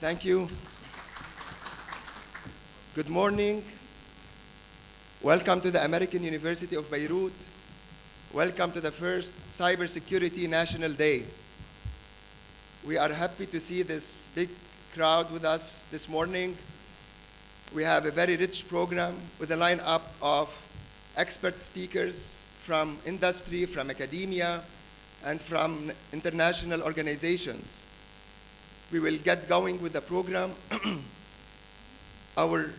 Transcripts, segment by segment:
Thank you. Good morning. Welcome to the American University of Beirut. Welcome to the first Cybersecurity National Day. We are happy to see this big crowd with us this morning. We have a very rich program with a lineup of expert speakers from industry, from academia, and from international organizations. We will get going with the program. Our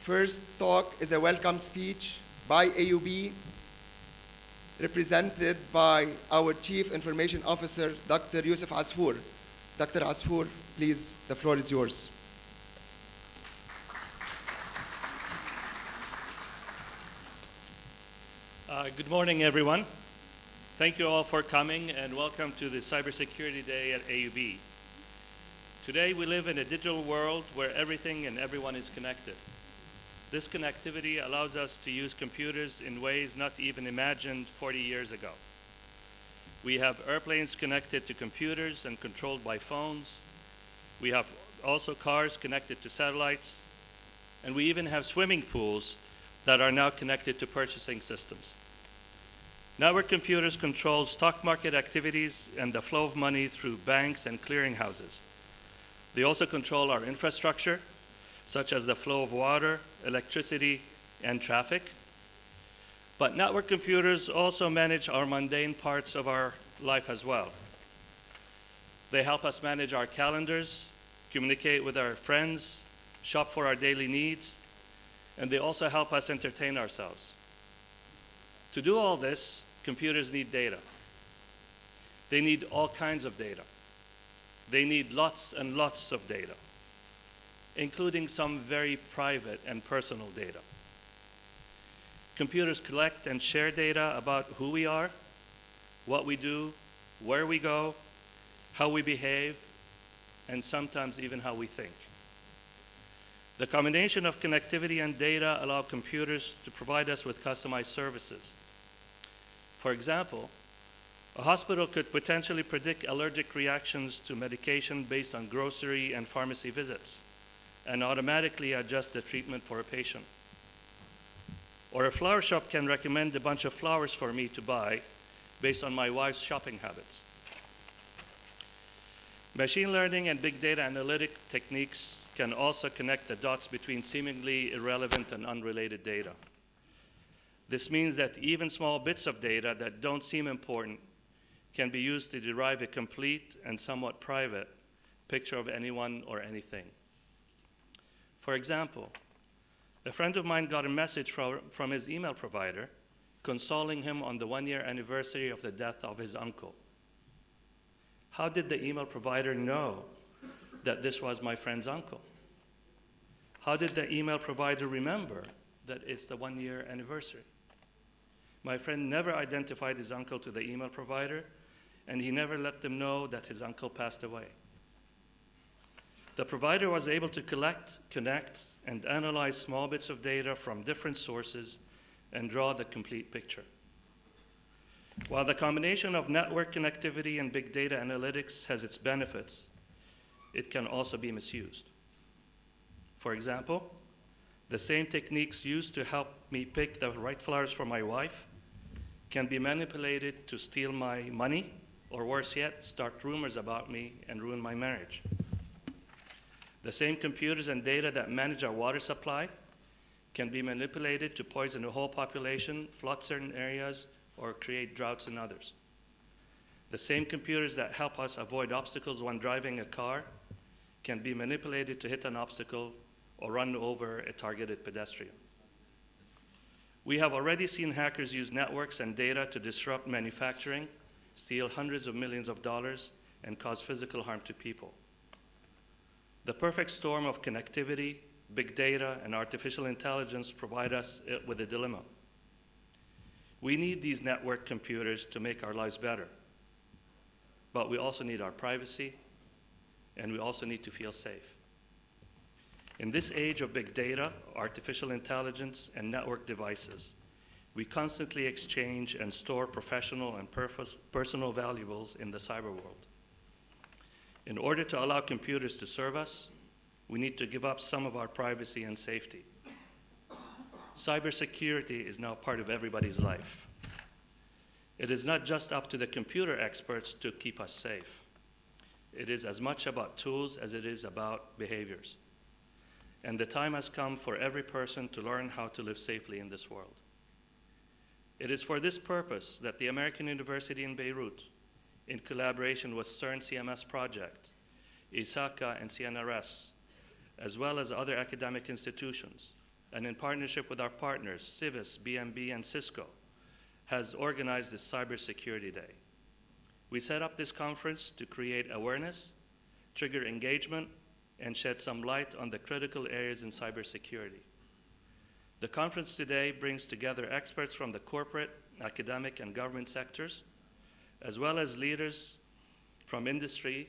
first talk is a welcome speech by AUB, represented by our Chief Information Officer, Dr. Yusuf Asfour. Dr. Asfour, please, the floor is yours. Good morning, everyone. Thank you all for coming, and welcome to the Cybersecurity Day at AUB. Today, we live in a digital world where everything and everyone is connected. This connectivity allows us to use computers in ways not even imagined 40 years ago. We have airplanes connected to computers and controlled by phones. We have also cars connected to satellites. And we even have swimming pools that are now connected to purchasing systems. Network computers control stock market activities and the flow of money through banks and clearinghouses. They also control our infrastructure, such as the flow of water, electricity, and traffic. But network computers also manage our mundane parts of our life as well. They help us manage our calendars, communicate with our friends, shop for our daily needs, and they also help us entertain ourselves. To do all this, computers need data. They need all kinds of data. They need lots and lots of data, including some very private and personal data. Computers collect and share data about who we are, what we do, where we go, how we behave, and sometimes even how we think. The combination of connectivity and data allow computers to provide us with customized services. For example, a hospital could potentially predict allergic reactions to medication based on grocery and pharmacy visits and automatically adjust the treatment for a patient. Or a flower shop can recommend a bunch of flowers for me to buy based on my wife's shopping habits. Machine learning and big data analytic techniques can also connect the dots between seemingly irrelevant and unrelated data. This means that even small bits of data that don't seem important can be used to derive a complete and somewhat private picture of anyone or anything. For example, a friend of mine got a message from his email provider consoling him on the one-year anniversary of the death of his uncle. How did the email provider know that this was my friend's uncle? How did the email provider remember that it's the one-year anniversary? My friend never identified his uncle to the email provider, and he never let them know that his uncle passed away. The provider was able to collect, connect, and analyze small bits of data from different sources and draw the complete picture. While the combination of network connectivity and big data analytics has its benefits, it can also be misused. For example, the same techniques used to help me pick the right flowers for my wife can be manipulated to steal my money, or worse yet, start rumors about me and ruin my marriage. The same computers and data that manage our water supply can be manipulated to poison a whole population, flood certain areas, or create droughts in others. The same computers that help us avoid obstacles when driving a car can be manipulated to hit an obstacle or run over a targeted pedestrian. We have already seen hackers use networks and data to disrupt manufacturing, steal hundreds of millions of dollars, and cause physical harm to people. The perfect storm of connectivity, big data, and artificial intelligence provide us with a dilemma. We need these network computers to make our lives better, but we also need our privacy, and we also need to feel safe. In this age of big data, artificial intelligence, and network devices, we constantly exchange and store professional and personal valuables in the cyber world. In order to allow computers to serve us, we need to give up some of our privacy and safety. Cybersecurity is now part of everybody's life. It is not just up to the computer experts to keep us safe. It is as much about tools as it is about behaviors. And the time has come for every person to learn how to live safely in this world. It is for this purpose that the American University in Beirut, in collaboration with CERN CMS Project, ISACA and CNRS, as well as other academic institutions, and in partnership with our partners, Civis, BMB, and Cisco, has organized this Cybersecurity Day. We set up this conference to create awareness, trigger engagement, and shed some light on the critical areas in cybersecurity. The conference today brings together experts from the corporate, academic, and government sectors, as well as leaders from industry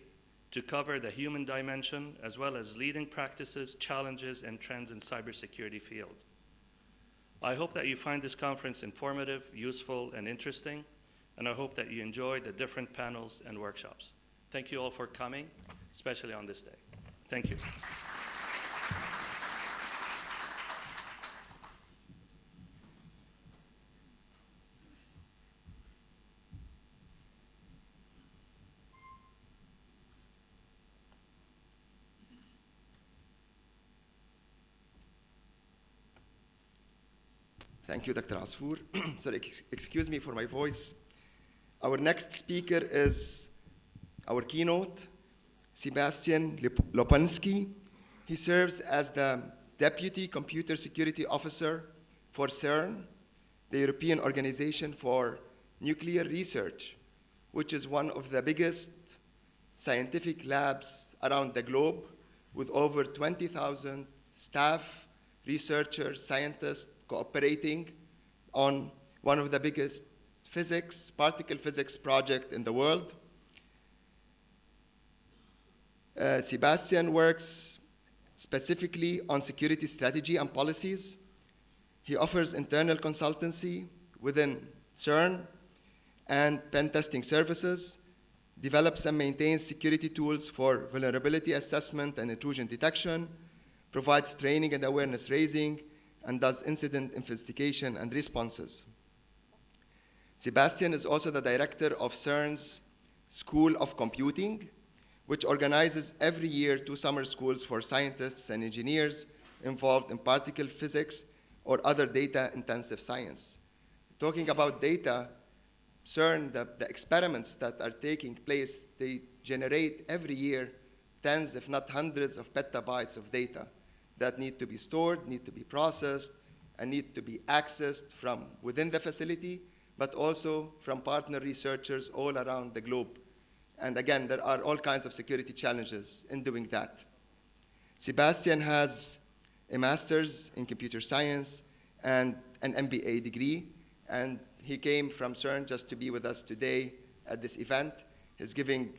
to cover the human dimension, as well as leading practices, challenges, and trends in cybersecurity field. I hope that you find this conference informative, useful, and interesting, and I hope that you enjoy the different panels and workshops. Thank you all for coming, especially on this day. Thank you. Thank you, Dr. Asfour. Sorry, excuse me for my voice. Our next speaker is our keynote, Sebastian Lopansky. He serves as the Deputy Computer Security Officer for CERN, the European Organization for Nuclear Research, which is one of the biggest scientific labs around the globe, with over 20,000 staff, researchers, scientists cooperating on one of the biggest particle physics project in the world. Sebastian works specifically on security strategy and policies. He offers internal consultancy within CERN and pen testing services, develops and maintains security tools for vulnerability assessment and intrusion detection, provides training and awareness raising, and does incident investigation and responses. Sebastian is also the director of CERN's School of Computing, which organizes every year 2 summer schools for scientists and engineers involved in particle physics or other data-intensive science. Talking about data, CERN, the experiments that are taking place, they generate every year tens, if not hundreds, of petabytes of data that need to be stored, need to be processed, and need to be accessed from within the facility, but also from partner researchers all around the globe. And again, there are all kinds of security challenges in doing that. Sebastian has a master's in computer science and an MBA degree, and he came from CERN just to be with us today at this event. He's giving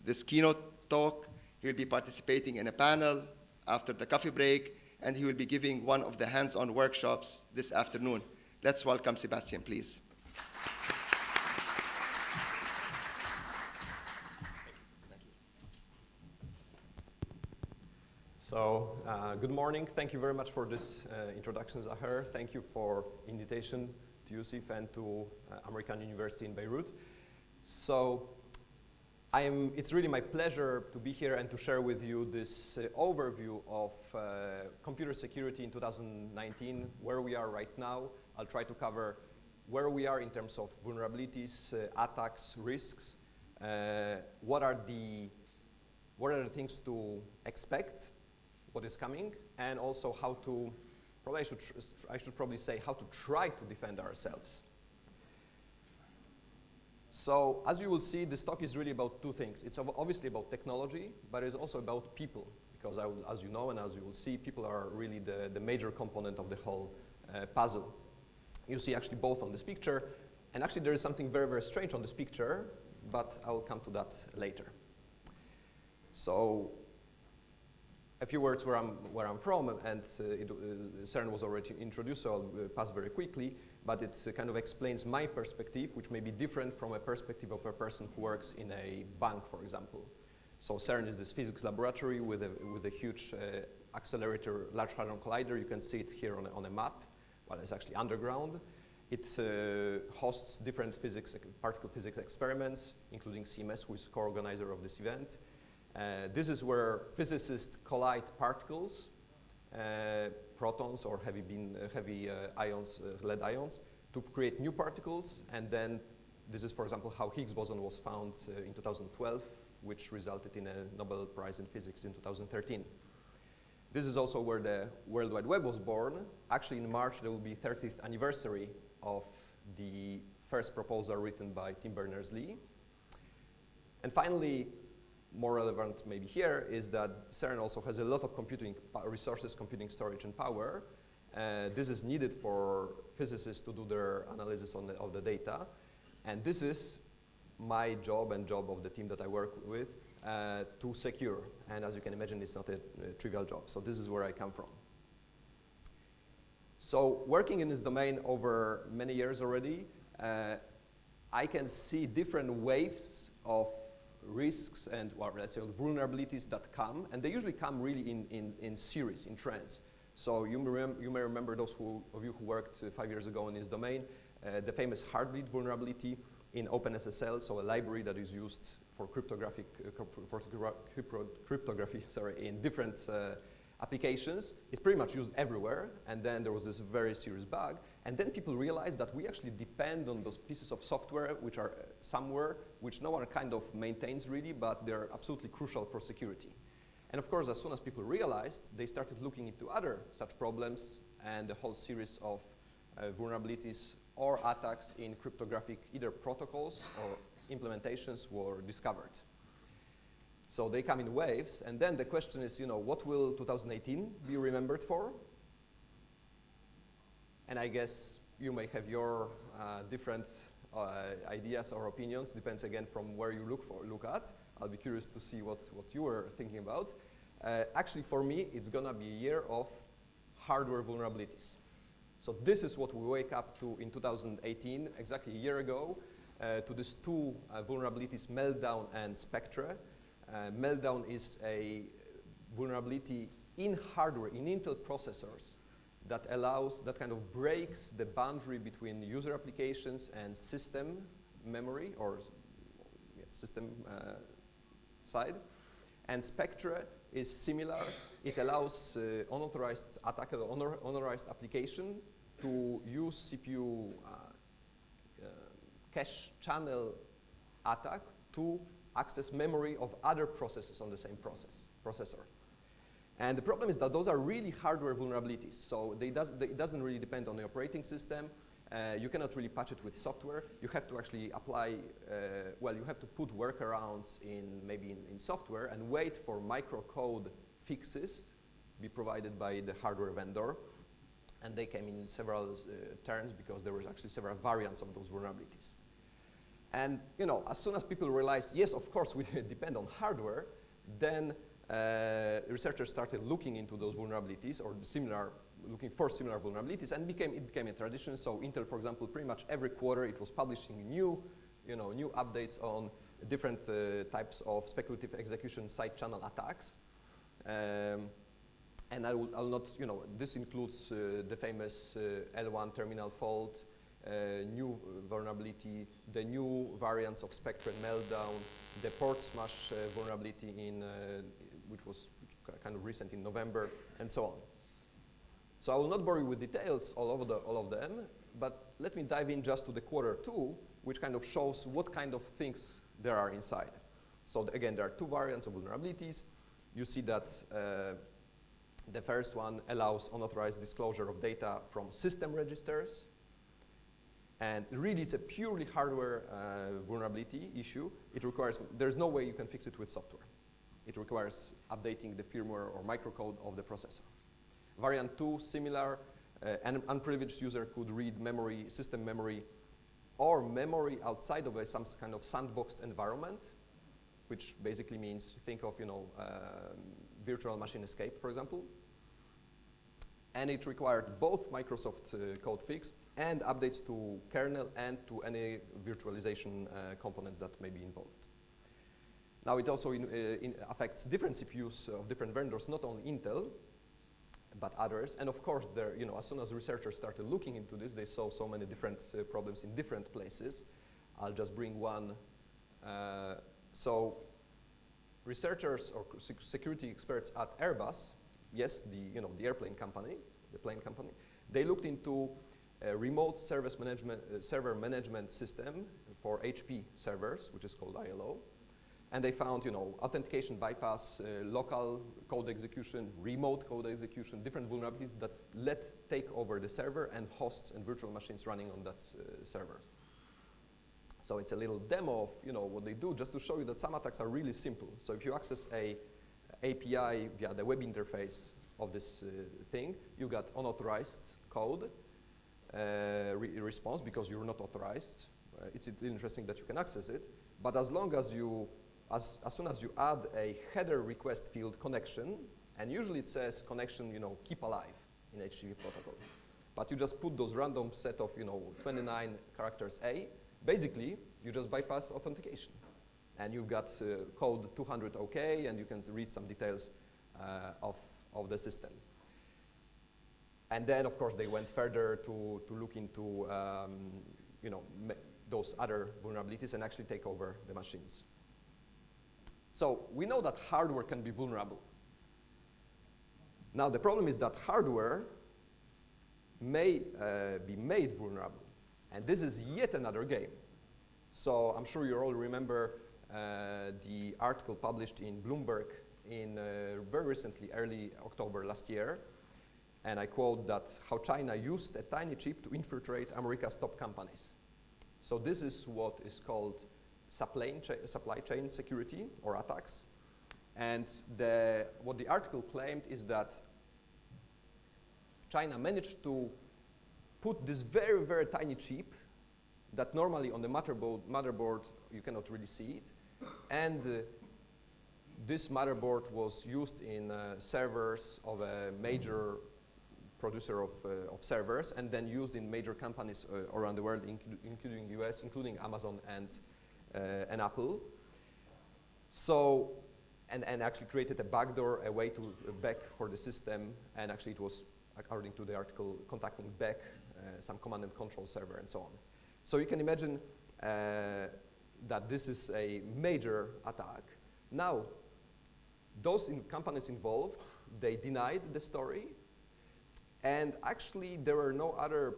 this keynote talk. He'll be participating in a panel after the coffee break, and he will be giving one of the hands-on workshops this afternoon. Let's welcome Sebastian, please. So, good morning. Thank you very much for this introduction, Zahir. Thank you for invitation to Yusuf and to American University in Beirut. So, it's really my pleasure to be here and to share with you this overview of computer security in 2019, where we are right now. I'll try to cover where we are in terms of vulnerabilities, attacks, risks, what are the things to expect, what is coming, and also how to, I should probably say, how to try to defend ourselves. So, as you will see, this talk is really about 2 things. It's obviously about technology, but it's also about people, because as you know and as you will see, people are really the major component of the whole puzzle. You see actually both on this picture, and actually there is something very, very strange on this picture, but I will come to that later. So, a few words where I'm from, and CERN was already introduced, so I'll pass very quickly, but it kind of explains my perspective, which may be different from a perspective of a person who works in a bank, for example. So CERN is this physics laboratory with a huge accelerator, Large Hadron Collider. You can see it here on a map. Well, it's actually underground. It hosts different particle physics experiments, including CMS, who is co-organizer of this event. This is where physicists collide particles, protons or heavy ions, lead ions, to create new particles. And then this is, for example, how Higgs boson was found in 2012, which resulted in a Nobel Prize in Physics in 2013. This is also where the World Wide Web was born. Actually, in March, there will be 30th anniversary of the first proposal written by Tim Berners-Lee. And finally, more relevant maybe here, is that CERN also has a lot of computing resources, computing storage and power. This is needed for physicists to do their analysis of the data. And this is my job and job of the team that I work with to secure. And as you can imagine, it's not a trivial job. So this is where I come from. So working in this domain over many years already, I can see different waves of risks and, well, let's say, vulnerabilities that come. And they usually come really in series, in trends. So you may remember those of you who worked 5 years ago in this domain, the famous Heartbleed vulnerability in OpenSSL, so a library that is used for cryptography in different applications. It's pretty much used everywhere, and then there was this very serious bug, and then people realized that we actually depend on those pieces of software which are somewhere, which no one kind of maintains really, but they're absolutely crucial for security. And of course, as soon as people realized, they started looking into other such problems, and a whole series of vulnerabilities or attacks in cryptographic either protocols or implementations were discovered. So they come in waves, and then the question is, what will 2018 be remembered for? And I guess you may have your different ideas or opinions, depends again from where you look at. I'll be curious to see what you were thinking about. Actually, for me, it's gonna be a year of hardware vulnerabilities. So this is what we wake up to in 2018, exactly a year ago, to these two vulnerabilities, Meltdown and Spectre. Meltdown is a vulnerability in hardware, in Intel processors, that kind of breaks the boundary between user applications and system memory, or system side. And Spectre is similar. It allows unauthorized attacker, unauthorized application to use CPU cache channel attack to access memory of other processes on the same processor. And the problem is that those are really hardware vulnerabilities. So it doesn't really depend on the operating system. You cannot really patch it with software. You have to actually apply, you have to put workarounds maybe in software and wait for microcode fixes be provided by the hardware vendor. And they came in several terms because there were actually several variants of those vulnerabilities. And as soon as people realized, yes, of course, we depend on hardware, then researchers started looking into those vulnerabilities or looking for similar vulnerabilities, and it became a tradition. So Intel, for example, pretty much every quarter it was publishing new updates on different types of speculative execution side channel attacks. And I'll not, this includes the famous L1 terminal fault, new vulnerability, the new variants of Spectre and Meltdown, the port smash vulnerability which was kind of recent in November, and so on. So I will not bore you with details all of them, but let me dive in just to the Q2, which kind of shows what kind of things there are inside. So again, there are two variants of vulnerabilities. You see that the first one allows unauthorized disclosure of data from system registers. And really, it's a purely hardware vulnerability issue. There's no way you can fix it with software. It requires updating the firmware or microcode of the processor. Variant 2, similar. An unprivileged user could read memory, system memory, or memory outside of some kind of sandboxed environment, which basically means, think of virtual machine escape, for example. And it required both Microsoft code fix and updates to kernel and to any virtualization components that may be involved. Now it also affects different CPUs of different vendors, not only Intel, but others. And of course, there, as soon as researchers started looking into this, they saw so many different problems in different places. I'll just bring one. So researchers or security experts at Airbus, yes, the airplane company, the plane company, they looked into a remote server management system for HP servers, which is called ILO. And they found, authentication bypass, local code execution, remote code execution, different vulnerabilities that take over the server and hosts and virtual machines running on that server. So it's a little demo of, what they do, just to show you that some attacks are really simple. So if you access a API via the web interface of this thing, you got unauthorized code response because you're not authorized. It's interesting that you can access it, but as long as you as soon as you add a header request field connection, and usually it says connection, keep alive in HTTP protocol. But you just put those random set of, 29 characters A, basically, you just bypass authentication. And you've got code 200 OK, and you can read some details of the system. And then, of course, they went further to look into, those other vulnerabilities and actually take over the machines. So we know that hardware can be vulnerable. Now the problem is that hardware may be made vulnerable. And this is yet another game. So I'm sure you all remember the article published in Bloomberg in very recently, early October last year. And I quote that how China used a tiny chip to infiltrate America's top companies. So this is what is called supply chain security or attacks. And what the article claimed is that China managed to put this very, very tiny chip that normally on the motherboard you cannot really see it. And this motherboard was used in servers of a major producer of servers, and then used in major companies around the world, including US, including Amazon and Apple. So, and actually created a backdoor, a way to back for the system, and actually it was, according to the article, contacting back some command and control server and so on. So you can imagine that this is a major attack. Now, those companies involved, they denied the story, and actually there were no other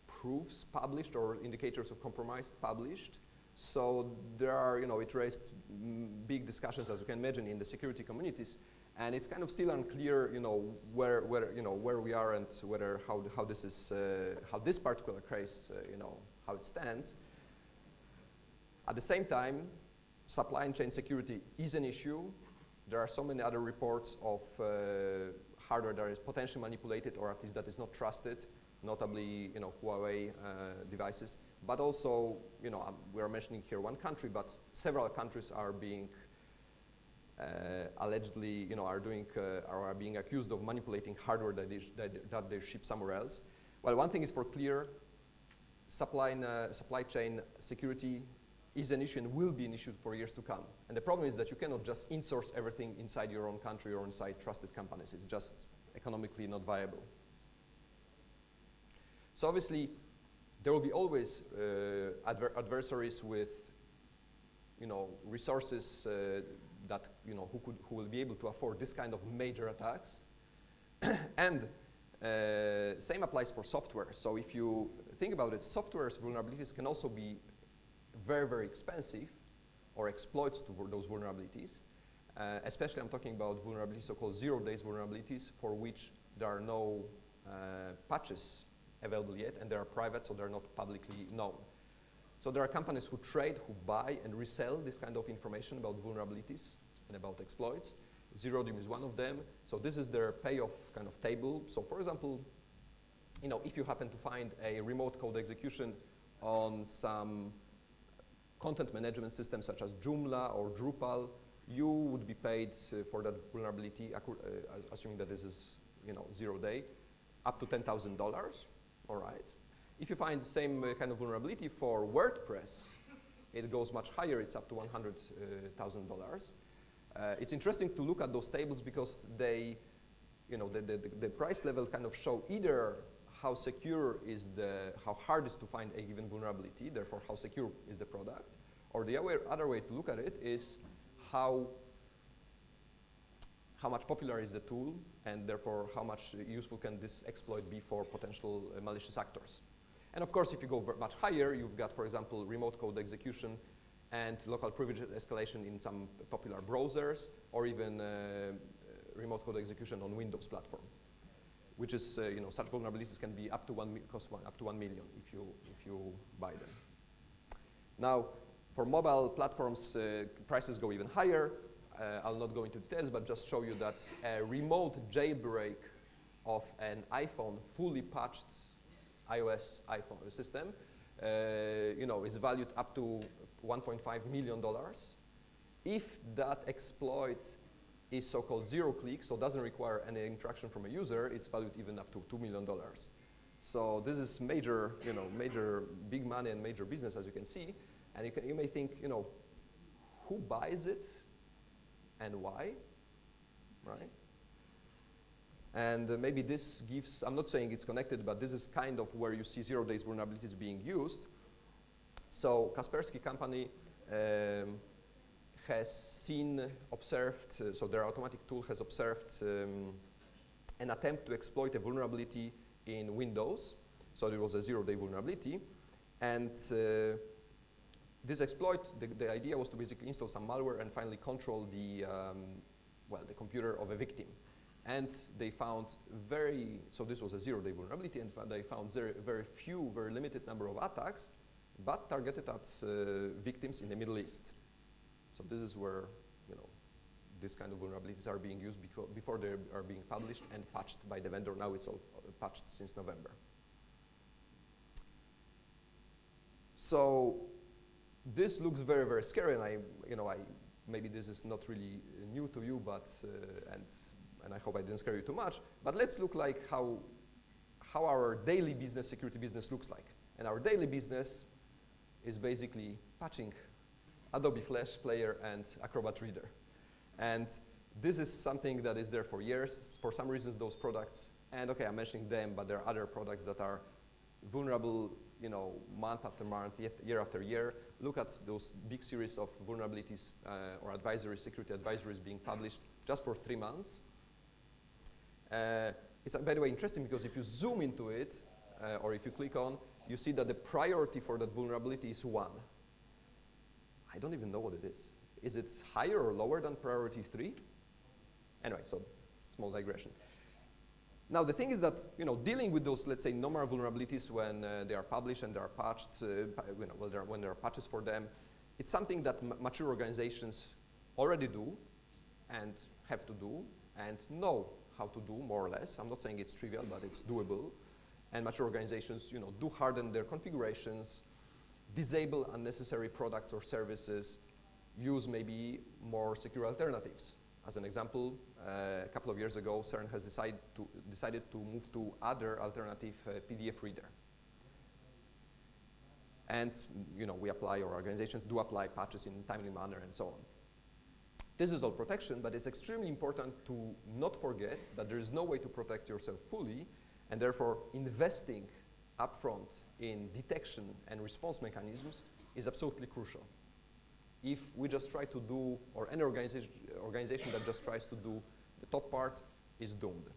proofs published or indicators of compromise published. So there are, it raised big discussions, as you can imagine, in the security communities, and it's kind of still unclear, where we are and how this particular case, how it stands. At the same time, supply and chain security is an issue. There are so many other reports of hardware that is potentially manipulated, or at least that is not trusted, notably, Huawei devices. But also, we are mentioning here one country, but several countries are being allegedly, are being accused of manipulating hardware that they ship somewhere else. Well, one thing is for clear: supply chain security is an issue and will be an issue for years to come. And the problem is that you cannot just insource everything inside your own country or inside trusted companies. It's just economically not viable. So obviously, there will be always adversaries with, resources that, who will be able to afford this kind of major attacks. And same applies for software. So if you think about it, software's vulnerabilities can also be very, very expensive, or exploits to those vulnerabilities. Especially I'm talking about vulnerabilities, so-called zero-days vulnerabilities, for which there are no patches available yet, and they are private, so they're not publicly known. So there are companies who trade, who buy and resell this kind of information about vulnerabilities and about exploits. Zero-Day is one of them. So this is their payoff kind of table. So for example, if you happen to find a remote code execution on some content management system such as Joomla or Drupal, you would be paid for that vulnerability, assuming that this is 0 day, up to $10,000. All right. If you find the same kind of vulnerability for WordPress, it goes much higher. It's up to $100,000. It's interesting to look at those tables because they, the price level kind of show either how secure is how hard it is to find a given vulnerability, therefore how secure is the product, or the other way to look at it is how much popular is the tool, and therefore how much useful can this exploit be for potential malicious actors. And of course, if you go much higher, you've got, for example, remote code execution and local privilege escalation in some popular browsers, or even remote code execution on Windows platform, which is, such vulnerabilities can be up to up to 1 million if you buy them. Now, for mobile platforms, prices go even higher. I'll not go into details, but just show you that a remote jailbreak of an iPhone, fully patched iOS iPhone system, is valued up to $1.5 million. If that exploit is so-called zero-click, so doesn't require any interaction from a user, it's valued even up to $2 million. So this is major, major big money and major business, as you can see. And you may think, who buys it and why, right? And maybe this gives, I'm not saying it's connected, but this is kind of where you see 0 days vulnerabilities being used. So Kaspersky company has observed, so their automatic tool has observed an attempt to exploit a vulnerability in Windows. So it was a 0 day vulnerability. And this exploit, the idea was to basically install some malware and finally control the computer of a victim. And they found so this was a 0 day vulnerability, and they found very limited number of attacks, but targeted at victims in the Middle East. So this is where, this kind of vulnerabilities are being used before they are being published and patched by the vendor. Now it's all patched since November. So this looks very, very scary, and maybe this is not really new to you, but and I hope I didn't scare you too much. But let's look like how our daily business, security business, looks like. And our daily business is basically patching Adobe Flash Player and Acrobat Reader. And this is something that is there for years. For some reasons, those products, and okay, I'm mentioning them, but there are other products that are vulnerable, month after month, year after year. Look at those big series of vulnerabilities or security advisories being published just for 3 months. It's, by the way, interesting because if you zoom into it, or if you click on, you see that the priority for that vulnerability is 1. I don't even know what it is. Is it higher or lower than priority 3? Anyway, so small digression. Now, the thing is that, dealing with those, let's say, normal vulnerabilities when they are published and they are patched, when there are patches for them, it's something that mature organizations already do and have to do and know how to do, more or less. I'm not saying it's trivial, but it's doable. And mature organizations, do harden their configurations, disable unnecessary products or services, use maybe more secure alternatives. As an example, a couple of years ago, CERN has decided to move to other alternative PDF reader. And we apply, or organizations do apply patches in a timely manner and so on. This is all protection, but it's extremely important to not forget that there is no way to protect yourself fully, and therefore investing upfront in detection and response mechanisms is absolutely crucial. If we just try to do, or any organization that just tries to do the top part is doomed.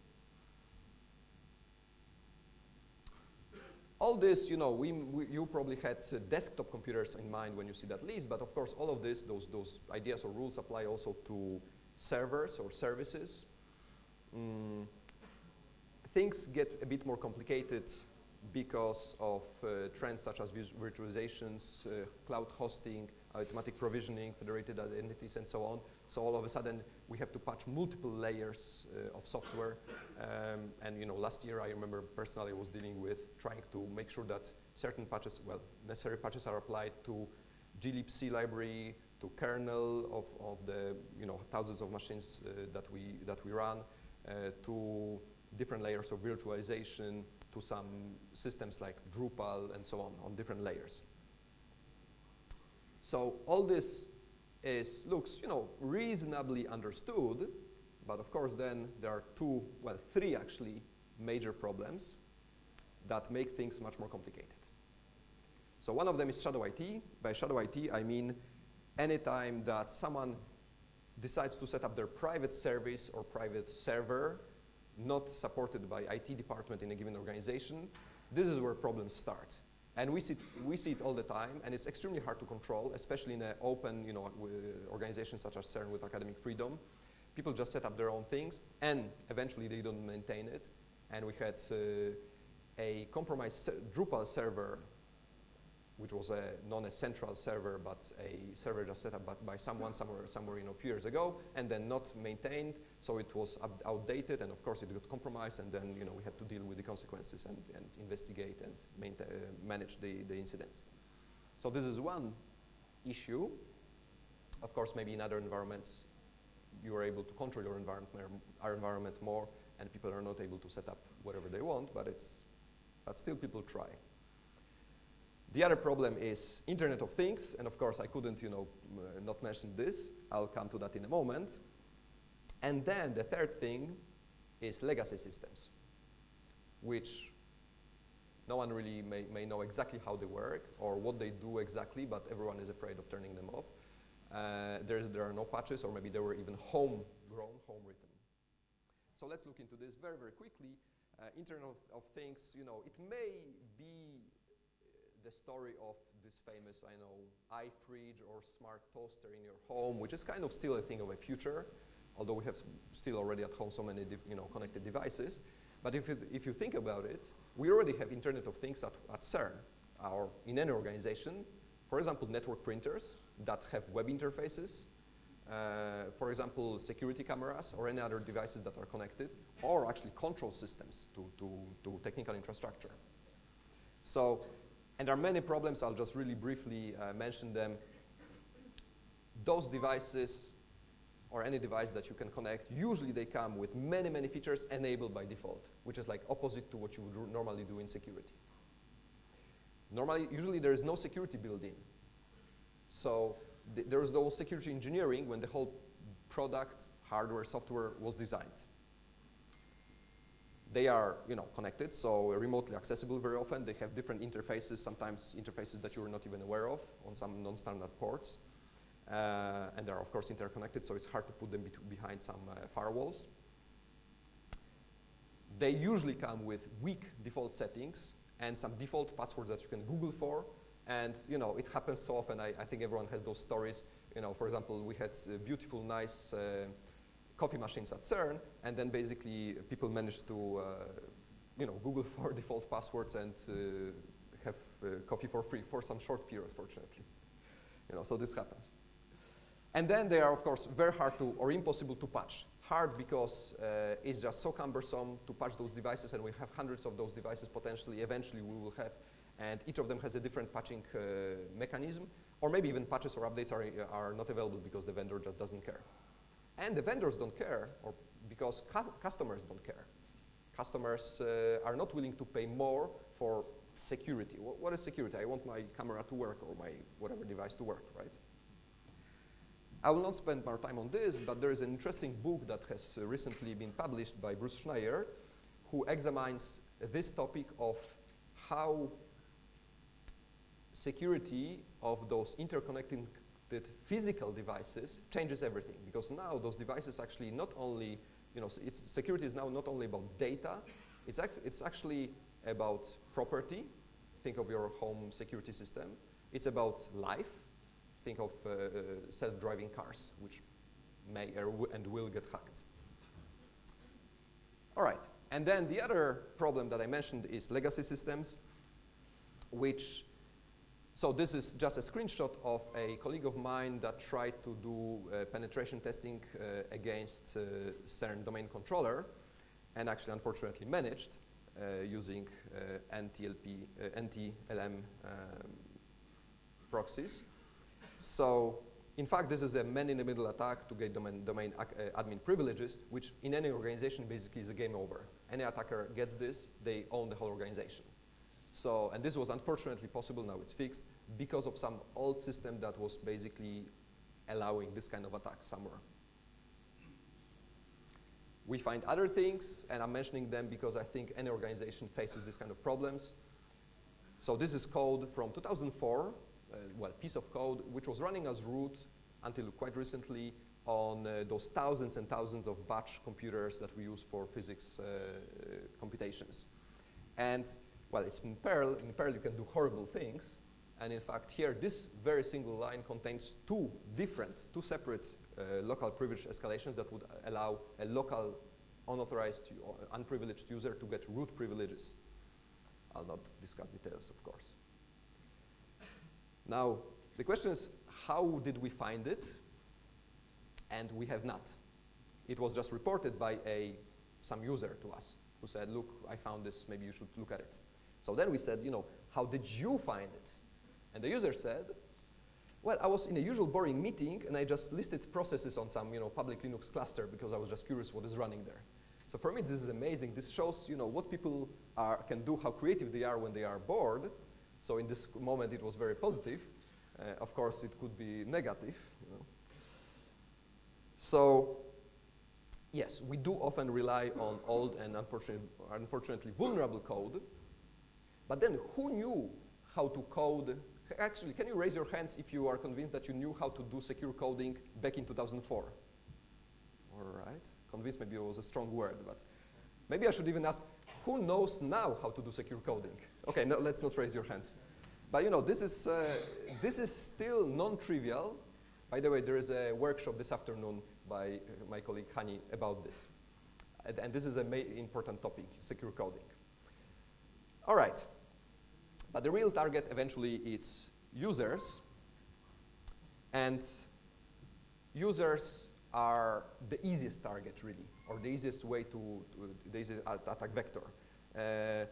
All this, you probably had desktop computers in mind when you see that list, but of course all of this, those ideas or rules apply also to servers or services. Things get a bit more complicated because of trends such as virtualizations, cloud hosting, automatic provisioning, federated identities, and so on. So all of a sudden, we have to patch multiple layers of software. And last year, I remember personally was dealing with trying to make sure that certain patches, necessary patches are applied to glibc library, to kernel of the thousands of machines that we run, to different layers of virtualization, to some systems like Drupal and so on different layers. So all this looks, reasonably understood, but of course then there are three actually major problems that make things much more complicated. So one of them is shadow IT. By shadow IT, I mean anytime that someone decides to set up their private service or private server not supported by IT department in a given organization, this is where problems start. And we see it all the time, and it's extremely hard to control, especially in an open organization such as CERN with academic freedom. People just set up their own things, and eventually they don't maintain it. And we had a compromised Drupal server, which was not a central server, but a server just set up by someone somewhere a few years ago, and then not maintained, so it was outdated, and of course it got compromised, and then we had to deal with the consequences and investigate and manage the incident. So this is one issue. Of course, maybe in other environments, you are able to control your environment more, and people are not able to set up whatever they want, but still people try. The other problem is Internet of Things, and of course I couldn't, not mention this. I'll come to that in a moment. And then the third thing is legacy systems, which no one really may know exactly how they work or what they do exactly, but everyone is afraid of turning them off. There are no patches, or maybe they were even homegrown, home-written. So let's look into this very, very quickly. Internet of Things, it may be the story of this famous, iFridge or smart toaster in your home, which is kind of still a thing of a future, although we have still already at home so many connected devices. But if you think about it, we already have Internet of Things at CERN or in any organization. For example, network printers that have web interfaces. For example, security cameras or any other devices that are connected, or actually control systems to technical infrastructure. So, and there are many problems. I'll just really briefly mention them. Those devices, or any device that you can connect, usually they come with many, many features enabled by default, which is like opposite to what you would normally do in security. Usually there is no security built in. So there is no security engineering when the whole product, hardware, software was designed. They are connected, so remotely accessible very often. They have different interfaces, sometimes interfaces that you are not even aware of on some non-standard ports. And they're of course interconnected, so it's hard to put them behind some firewalls. They usually come with weak default settings and some default passwords that you can Google for. And it happens so often. I think everyone has those stories. For example, we had beautiful, nice coffee machines at CERN, and then basically people managed to Google for default passwords and have coffee for free for some short period, fortunately. So this happens. And then they are, of course, very hard to, or impossible to patch. Hard because it's just so cumbersome to patch those devices, and we have hundreds of those devices potentially, eventually we will have, and each of them has a different patching mechanism, or maybe even patches or updates are not available because the vendor just doesn't care. And the vendors don't care, or because customers don't care. Customers are not willing to pay more for security. What is security? I want my camera to work or my whatever device to work, right? I will not spend more time on this, but there is an interesting book that has recently been published by Bruce Schneier, who examines this topic of how security of those interconnected physical devices changes everything. Because now those devices actually not only, security is now not only about data, it's actually about property. Think of your home security system. It's about life. Think of self-driving cars, which may and will get hacked. All right, and then the other problem that I mentioned is legacy systems, which, so this is just a screenshot of a colleague of mine that tried to do penetration testing against CERN domain controller, and actually unfortunately managed using NTLM proxies. So, in fact, this is a man-in-the-middle attack to get domain admin privileges, which in any organization basically is a game over. Any attacker gets this, they own the whole organization. So, and this was unfortunately possible, now it's fixed, because of some old system that was basically allowing this kind of attack somewhere. We find other things, and I'm mentioning them because I think any organization faces this kind of problems. So this is code from 2004, well, piece of code, which was running as root until quite recently on those thousands and thousands of batch computers that we use for physics computations. And, well, it's in Perl. In Perl, you can do horrible things. And in fact, here, this very single line contains two separate local privilege escalations that would allow a local unauthorized, unprivileged user to get root privileges. I'll not discuss details, of course. Now, the question is, how did we find it? And we have not. It was just reported by some user to us who said, look, I found this, maybe you should look at it. So then we said, how did you find it? And the user said, well, I was in a usual boring meeting and I just listed processes on some public Linux cluster because I was just curious what is running there. So for me, this is amazing. This shows what people can do, how creative they are when they are bored. So in this moment, it was very positive. Of course, it could be negative. So yes, we do often rely on old and unfortunately vulnerable code. But then who knew how to code? Actually, can you raise your hands if you are convinced that you knew how to do secure coding back in 2004? All right. Convinced maybe was a strong word, but maybe I should even ask, who knows now how to do secure coding? Okay, no, let's not raise your hands. But this is still non-trivial. By the way, there is a workshop this afternoon by my colleague Hani about this. And this is an important topic, secure coding. All right. But the real target eventually is users. And users are the easiest target, really, or the easiest way the easiest attack vector.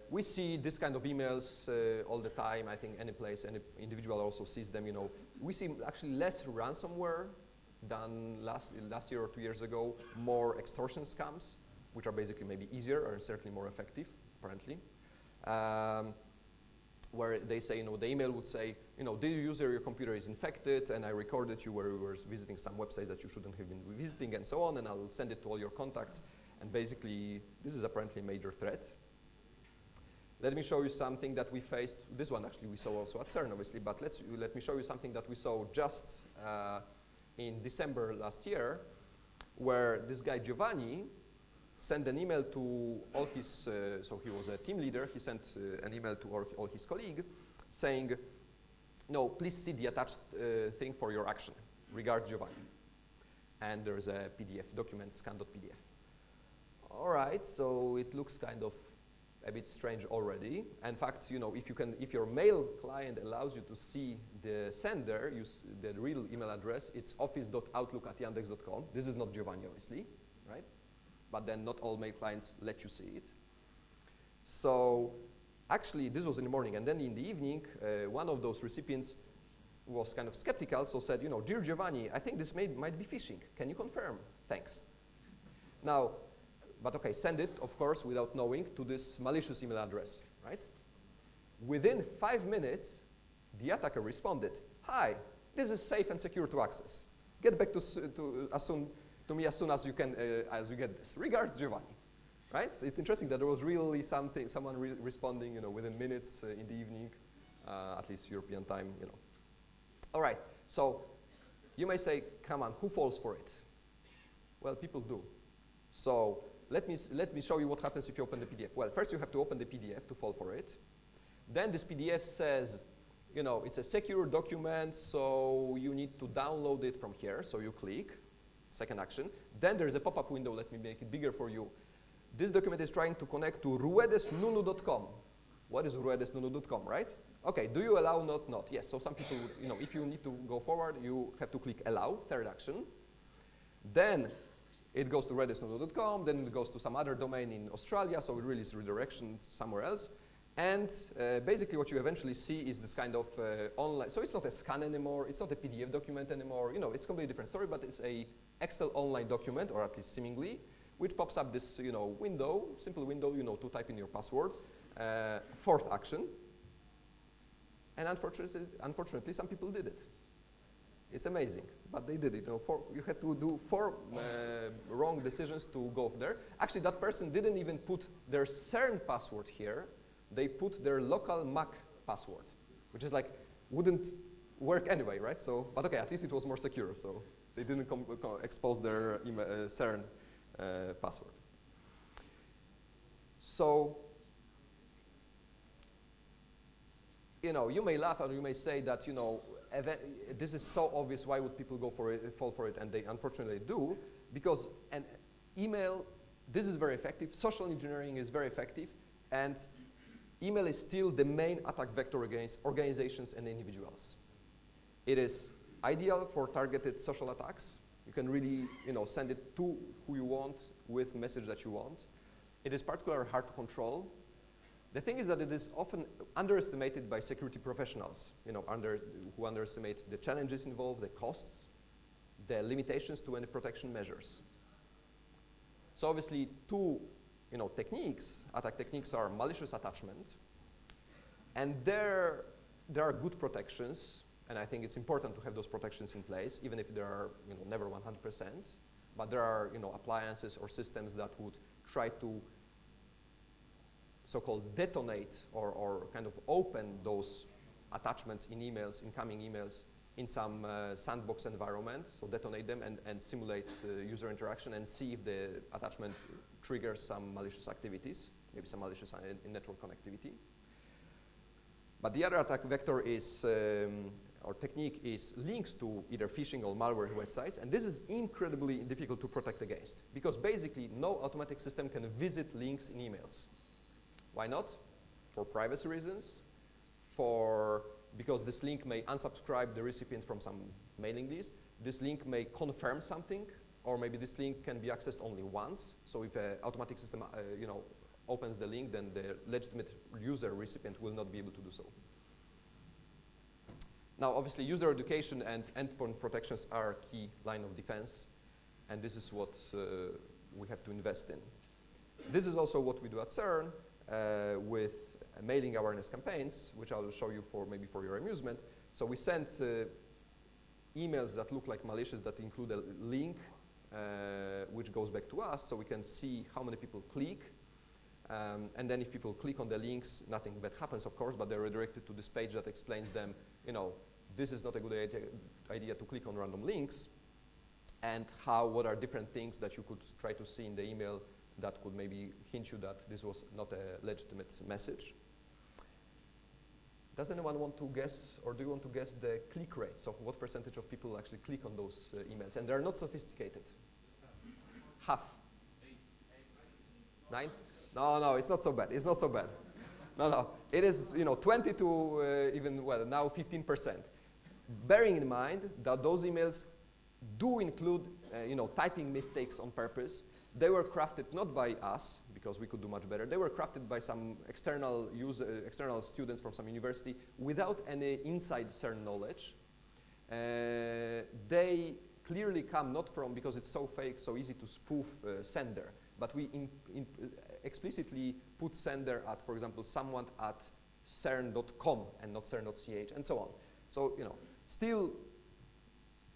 We see this kind of emails all the time. I think any place, any individual also sees them. We see actually less ransomware than last year or 2 years ago. More extortion scams, which are basically maybe easier and certainly more effective, apparently. Where they say, the email would say, dear user, your computer is infected, and I recorded you where you were visiting some website that you shouldn't have been visiting, and so on, and I'll send it to all your contacts. And basically, this is apparently a major threat. Let me show you something that we faced. This one actually we saw also at CERN, obviously, but let me show you something that we saw just in December last year, where this guy Giovanni sent an email to all his, so he was a team leader, he sent an email to all his colleagues saying, no, please see the attached thing for your action, regard Giovanni. And there's a PDF document, scan.pdf. All right, so it looks kind of a bit strange already. In fact, if your mail client allows you to see the sender, the real email address, it's office.outlook@yandex.com. This is not Giovanni, obviously, right? But then not all mail clients let you see it. So actually, this was in the morning. And then in the evening, one of those recipients was kind of skeptical, so said, dear Giovanni, I think this might be phishing. Can you confirm? Thanks. Now, but okay, send it, of course, without knowing, to this malicious email address, right? Within 5 minutes, the attacker responded, hi, this is safe and secure to access. Get back to me as soon as you can, as we get this. Regards, Giovanni, right? So it's interesting that there was really someone responding, within minutes in the evening, at least European time, All right, so you may say, come on, who falls for it? Well, people do. So let me show you what happens if you open the PDF. Well, first you have to open the PDF to fall for it. Then this PDF says, it's a secure document, so you need to download it from here. So you click. Second action. Then there's a pop-up window. Let me make it bigger for you. This document is trying to connect to ruedesnunu.com. What is ruedesnunu.com, right? Okay, do you allow, not? Yes, so some people, if you need to go forward, you have to click allow, third action. Then it goes to ruedesnunu.com, then it goes to some other domain in Australia, so it really is redirection somewhere else. And basically what you eventually see is this kind of online, so it's not a scan anymore, it's not a PDF document anymore, it's a completely different story, but it's a Excel online document, or at least seemingly, which pops up this, window, simple window, to type in your password. Fourth action, And unfortunately, some people did it. It's amazing, but they did it. You had to do 4 wrong decisions to go there. Actually, that person didn't even put their CERN password here. They put their local Mac password, which is like, wouldn't work anyway, right? So, but okay, at least it was more secure. So they didn't expose their CERN password. So, you may laugh or you may say that, this is so obvious, why would people go for it, fall for it? And they unfortunately do, because an email, this is very effective, social engineering is very effective, and email is still the main attack vector against organizations and individuals. It is ideal for targeted social attacks. You can really, send it to who you want with message that you want. It is particularly hard to control. The thing is that it is often underestimated by security professionals, who underestimate the challenges involved, the costs, the limitations to any protection measures. So obviously, 2 attack techniques are malicious attachment, and there are good protections, and I think it's important to have those protections in place, even if there are never 100%, but there are appliances or systems that would try to so-called detonate or kind of open those attachments in emails, incoming emails, in some sandbox environment, so detonate them and simulate user interaction and see if the attachment triggers some malicious activities, maybe some malicious network connectivity. But the other attack vector is, or technique is links to either phishing or malware websites, and this is incredibly difficult to protect against, because basically no automatic system can visit links in emails. Why not? For privacy reasons, because this link may unsubscribe the recipient from some mailing list. This link may confirm something, or maybe this link can be accessed only once. So if an automatic system, opens the link, then the legitimate user recipient will not be able to do so. Now, obviously, user education and endpoint protections are a key line of defense, and this is what we have to invest in. This is also what we do at CERN with mailing awareness campaigns, which I will show you maybe for your amusement. So we send emails that look like malicious, that include a link which goes back to us, so we can see how many people click. And then if people click on the links, nothing bad happens, of course, but they're redirected to this page that explains them, this is not a good idea to click on random links, and what are different things that you could try to see in the email that could maybe hint you that this was not a legitimate message. Does anyone want to guess, or do you want to guess the click rate? So what percentage of people actually click on those emails? And they're not sophisticated. Half. 9? No, it's not so bad. It's not so bad. No. It is, 20 to even, now 15%. Bearing in mind that those emails do include, typing mistakes on purpose. They were crafted not by us, because we could do much better. They were crafted by some external students from some university without any inside CERN knowledge. They clearly come not from, because it's so fake, so easy to spoof sender, but we explicitly put sender at, for example, someone at cern.com and not cern.ch and so on. So, still,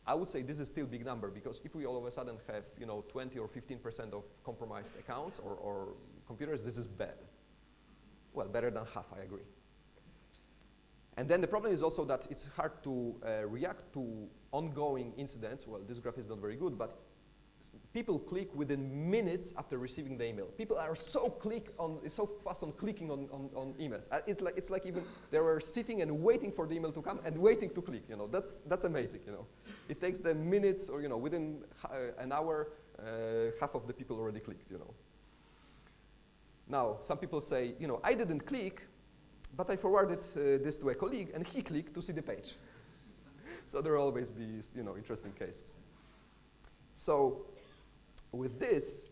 I would say this is still a big number, because if we all of a sudden have 20 or 15% of compromised accounts or computers, this is bad. Well, better than half, I agree. And then the problem is also that it's hard to react to ongoing incidents. Well, this graph is not very good, but people click within minutes after receiving the email. People are so fast on clicking on emails. It's like even they were sitting and waiting for the email to come and waiting to click. That's amazing. It takes them minutes, or within an hour, half of the people already clicked. Now, some people say, I didn't click, but I forwarded this to a colleague, and he clicked to see the page. So there will always be, interesting cases. So with this,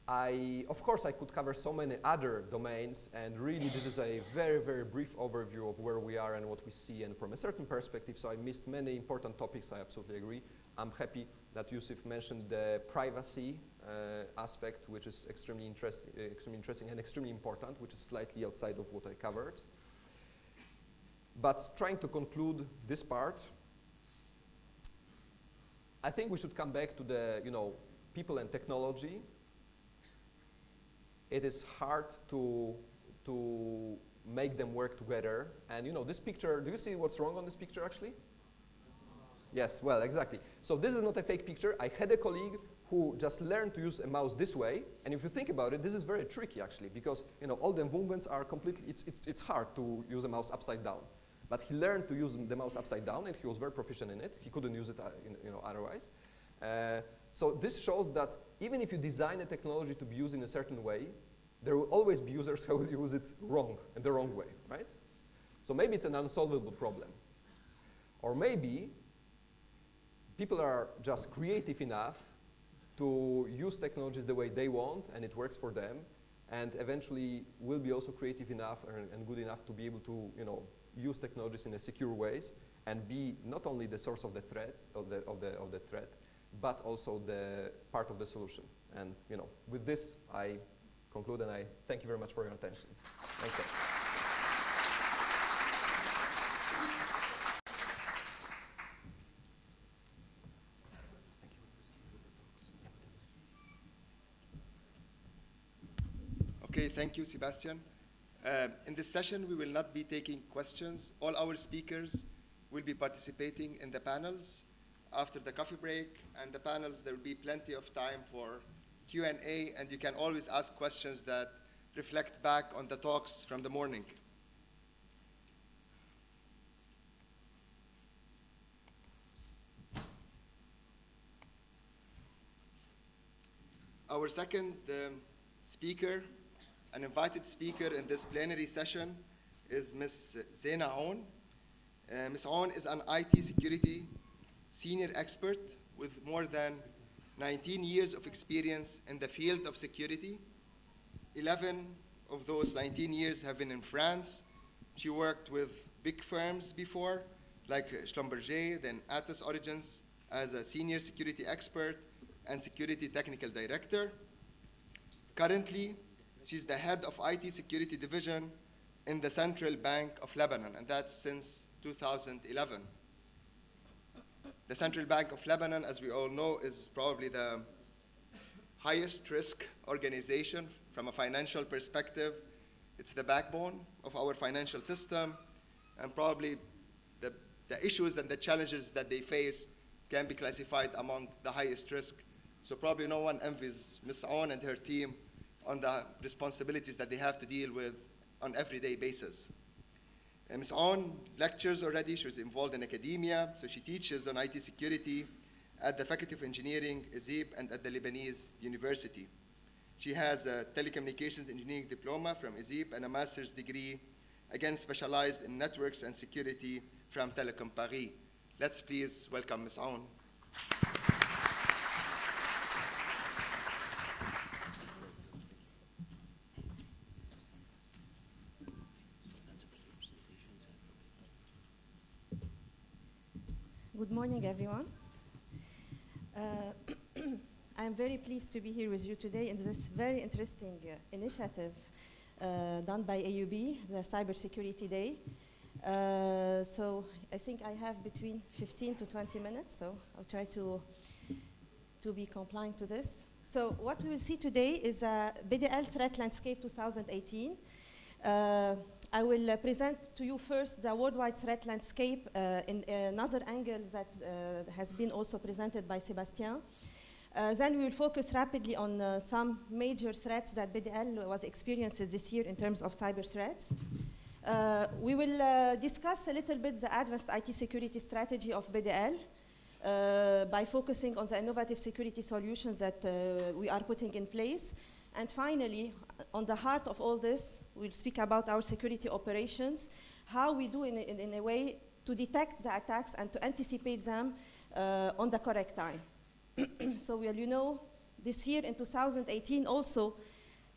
of course, I could cover so many other domains, and really this is a very, very brief overview of where we are and what we see, and from a certain perspective, so I missed many important topics, I absolutely agree. I'm happy that Yusuf mentioned the privacy aspect, which is extremely interesting and extremely important, which is slightly outside of what I covered. But trying to conclude this part, I think we should come back to the, people and technology. It is hard to make them work together. And this picture, do you see what's wrong on this picture actually? Yes, well, exactly. So this is not a fake picture. I had a colleague who just learned to use a mouse this way. And if you think about it, this is very tricky actually, because all the movements are completely, it's hard to use a mouse upside down. But he learned to use the mouse upside down, and he was very proficient in it. He couldn't use it otherwise. So this shows that even if you design a technology to be used in a certain way, there will always be users who will use it wrong, in the wrong way, right? So maybe it's an unsolvable problem. Or maybe people are just creative enough to use technologies the way they want, and it works for them, and eventually will be also creative enough and good enough to be able to use technologies in a secure ways and be not only the source of the threats of the threat, but also the part of the solution. And with this, I conclude, and I thank you very much for your attention. Thanks. Okay, thank you, Sebastian. In this session, we will not be taking questions. All our speakers will be participating in the panels. After the coffee break and the panels, there will be plenty of time for Q&A, and you can always ask questions that reflect back on the talks from the morning. Our second speaker, an invited speaker in this plenary session, is Ms. Zeina Aoun. Ms. Aoun is an IT security senior expert with more than 19 years of experience in the field of security. 11 of those 19 years have been in France. She worked with big firms before, like Schlumberger, then Atos Origins, as a senior security expert and security technical director. Currently, she's the head of IT security division in the Central Bank of Lebanon, and that's since 2011. The Central Bank of Lebanon, as we all know, is probably the highest risk organization from a financial perspective. It's the backbone of our financial system, and probably the issues and the challenges that they face can be classified among the highest risk. So probably no one envies Ms. Aoun and her team on the responsibilities that they have to deal with on an everyday basis. Ms. Aoun lectures already. She was involved in academia, so she teaches on IT security at the Faculty of Engineering, ESIP, and at the Lebanese University. She has a telecommunications engineering diploma from ESIP and a master's degree, again specialized in networks and security from Telecom Paris. Let's please welcome Ms. Aoun. Good morning, everyone. I'm very pleased to be here with you today in this very interesting initiative done by AUB, the Cybersecurity Day. So I think I have between 15 to 20 minutes, so I'll try to be compliant to this. So what we will see today is BDL Threat Landscape 2018. I will present to you first the worldwide threat landscape in another angle that has been also presented by Sebastian. Then we will focus rapidly on some major threats that BDL was experiencing this year in terms of cyber threats. We will discuss a little bit the advanced IT security strategy of BDL by focusing on the innovative security solutions that we are putting in place. And finally, on the heart of all this, we'll speak about our security operations, how we do in a way to detect the attacks and to anticipate them on the correct time. So well, you know, this year in 2018 also,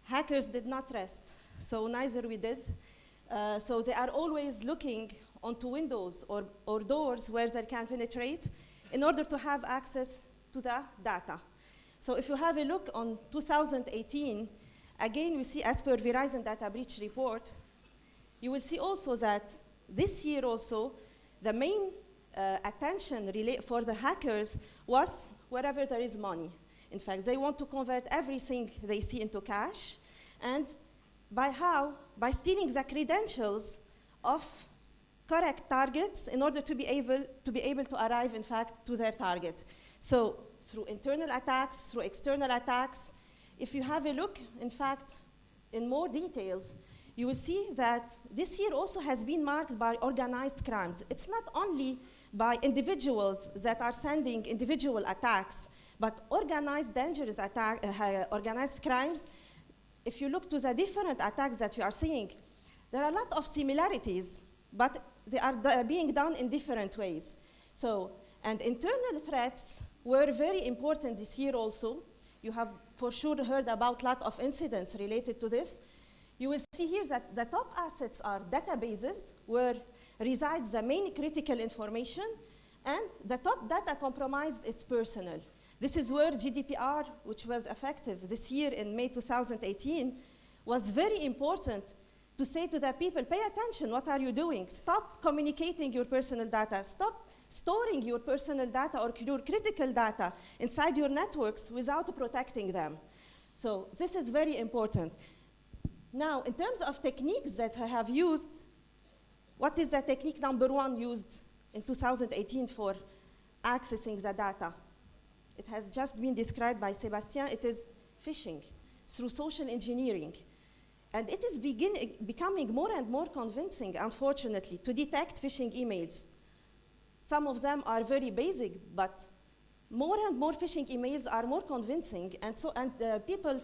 hackers did not rest. So neither we did. So they are always looking onto windows or doors where they can penetrate in order to have access to the data. So if you have a look on 2018, again we see as per Verizon Data Breach Report, you will see also that this year also, the main attention for the hackers was wherever there is money. In fact, they want to convert everything they see into cash. And by how? By stealing the credentials of correct targets in order to be able to arrive, in fact, to their target. So through internal attacks, through external attacks, if you have a look, in fact, in more details, you will see that this year also has been marked by organized crimes. It's not only by individuals that are sending individual attacks, but organized dangerous organized crimes. If you look to the different attacks that we are seeing, there are a lot of similarities, but they are being done in different ways. So, and internal threats were very important this year also. You have for sure heard about a lot of incidents related to this. You will see here that the top assets are databases where resides the main critical information, and the top data compromised is personal. This is where GDPR, which was effective this year in May 2018, was very important to say to the people, pay attention, what are you doing? Stop communicating your personal data. Stop storing your personal data or your critical data inside your networks without protecting them. So this is very important. Now, in terms of techniques that I have used, what is the technique number one used in 2018 for accessing the data? It has just been described by Sébastien. It is phishing through social engineering. And it is becoming more and more convincing, unfortunately, to detect phishing emails. Some of them are very basic, but more and more phishing emails are more convincing, and people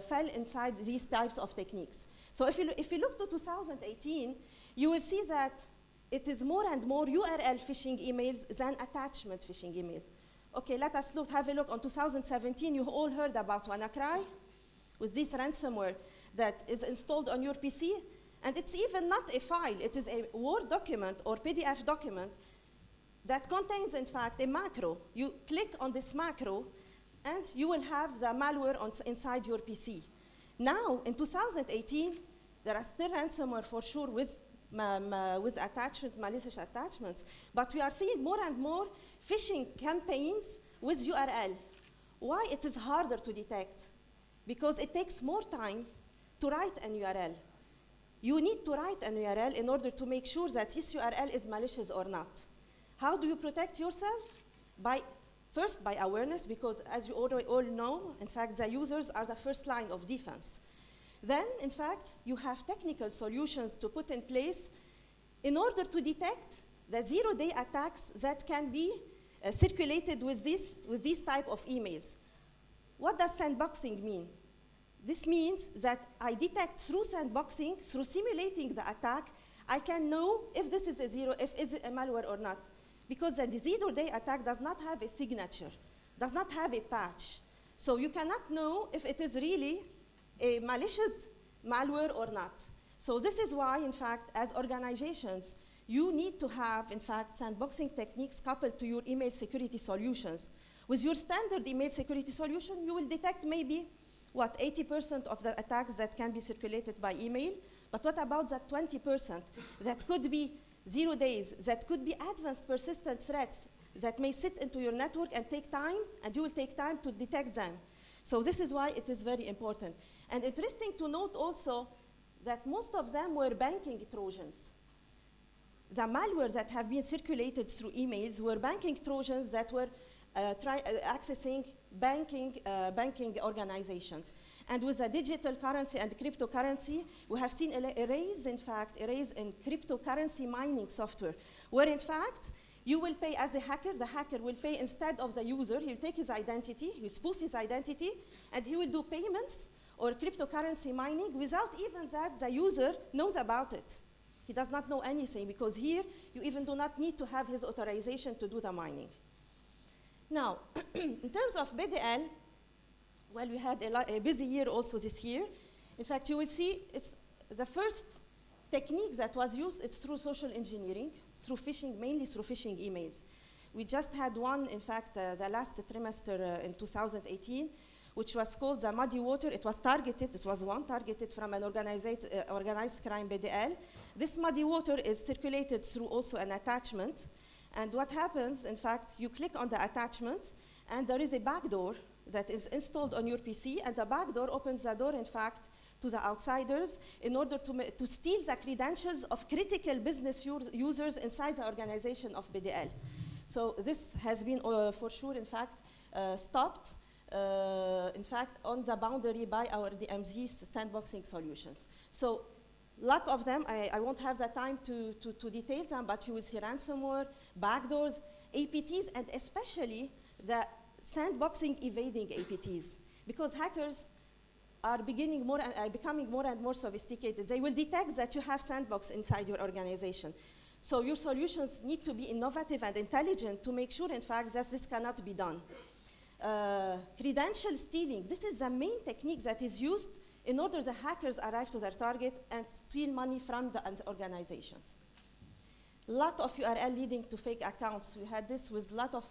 fell inside these types of techniques. So if you look to 2018, you will see that it is more and more URL phishing emails than attachment phishing emails. Okay, let us have a look. On 2017, you all heard about WannaCry with this ransomware that is installed on your PC, and it's even not a file. It is a Word document or PDF document that contains, in fact, a macro. You click on this macro, and you will have the malware inside your PC. Now, in 2018, there are still ransomware for sure with malicious attachments, but we are seeing more and more phishing campaigns with URL. Why it is harder to detect? Because it takes more time to write an URL. You need to write an URL in order to make sure that this URL is malicious or not. How do you protect yourself? First, by awareness, because as you all know, in fact, the users are the first line of defense. Then, in fact, you have technical solutions to put in place in order to detect the zero-day attacks that can be circulated with these type of emails. What does sandboxing mean? This means that I detect through sandboxing, through simulating the attack, I can know if this is if it a malware or not. Because the zero-day attack does not have a signature, does not have a patch. So you cannot know if it is really a malicious malware or not. So this is why, in fact, as organizations, you need to have, in fact, sandboxing techniques coupled to your email security solutions. With your standard email security solution, you will detect maybe, 80% of the attacks that can be circulated by email. But what about that 20% that could be 0 days, that could be advanced persistent threats that may sit into your network and take time, and you will take time to detect them. So this is why it is very important. And interesting to note also that most of them were banking Trojans. The malware that have been circulated through emails were banking Trojans that were accessing banking organizations. And with the digital currency and cryptocurrency, we have seen a rise in cryptocurrency mining software, where in fact, you will pay as a hacker, the hacker will pay instead of the user. He'll take his identity, he'll spoof his identity, and he will do payments or cryptocurrency mining without even that the user knows about it. He does not know anything, because here, you even do not need to have his authorization to do the mining. Now, in terms of BDL, well, we had a busy year also this year. In fact, you will see it's the first technique that was used, it's through social engineering, through phishing, mainly through phishing emails. We just had one, in fact, the last trimester in 2018, which was called the Muddy Water. It was targeted, this was one targeted from an organized crime BDL. This Muddy Water is circulated through also an attachment. And what happens, in fact, you click on the attachment, and there is a backdoor that is installed on your PC, and the backdoor opens the door, in fact, to the outsiders in order to steal the credentials of critical business users inside the organization of BDL. So this has been, for sure, in fact, stopped, in fact, on the boundary by our DMZ's sandboxing solutions. So a lot of them, I won't have the time to detail them, but you will see ransomware, backdoors, APTs, and especially the sandboxing evading APTs, because hackers are becoming more and more sophisticated. They will detect that you have sandbox inside your organization. So your solutions need to be innovative and intelligent to make sure, in fact, that this cannot be done. Credential stealing, this is the main technique that is used in order the hackers arrive to their target and steal money from the organizations. Lot of URL leading to fake accounts. We had this with a lot of,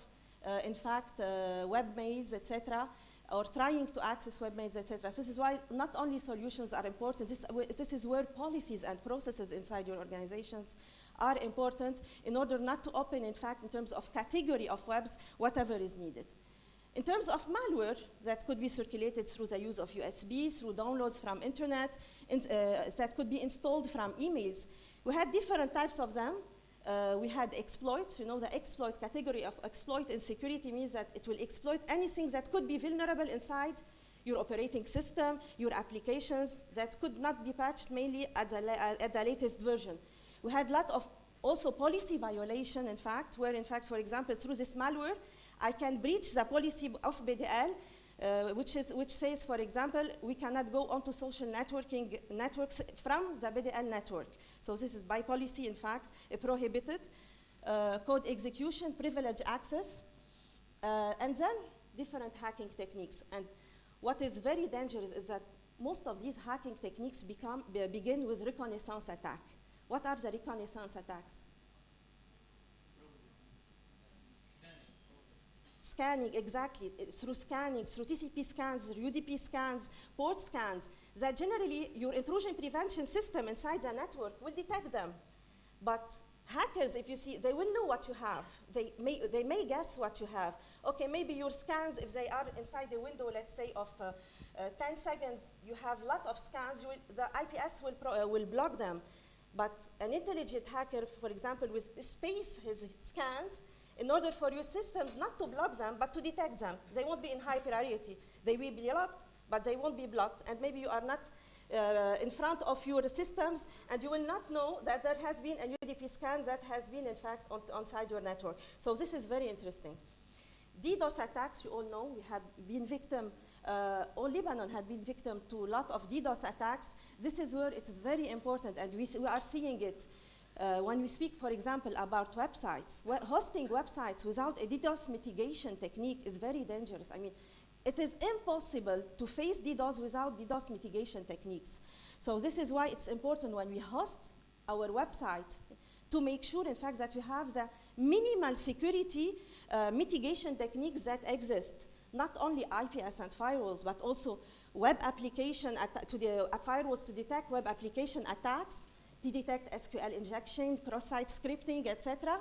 in fact, web mails, etc., or trying to access web mails, etc. So this is why not only solutions are important, this is where policies and processes inside your organizations are important in order not to open, in fact, in terms of category of webs, whatever is needed. In terms of malware that could be circulated through the use of USB, through downloads from internet, that could be installed from emails, we had different types of them. We had exploits. You know, the exploit category of exploit in security means that it will exploit anything that could be vulnerable inside your operating system, your applications that could not be patched mainly at the latest version. We had a lot of also policy violation, in fact, where, in fact, for example, through this malware, I can breach the policy of BDL, which says, for example, we cannot go onto social networking networks from the BDL network. So this is by policy, in fact, prohibited. Code execution, privilege access, and then different hacking techniques. And what is very dangerous is that most of these hacking techniques begin with reconnaissance attack. What are the reconnaissance attacks? Scanning, exactly, through scanning, through TCP scans, through UDP scans, port scans, that generally your intrusion prevention system inside the network will detect them. But hackers, if you see, they will know what you have. They may guess what you have. Okay, maybe your scans, if they are inside the window, let's say, of 10 seconds, you have a lot of scans, the IPS will block them. But an intelligent hacker, for example, will space his scans in order for your systems not to block them, but to detect them. They won't be in high priority. They will be blocked, but they won't be blocked. And maybe you are not in front of your systems, and you will not know that there has been a UDP scan that has been, in fact, inside your network. So this is very interesting. DDoS attacks, you all know, we had been victim, all Lebanon had been victim to a lot of DDoS attacks. This is where it is very important, and we are seeing it. When we speak, for example, about websites, hosting websites without a DDoS mitigation technique is very dangerous. I mean, it is impossible to face DDoS without DDoS mitigation techniques. So this is why it's important when we host our website to make sure, in fact, that we have the minimal security mitigation techniques that exist. Not only IPS and firewalls, but also web application to the firewalls to detect web application attacks, to detect SQL injection, cross-site scripting, etc.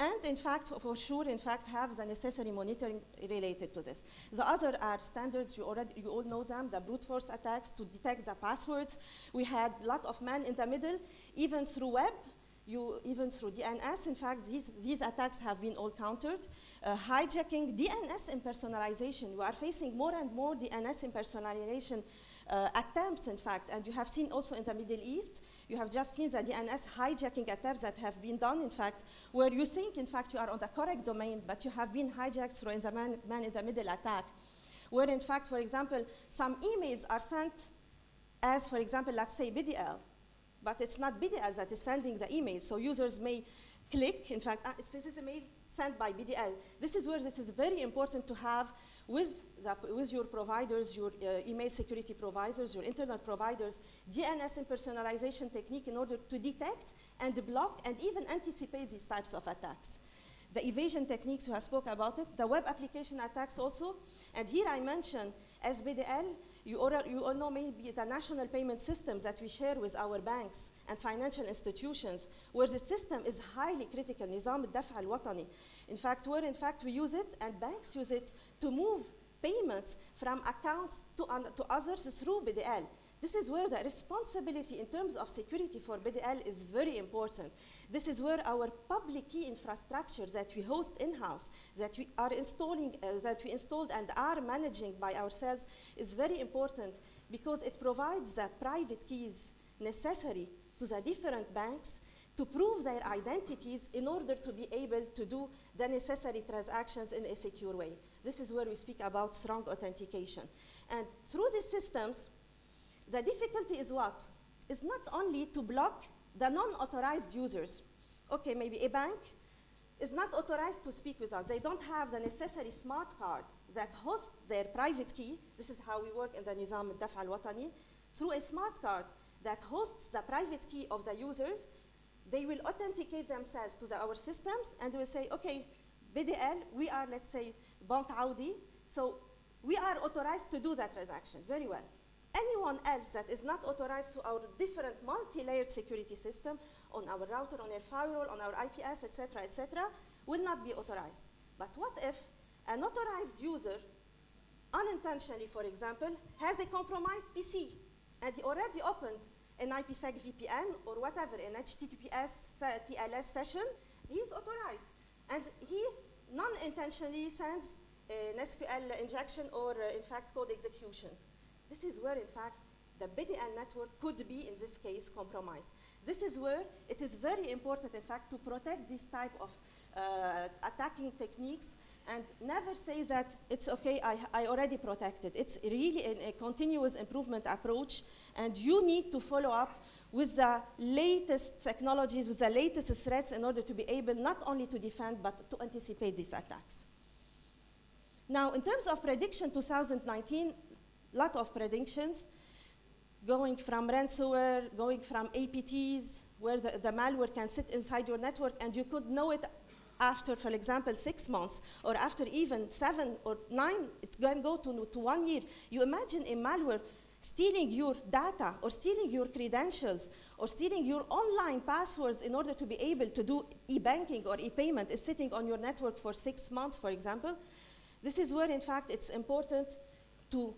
And in fact, for sure, in fact, have the necessary monitoring related to this. The other are standards, you all know them, the brute force attacks to detect the passwords. We had a lot of man in the middle, even through web, even through DNS. In fact, these attacks have been all countered. Hijacking, DNS impersonalization. We are facing more and more DNS impersonalization attempts, in fact, and you have seen also in the Middle East, you have just seen the DNS hijacking attempts that have been done, in fact, where you think, in fact, you are on the correct domain, but you have been hijacked through the man in the middle attack, where, in fact, for example, some emails are sent as, for example, let's say BDL, but it's not BDL that is sending the email, so users may click, in fact, this is a mail sent by BDL. This is where this is very important to have with your providers, your email security providers, your internet providers, DNS impersonalization technique in order to detect and block and even anticipate these types of attacks. the evasion techniques, we have spoke about it, the web application attacks also. And here I mention SBDL, you all know maybe the national payment systems that we share with our banks and financial institutions, where the system is highly critical, نظام الدفع الوطني. In fact, we use it and banks use it to move payments from accounts to others through BDL. This is where the responsibility in terms of security for BDL is very important. This is where our public key infrastructure that we host in-house, that we are installing, that we installed and are managing by ourselves is very important because it provides the private keys necessary to the different banks to prove their identities in order to be able to do the necessary transactions in a secure way. This is where we speak about strong authentication. And through these systems, the difficulty is what? Is not only to block the non-authorized users. Okay, maybe a bank is not authorized to speak with us. They don't have the necessary smart card that hosts their private key. This is how we work in the Nizam al-Daf' al-Watani. Through a smart card that hosts the private key of the users, they will authenticate themselves to our systems and will say, okay, BDL, we are, let's say, Bank Audi, so we are authorized to do that transaction. Very well. Anyone else that is not authorized to our different multi-layered security system on our router, on our firewall, on our IPS, etc., will not be authorized. But what if an authorized user, unintentionally, for example, has a compromised PC and he already opened an IPsec VPN or whatever, an HTTPS TLS session, he is authorized. And he non-intentionally sends an SQL injection or, in fact, code execution. This is where, in fact, the BDL network could be, in this case, compromised. This is where it is very important, in fact, to protect this type of attacking techniques and never say that it's okay, I already protected. It's really a continuous improvement approach, and you need to follow up with the latest technologies, with the latest threats in order to be able not only to defend, but to anticipate these attacks. Now, in terms of prediction 2019, lot of predictions, going from ransomware, going from APTs, where the malware can sit inside your network and you could know it after, for example, 6 months, or after even 7 or 9, it can go to 1 year. You imagine a malware stealing your data, or stealing your credentials, or stealing your online passwords in order to be able to do e-banking or e-payment is sitting on your network for 6 months, for example. This is where, in fact, it's important to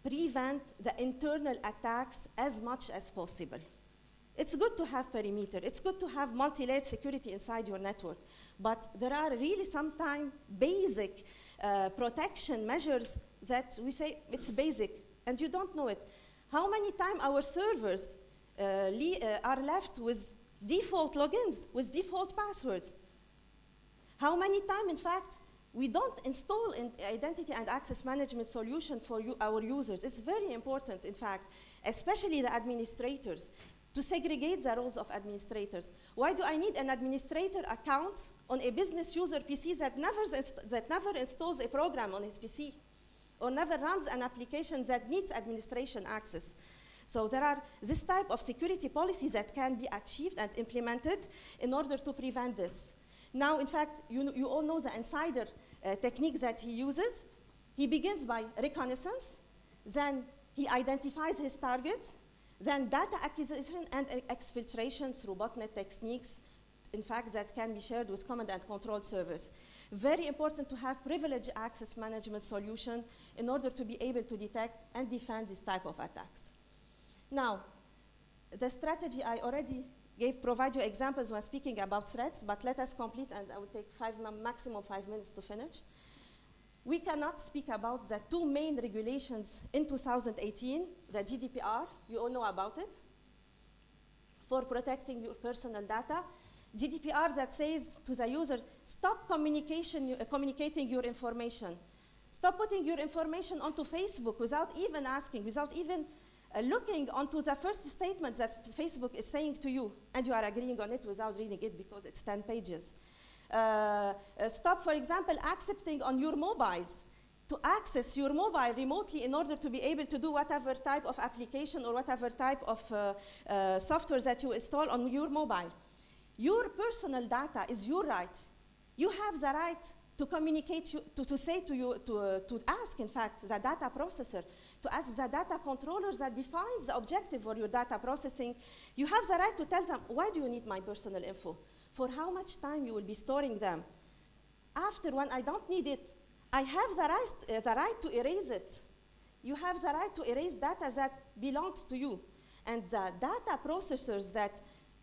prevent the internal attacks as much as possible. It's good to have perimeter. It's good to have multi-layered security inside your network. But there are really sometimes basic protection measures that we say it's basic, and you don't know it. How many times our servers are left with default logins, with default passwords? How many times, in fact, we don't install an identity and access management solution for our users? It's very important, in fact, especially the administrators, to segregate the roles of administrators. Why do I need an administrator account on a business user PC that never installs a program on his PC, or never runs an application that needs administration access? So there are this type of security policies that can be achieved and implemented in order to prevent this. Now, in fact, you all know the insider techniques that he uses. He begins by reconnaissance, then he identifies his target, then data acquisition and exfiltration through botnet techniques, in fact, that can be shared with command and control servers. Very important to have privileged access management solution in order to be able to detect and defend this type of attacks. Now, the strategy I already provide you examples when speaking about threats, but let us complete, and I will take maximum 5 minutes to finish. We cannot speak about the 2 main regulations in 2018, the GDPR, you all know about it, for protecting your personal data. GDPR that says to the user, stop communicating your information. Stop putting your information onto Facebook without even asking, without even looking onto the first statement that Facebook is saying to you, and you are agreeing on it without reading it because it's 10 pages. Stop, for example, accepting on your mobiles to access your mobile remotely in order to be able to do whatever type of application or whatever type of software that you install on your mobile. Your personal data is your right. You have the right to communicate, to say to you, to ask, in fact, the data processor, to ask the data controller that defines the objective for your data processing. You have the right to tell them, why do you need my personal info? For how much time you will be storing them? After, when I don't need it, I have the right to erase it. You have the right to erase data that belongs to you. And the data processors that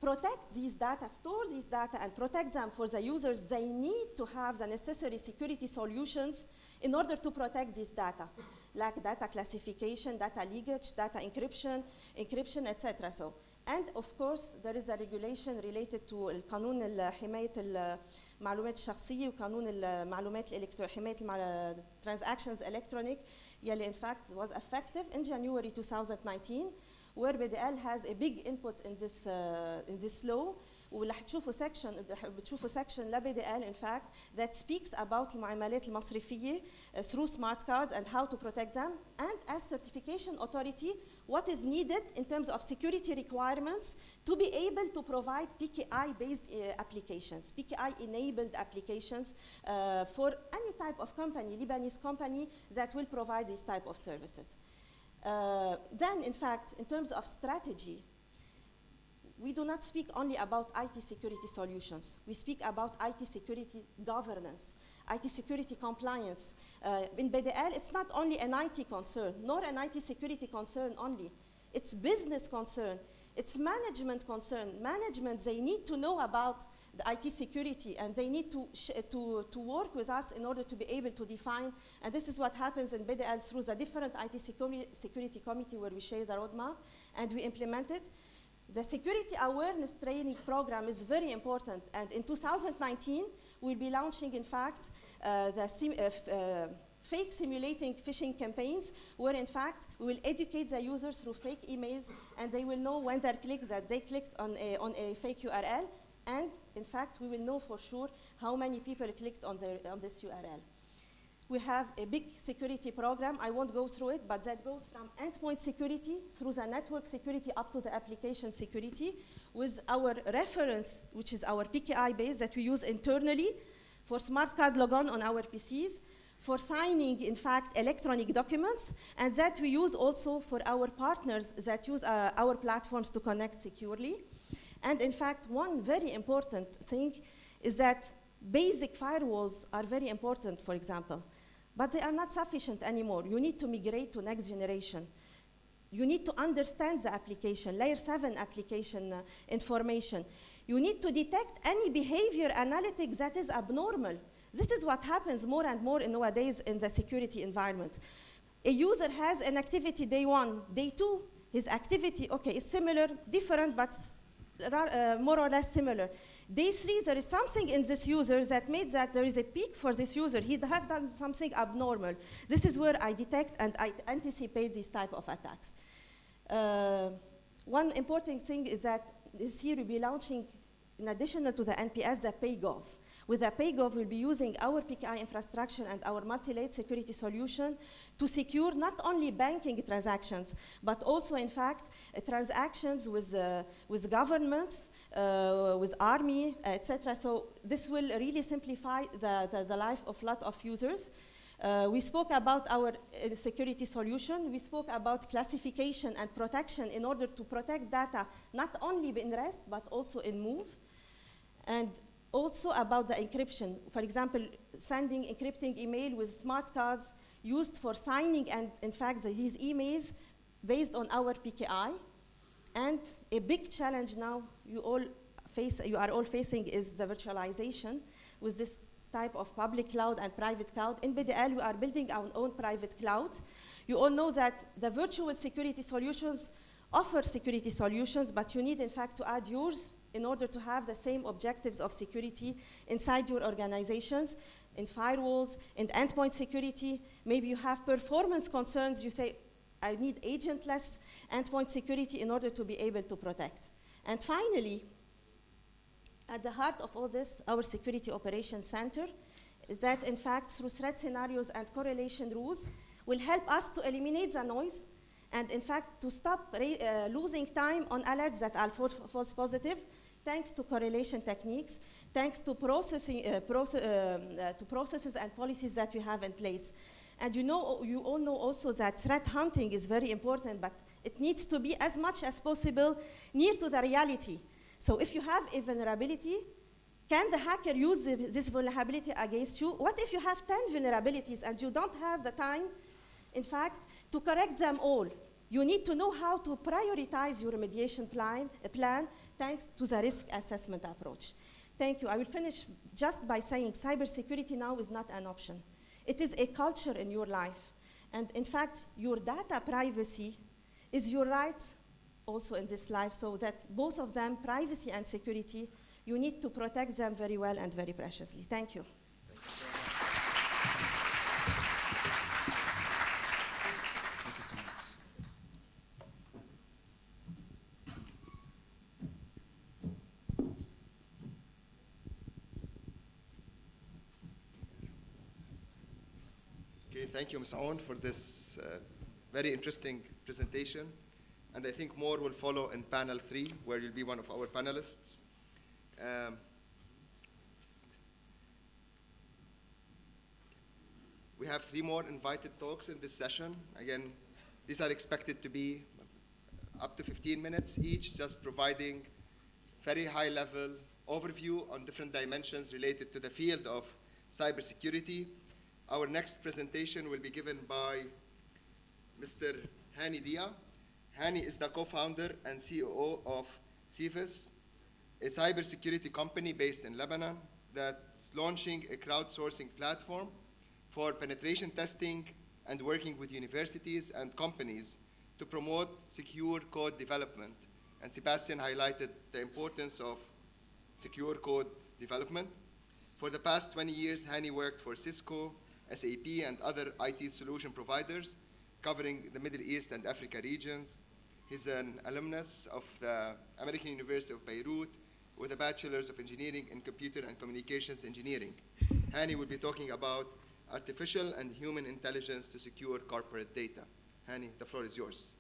protect these data, store these data, and protect them for the users, they need to have the necessary security solutions in order to protect this data, like data classification, data leakage, data encryption, etc. So, and of course, there is a regulation related to القانون حماية المعلومات الشخصية وقانون المعلومات حماية transactions electronic, يلي in fact was effective in January 2019, where BDL has a big input in this law. ورح تشوفوا section ل BDL in fact that speaks about المعاملات المصرفية through smart cards and how to protect them, and as certification authority what is needed in terms of security requirements to be able to provide PKI-based applications, PKI-enabled applications for any type of company, Lebanese company that will provide these type of services. Then, in fact, in terms of strategy, we do not speak only about IT security solutions. We speak about IT security governance, IT security compliance. In BDL, it's not only an IT concern, nor an IT security concern only. It's business concern. It's management concern. Management, they need to know about the IT security, and they need to work with us in order to be able to define. And this is what happens in BDL through the different IT security committee where we share the roadmap and we implement it. The security awareness training program is very important, and in 2019, we'll be launching, in fact, fake simulating phishing campaigns, where in fact, we will educate the users through fake emails, and they will know when they click that they clicked on a fake URL, and in fact, we will know for sure how many people clicked on this URL. We have a big security program. I won't go through it, but that goes from endpoint security through the network security up to the application security, with our reference, which is our PKI base that we use internally for smart card logon on our PCs, for signing, in fact, electronic documents, and that we use also for our partners that use our platforms to connect securely. And in fact, one very important thing is that basic firewalls are very important, for example, but they are not sufficient anymore. You need to migrate to next generation. You need to understand the application, layer 7 application information. You need to detect any behavior analytics that is abnormal. This is what happens more and more nowadays in the security environment. A user has an activity day 1, day 2, his activity, okay, is similar, different, but more or less similar. Day 3, there is something in this user that made that there is a peak for this user. He have done something abnormal. This is where I detect and I anticipate these type of attacks. One important thing is that this year we'll be launching, in addition to the NPS, the PayGov. With the PayGov, we'll be using our PKI infrastructure and our multi-layered security solution to secure not only banking transactions, but also, in fact, transactions with governments, with army, etc. So this will really simplify the life of a lot of users. We spoke about our security solution. We spoke about classification and protection in order to protect data, not only in rest, but also in move. And also about the encryption. For example, sending encrypting email with smart cards used for signing, and in fact, these emails based on our PKI. And a big challenge now you are all facing is the virtualization with this type of public cloud and private cloud. In BDL, we are building our own private cloud. You all know that the virtual security solutions offer security solutions, but you need, in fact, to add yours in order to have the same objectives of security inside your organizations, in firewalls, in endpoint security. Maybe you have performance concerns. You say, I need agentless endpoint security in order to be able to protect. And finally, at the heart of all this, our Security Operations Center, that in fact, through threat scenarios and correlation rules, will help us to eliminate the noise and in fact, to stop losing time on alerts that are false positive, thanks to correlation techniques, thanks to processes and policies that we have in place. And you all know also that threat hunting is very important, but it needs to be as much as possible near to the reality. So if you have a vulnerability, can the hacker use this vulnerability against you? What if you have 10 vulnerabilities and you don't have the time, in fact, to correct them all? You need to know how to prioritize your remediation plan thanks to the risk assessment approach. Thank you. I will finish just by saying cybersecurity now is not an option. It is a culture in your life. And in fact, your data privacy is your right also in this life, so that both of them, privacy and security, you need to protect them very well and very preciously. Thank you. Thank you so much. Thank you so much. Okay, thank you, Ms. Aoun, for this very interesting presentation. And I think more will follow in panel 3, where you'll be one of our panelists. We have 3 more invited talks in this session. Again, these are expected to be up to 15 minutes each, just providing very high-level overview on different dimensions related to the field of cybersecurity. Our next presentation will be given by Mr. Hani Dia. Hani is the co-founder and CEO of CIVIS, a cybersecurity company based in Lebanon that's launching a crowdsourcing platform for penetration testing and working with universities and companies to promote secure code development. And Sebastian highlighted the importance of secure code development. For the past 20 years, Hani worked for Cisco, SAP, and other IT solution providers covering the Middle East and Africa regions. He's an alumnus of the American University of Beirut with a Bachelor's of Engineering in Computer and Communications Engineering. Hani will be talking about artificial and human intelligence to secure corporate data. Hani, the floor is yours.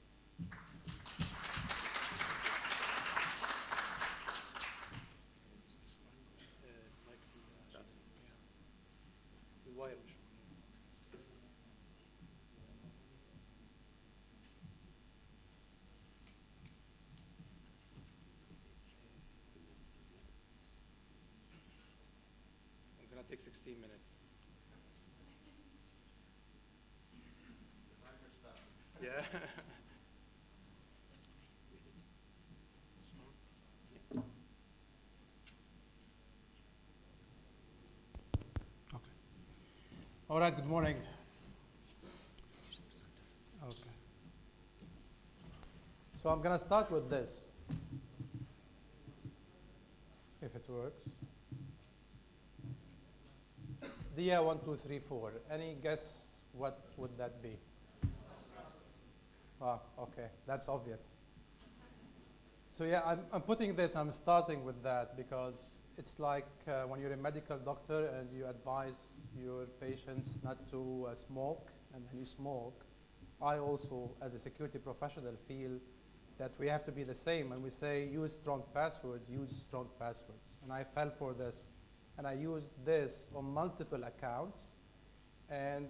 Take 16 minutes. Yeah. Okay. All right, good morning. Okay. So I'm going to start with this, if it works. DIA 1, 2, 3, 4. Any guess what would that be? Ah, okay, that's obvious. So yeah, I'm putting this, I'm starting with that because it's like when you're a medical doctor and you advise your patients not to smoke, and then you smoke. I also, as a security professional, feel that we have to be the same. When we say use strong passwords, use strong passwords. And I fell for this. And I used this on multiple accounts. And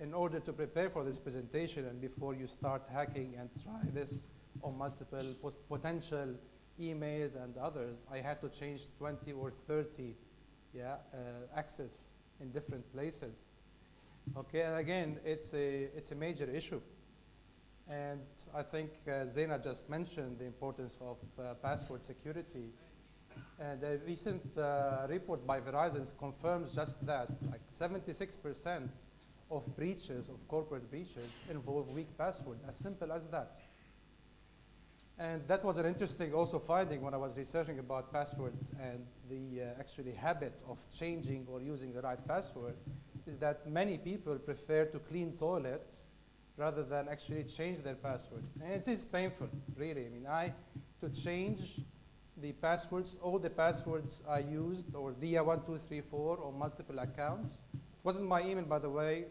in order to prepare for this presentation and before you start hacking and try this on multiple potential emails and others, I had to change 20 or 30 access in different places. Okay, and again, it's a major issue. And I think Zeina just mentioned the importance of password security. And a recent report by Verizon confirms just that, like 76% of breaches, of corporate breaches, involve weak password, as simple as that. And that was an interesting also finding when I was researching about passwords and the actually habit of changing or using the right password, is that many people prefer to clean toilets rather than actually change their password. And it is painful, really. I mean, to change the passwords, all the passwords I used, or DIA 1, 2, 3, 4, or multiple accounts. It wasn't my email, by the way.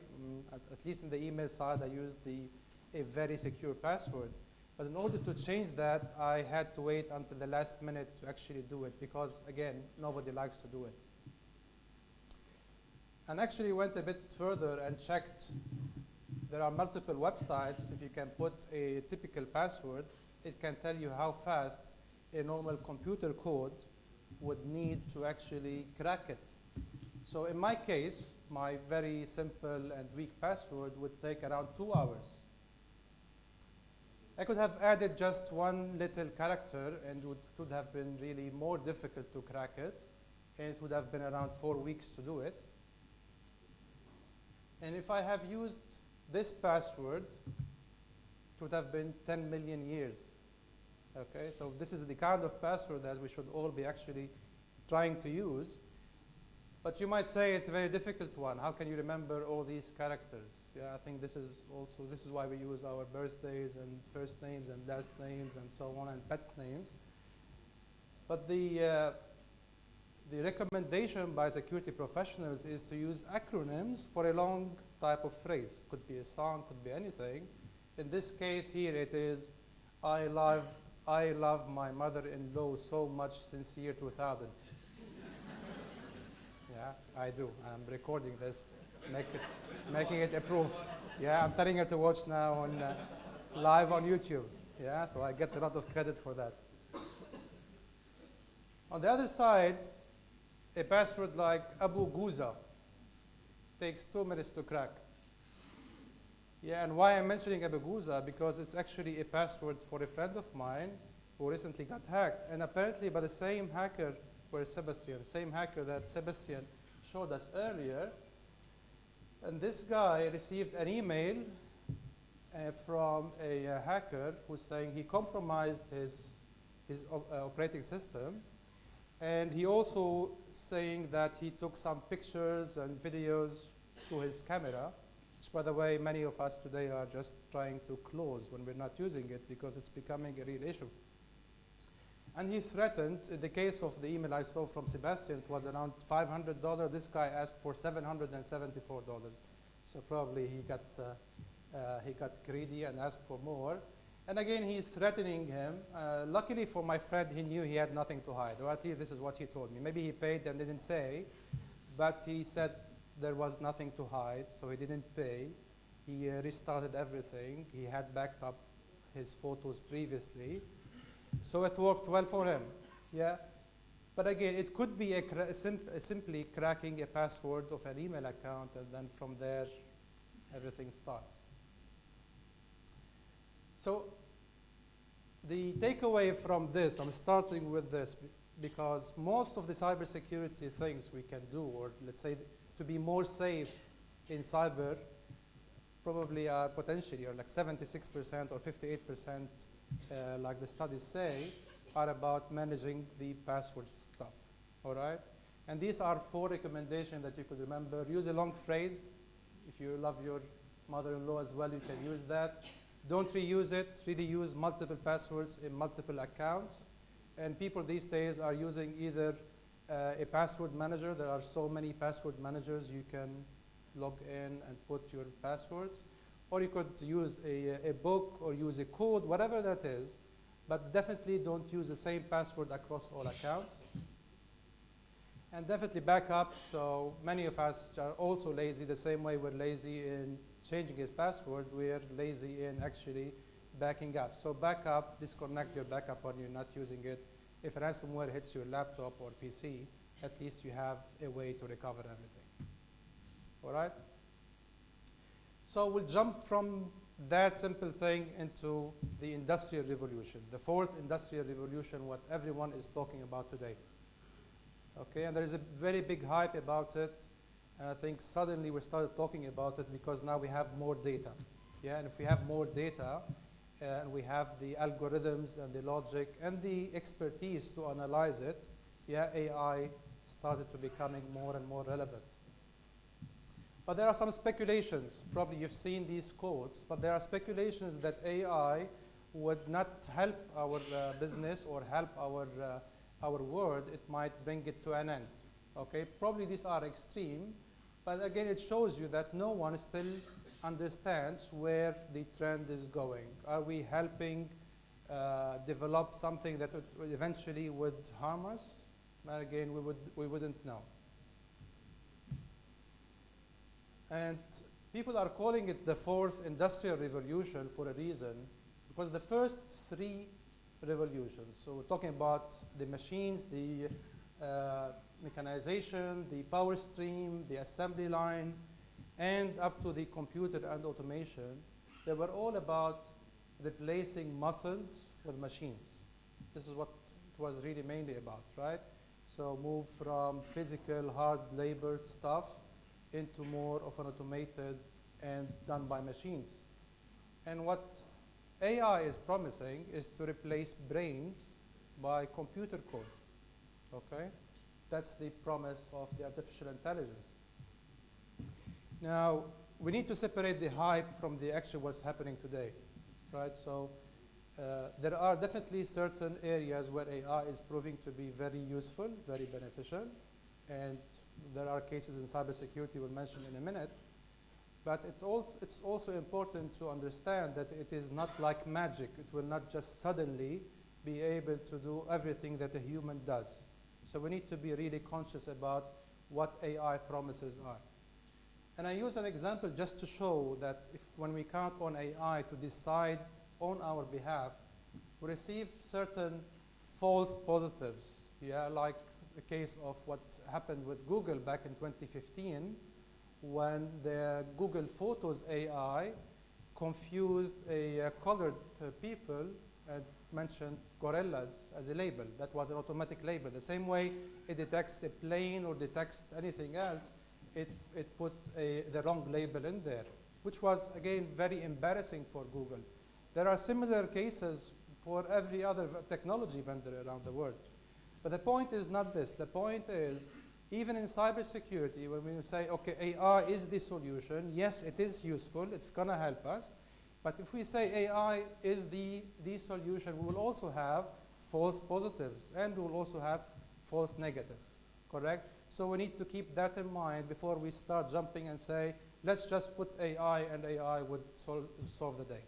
At least in the email side, I used a very secure password. But in order to change that, I had to wait until the last minute to actually do it because, again, nobody likes to do it. And actually went a bit further and checked. There are multiple websites. If you can put a typical password, it can tell you how fast a normal computer code would need to actually crack it. So in my case, my very simple and weak password would take around 2 hours. I could have added just one little character and it would have been really more difficult to crack it. And it would have been around 4 weeks to do it. And if I have used this password, it would have been 10 million years. Okay, so this is the kind of password that we should all be actually trying to use. But you might say it's a very difficult one. How can you remember all these characters? Yeah, I think this is why we use our birthdays and first names and last names and so on and pets names. But the recommendation by security professionals is to use acronyms for a long type of phrase. Could be a song, could be anything. In this case here it is, I love my mother-in-law so much since year 2000. Yeah, I do. I'm recording this, making it a proof. Yeah, I'm telling her to watch now on live on YouTube. Yeah, so I get a lot of credit for that. On the other side, a password like Abu Guza takes 2 minutes to crack. Yeah, and why I'm mentioning Abu Guza, because it's actually a password for a friend of mine who recently got hacked, and apparently by the same hacker same hacker that Sebastian showed us earlier. And this guy received an email from a hacker who's saying he compromised his operating system. And he also saying that he took some pictures and videos to his camera, which, by the way, many of us today are just trying to close when we're not using it because it's becoming a real issue. And he threatened, in the case of the email I saw from Sebastian, it was around $500. This guy asked for $774. So probably he got greedy and asked for more. And again, he's threatening him. Luckily for my friend, he knew he had nothing to hide, or at least this is what he told me. Maybe he paid and didn't say, but he said there was nothing to hide, so he didn't pay. He restarted everything. He had backed up his photos previously. So it worked well for him, yeah? But again, it could be simply cracking a password of an email account, and then from there, everything starts. So the takeaway from this, I'm starting with this, because most of the cybersecurity things we can do, or let's say to be more safe in cyber, probably are potentially, or like 76% or 58%, like the studies say, are about managing the password stuff, all right? And these are 4 recommendations that you could remember. Use a long phrase. If you love your mother-in-law as well, you can use that. Don't reuse it. Really use multiple passwords in multiple accounts. And people these days are using either a password manager. There are so many password managers you can log in and put your passwords. Or you could use a book or use a code, whatever that is. But definitely don't use the same password across all accounts. And definitely back up. So many of us are also lazy the same way we're lazy in changing his password. We're lazy in actually backing up. So back up, disconnect your backup when you're not using it. If ransomware hits your laptop or PC, at least you have a way to recover everything. All right? So we'll jump from that simple thing into the Industrial Revolution, the 4th Industrial Revolution, what everyone is talking about today. Okay, and there is a very big hype about it. And I think suddenly we started talking about it because now we have more data. Yeah, and if we have more data, and we have the algorithms and the logic and the expertise to analyze it, yeah, AI started to becoming more and more relevant. But there are some speculations. Probably you've seen these quotes, but there are speculations that AI would not help our business or help our world. It might bring it to an end. Okay, probably these are extreme, but again, it shows you that no one still understands where the trend is going. Are we helping develop something that eventually would harm us? But again, we wouldn't know. And people are calling it the fourth industrial revolution for a reason, because the first three revolutions, so we're talking about the machines, the mechanization, the power stream, the assembly line, and up to the computer and automation, they were all about replacing muscles with machines. This is what it was really mainly about, right? So move from physical, hard labor stuff into more of an automated and done by machines. And what AI is promising is to replace brains by computer code, okay? That's the promise of the artificial intelligence. Now, we need to separate the hype from the actual what's happening today, right? So there are definitely certain areas where AI is proving to be very useful, very beneficial, and there are cases in cybersecurity we'll mention in a minute. But it's also important to understand that it is not like magic. It will not just suddenly be able to do everything that a human does. So we need to be really conscious about what AI promises are. And I use an example just to show that when we count on AI to decide on our behalf, we receive certain false positives. Yeah, like the case of what happened with Google back in 2015, when the Google Photos AI confused colored people and mentioned gorillas as a label. That was an automatic label. The same way it detects a plane or detects anything else, it put the wrong label in there, which was, again, very embarrassing for Google. There are similar cases for every other technology vendor around the world. But the point is not this. The point is, even in cybersecurity, when we say, okay, AI is the solution, yes, it is useful, it's going to help us. But if we say AI is the solution, we will also have false positives, and we will also have false negatives, correct? So we need to keep that in mind before we start jumping and say, let's just put AI, and AI would solve the day.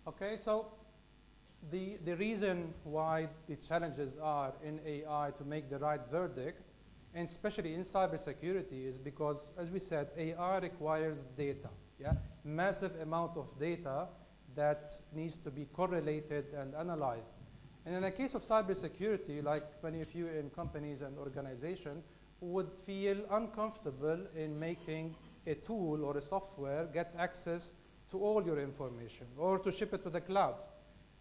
Okay, so the reason why the challenges are in AI to make the right verdict, and especially in cybersecurity, is because, as we said, AI requires data, yeah? Massive amount of data that needs to be correlated and analyzed. And in the case of cybersecurity, like many of you in companies and organizations would feel uncomfortable in making a tool or a software get access to all your information or to ship it to the cloud.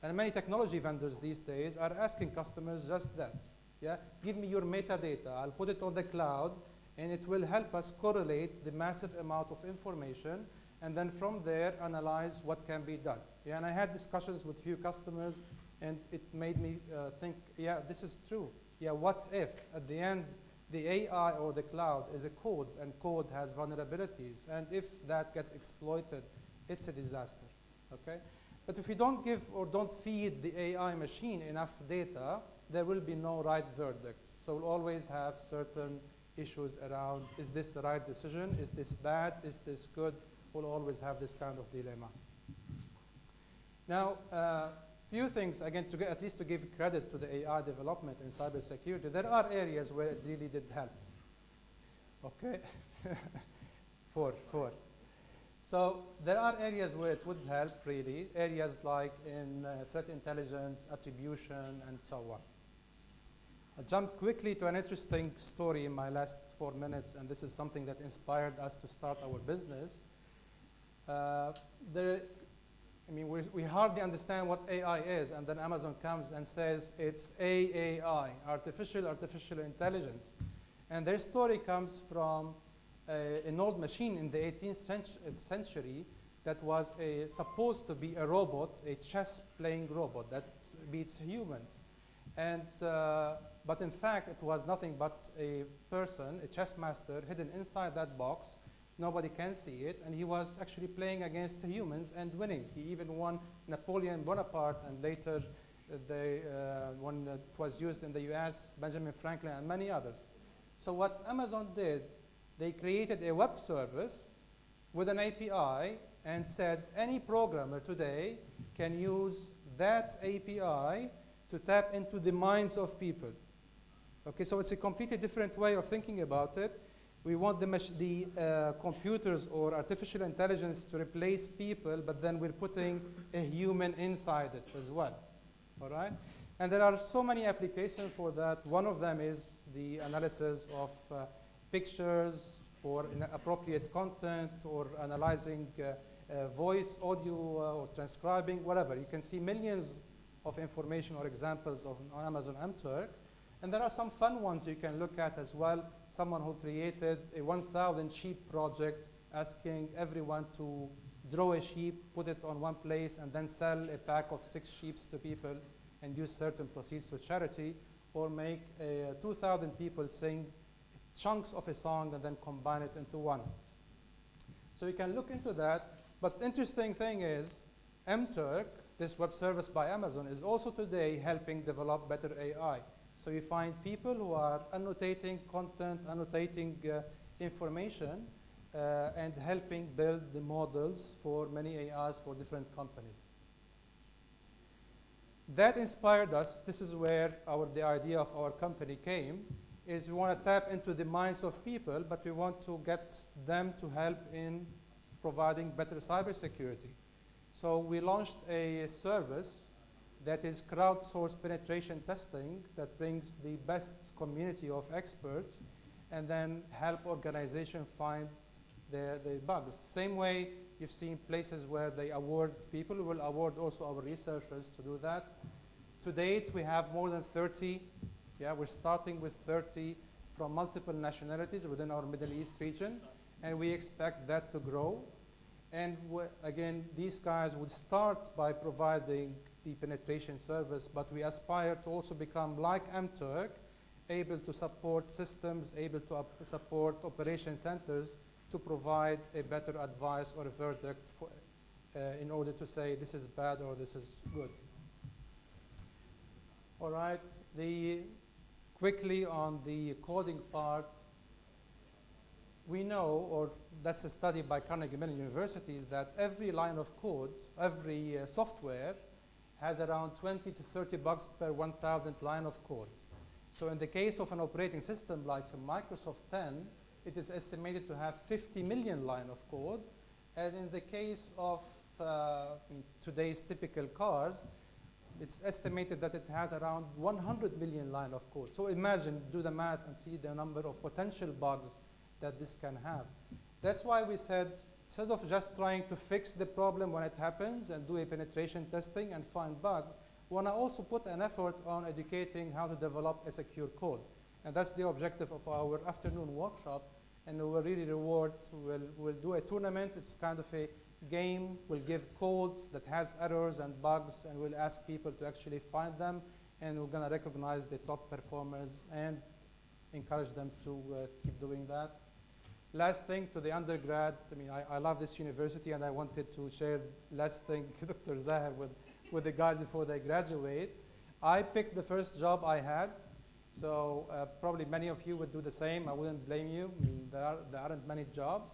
And many technology vendors these days are asking customers just that. Yeah? Give me your metadata, I'll put it on the cloud, and it will help us correlate the massive amount of information, and then from there analyze what can be done. Yeah? And I had discussions with few customers, and it made me think, yeah, this is true. Yeah, what if at the end the AI or the cloud is a code, and code has vulnerabilities, and if that gets exploited, it's a disaster, okay? But if you don't give or don't feed the AI machine enough data, there will be no right verdict. So we'll always have certain issues around, is this the right decision? Is this bad? Is this good? We'll always have this kind of dilemma. Now, few things, again, at least to give credit to the AI development in cybersecurity, there are areas where it really did help. Okay? Four. So there are areas where it would help, really, areas like in threat intelligence, attribution, and so on. I'll jump quickly to an interesting story in my last 4 minutes, and this is something that inspired us to start our business. We hardly understand what AI is, and then Amazon comes and says it's AAI, artificial intelligence. And their story comes from an old machine in the 18th century that was supposed to be a robot, a chess-playing robot that beats humans. And, but in fact, it was nothing but a person, a chess master, hidden inside that box. Nobody can see it, and he was actually playing against humans and winning. He even won Napoleon Bonaparte, and later, when it was used in the US, Benjamin Franklin, and many others. So what Amazon did, they created a web service with an API and said any programmer today can use that API to tap into the minds of people. Okay, so it's a completely different way of thinking about it. We want the computers or artificial intelligence to replace people, but then we're putting a human inside it as well. All right? And there are so many applications for that. One of them is the analysis of pictures for inappropriate content, or analyzing voice, audio, or transcribing, whatever. You can see millions of information or examples on Amazon MTurk. And there are some fun ones you can look at as well. Someone who created a 1,000 sheep project, asking everyone to draw a sheep, put it on one place, and then sell a pack of 6 sheep to people and use certain proceeds to charity, or make 2,000 people sing chunks of a song and then combine it into one. So you can look into that. But the interesting thing is, MTurk, this web service by Amazon, is also today helping develop better AI. So you find people who are annotating content, annotating information, and helping build the models for many AIs for different companies. That inspired us. This is where the idea of our company came, is we want to tap into the minds of people, but we want to get them to help in providing better cybersecurity. So we launched a service that is crowdsourced penetration testing that brings the best community of experts and then help organizations find the bugs. Same way you've seen places where they award people, we will award also our researchers to do that. To date, we have more than 30. Yeah, we're starting with 30 from multiple nationalities within our Middle East region, and we expect that to grow. And again, these guys would start by providing the penetration service, but we aspire to also become like MTurk, able to support systems, able to support operation centers to provide a better advice or a verdict for, in order to say this is bad or this is good. All right, quickly on the coding part, we know, or that's a study by Carnegie Mellon University, that every line of code, every software has around 20 to 30 bugs per 1,000 line of code. So in the case of an operating system like Microsoft 10, it is estimated to have 50 million line of code. And in the case of today's typical cars, it's estimated that it has around 100 million line of code. So imagine, do the math and see the number of potential bugs that this can have. That's why we said, instead of just trying to fix the problem when it happens and do a penetration testing and find bugs, we want to also put an effort on educating how to develop a secure code. And that's the objective of our afternoon workshop. And we will really reward, we'll do a tournament. It's kind of a game. We'll give codes that has errors and bugs, and we'll ask people to actually find them. And we're going to recognize the top performers and encourage them to keep doing that. Last thing to the undergrad, I mean, I love this university, and I wanted to share last thing, Dr. Zahir, with the guys before they graduate. I picked the first job I had, so probably many of you would do the same. I wouldn't blame you. I mean, there aren't many jobs.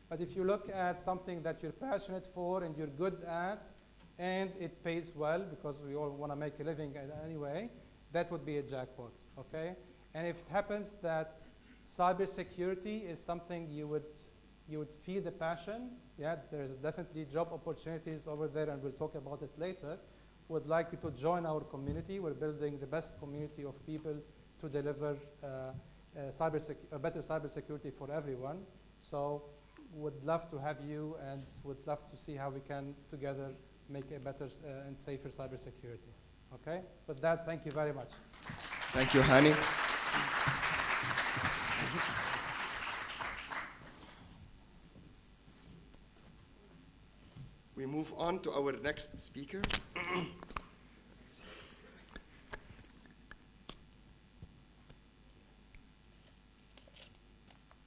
But if you look at something that you're passionate for and you're good at, and it pays well, because we all want to make a living anyway, that would be a jackpot, okay? And if it happens that cybersecurity is something you would feel the passion, yeah, there's definitely job opportunities over there, and we'll talk about it later. Would like you to join our community. We're building the best community of people to deliver better cybersecurity for everyone. So would love to have you, and would love to see how we can together make a better and safer cybersecurity. Okay? With that, thank you very much. Thank you, Hani. We move on to our next speaker.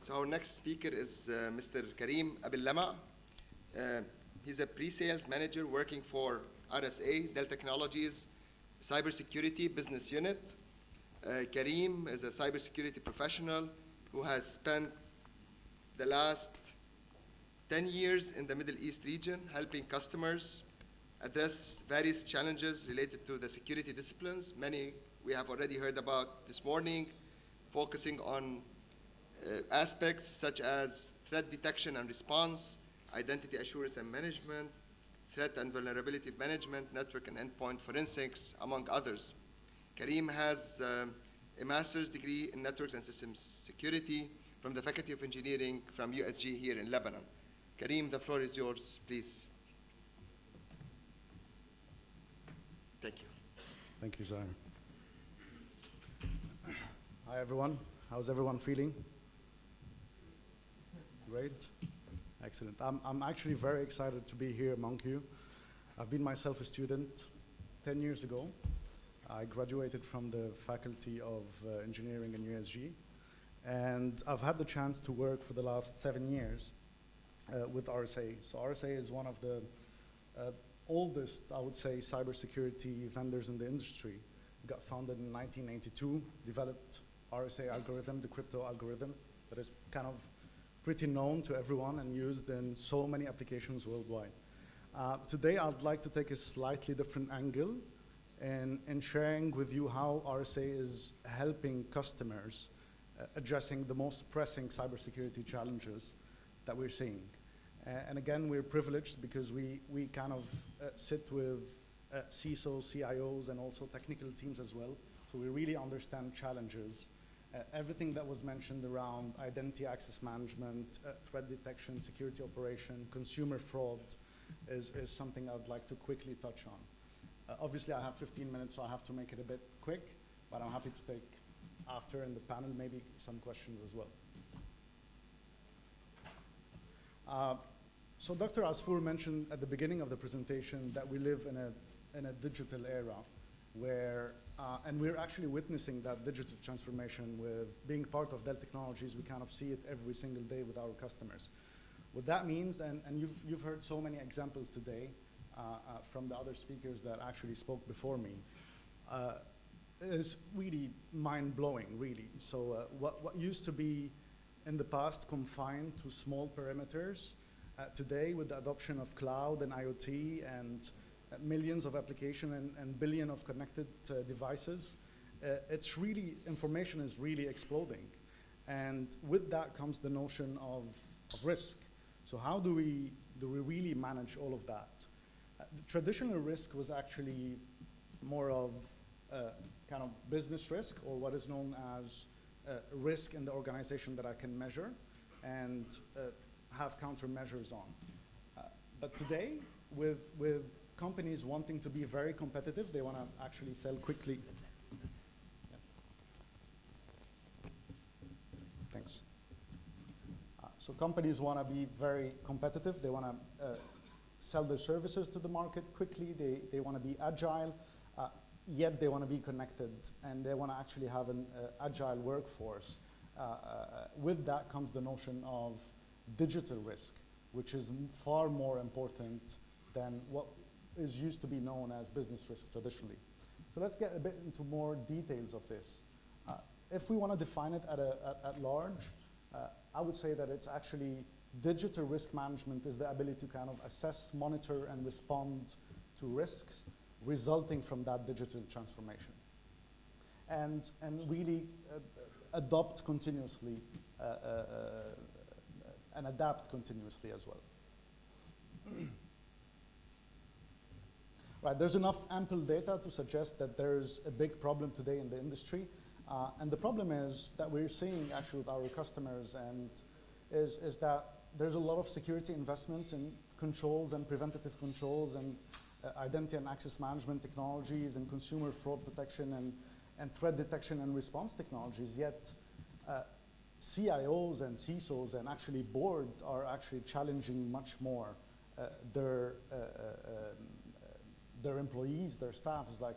So our next speaker is Mr. Karim Abellama. He's a pre-sales manager working for RSA, Dell Technologies Cybersecurity Business Unit. Karim is a cybersecurity professional who has spent the last 10 years in the Middle East region, helping customers address various challenges related to the security disciplines. Many we have already heard about this morning, focusing on aspects such as threat detection and response, identity assurance and management, threat and vulnerability management, network and endpoint forensics, among others. Karim has a master's degree in networks and systems security from the Faculty of Engineering from USG here in Lebanon. Karim, the floor is yours, please. Thank you. Thank you, Zahir. Hi, everyone. How's everyone feeling? Great. Excellent. I'm actually very excited to be here among you. I've been myself a student 10 years ago. I graduated from the Faculty of Engineering in USG, and I've had the chance to work for the last 7 years with RSA. So RSA is one of the oldest, I would say, cybersecurity vendors in the industry. Got founded in 1982, developed RSA algorithm, the crypto algorithm, that is kind of pretty known to everyone and used in so many applications worldwide. Today, I'd like to take a slightly different angle in sharing with you how RSA is helping customers addressing the most pressing cybersecurity challenges that we're seeing. And again, we're privileged because we kind of sit with CISOs, CIOs, and also technical teams as well. So we really understand challenges. Everything that was mentioned around identity access management, threat detection, security operation, consumer fraud is something I would like to quickly touch on. Obviously, I have 15 minutes, so I have to make it a bit quick, but I'm happy to take after in the panel maybe some questions as well. So Dr. Asfour mentioned at the beginning of the presentation that we live in a digital era where, and we're actually witnessing that digital transformation with being part of Dell Technologies. We kind of see it every single day with our customers. What that means, and you've heard so many examples today from the other speakers that actually spoke before me, is really mind-blowing, really. So what used to be in the past confined to small perimeters, today with the adoption of cloud and IoT and millions of applications and billion of connected devices, it's really, information is really exploding. And with that comes the notion of risk. So how do we really manage all of that? The traditional risk was actually more of kind of business risk, or what is known as risk in the organization that I can measure and have countermeasures on. But today, with companies wanting to be very competitive, they want to actually sell quickly. Yeah. Thanks. So companies want to be very competitive. They want to sell their services to the market quickly. They want to be agile, yet they want to be connected, and they want to actually have an agile workforce. With that comes the notion of digital risk, which is far more important than what is used to be known as business risk traditionally. So let's get a bit into more details of this. If we want to define it at large, I would say that it's actually digital risk management is the ability to kind of assess, monitor, and respond to risks resulting from that digital transformation. And really adopt continuously and adapt continuously as well. Right, there's enough ample data to suggest that there's a big problem today in the industry. And the problem is that we're seeing actually with our customers and is that there's a lot of security investments in controls and preventative controls and identity and access management technologies and consumer fraud protection and threat detection and response technologies, yet CIOs and CISOs and actually board are actually challenging much more their employees, their staff. Is like,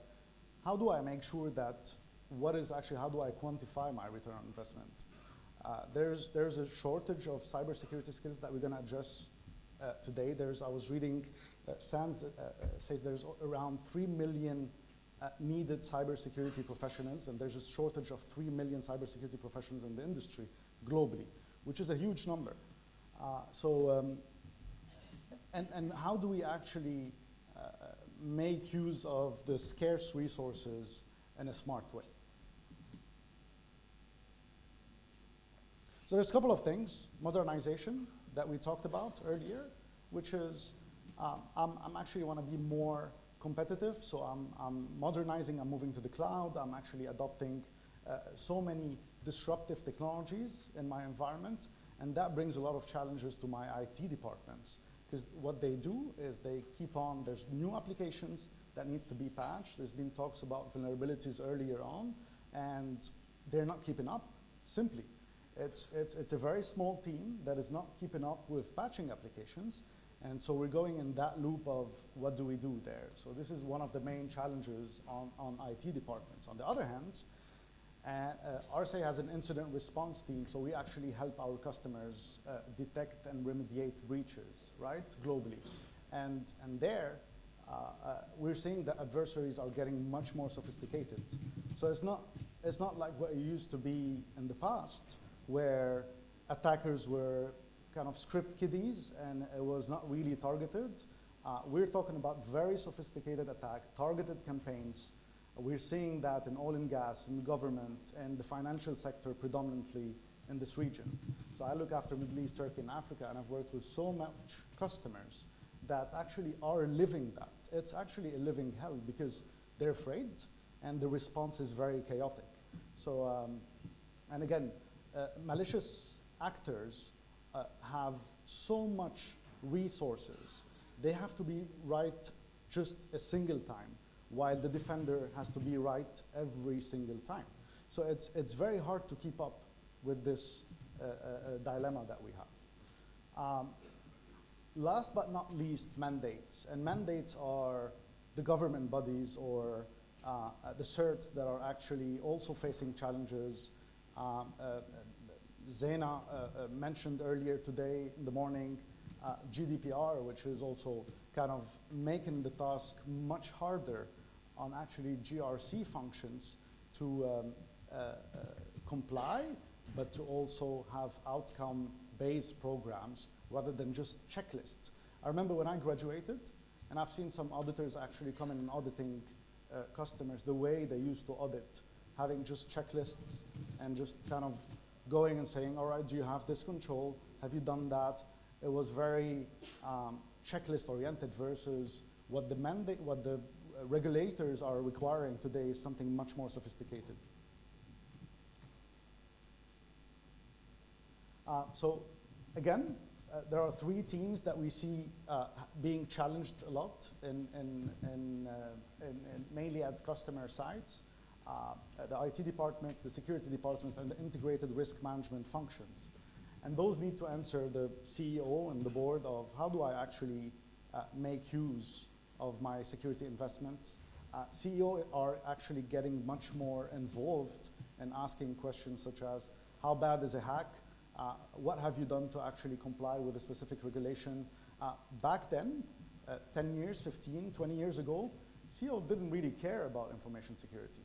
how do I make sure that how do I quantify my return on investment? There's a shortage of cybersecurity skills that we're going to address today. I was reading, SANS says there's around 3 million needed cybersecurity professionals, and there's a shortage of 3 million cybersecurity professionals in the industry globally, which is a huge number. So and how do we actually make use of the scarce resources in a smart way? So there's a couple of things. Modernization that we talked about earlier, which is I'm actually want to be more competitive, so I'm modernizing, I'm moving to the cloud, I'm actually adopting so many disruptive technologies in my environment, and that brings a lot of challenges to my IT departments, because what they do is they keep on, there's new applications that needs to be patched, there's been talks about vulnerabilities earlier on, and they're not keeping up, simply. It's a very small team that is not keeping up with patching applications, and so we're going in that loop of what do we do there. So this is one of the main challenges on IT departments. On the other hand, RSA has an incident response team, so we actually help our customers detect and remediate breaches, right, globally. And there, we're seeing that adversaries are getting much more sophisticated. So it's not like what it used to be in the past, where attackers were kind of script kiddies and it was not really targeted. We're talking about very sophisticated attack, targeted campaigns. We're seeing that in oil and gas, in government, and the financial sector predominantly in this region. So I look after Middle East, Turkey, and Africa, and I've worked with so much customers that actually are living that. It's actually a living hell because they're afraid and the response is very chaotic. So, and again, malicious actors have so much resources. They have to be right just a single time, while the defender has to be right every single time. So it's very hard to keep up with this dilemma that we have. Last but not least, mandates. And mandates are the government bodies or the certs that are actually also facing challenges. Zena mentioned earlier today in the morning GDPR, which is also kind of making the task much harder on actually GRC functions to comply, but to also have outcome-based programs rather than just checklists. I remember when I graduated, and I've seen some auditors actually come in and auditing customers the way they used to audit, having just checklists and just kind of going and saying, all right, do you have this control? Have you done that? It was very checklist-oriented versus what the mandate, what the regulators are requiring today is something much more sophisticated. So again, there are three teams that we see being challenged a lot in mainly at customer sites. The IT departments, the security departments, and the integrated risk management functions. And those need to answer the CEO and the board of how do I actually make use of my security investments. CEO are actually getting much more involved in asking questions such as, how bad is a hack? What have you done to actually comply with a specific regulation? Back then, 10 years, 15, 20 years ago, CEO didn't really care about information security.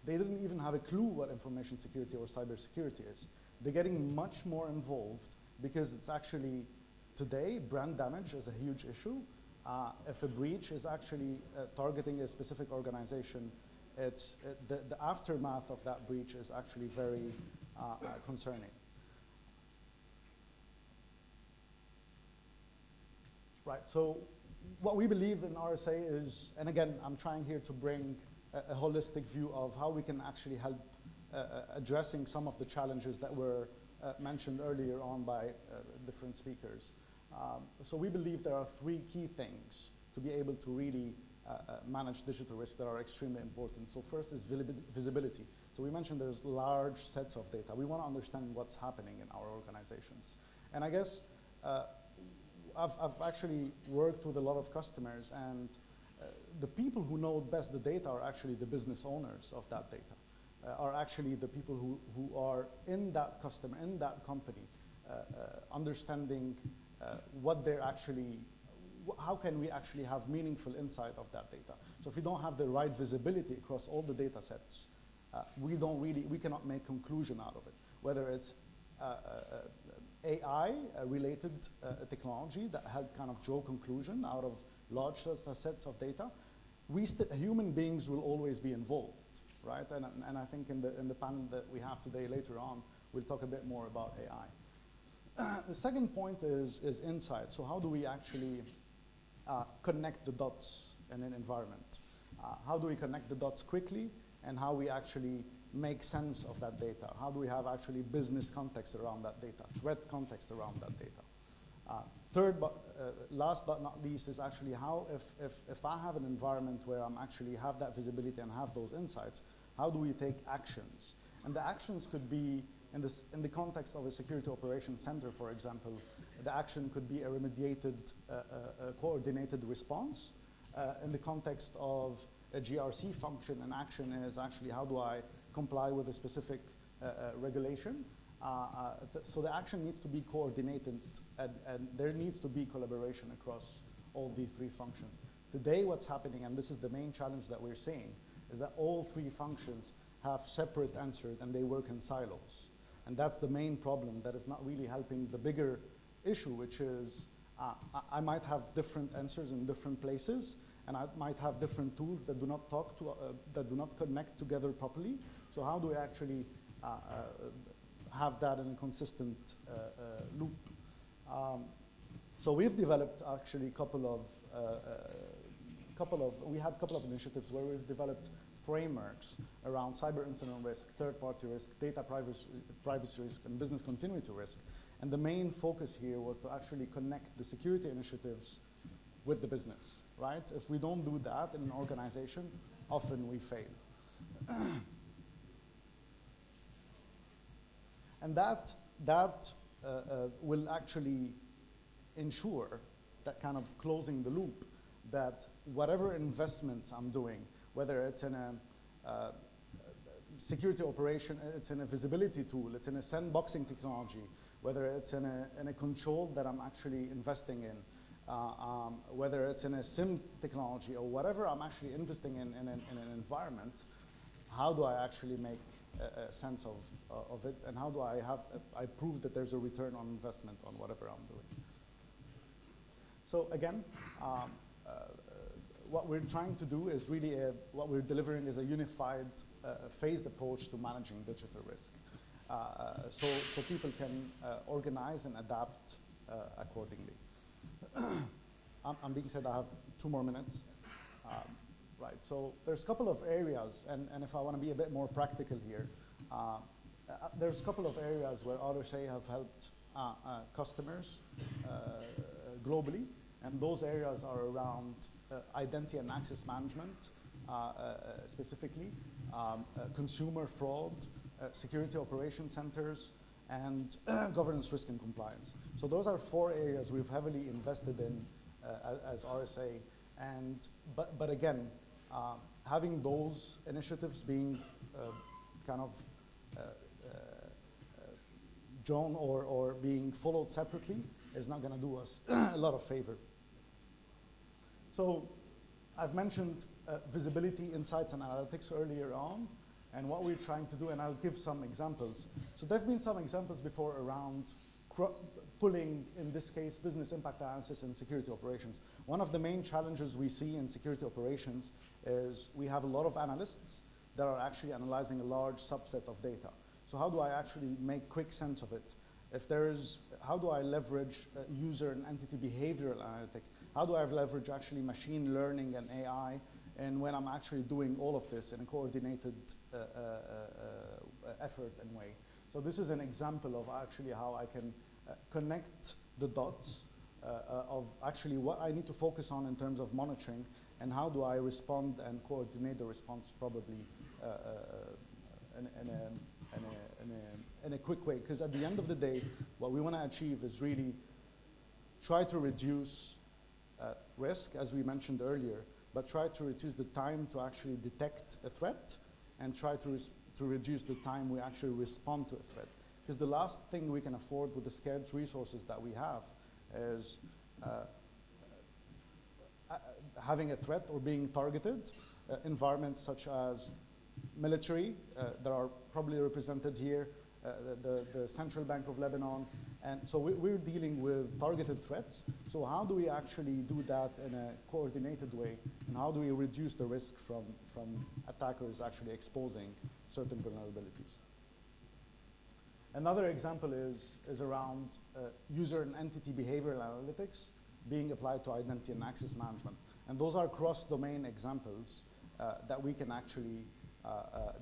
They didn't even have a clue what information security or cybersecurity is. They're getting much more involved because it's actually, today, brand damage is a huge issue. If a breach is actually targeting a specific organization, the aftermath of that breach is actually very concerning. Right, so what we believe in RSA is, and again, I'm trying here to bring a holistic view of how we can actually help addressing some of the challenges that were mentioned earlier on by different speakers. So we believe there are three key things to be able to really manage digital risk that are extremely important. So first is visibility. So we mentioned there's large sets of data. We want to understand what's happening in our organizations. And I guess I've actually worked with a lot of customers, and the people who know best the data are actually the business owners of that data, are actually the people who are in that customer, in that company, understanding what they're actually, how can we actually have meaningful insight of that data. So if we don't have the right visibility across all the data sets, we cannot make conclusion out of it, whether it's AI-related technology that help kind of draw conclusion out of large sets of data, human beings will always be involved, right? And I think in the panel that we have today later on, we'll talk a bit more about AI. The second point is insight. So how do we actually connect the dots in an environment? How do we connect the dots quickly, and how we actually make sense of that data? How do we have actually business context around that data, threat context around that data? Third, but last but not least, is actually how, if I have an environment where I'm actually have that visibility and have those insights, how do we take actions? And the actions could be, in the context of a security operations center, for example, the action could be a remediated, coordinated response. In the context of a GRC function, an action is actually how do I comply with a specific regulation. So the action needs to be coordinated, and there needs to be collaboration across all the three functions. Today what's happening, and this is the main challenge that we're seeing, is that all three functions have separate answers and they work in silos. And that's the main problem that is not really helping the bigger issue, which is I might have different answers in different places, and I might have different tools that do not talk to, that do not connect together properly. So how do we actually have that in a consistent loop? So we've developed actually a couple of initiatives where we've developed frameworks around cyber incident risk, third-party risk, data privacy risk, and business continuity risk. And the main focus here was to actually connect the security initiatives with the business, right? If we don't do that in an organization, often we fail. And that will actually ensure that kind of closing the loop, that whatever investments I'm doing, whether it's in a security operation, it's in a visibility tool, it's in a sandboxing technology, whether it's in a control that I'm actually investing in, whether it's in a SIM technology or whatever I'm actually investing in an environment, how do I actually make a sense of it, and how do I prove that there's a return on investment on whatever I'm doing? So again, what we're trying to do is really, what we're delivering is a unified, phased approach to managing digital risk. So people can organize and adapt accordingly. I'm being said I have 2 more minutes. Right, so there's a couple of areas, and if I want to be a bit more practical here, there's a couple of areas where RSA have helped customers globally, and those areas are around identity and access management, specifically, consumer fraud, security operations centers, and governance, risk, and compliance. So those are 4 areas we've heavily invested in as RSA. And but again, having those initiatives being kind of drawn or being followed separately is not going to do us a lot of favor. So I've mentioned visibility, insights, and analytics earlier on, and what we're trying to do, and I'll give some examples. So there have been some examples before around pulling, in this case, business impact analysis and security operations. One of the main challenges we see in security operations is we have a lot of analysts that are actually analyzing a large subset of data. So how do I actually make quick sense of it? If there is, how do I leverage user and entity behavioral analytics? How do I leverage actually machine learning and AI? And when I'm actually doing all of this in a coordinated effort and way. So this is an example of actually how I can connect the dots of actually what I need to focus on in terms of monitoring, and how do I respond and coordinate the response probably in a quick way. Because at the end of the day, what we want to achieve is really try to reduce risk, as we mentioned earlier, but try to reduce the time to actually detect a threat, and try to reduce the time we actually respond to a threat. Because the last thing we can afford with the scarce resources that we have is having a threat or being targeted. Environments such as military that are probably represented here, the Central Bank of Lebanon, And so we're dealing with targeted threats. So how do we actually do that in a coordinated way? And how do we reduce the risk from attackers actually exposing certain vulnerabilities? Another example is around user and entity behavioral analytics being applied to identity and access management. And those are cross-domain examples that we can actually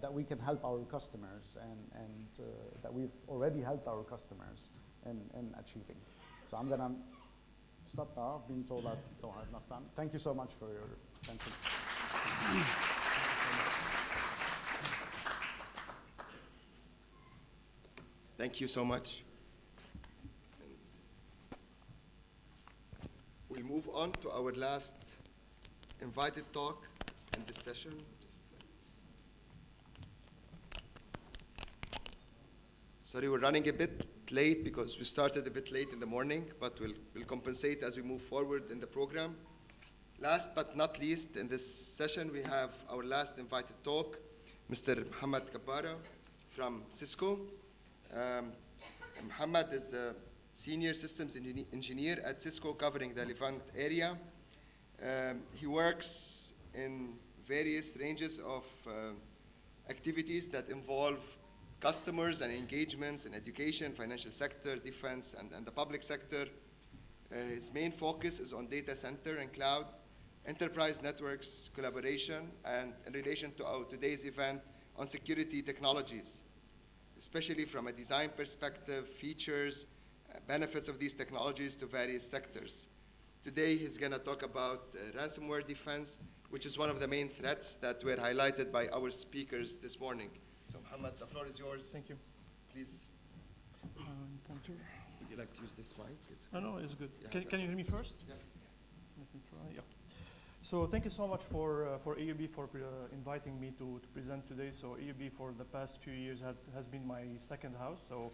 that we can help our customers and that we've already helped our customers in achieving. So I'm going to stop now. I've been told I don't have enough time. Thank you so much for your attention. Thank you so much. We'll move on to our last invited talk in this session. Sorry, we're running a bit late because we started a bit late in the morning, but we'll compensate as we move forward in the program. Last but not least, in this session, we have our last invited talk, Mr. Mohammed Kabbara from Cisco. Mohammed is a senior systems engineer at Cisco covering the Levant area. He works in various ranges of activities that involve customers and engagements in education, financial sector, defense, and the public sector. His main focus is on data center and cloud, enterprise networks, collaboration, and in relation to our today's event on security technologies, especially from a design perspective, features, benefits of these technologies to various sectors. Today, he's going to talk about ransomware defense, which is one of the main threats that were highlighted by our speakers this morning. So, Mohammed, the floor is yours. Thank you. Please. Pointer. Would you like to use this mic? It's No, it's good. Yeah, Can you hear me first? Yeah. Let me try. Yeah. So thank you so much for AUB for inviting me to present today. So AUB for the past few years has been my second house. So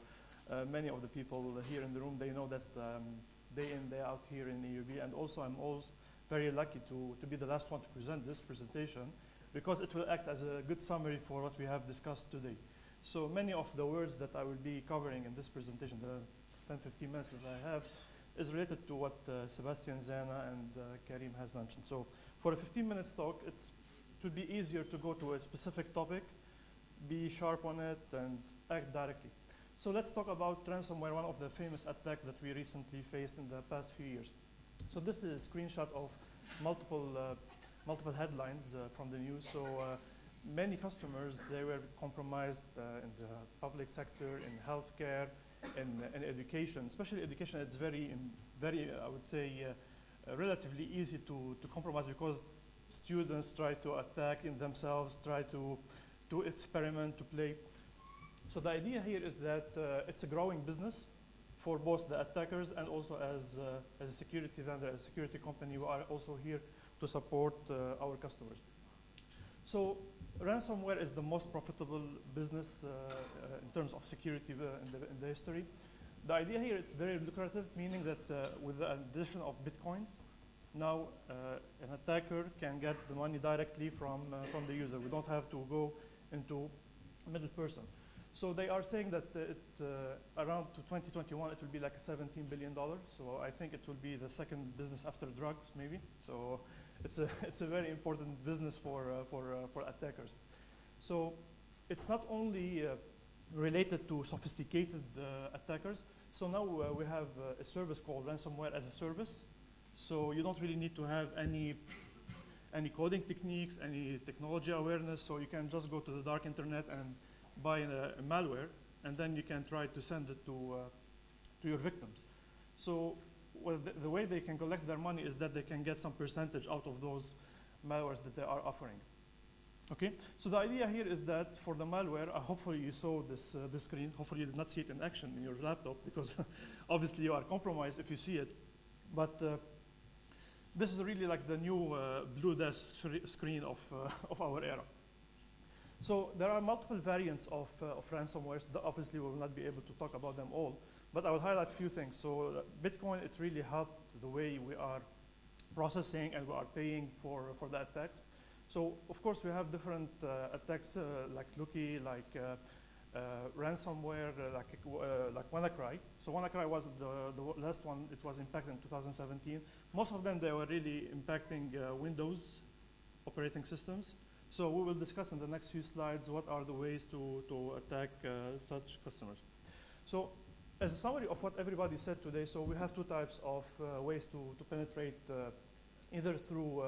many of the people here in the room, they know that day in, day out here in AUB. And also I'm also very lucky to be the last one to present this presentation, because it will act as a good summary for what we have discussed today. So many of the words that I will be covering in this presentation, the 10-15 minutes that I have, is related to what Sebastian, Zana, and Karim has mentioned. So for a 15 minutes talk, it would be easier to go to a specific topic, be sharp on it, and act directly. So let's talk about ransomware, one of the famous attacks that we recently faced in the past few years. So this is a screenshot of multiple headlines from the news. So many customers, they were compromised in the public sector, in healthcare, in education. Especially education, it's very, I would say, relatively easy to compromise, because students try to attack in themselves, try to experiment, to play. So the idea here is that it's a growing business for both the attackers and also as a security vendor, as a security company. We are also here to support our customers. So ransomware is the most profitable business in terms of security in the history. The idea here, it's very lucrative, meaning that with the addition of bitcoins, now an attacker can get the money directly from the user. We don't have to go into a middle person. So they are saying that around to 2021, it will be like a $17 billion. So I think it will be the second business after drugs, maybe. So it's a very important business for attackers. So it's not only related to sophisticated attackers. So now we have a service called ransomware as a service. So you don't really need to have any coding techniques, any technology awareness. So you can just go to the dark internet and buy a malware, and then you can try to send it to your victims. So the way they can collect their money is that they can get some percentage out of those malwares that they are offering. Okay, so the idea here is that for the malware, hopefully you saw this screen. Hopefully you did not see it in action in your laptop, because obviously you are compromised if you see it. But this is really like the new blue desk screen of our era. So there are multiple variants of ransomware. So obviously we will not be able to talk about them all, but I will highlight a few things. So Bitcoin, it really helped the way we are processing and we are paying for the attacks. So of course we have different attacks like Loki, like ransomware like WannaCry. So WannaCry was the last one. It was impacted in 2017. Most of them, they were really impacting Windows operating systems. So we will discuss in the next few slides what are the ways to attack such customers. So as a summary of what everybody said today, so we have two types of ways to penetrate, either through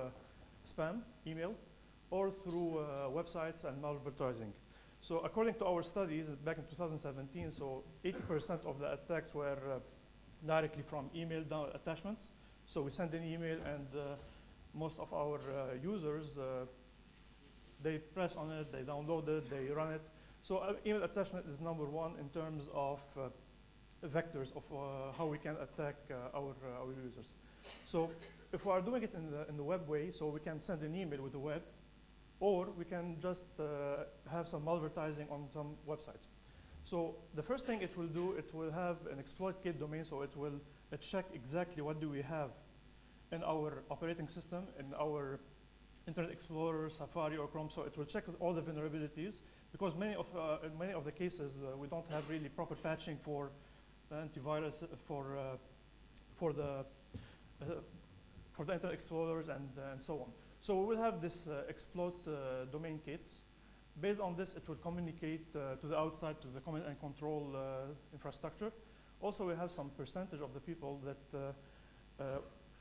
spam, email, or through websites and malvertising. So according to our studies back in 2017, so 80% of the attacks were directly from email attachments. So we send an email and most of our users, they press on it, they download it, they run it. So email attachment is number one in terms of vectors of how we can attack our users. So if we are doing it in the web way, so we can send an email with the web, or we can just have some malvertising on some websites. So the first thing it will do, it will have an exploit kit domain, so it will check exactly what do we have in our operating system, in our Internet Explorer, Safari, or Chrome. So it will check all the vulnerabilities, because in many of the cases, we don't have really proper patching for antivirus for the Internet Explorers and so on. So we will have this exploit domain kits. Based on this, it will communicate to the outside, to the command and control infrastructure. Also, we have some percentage of the people that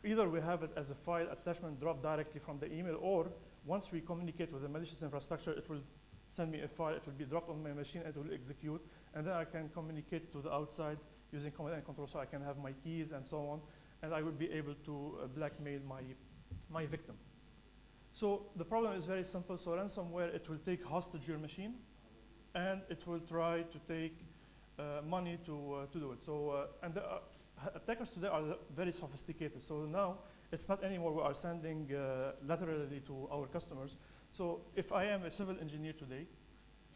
either we have it as a file attachment drop directly from the email, or once we communicate with the malicious infrastructure, it will send me a file, it will be dropped on my machine, it will execute, and then I can communicate to the outside using command and control, so I can have my keys and so on, and I will be able to blackmail my victim. So the problem is very simple. So ransomware, it will take hostage your machine, and it will try to take money to do it. So and the attackers today are very sophisticated. So now it's not anymore we are sending laterally to our customers. So if I am a civil engineer today,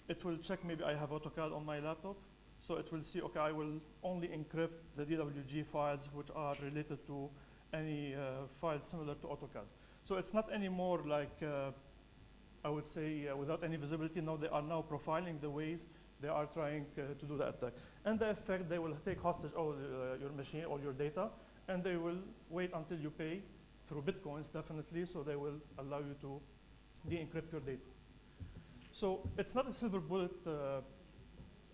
it will check maybe I have AutoCAD on my laptop. So it will see, okay, I will only encrypt the DWG files which are related to any file similar to AutoCAD. So it's not anymore like, I would say, without any visibility. No, they are now profiling the ways they are trying to do the attack. And the effect, they will take hostage all your machine, all your data, and they will wait until you pay through Bitcoins, definitely, so they will allow you to de-encrypt your data. So it's not a silver bullet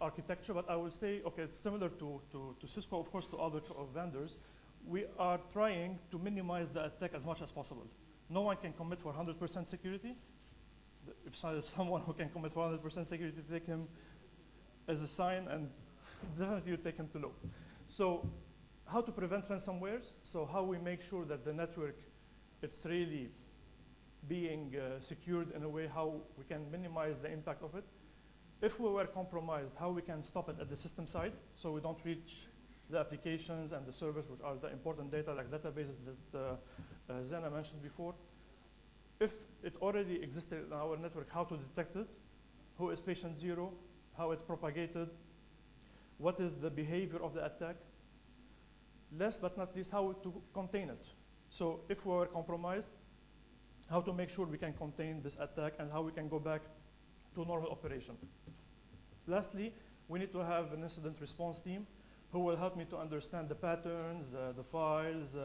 architecture, but I will say, okay, it's similar to Cisco, of course, to other vendors. We are trying to minimize the attack as much as possible. No one can commit for 100% security. If someone who can commit for 100% security, take him as a sign, and definitely you take him to low. So how to prevent ransomwares? So how we make sure that the network, it's really being secured in a way how we can minimize the impact of it. If we were compromised, how we can stop it at the system side, so we don't reach the applications and the servers, which are the important data, like databases that Zena mentioned before. If it already existed in our network, how to detect it, who is patient zero, how it propagated, what is the behavior of the attack. Last but not least, how to contain it. So if we were compromised, how to make sure we can contain this attack and how we can go back to normal operation. Lastly, we need to have an incident response team who will help me to understand the patterns, the files,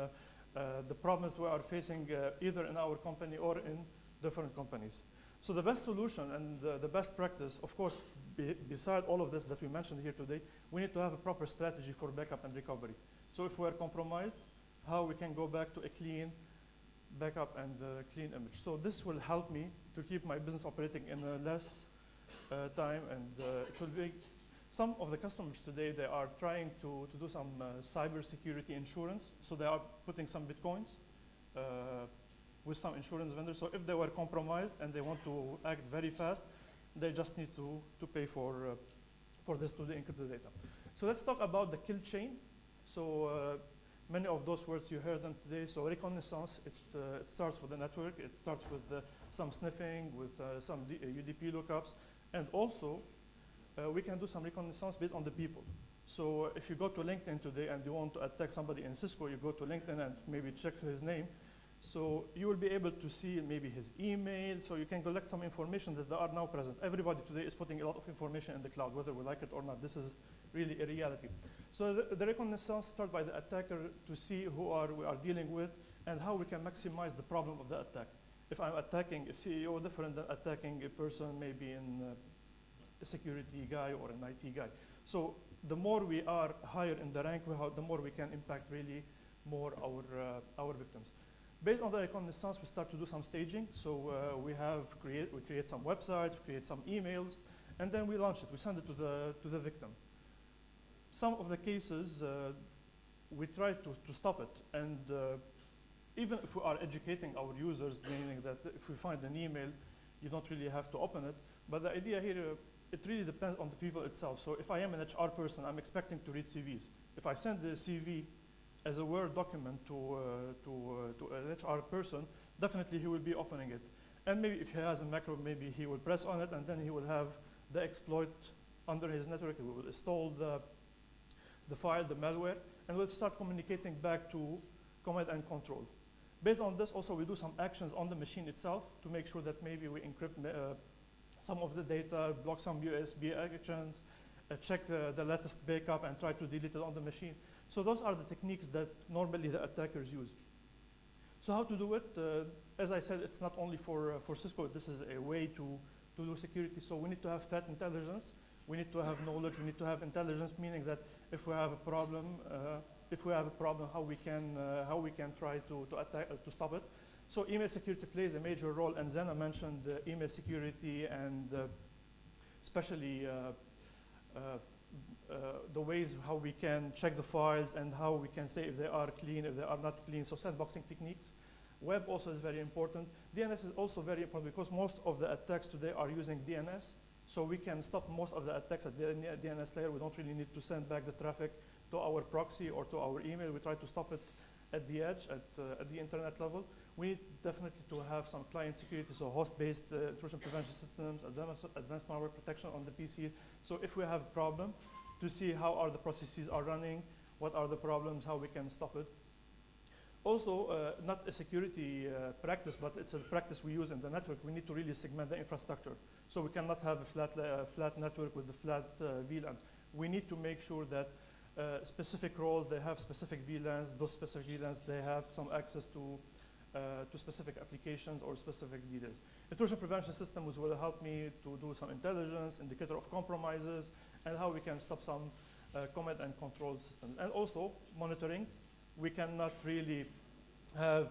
the problems we are facing either in our company or in different companies. So the best solution and the best practice, of course, beside all of this that we mentioned here today, we need to have a proper strategy for backup and recovery. So if we're compromised, how we can go back to a clean backup and clean image. So this will help me to keep my business operating in less time, and it will be, some of the customers today, they are trying to do some cyber security insurance. So they are putting some Bitcoins with some insurance vendors. So if they were compromised and they want to act very fast, they just need to pay for this to de-encrypt the data. So let's talk about the kill chain. So many of those words you heard them today. So reconnaissance, it starts with the network. It starts with some sniffing, with some UDP lookups. And also, we can do some reconnaissance based on the people. So if you go to LinkedIn today and you want to attack somebody in Cisco, you go to LinkedIn and maybe check his name. So you will be able to see maybe his email, so you can collect some information that they are now present. Everybody today is putting a lot of information in the cloud, whether we like it or not. This is really a reality. So the reconnaissance starts by the attacker to see who we are dealing with and how we can maximize the problem of the attack. If I'm attacking a CEO, different than attacking a person maybe in a security guy or an IT guy. So the more we are higher in the rank, the more we can impact really more our victims. Based on the reconnaissance, we start to do some staging. So we create some websites, we create some emails, and then we launch it. We send it to the victim. Some of the cases, we try to stop it. And even if we are educating our users, meaning that if we find an email, you don't really have to open it. But the idea here, it really depends on the people itself. So if I am an HR person, I'm expecting to read CVs. If I send the CV as a Word document to an HR person, definitely he will be opening it. And maybe if he has a macro, maybe he will press on it, and then he will have the exploit under his network. He will install the file, the malware, and we'll start communicating back to command and control. Based on this, also we do some actions on the machine itself to make sure that maybe we encrypt some of the data, block some USB actions, check the latest backup, and try to delete it on the machine. So those are the techniques that normally the attackers use. So how to do it? As I said, it's not only for Cisco. This is a way to do security. So we need to have threat intelligence. We need to have knowledge. We need to have intelligence, meaning that if we have a problem, how we can try to attack to stop it. So email security plays a major role, and Zena mentioned email security and especially the ways how we can check the files and how we can say if they are clean, if they are not clean. So sandboxing techniques. Web also is very important. DNS is also very important because most of the attacks today are using DNS. So we can stop most of the attacks at the DNS layer. We don't really need to send back the traffic to our proxy or to our email. We try to stop it at the edge, at the internet level. We need definitely to have some client security, so host-based intrusion prevention systems, advanced malware protection on the PC. So if we have a problem, to see how are the processes are running, what are the problems, how we can stop it. Also, not a security practice, but it's a practice we use in the network. We need to really segment the infrastructure. So we cannot have a flat network with a flat VLAN. We need to make sure that specific roles, they have specific VLANs. Those specific VLANs, they have some access to specific applications or specific details. Intrusion prevention systems will help me to do some intelligence, indicator of compromises, and how we can stop some command and control systems. And also monitoring. We cannot really have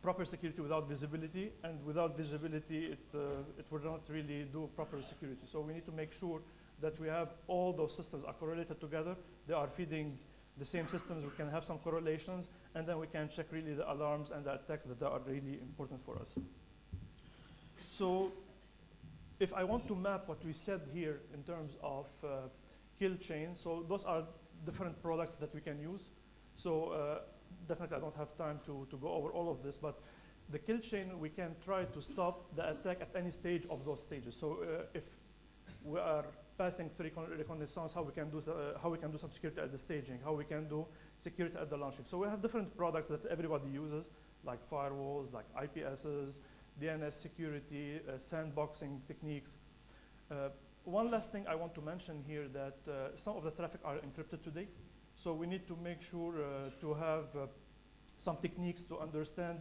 proper security without visibility, and without visibility, it will not really do proper security. So we need to make sure that we have all those systems are correlated together. They are feeding the same systems. We can have some correlations, and then we can check really the alarms and the attacks that are really important for us. So if I want to map what we said here in terms of kill chain, so those are different products that we can use. So definitely I don't have time to go over all of this, but the kill chain, we can try to stop the attack at any stage of those stages. So if we are passing through reconnaissance, how we can do some security at the staging, how we can do security at the launching. So we have different products that everybody uses, like firewalls, like IPSs, DNS security, sandboxing techniques. One last thing I want to mention here that some of the traffic are encrypted today. So we need to make sure to have some techniques to understand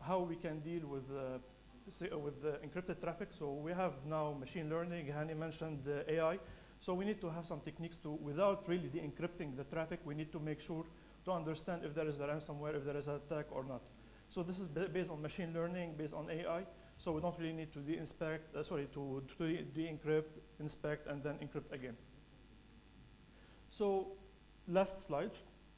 how we can deal with the encrypted traffic. So we have now machine learning. Hani mentioned AI. So we need to have some techniques to, without really de-encrypting the traffic, we need to make sure to understand if there is a ransomware, if there is an attack or not. So this is based on machine learning, based on AI. So we don't really need to to de-encrypt, inspect, and then encrypt again. So last slide.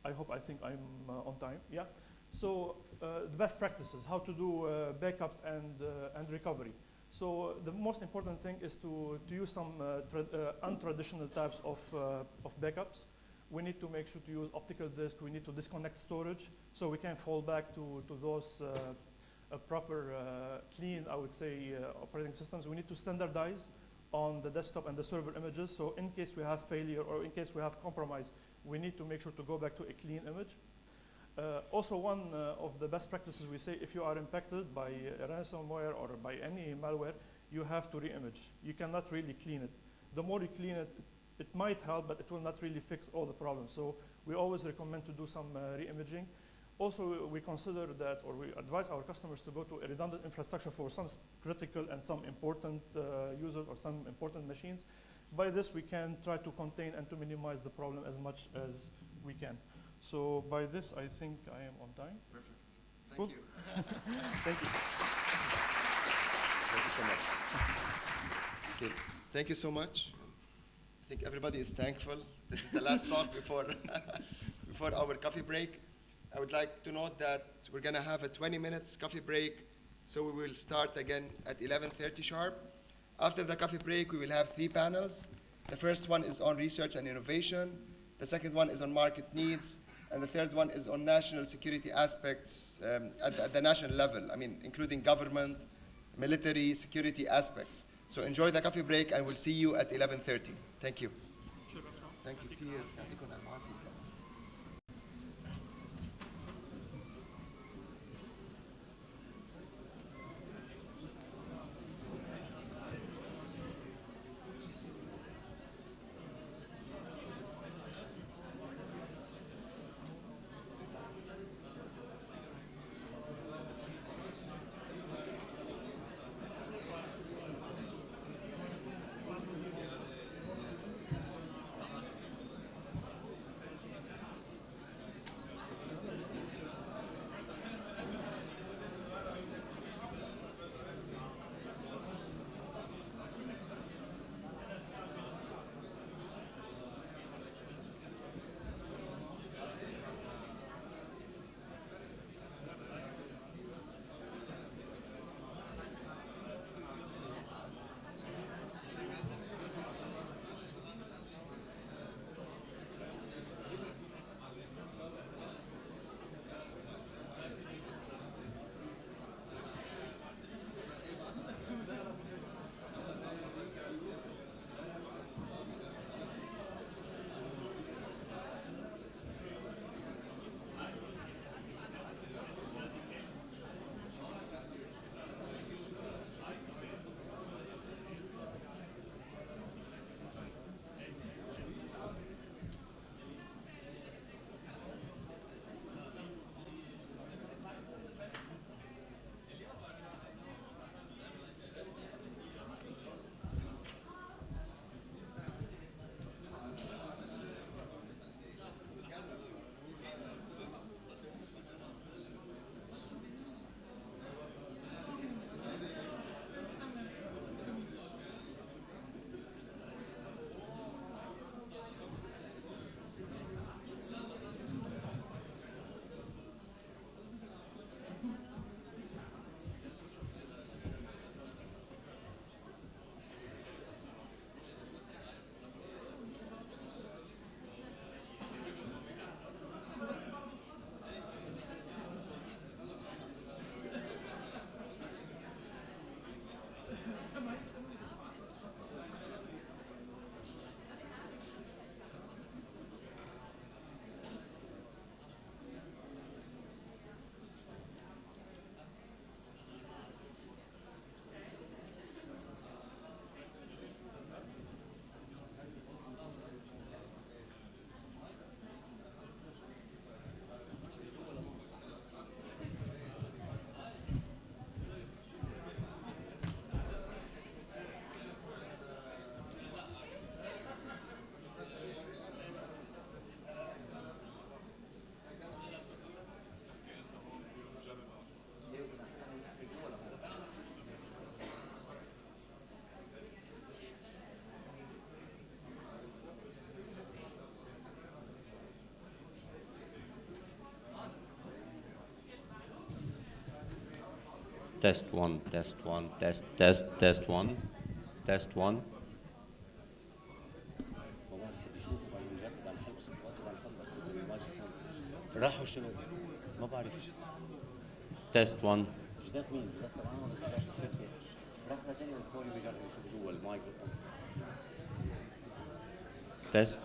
I think I'm on time. Yeah. So the best practices, how to do backup and recovery. So the most important thing is to use some untraditional types of backups. We need to make sure to use optical disk. We need to disconnect storage so we can fall back to those proper clean, I would say, operating systems. We need to standardize on the desktop and the server images. So in case we have failure or in case we have compromise, we need to make sure to go back to a clean image. Also, one of the best practices we say, if you are impacted by a ransomware or by any malware, you have to re-image. You cannot really clean it. The more you clean it, it might help, but it will not really fix all the problems. So we always recommend to do some re-imaging. Also, we consider that, or we advise our customers to go to a redundant infrastructure for some critical and some important users or some important machines. By this, we can try to contain and to minimize the problem as much as we can. So by this, I think I am on time. Perfect. Thank Cool. you. Thank you. Thank you so much. Okay. Thank you so much. I think everybody is thankful. This is the last talk before, before our coffee break. I would like to note that we're going to have a 20 minutes coffee break, so we will start again at 11:30 sharp. After the coffee break, we will have 3 panels. The first one is on research and innovation. The second one is on market needs. And the third one is on national security aspects at the national level, I mean, including government, military, security aspects. So enjoy the coffee break, and we'll see you at 11:30. Thank you. Thank you كتير. يعطيكم العافية. Test one, test one, test one, test one. راحوا الشباب ما بعرف. تيست 1. جوزيف مين؟ جوزيف طبعا راح لتاني الكوري بيجرب يشوف جوا المايكرو. تيست.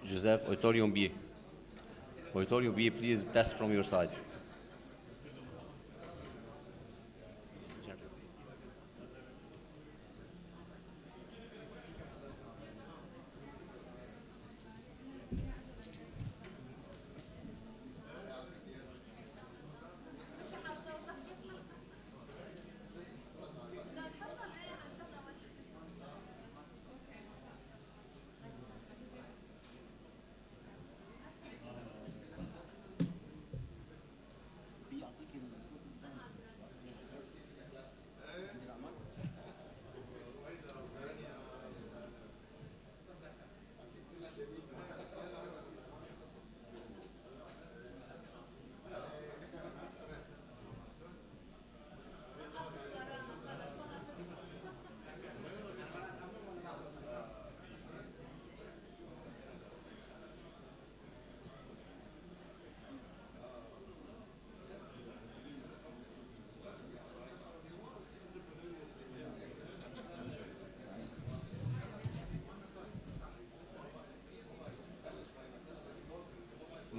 جوزيف اوديتوريوم بي. Monitor UB, please test from your side.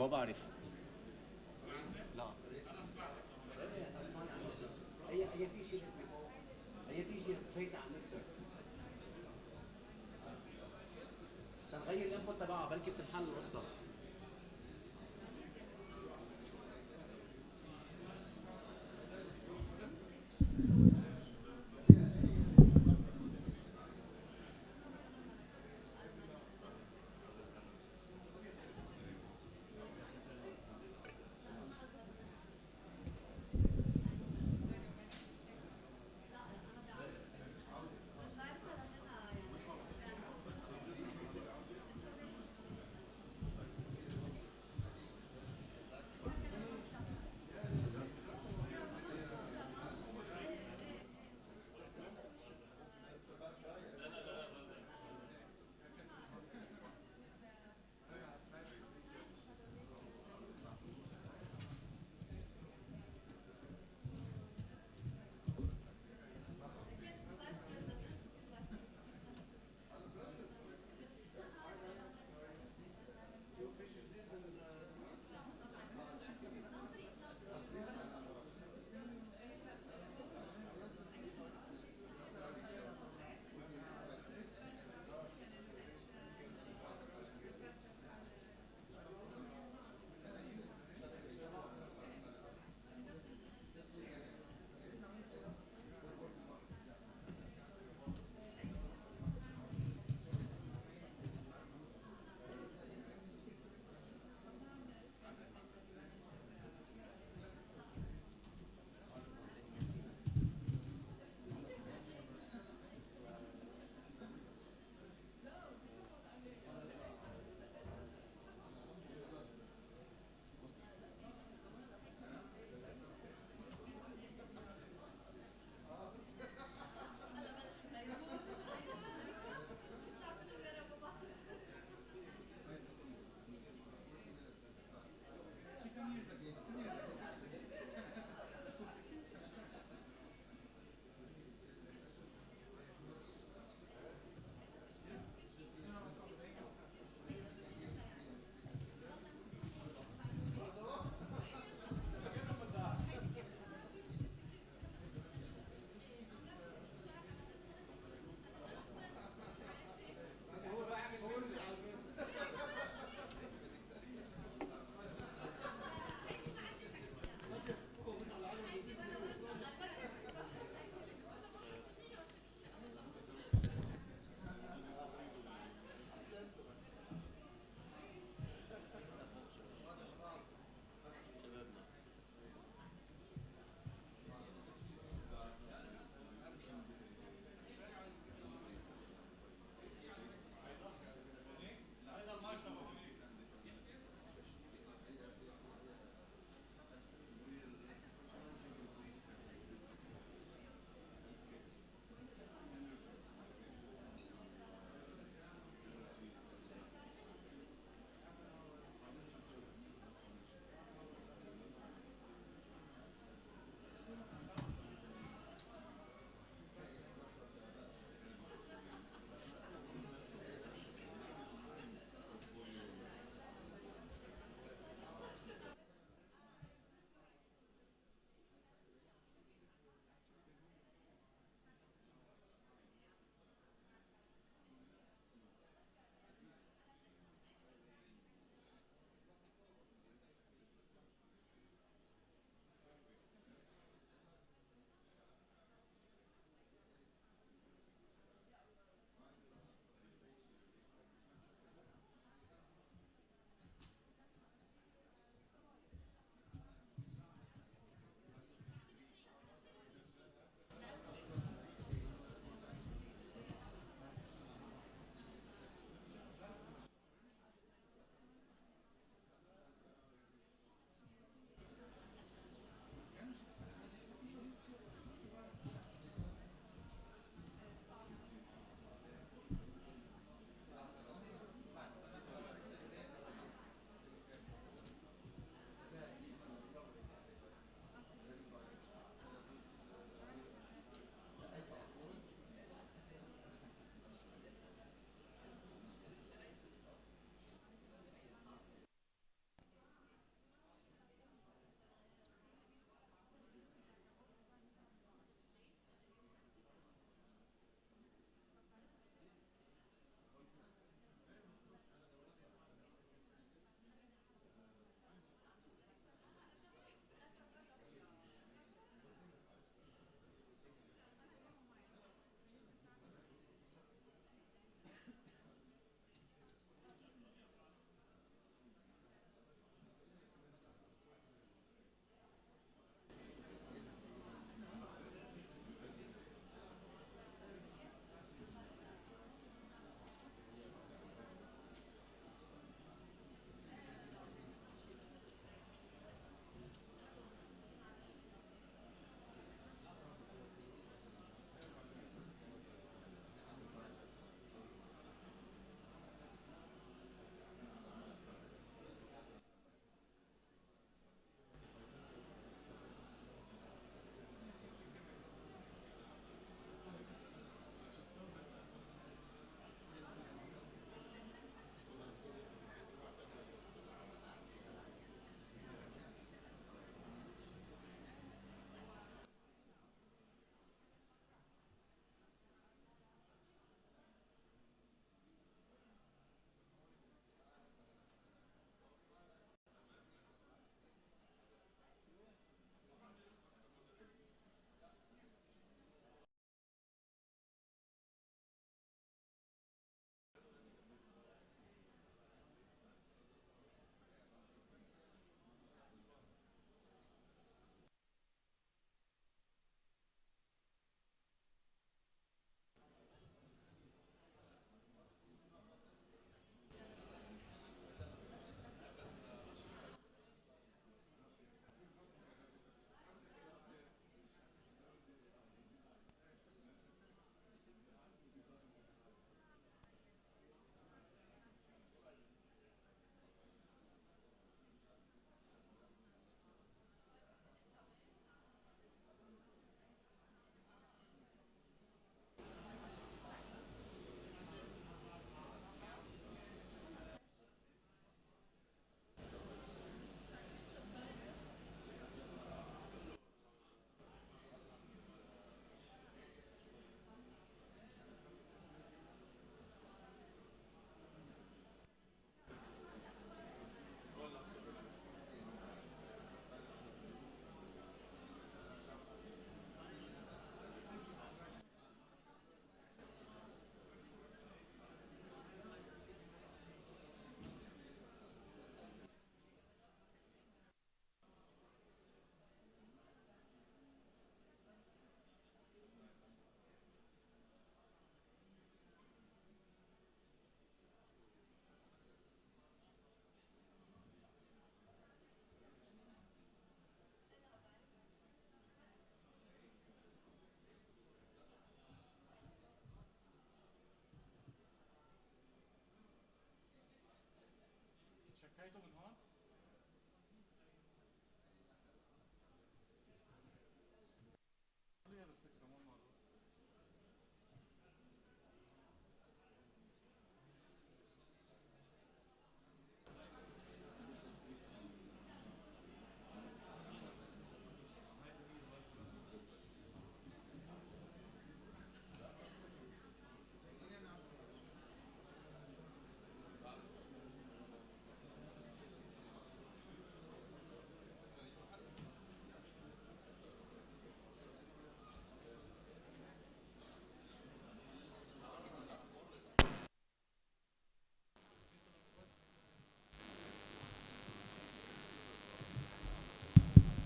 ما بعرف. لا. هي في شيء فايت على المكسر. تنغير الانبوت تبعها بلكي بتنحل القصة.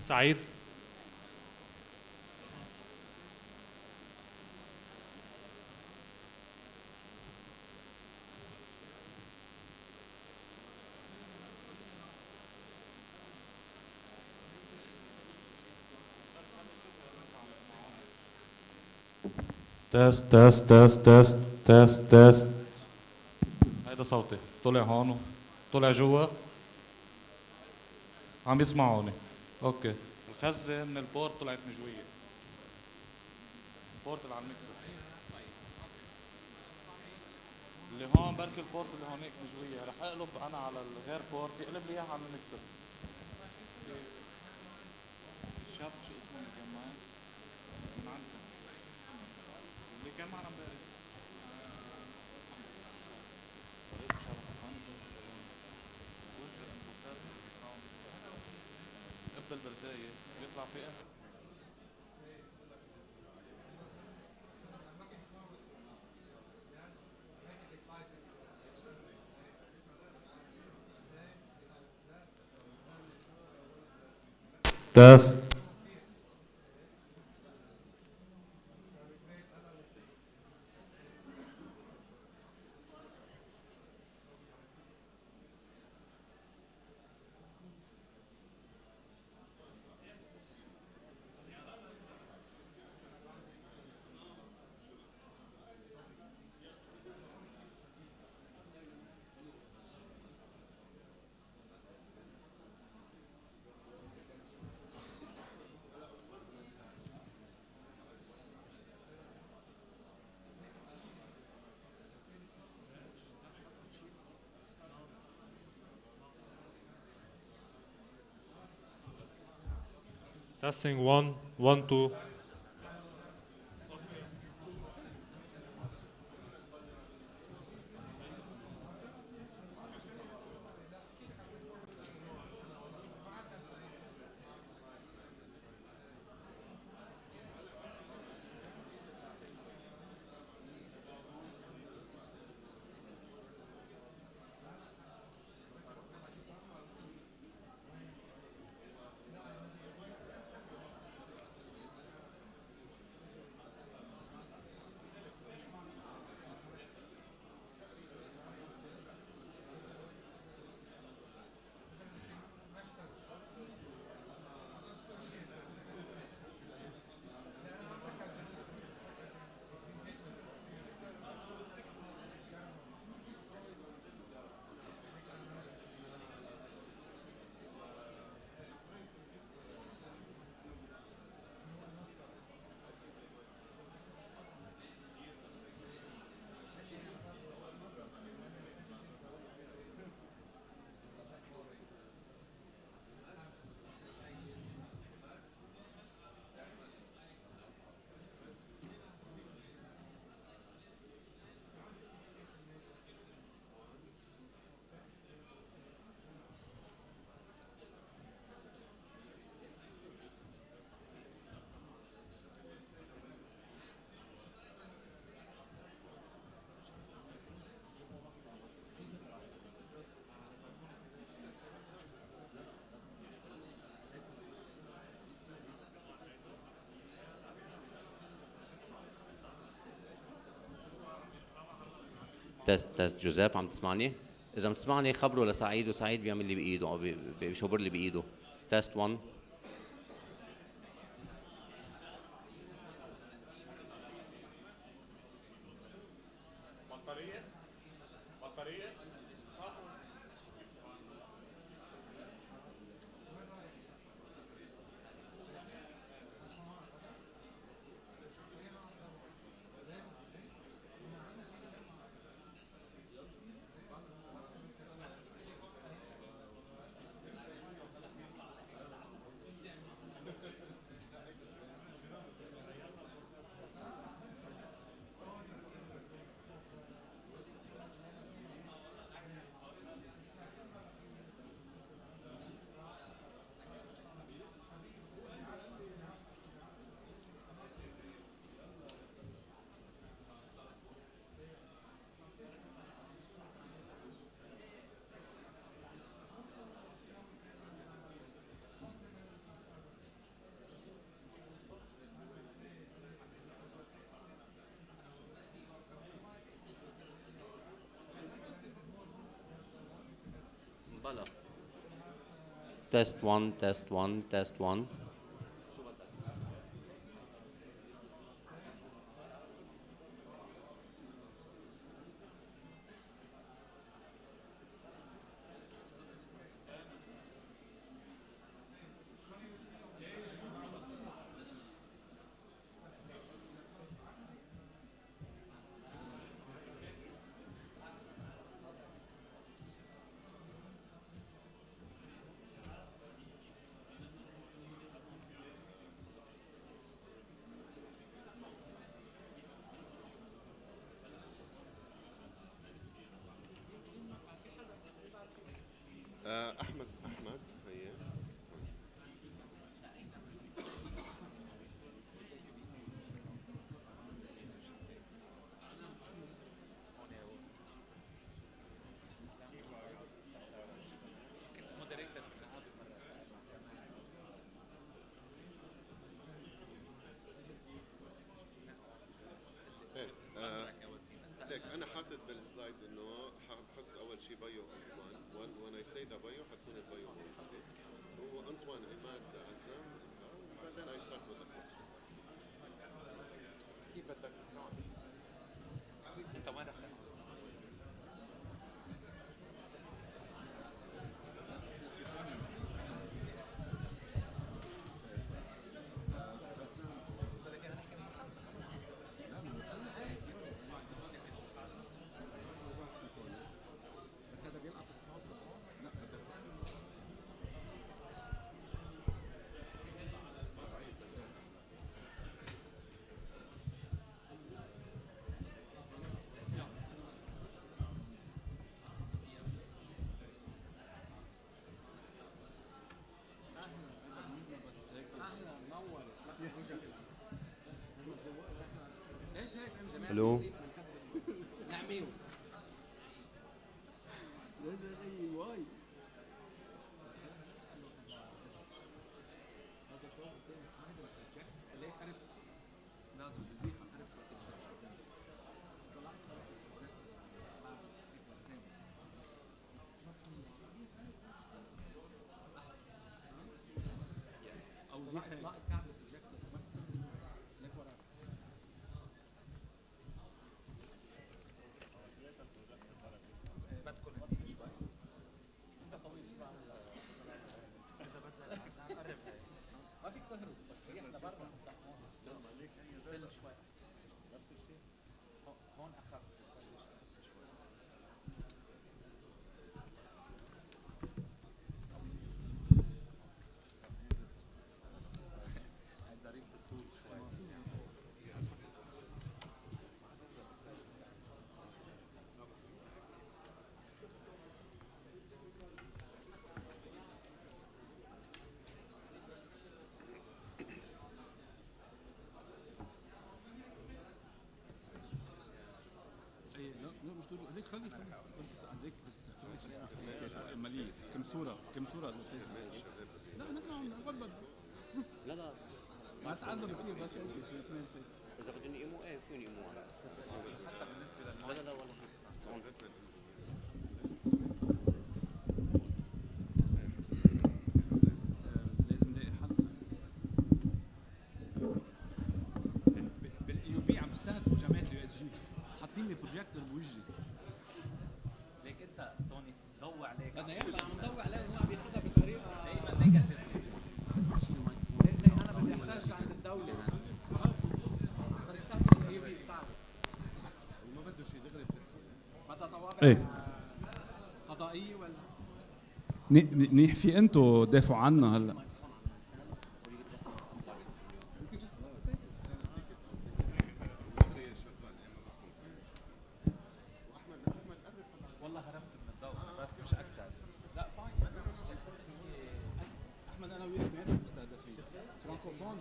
سعيد. تست تست تست تست تست تست. هيدا صوتي طلع هون طلع جوا. عم يسمعوني. اوكي. الخزة من البورت طلعت نجوية. البورت اللي على المكسر. اللي هون بركي البورت اللي هونيك نجوية، رح اقلب انا على الغير بورت يقلب لي اياها على المكسر. الشاب شو اسمه اللي كان معي؟ من عندكم. اللي كان معنا امبارح. ابدا البرداية يطلع فيها. تست. Testing 1, 1, 2. تست جوزيف عم تسمعني؟ إذا عم تسمعني خبروا لسعيد وسعيد بيعمل اللي بإيده أو بيشبر اللي بإيده. تست 1. بطارية؟ بطارية؟ Test one, test one, test one. أحمد هي. ليك أنا حاطط بالسلايدز إنه ححط أول شيء بايو أنطوان. when I say the بايو حتكون البايو موجودة. هو أنطوان عماد عزام بعدين I start with the questions. كيف بدك نقعد؟ أنت وين رح تقعد؟ الو هذيك خلي هذيك بس ماليه كم صوره لا نحن نقبل لا لا ما تعذب كثير بس هيك شيء اثنين اذا بدهم يقيموا ايه فيهم يقيموا حتى بالنسبه لا ولا شيء لازم نلاقي حل بالاي بي عم بيستهدفوا جامعه اليو اس جي حاطين لي بروجيكتور بوجهي ليك انت توني ضوي عليك بدنا يطلع عم نضوي عليه وهو عم ياخذها بطريقه دائما نيجاتيف انا بدي احتاج عند الدوله بس استخدم الاي بي بتاعك وما بده شيء دغري بدها طوابع ايه قضائيه ولا منيح في انتم دافعوا عنا هلا والله هربت من الضوء بس مش اكثر لا فاين احمد انا وياك ما مستهدفين فرانكوفون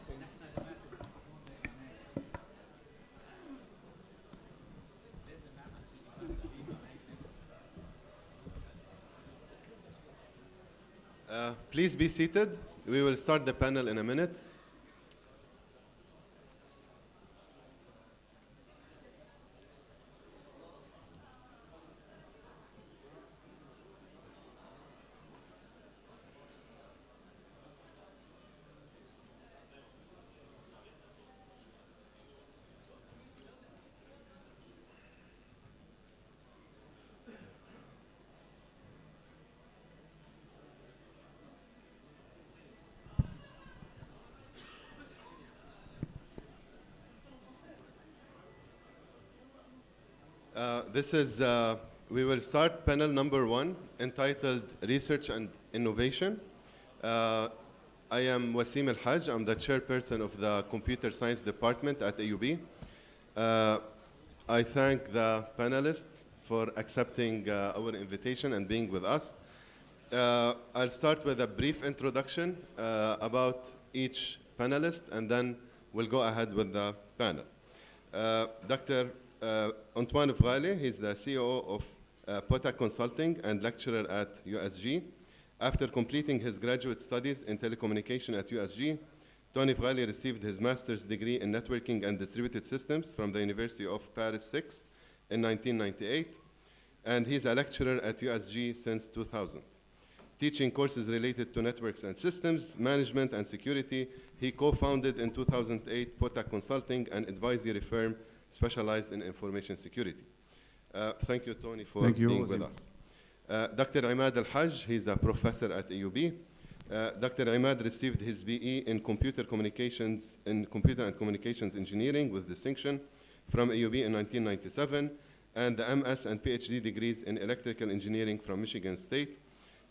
Please be seated. We will start the panel in a minute. This is, we will start panel number 1, entitled Research and Innovation. I am Wasim Al-Haj. I'm the chairperson of the Computer Science Department at AUB. I thank the panelists for accepting our invitation and being with us. I'll start with a brief introduction about each panelist, and then we'll go ahead with the panel. Dr. Antoine Vghali, he's the CEO of Potac Consulting and lecturer at USG. After completing his graduate studies in telecommunication at USG, Tony Vghali received his master's degree in networking and distributed systems from the University of Paris 6 in 1998, and he's a lecturer at USG since 2000. Teaching courses related to networks and systems, management and security, he co-founded in 2008 Potac Consulting, an advisory firm specialized in information security. Thank you, Tony, for being with us. Dr. Imad Al-Haj, he's a professor at AUB. Dr. Imad received his BE in computer and communications engineering with distinction from AUB in 1997, and the MS and PhD degrees in electrical engineering from Michigan State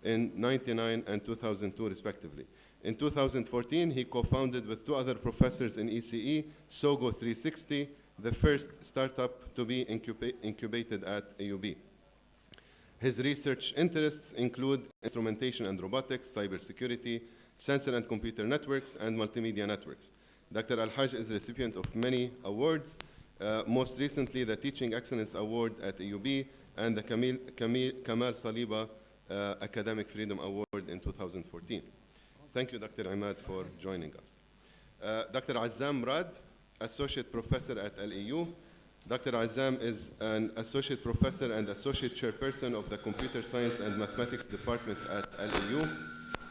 in 1999 and 2002, respectively. In 2014, he co-founded with 2 other professors in ECE, Sogo 360, the first startup to be incubated at AUB. His research interests include instrumentation and robotics, cybersecurity, sensor and computer networks, and multimedia networks. Dr. Al-Haj is the recipient of many awards, most recently the Teaching Excellence Award at AUB and the Kamal Saliba Academic Freedom Award in 2014. Thank you, Dr. Imad, for joining us. Dr. Azzam Murad, Associate Professor at LEU. Dr. Azzam is an Associate Professor and Associate Chairperson of the Computer Science and Mathematics Department at LEU.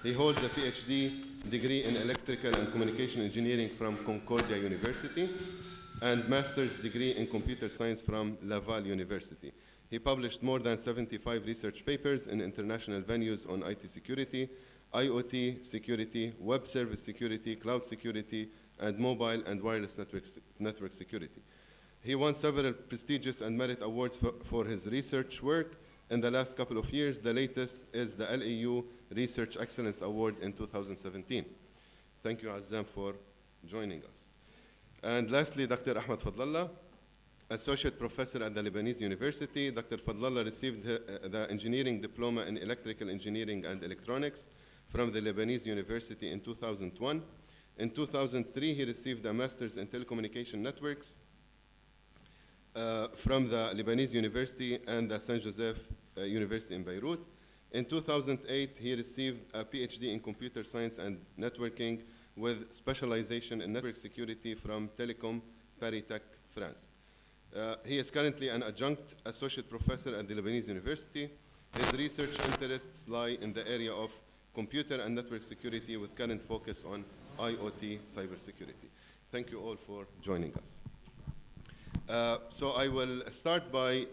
He holds a PhD degree in Electrical and Communication Engineering from Concordia University and Master's degree in Computer Science from Laval University. He published more than 75 research papers in international venues on IT security, IoT security, web service security, cloud security, and mobile and wireless network security. He won several prestigious and merit awards for his research work in the last couple of years. The latest is the LEU Research Excellence Award in 2017. Thank you, Azzam, for joining us. And lastly, Dr. Ahmed Fadlallah, Associate Professor at the Lebanese University. Dr. Fadlallah received the Engineering Diploma in Electrical Engineering and Electronics from the Lebanese University in 2001. In 2003, he received a Master's in Telecommunication Networks from the Lebanese University and the Saint Joseph University in Beirut. In 2008, he received a PhD in Computer Science and Networking with specialization in network security from Telecom Paris Tech, France. He is currently an adjunct associate professor at the Lebanese University. His research interests lie in the area of computer and network security with current focus on IoT cybersecurity. Thank you all for joining us. So I will start by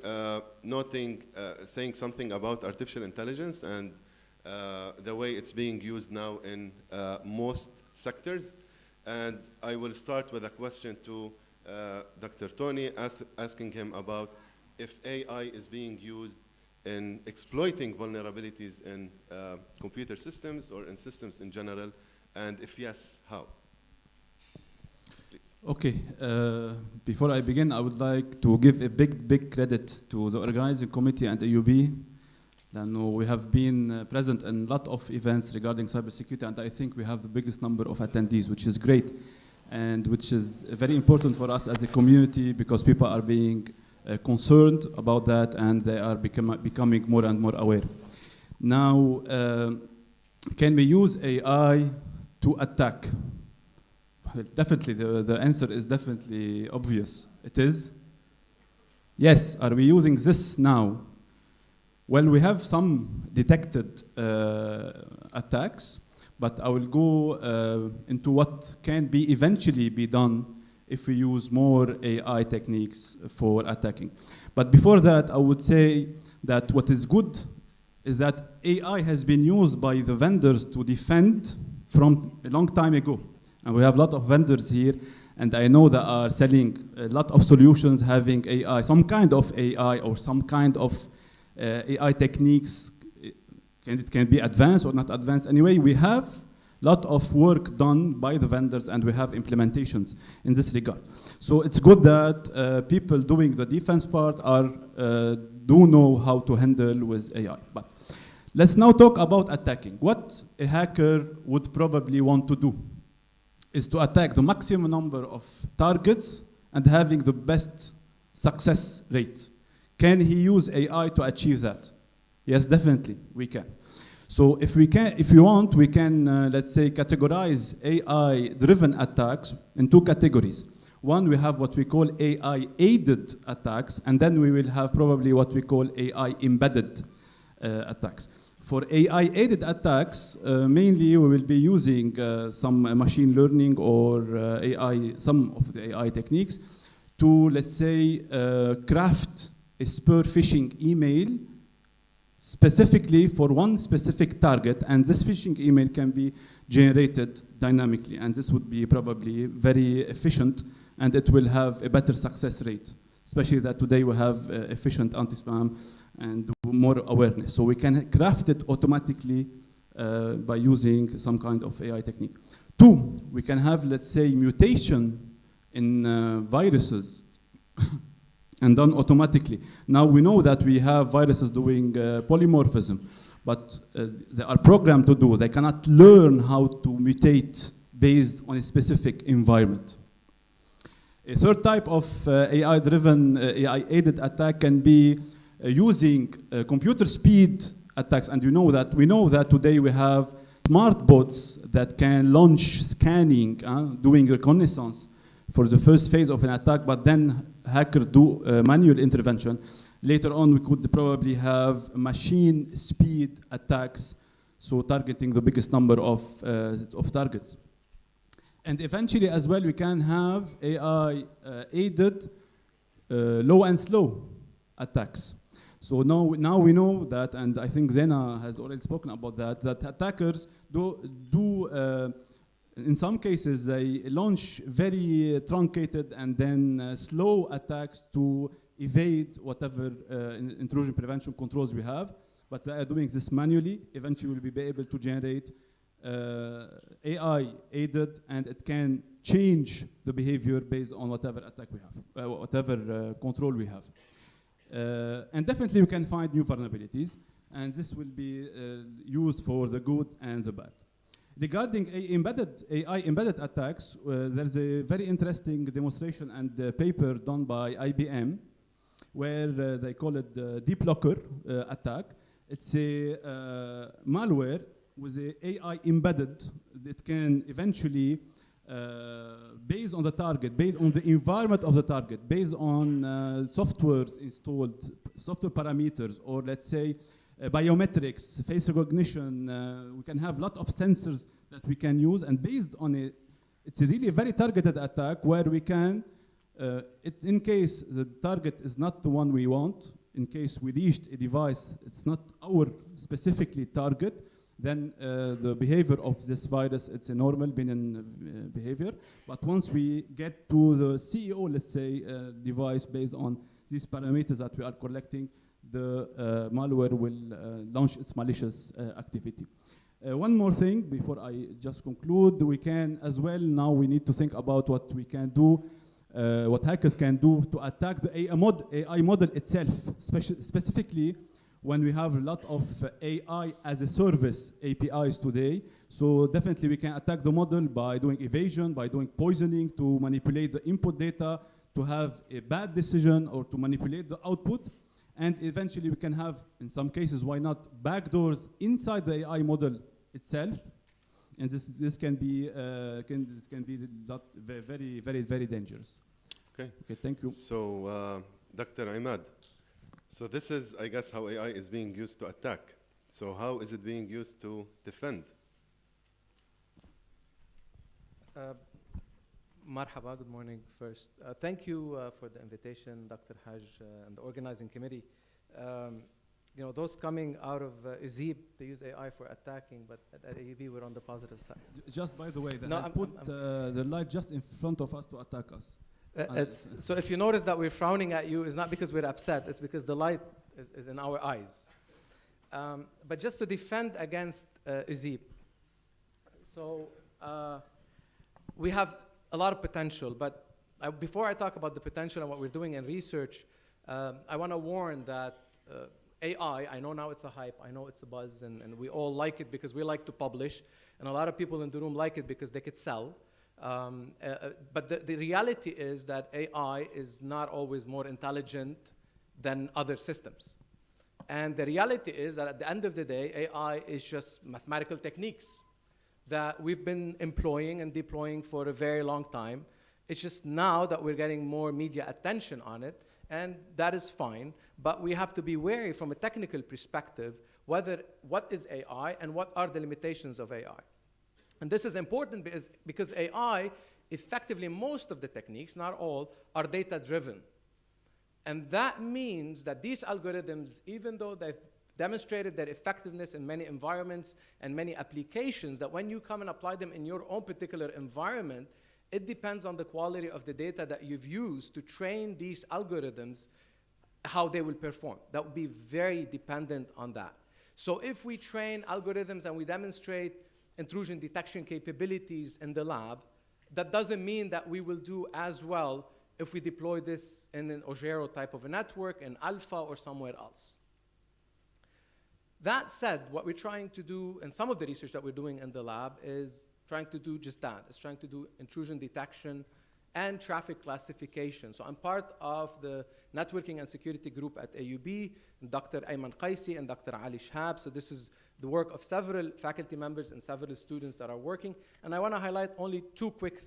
saying something about artificial intelligence and the way it's being used now in most sectors. And I will start with a question to Dr. Tony, asking him about if AI is being used in exploiting vulnerabilities in computer systems or in systems in general, and if yes, how? Okay, before I begin, I would like to give a big credit to the organizing committee and AUB. We have been present in a lot of events regarding cybersecurity, and I think we have the biggest number of attendees, which is great, and which is very important for us as a community because people are being concerned about that, and they are becoming more and more aware. Now, can we use AI to attack? Well, definitely, the answer is definitely obvious. It is yes. Are we using this now? Well, we have some detected attacks, but I will go into what can be eventually be done if we use more AI techniques for attacking. But before that, I would say that what is good is that AI has been used by the vendors to defend from a long time ago. And we have a lot of vendors here, and I know that are selling a lot of solutions having AI, some kind of AI or some kind of AI techniques. It can be advanced or not advanced. Anyway, we have a lot of work done by the vendors, and we have implementations in this regard. So it's good that people doing the defense part do know how to handle with AI. But let's now talk about attacking. What a hacker would probably want to do is to attack the maximum number of targets and having the best success rate. Can he use AI to achieve that? Yes, definitely, we can. So if we want, we can, let's say, categorize AI-driven attacks in two categories. One, we have what we call AI-aided attacks, and then we will have probably what we call AI-embedded attacks. For AI-aided attacks, mainly we will be using some machine learning or some of the AI techniques to, let's say, craft a spear phishing email specifically for one specific target, and this phishing email can be generated dynamically, and this would be probably very efficient, and it will have a better success rate, especially that today we have efficient anti-spam and more awareness. So we can craft it automatically by using some kind of AI technique. Two, we can have, let's say, mutation in viruses and done automatically. Now we know that we have viruses doing polymorphism, but they are programmed to do. They cannot learn how to mutate based on a specific environment. A third type of AI-driven, AI-aided attack can be using computer speed attacks, and we know that today we have smart bots that can launch scanning, doing reconnaissance for the first phase of an attack, but then hackers do manual intervention. Later on, we could probably have machine speed attacks, so targeting the biggest number of targets. And eventually, as well, we can have AI-aided low and slow attacks. So now we know that, and I think Zena has already spoken about that attackers in some cases, they launch very truncated and then slow attacks to evade whatever intrusion prevention controls we have. But they are doing this manually. Eventually, we'll be able to generate AI-aided, and it can change the behavior based on whatever attack we have, whatever control we have. And definitely, we can find new vulnerabilities, and this will be used for the good and the bad. Regarding AI-embedded attacks, there's a very interesting demonstration and paper done by IBM, where they call it the Deep Locker attack. It's a malware with a AI embedded that can eventually, based on the target, based on the environment of the target, based on softwares installed, software parameters, or let's say biometrics, face recognition, we can have a lot of sensors that we can use, and based on it, it's a really very targeted attack where we can, in case the target is not the one we want, in case we reached a device, it's not our specifically target, then the behavior of this virus, it's a normal benign behavior. But once we get to the CEO, let's say, device based on these parameters that we are collecting, the malware will launch its malicious activity. One more thing before I just conclude, we can as well, now we need to think about what we can do, what hackers can do to attack the AI model itself, specifically when we have a lot of AI as a service APIs today. So definitely we can attack the model by doing evasion, by doing poisoning, to manipulate the input data, to have a bad decision, or to manipulate the output. And eventually we can have, in some cases, why not, backdoors inside the AI model itself. And this can be very, very, very dangerous. Okay. Okay, thank you. So, Dr. Imad, so this is, I guess, how AI is being used to attack. So how is it being used to defend? Marhaba, good morning first. Thank you for the invitation, Dr. Haj, and the organizing committee. you know, those coming out of UZIP, they use AI for attacking, but at AUB, we're on the positive side. Just by the way, they No, had put the light just in front of us to attack us. So if you notice that we're frowning at you, it's not because we're upset, it's because the light is in our eyes. But just to defend against UZIP, so we have a lot of potential, but before I talk about the potential and what we're doing in research, I want to warn that AI, I know now it's a hype, I know it's a buzz, and we all like it because we like to publish, and a lot of people in the room like it because they could sell. But the reality is that AI is not always more intelligent than other systems. And the reality is that at the end of the day, AI is just mathematical techniques that we've been employing and deploying for a very long time. It's just now that we're getting more media attention on it, and that is fine, but we have to be wary from a technical perspective what is AI and what are the limitations of AI. And this is important because AI, effectively most of the techniques, not all, are data-driven. And that means that these algorithms, even though they've demonstrated their effectiveness in many environments and many applications, that when you come and apply them in your own particular environment, it depends on the quality of the data that you've used to train these algorithms, how they will perform. That would be very dependent on that. So if we train algorithms and we demonstrate intrusion detection capabilities in the lab, that doesn't mean that we will do as well if we deploy this in an Ogero type of a network, in Alpha or somewhere else. That said, what we're trying to do, and some of the research that we're doing in the lab, is trying to do just that. It's trying to do intrusion detection and traffic classification. So I'm part of the networking and security group at AUB, Dr. Ayman Qaisi and Dr. Ali Shahab. So this is the work of several faculty members and several students that are working. And I want to highlight only two quick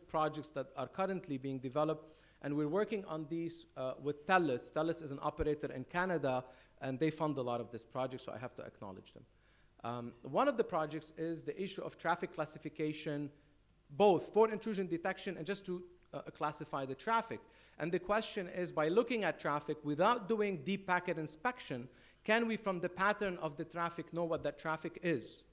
projects that are currently being developed. And we're working on these with TELUS. TELUS is an operator in Canada, and they fund a lot of this project, so I have to acknowledge them. One of the projects is the issue of traffic classification, both for intrusion detection and just to classify the traffic. And the question is, by looking at traffic without doing deep packet inspection, can we, from the pattern of the traffic, know what that traffic is?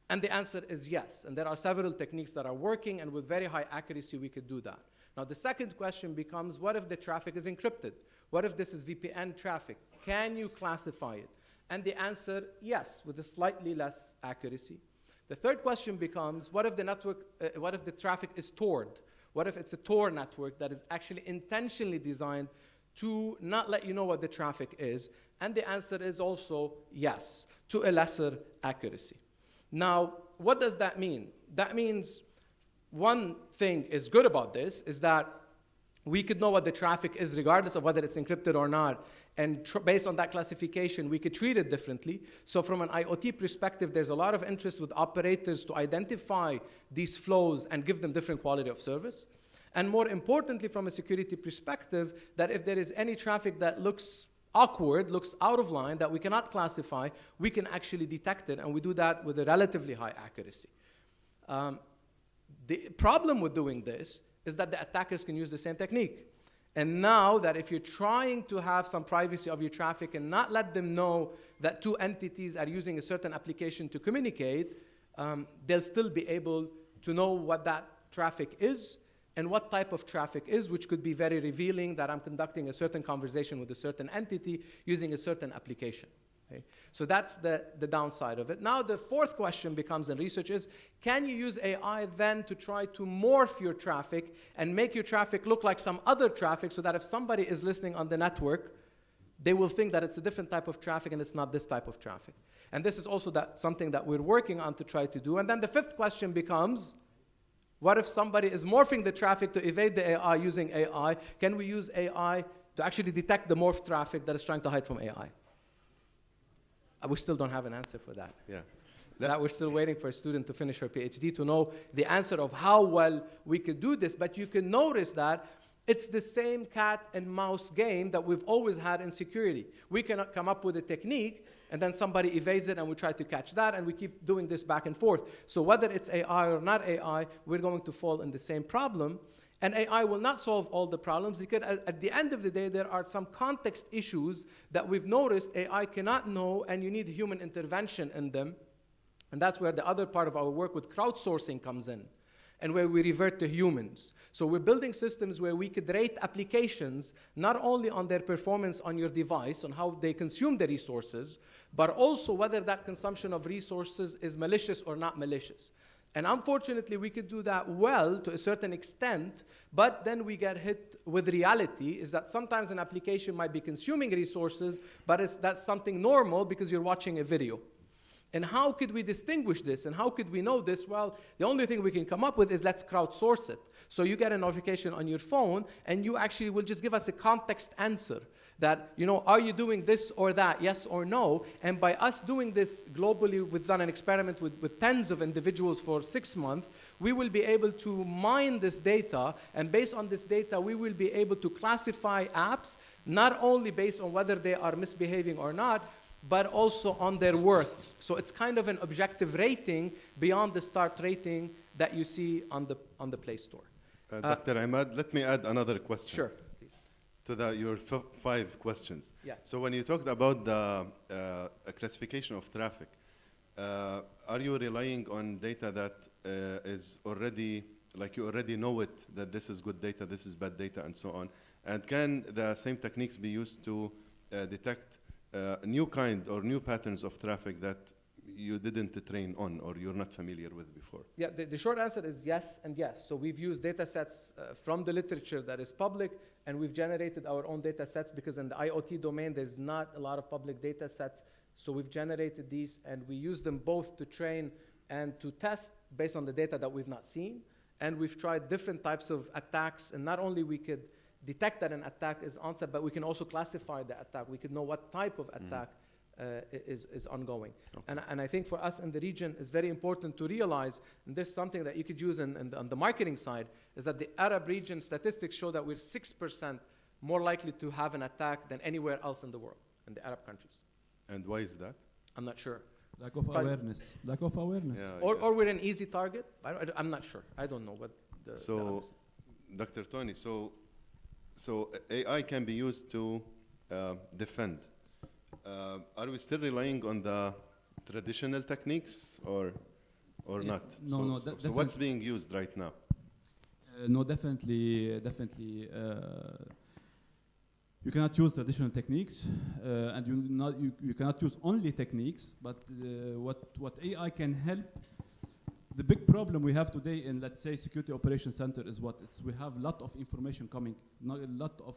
And the answer is yes. And there are several techniques that are working, and with very high accuracy, we could do that. Now, the second question becomes, what if the traffic is encrypted? What if this is VPN traffic? Can you classify it? And the answer, yes, with a slightly less accuracy. The third question becomes, what if the network, what if the traffic is Tored? What if it's a Tor network that is actually intentionally designed to not let you know what the traffic is? And the answer is also yes, to a lesser accuracy. Now, what does that mean? That means one thing is good about this is that we could know what the traffic is regardless of whether it's encrypted or not. And based on that classification, we could treat it differently. So from an IoT perspective, there's a lot of interest with operators to identify these flows and give them different quality of service. And more importantly, from a security perspective, that if there is any traffic that looks awkward, looks out of line, that we cannot classify, we can actually detect it, and we do that with a relatively high accuracy. The problem with doing this is that the attackers can use the same technique. And now that if you're trying to have some privacy of your traffic and not let them know that two entities are using a certain application to communicate, they'll still be able to know what that traffic is and what type of traffic is, which could be very revealing that I'm conducting a certain conversation with a certain entity using a certain application. Okay? So that's the downside of it. Now the fourth question becomes in research is, can you use AI then to try to morph your traffic and make your traffic look like some other traffic so that if somebody is listening on the network, they will think that it's a different type of traffic and it's not this type of traffic. And this is also something that we're working on to try to do. And then the fifth question becomes, what if somebody is morphing the traffic to evade the AI using AI? Can we use AI to actually detect the morphed traffic that is trying to hide from AI? We still don't have an answer for that. Yeah. That we're still waiting for a student to finish her PhD to know the answer of how well we could do this. But you can notice that it's the same cat and mouse game that we've always had in security. We cannot come up with a technique, and then somebody evades it, and we try to catch that, and we keep doing this back and forth. So whether it's AI or not AI, we're going to fall in the same problem. And AI will not solve all the problems because at the end of the day, there are some context issues that we've noticed AI cannot know, and you need human intervention in them. And that's where the other part of our work with crowdsourcing comes in, and where we revert to humans. So we're building systems where we could rate applications not only on their performance on your device, on how they consume the resources, but also whether that consumption of resources is malicious or not malicious. And unfortunately, we could do that well to a certain extent, but then we get hit with reality, is that sometimes an application might be consuming resources, but that's something normal because you're watching a video. And how could we distinguish this? And how could we know this? Well, the only thing we can come up with is let's crowdsource it. So you get a notification on your phone, and you actually will just give us a context answer that, are you doing this or that, yes or no? And by us doing this globally, we've done an experiment with tens of individuals for 6 months, we will be able to mine this data, and based on this data, we will be able to classify apps, not only based on whether they are misbehaving or not, but also on their worth. So it's kind of an objective rating beyond the start rating that you see on the Play Store. Dr. Ahmad, let me add another question. Sure. To your 5 questions. Yeah. So when you talked about the classification of traffic, are you relying on data that is already, like you already know it, that this is good data, this is bad data, and so on? And can the same techniques be used to detect new kind or new patterns of traffic that you didn't train on or you're not familiar with before? Yeah, the short answer is yes and yes. So we've used data sets from the literature that is public, and we've generated our own data sets because in the IoT domain, there's not a lot of public data sets. So we've generated these, and we use them both to train and to test based on the data that we've not seen. And we've tried different types of attacks, and not only we could detect that an attack is onset, but we can also classify the attack. We could know what type of attack is ongoing. Okay. And I think for us in the region, it's very important to realize, and this is something that you could use on the marketing side, is that the Arab region statistics show that we're 6% more likely to have an attack than anywhere else in the world, in the Arab countries. And why is that? I'm not sure. Lack of awareness. Lack of awareness. Yeah, or we're an easy target. I'm not sure. I don't know what the... So, Dr. Tony, so AI can be used to defend. Are we still relying on the traditional techniques or not? No, so what's being used right now? No, definitely. You cannot use traditional techniques, and you cannot use only techniques. But what AI can help. The big problem we have today in, let's say, Security Operations Center is we have a lot of information coming, not a lot of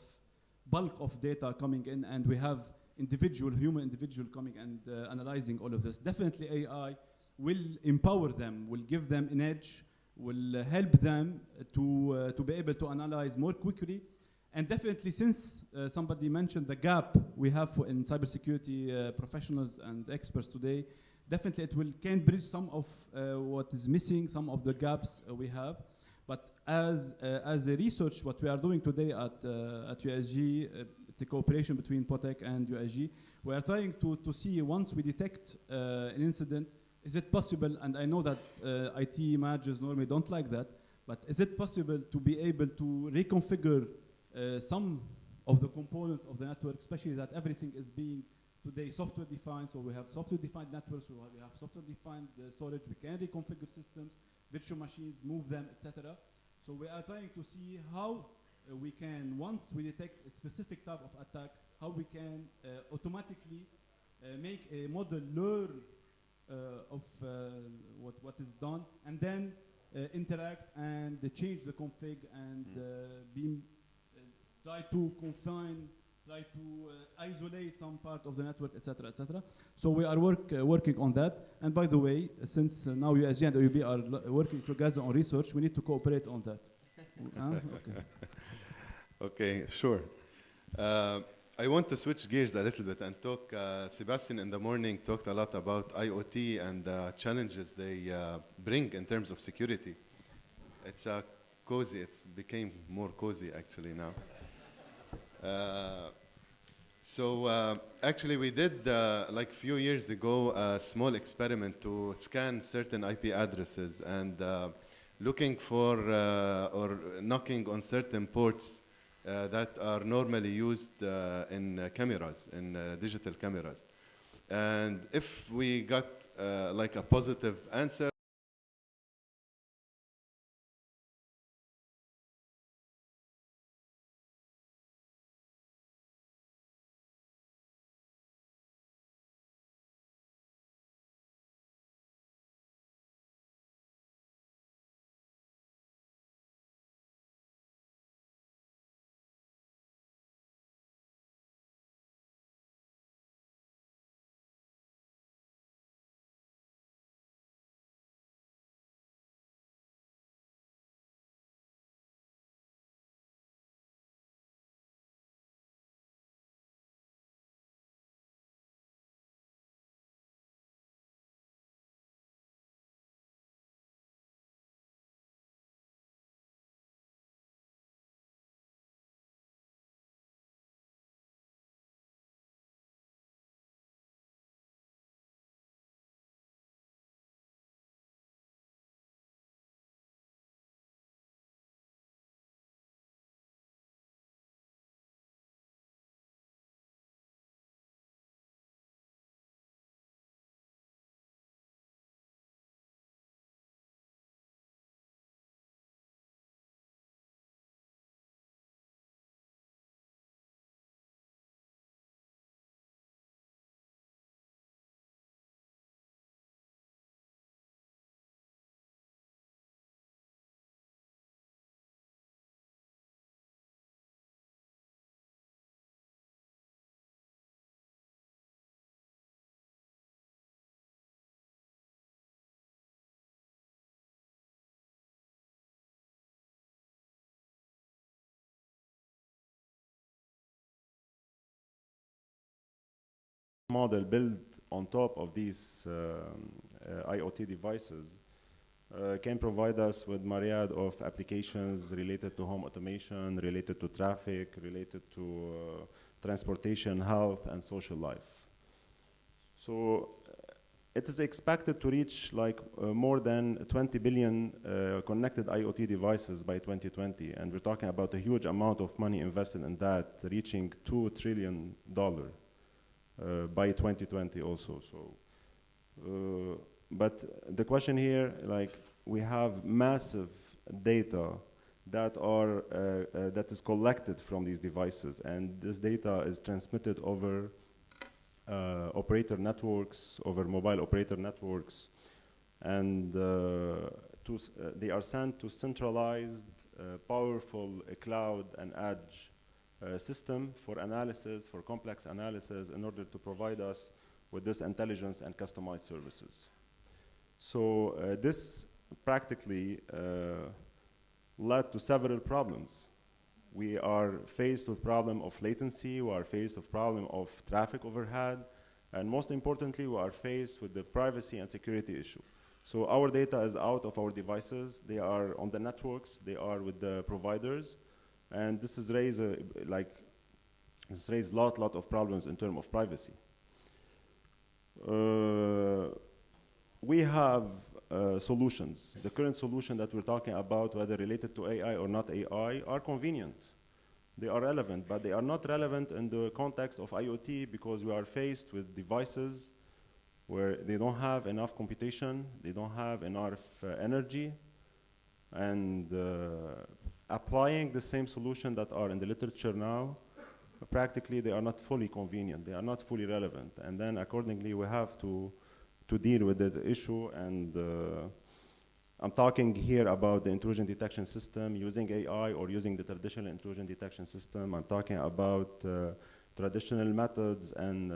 bulk of data coming in, and we have human individual coming and analyzing all of this. Definitely AI will empower them, will give them an edge, will help them to be able to analyze more quickly. And definitely, since somebody mentioned the gap we have in cybersecurity professionals and experts today, definitely it can bridge some of what is missing, some of the gaps we have. But as a research, what we are doing today at USG, it's a cooperation between Potec and USG. We are trying to see, once we detect an incident, is it possible, and I know that IT managers normally don't like that, but is it possible to be able to reconfigure some of the components of the network, especially that everything is being today software defined, so we have software defined networks, so we have software defined storage, we can reconfigure systems, virtual machines, move them, etc. So we are trying to see how we can, once we detect a specific type of attack, how we can automatically make a model learn of what is done, and then interact and change the config and try to confine, try to isolate some part of the network, etc., etc. So we are working on that. And by the way, since now USG and AUB are working together on research, we need to cooperate on that. Okay. Okay, sure. I want to switch gears a little bit and talk. Sebastian in the morning talked a lot about IoT and the challenges they bring in terms of security. It's cozy. It's became more cozy actually now. Actually, we did like a few years ago a small experiment to scan certain IP addresses and looking for or knocking on certain ports that are normally used in cameras, in digital cameras. And if we got like a positive answer, model built on top of these IoT devices can provide us with myriad of applications related to home automation, related to traffic, related to transportation, health, and social life. So it is expected to reach like more than 20 billion connected IoT devices by 2020, and we're talking about a huge amount of money invested in that, reaching $2 trillion by 2020 also. So, but the question here, like, we have massive data that are that is collected from these devices, and this data is transmitted over operator networks, over mobile operator networks, and they are sent to centralized, powerful cloud and edge system for analysis, for complex analysis, in order to provide us with this intelligence and customized services. So this practically led to several problems. We are faced with problem of latency, we are faced with problem of traffic overhead, and most importantly, we are faced with the privacy and security issue. So our data is out of our devices, they are on the networks, they are with the providers, and this has raised lot of problems in terms of privacy. We have solutions. The current solution that we're talking about, whether related to AI or not AI, are convenient. They are relevant, but they are not relevant in the context of IoT because we are faced with devices where they don't have enough computation, they don't have enough energy, and applying the same solution that are in the literature now, practically they are not fully convenient, they are not fully relevant, and then accordingly we have to deal with that issue. And I'm talking here about the intrusion detection system using AI or using the traditional intrusion detection system. I'm talking about traditional methods and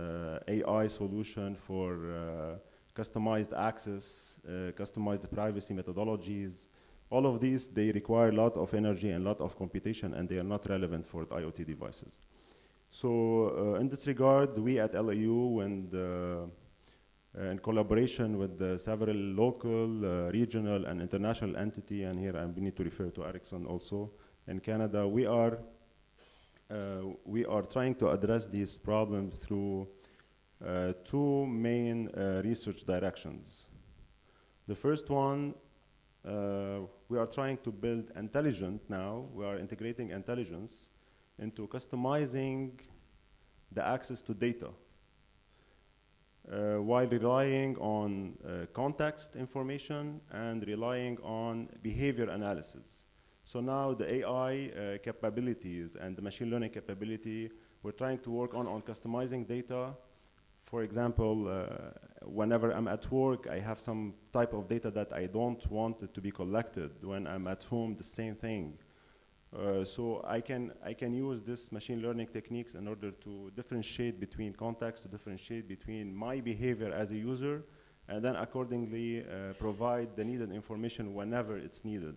AI solution for customized access, customized privacy methodologies. All of these, they require a lot of energy and a lot of computation, and they are not relevant for the IoT devices. So in this regard, we at LAU and in collaboration with several local, regional, and international entity, and here we need to refer to Ericsson also in Canada, we are trying to address these problems through two main research directions. The first one, we are trying to build intelligent now. We are integrating intelligence into customizing the access to data while relying on context information and relying on behavior analysis. So now the AI capabilities and the machine learning capability, we're trying to work on customizing data. For example, whenever I'm at work, I have some type of data that I don't want it to be collected. When I'm at home, the same thing. So I can use this machine learning techniques in order to differentiate between context, to differentiate between my behavior as a user, and then accordingly provide the needed information whenever it's needed.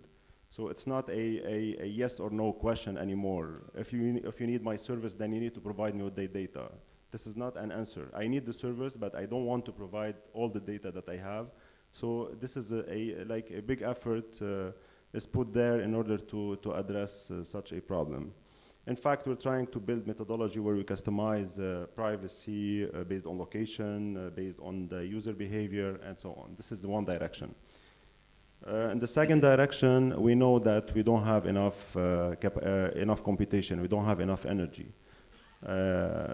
So it's not a yes or no question anymore. If you need my service, then you need to provide me with the data. This is not an answer. I need the service, but I don't want to provide all the data that I have. So this is like a big effort is put there in order to address such a problem. In fact, we're trying to build methodology where we customize privacy based on location, based on the user behavior, and so on. This is the one direction. In the second direction, we know that we don't have enough computation. We don't have enough energy.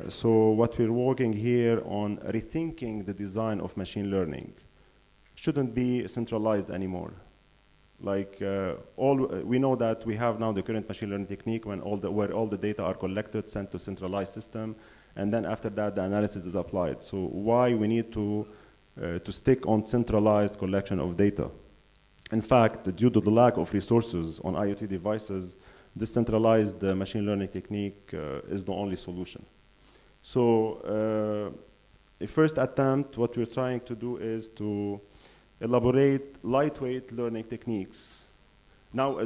So what we're working here on rethinking the design of machine learning shouldn't be centralized anymore. Like we know that we have now the current machine learning technique where all the data are collected, sent to centralized system, and then after that the analysis is applied. So why we need to stick on centralized collection of data? In fact, due to the lack of resources on IoT devices, this centralized machine learning technique is the only solution. So a first attempt, what we're trying to do is to elaborate lightweight learning techniques. Now,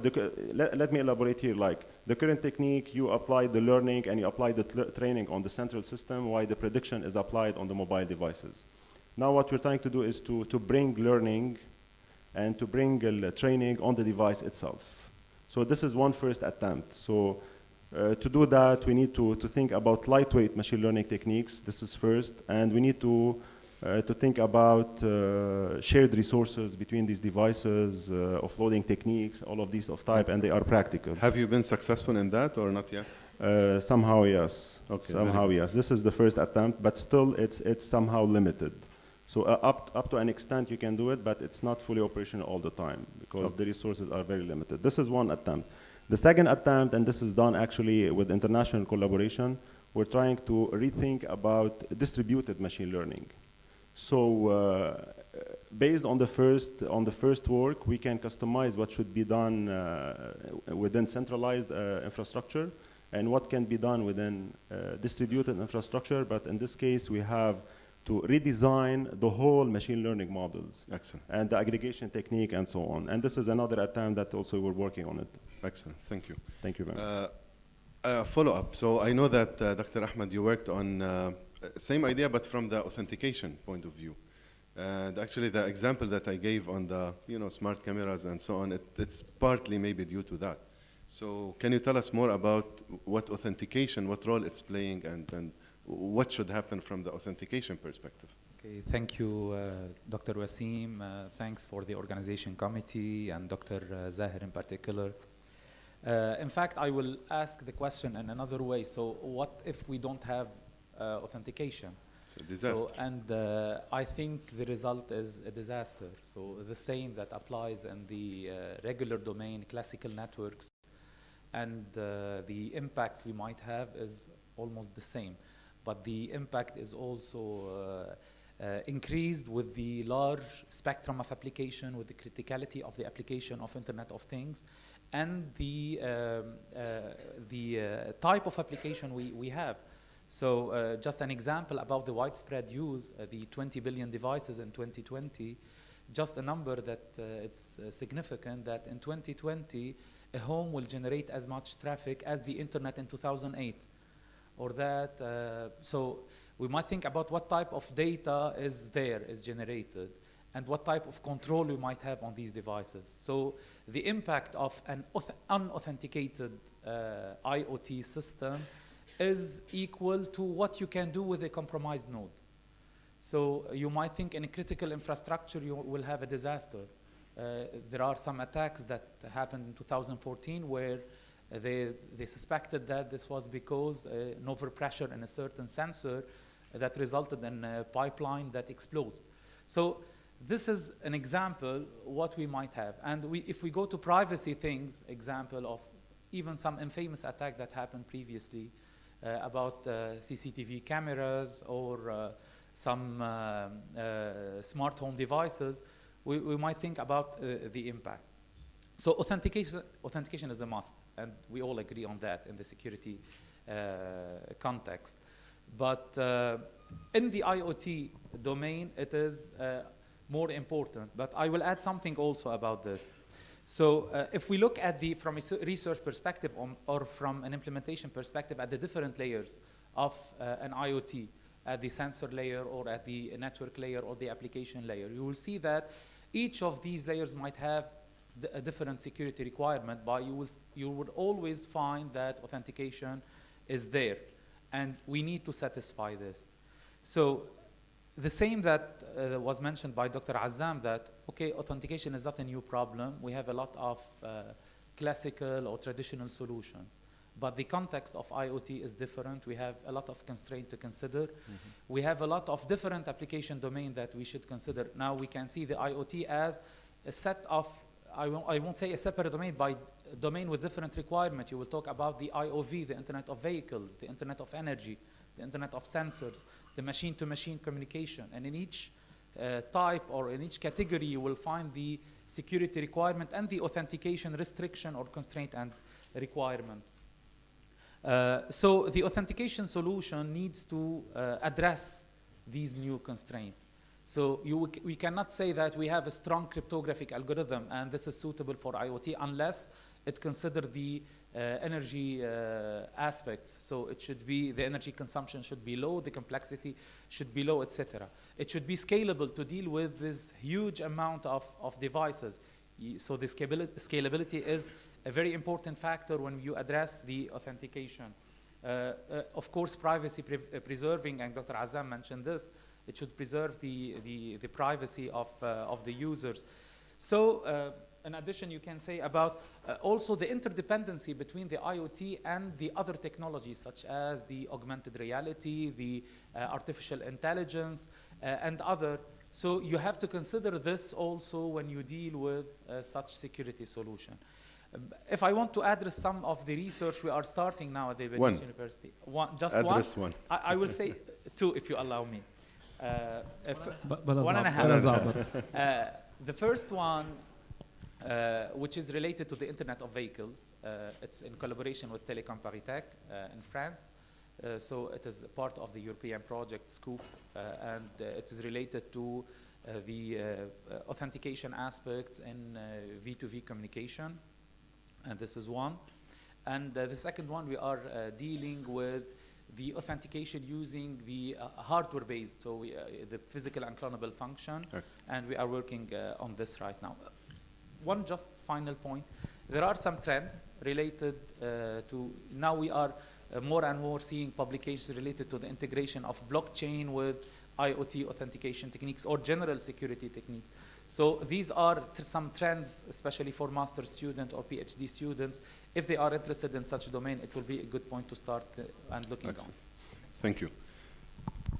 let me elaborate here. Like the current technique, you apply the learning and you apply the training on the central system, while the prediction is applied on the mobile devices. Now, what we're trying to do is to bring learning and to bring training on the device itself. So this is one first attempt. So to do that, we need to think about lightweight machine learning techniques. This is first, and we need to think about shared resources between these devices, offloading techniques, all of these of type, and they are practical. Have you been successful in that or not yet? Somehow, yes. Okay, somehow, yes. This is the first attempt, but still it's somehow limited. So up to an extent you can do it, but it's not fully operational all the time because the resources are very limited. This is one attempt. The second attempt, and this is done actually with international collaboration, we're trying to rethink about distributed machine learning. So based on the first work, we can customize what should be done within centralized infrastructure and what can be done within distributed infrastructure. But in this case, we have to redesign the whole machine learning models. Excellent. And the aggregation technique and so on. And this is another attempt that also we're working on it. Excellent, thank you. Thank you very much. Follow-up. So I know that Dr. Ahmed, you worked on same idea, but from the authentication point of view. And actually the example that I gave on the smart cameras and so on, it's partly maybe due to that. So can you tell us more about what authentication, what role it's playing, and what should happen from the authentication perspective? Okay, thank you, Dr. Wasim. Thanks for the organization committee and Dr. Zahir in particular. In fact, I will ask the question in another way. So what if we don't have authentication? It's a disaster. I think the result is a disaster. So the same that applies in the regular domain, classical networks, and the impact we might have is almost the same. But the impact is also increased with the large spectrum of application, with the criticality of the application of Internet of Things, and the type of application we have. So just an example about the widespread use, the 20 billion devices in 2020, just a number that it's significant that in 2020, a home will generate as much traffic as the Internet in 2008. Or that, so we might think about what type of data is generated, and what type of control we might have on these devices. So the impact of an unauthenticated IoT system is equal to what you can do with a compromised node. So you might think in a critical infrastructure you will have a disaster, There are some attacks that happened in 2014 where they suspected that this was because an overpressure in a certain sensor that resulted in a pipeline that explodes. So this is an example what we might have. And if we go to privacy things, example of even some infamous attack that happened previously about CCTV cameras or some smart home devices, we might think about the impact. So authentication is a must, and we all agree on that in the security context. But in the IoT domain, it is more important. But I will add something also about this. So if we look at from a research perspective or from an implementation perspective at the different layers of an IoT, at the sensor layer or at the network layer or the application layer, you will see that each of these layers might have a different security requirement, but you would always find that authentication is there, and we need to satisfy this. So the same that was mentioned by Dr. Azzam, that, okay, authentication is not a new problem. We have a lot of classical or traditional solutions. But the context of IoT is different. We have a lot of constraints to consider. We have a lot of different application domains that we should consider. Now we can see the IoT as a set of, I won't say a separate domain, by domain with different requirements. You will talk about the IOV, the Internet of Vehicles, the Internet of Energy, the Internet of Sensors, the machine-to-machine communication. And in each type or in each category, you will find the security requirement and the authentication restriction or constraint and requirement. So the authentication solution needs to address these new constraints. So we cannot say that we have a strong cryptographic algorithm and this is suitable for IoT unless it considers the energy aspects. So it should be, the energy consumption should be low, the complexity should be low, etc. It should be scalable to deal with this huge amount of devices. So the scalability is a very important factor when you address the authentication. Of course, privacy preserving, and Dr. Azzam mentioned this, it should preserve the privacy of the users. So in addition, you can say about also the interdependency between the IoT and the other technologies, such as the augmented reality, the artificial intelligence, and other. So you have to consider this also when you deal with such security solution. If I want to address some of the research we are starting now at the Venice University. Just one? I will say two, if you allow me. One and a half. The first one, which is related to the Internet of Vehicles. It's in collaboration with Telecom Paris in France. So it is part of the European project scope, and it is related to the authentication aspects in V2V communication. And this is one. And the second one, we are dealing with the authentication using the hardware-based, so the physical unclonable function. Excellent. And we are working on this right now. One just final point. There are some trends related to, now we are more and more seeing publications related to the integration of blockchain with IoT authentication techniques or general security techniques. So these are some trends, especially for master student or PhD students. If they are interested in such a domain, it will be a good point to start and looking on. Thank you.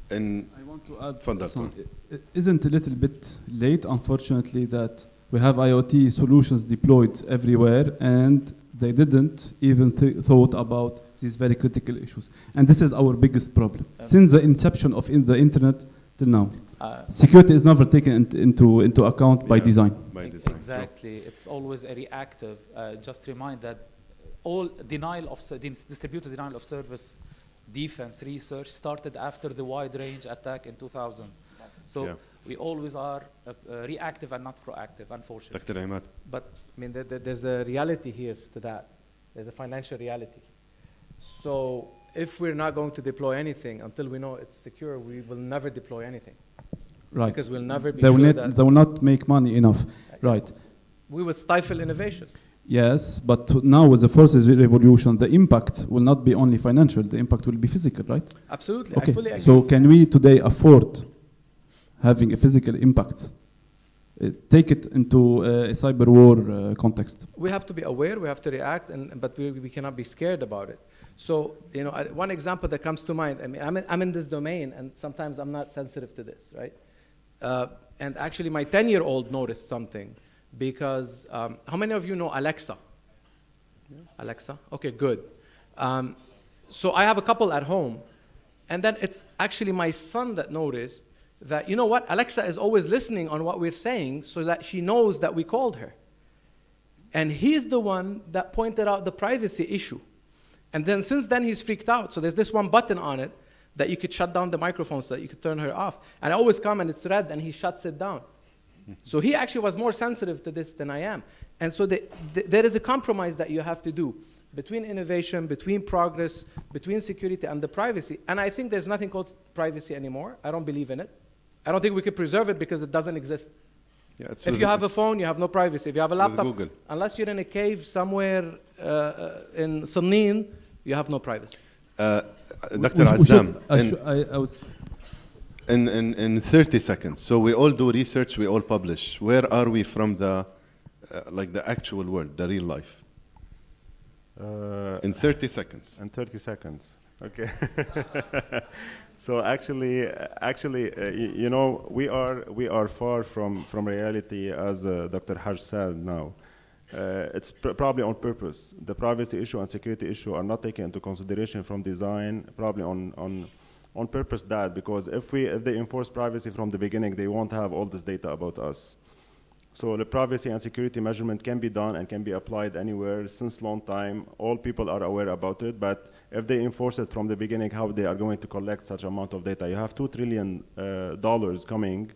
And I want to add something. Isn't a little bit late, unfortunately, that we have IoT solutions deployed everywhere and they didn't even thought about these very critical issues. And this is our biggest problem. Since the inception of the internet till now. Security is never taken into account by design. Exactly. It's always a reactive. Just remind that all distributed denial of service defense research started after the wide range attack in 2000. So we always are reactive and not proactive, unfortunately. Dr. Ahmad. But I mean, there's a reality here to that. There's a financial reality. So if we're not going to deploy anything until we know it's secure, we will never deploy anything. Right. Because we'll never be they sure that they will not make money enough. Right. We will stifle innovation. Yes, but now with the forces revolution, the impact will not be only financial. The impact will be physical, right? Absolutely. Okay. I fully agree. So can we today afford having a physical impact take it into a cyber war context? We have to be aware, we have to react, but we cannot be scared about it. So, you know, one example that comes to mind, I mean, I'm in this domain, and sometimes I'm not sensitive to this, right? And actually, my 10-year-old noticed something, because how many of you know Alexa? Yeah. Alexa? Okay, good. So I have a couple at home, and then it's actually my son that noticed that, you know what, Alexa is always listening on what we're saying so that she knows that we called her. And he's the one that pointed out the privacy issue. And then since then, he's freaked out. So there's this one button on it that you could shut down the microphone so that you could turn her off. And I always come and it's red, and he shuts it down. So he actually was more sensitive to this than I am. And so there is a compromise that you have to do between innovation, between progress, between security and the privacy. And I think there's nothing called privacy anymore. I don't believe in it. I don't think we could preserve it because it doesn't exist. Yeah, if you have a phone, you have no privacy. If you have a laptop, Google. Unless you're in a cave somewhere in Sannin, you have no privacy. Dr. Azzam, in 30 seconds, so we all do research, we all publish. Where are we from the, like the actual world, the real life? In 30 seconds. In 30 seconds, okay. So actually, you know, we are far from reality, as Dr. Haj said now. It's probably on purpose. The privacy issue and security issue are not taken into consideration from design, probably on purpose that, because if they enforce privacy from the beginning, they won't have all this data about us. So the privacy and security measurement can be done and can be applied anywhere since long time. All people are aware about it, but if they enforce it from the beginning, how they are going to collect such amount of data? You have $2 trillion coming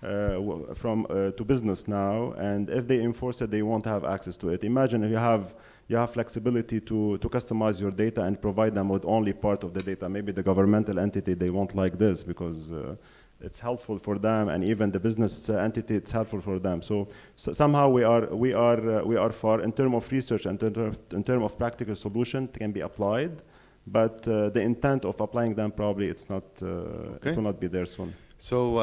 to business now, and if they enforce it, they won't have access to it. Imagine if you have flexibility to customize your data and provide them with only part of the data. Maybe the governmental entity, they won't like this because it's helpful for them, and even the business entity, it's helpful for them. So somehow we are far in terms of research and in terms of practical solution can be applied, but the intent of applying them probably it's not it will not be there soon. So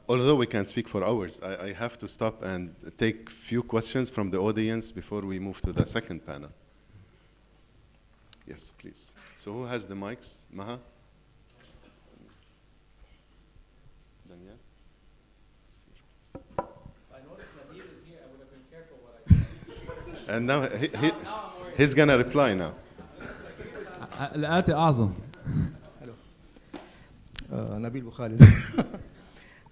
although we can speak for hours, I have to stop and take few questions from the audience before we move to the second panel. Yes, please. So who has the mics? Maha? Daniel? I noticed Nabil is here. I would have been careful what I said. And now he's going to reply now. الآتي أعظم. Nabil Bukhalid.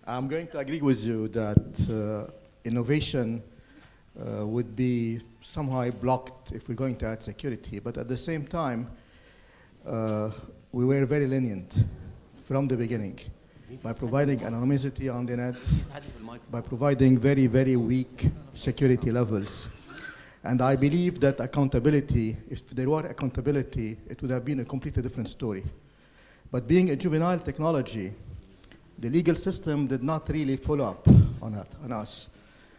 I'm going to agree with you that innovation would be somehow blocked if we're going to add security. But at the same time, we were very lenient from the beginning by providing anonymity on the net, by providing very, very weak security levels. And I believe that accountability, if there were accountability, it would have been a completely different story. But being a juvenile technology, the legal system did not really follow up on us.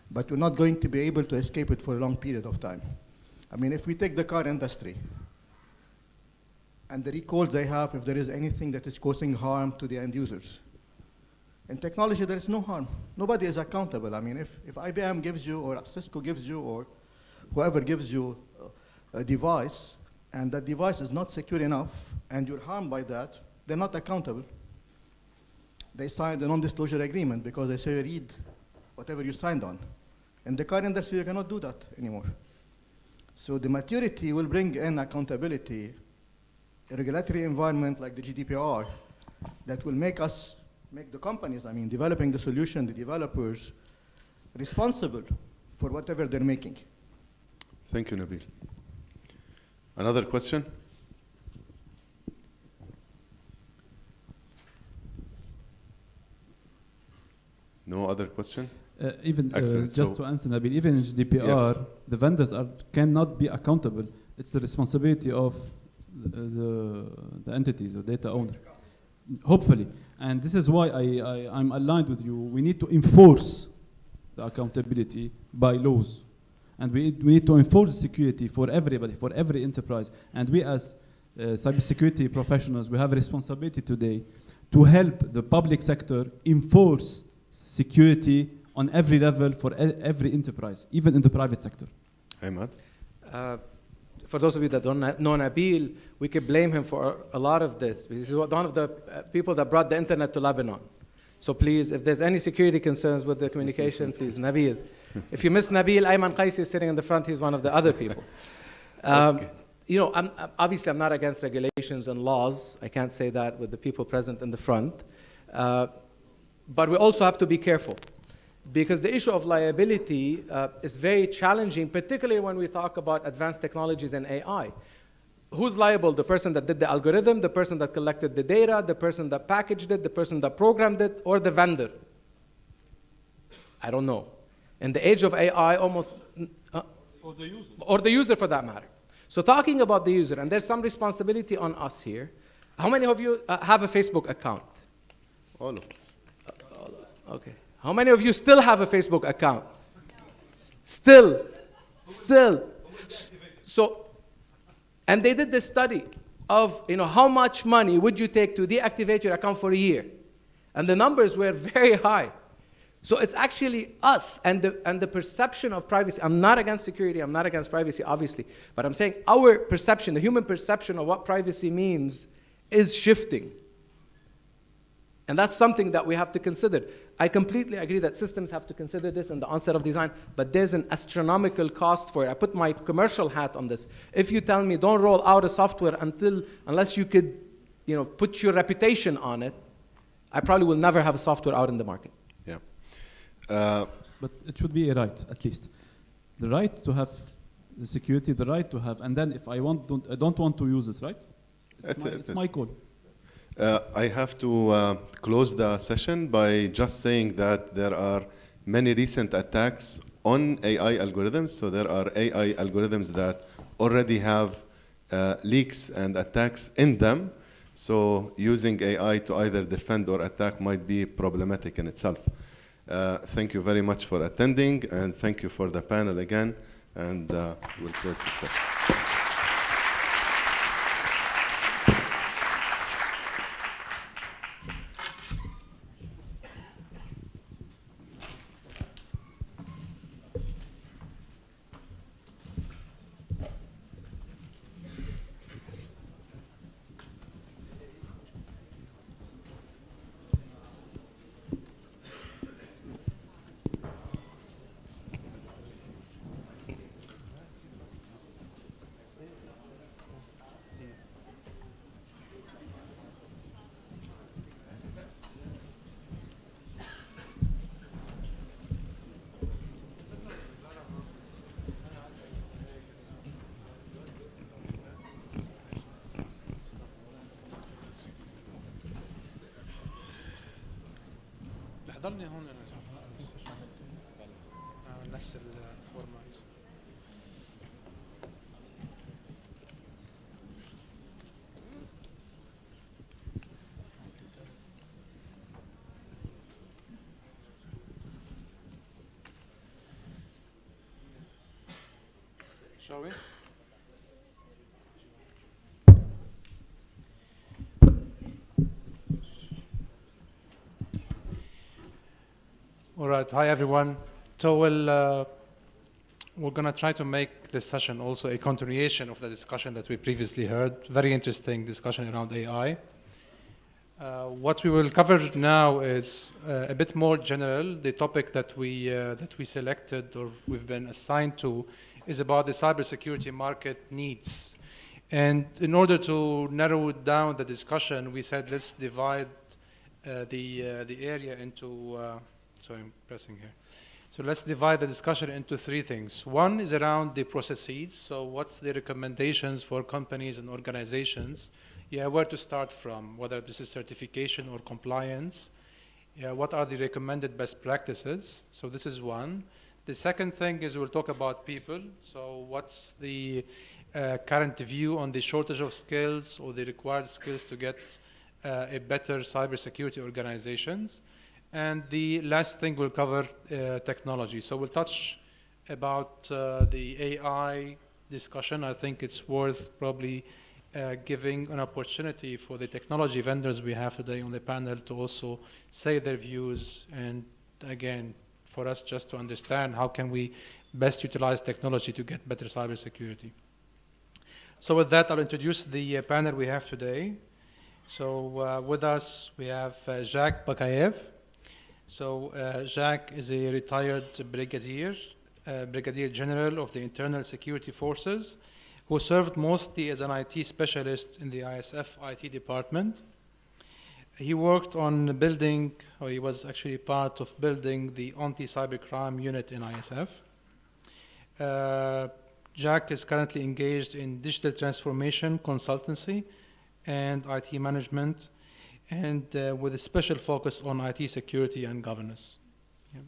But we're not going to be able to escape it for a long period of time. I mean, if we take the car industry and the recalls they have if there is anything that is causing harm to the end users. In technology, there is no harm. Nobody is accountable. I mean, if IBM gives you, or Cisco gives you, or whoever gives you a device, and that device is not secure enough, and you're harmed by that, they're not accountable. They signed a non-disclosure agreement because they say read whatever you signed on. In the car industry, you cannot do that anymore. So the maturity will bring in accountability, a regulatory environment like the GDPR that will make the companies, I mean, developing the solution, the developers, responsible for whatever they're making. Thank you, Nabil. Another question? No other question? Just to answer, Nabil, even in GDPR, the vendors cannot be accountable. It's the responsibility of the entities, the data owner. Hopefully. And this is why I'm aligned with you. We need to enforce the accountability by laws. And we need to enforce security for everybody, for every enterprise. And we as cybersecurity professionals, we have a responsibility today to help the public sector enforce security on every level for every enterprise, even in the private sector. Ahmad? For those of you that don't know Nabil, we could blame him for a lot of this. He's one of the people that brought the internet to Lebanon. So please, if there's any security concerns with the communication, please, Nabil. If you miss Nabil, Ayman Qaisi is sitting in the front. He's one of the other people. You know, obviously I'm not against regulations and laws. I can't say that with the people present in the front. But we also have to be careful, because the issue of liability is very challenging, particularly when we talk about advanced technologies and AI. Who's liable? The person that did the algorithm, the person that collected the data, the person that packaged it, the person that programmed it, or the vendor? I don't know. In the age of AI, almost... Or the user. Or the user, for that matter. So talking about the user, and there's some responsibility on us here. How many of you have a Facebook account? All of us. Okay. How many of you still have a Facebook account? Still. So, and they did this study of, you know, how much money would you take to deactivate your account for a year? And the numbers were very high. So it's actually us and the perception of privacy. I'm not against security, I'm not against privacy, obviously. But I'm saying our perception, the human perception of what privacy means is shifting. And that's something that we have to consider. I completely agree that systems have to consider this in the onset of design, but there's an astronomical cost for it. I put my commercial hat on this. If you tell me don't roll out a software unless you could, you know, put your reputation on it, I probably will never have a software out in the market. Yeah. But it should be a right, at least. The right to have the security, the right to have, and then if I don't want to use this, right? It's my call. I have to close the session by just saying that there are many recent attacks on AI algorithms. So there are AI algorithms that already have leaks and attacks in them. So using AI to either defend or attack might be problematic in itself. Thank you very much for attending, and thank you for the panel again, and we'll close the session. حضرني هون انا نفس الفورمات. Shall we? All right. Hi, everyone. So we're going to try to make this session also a continuation of the discussion that we previously heard. Very interesting discussion around AI. What we will cover now is a bit more general. The topic that we selected or we've been assigned to is about the cybersecurity market needs. And in order to narrow down the discussion, we said let's divide the area into. Sorry, I'm pressing here. So let's divide the discussion into three things. One is around the processes. So what's the recommendations for companies and organizations? Yeah, where to start from, whether this is certification or compliance. Yeah, what are the recommended best practices? So this is one. The second thing is we'll talk about people. So what's the current view on the shortage of skills or the required skills to get a better cybersecurity organizations? And the last thing we'll cover technology. So we'll touch about the AI discussion. I think it's worth probably giving an opportunity for the technology vendors we have today on the panel to also say their views and again for us just to understand how can we best utilize technology to get better cybersecurity. So with that, I'll introduce the panel we have today. So with us, we have Jacques Bakayev. So Jacques is a retired brigadier general of the Internal Security Forces, who served mostly as an IT specialist in the ISF IT department. He worked on building, or he was actually part of building the anti-cybercrime unit in ISF. Jack is currently engaged in digital transformation consultancy and IT management, and with a special focus on IT security and governance. Yeah.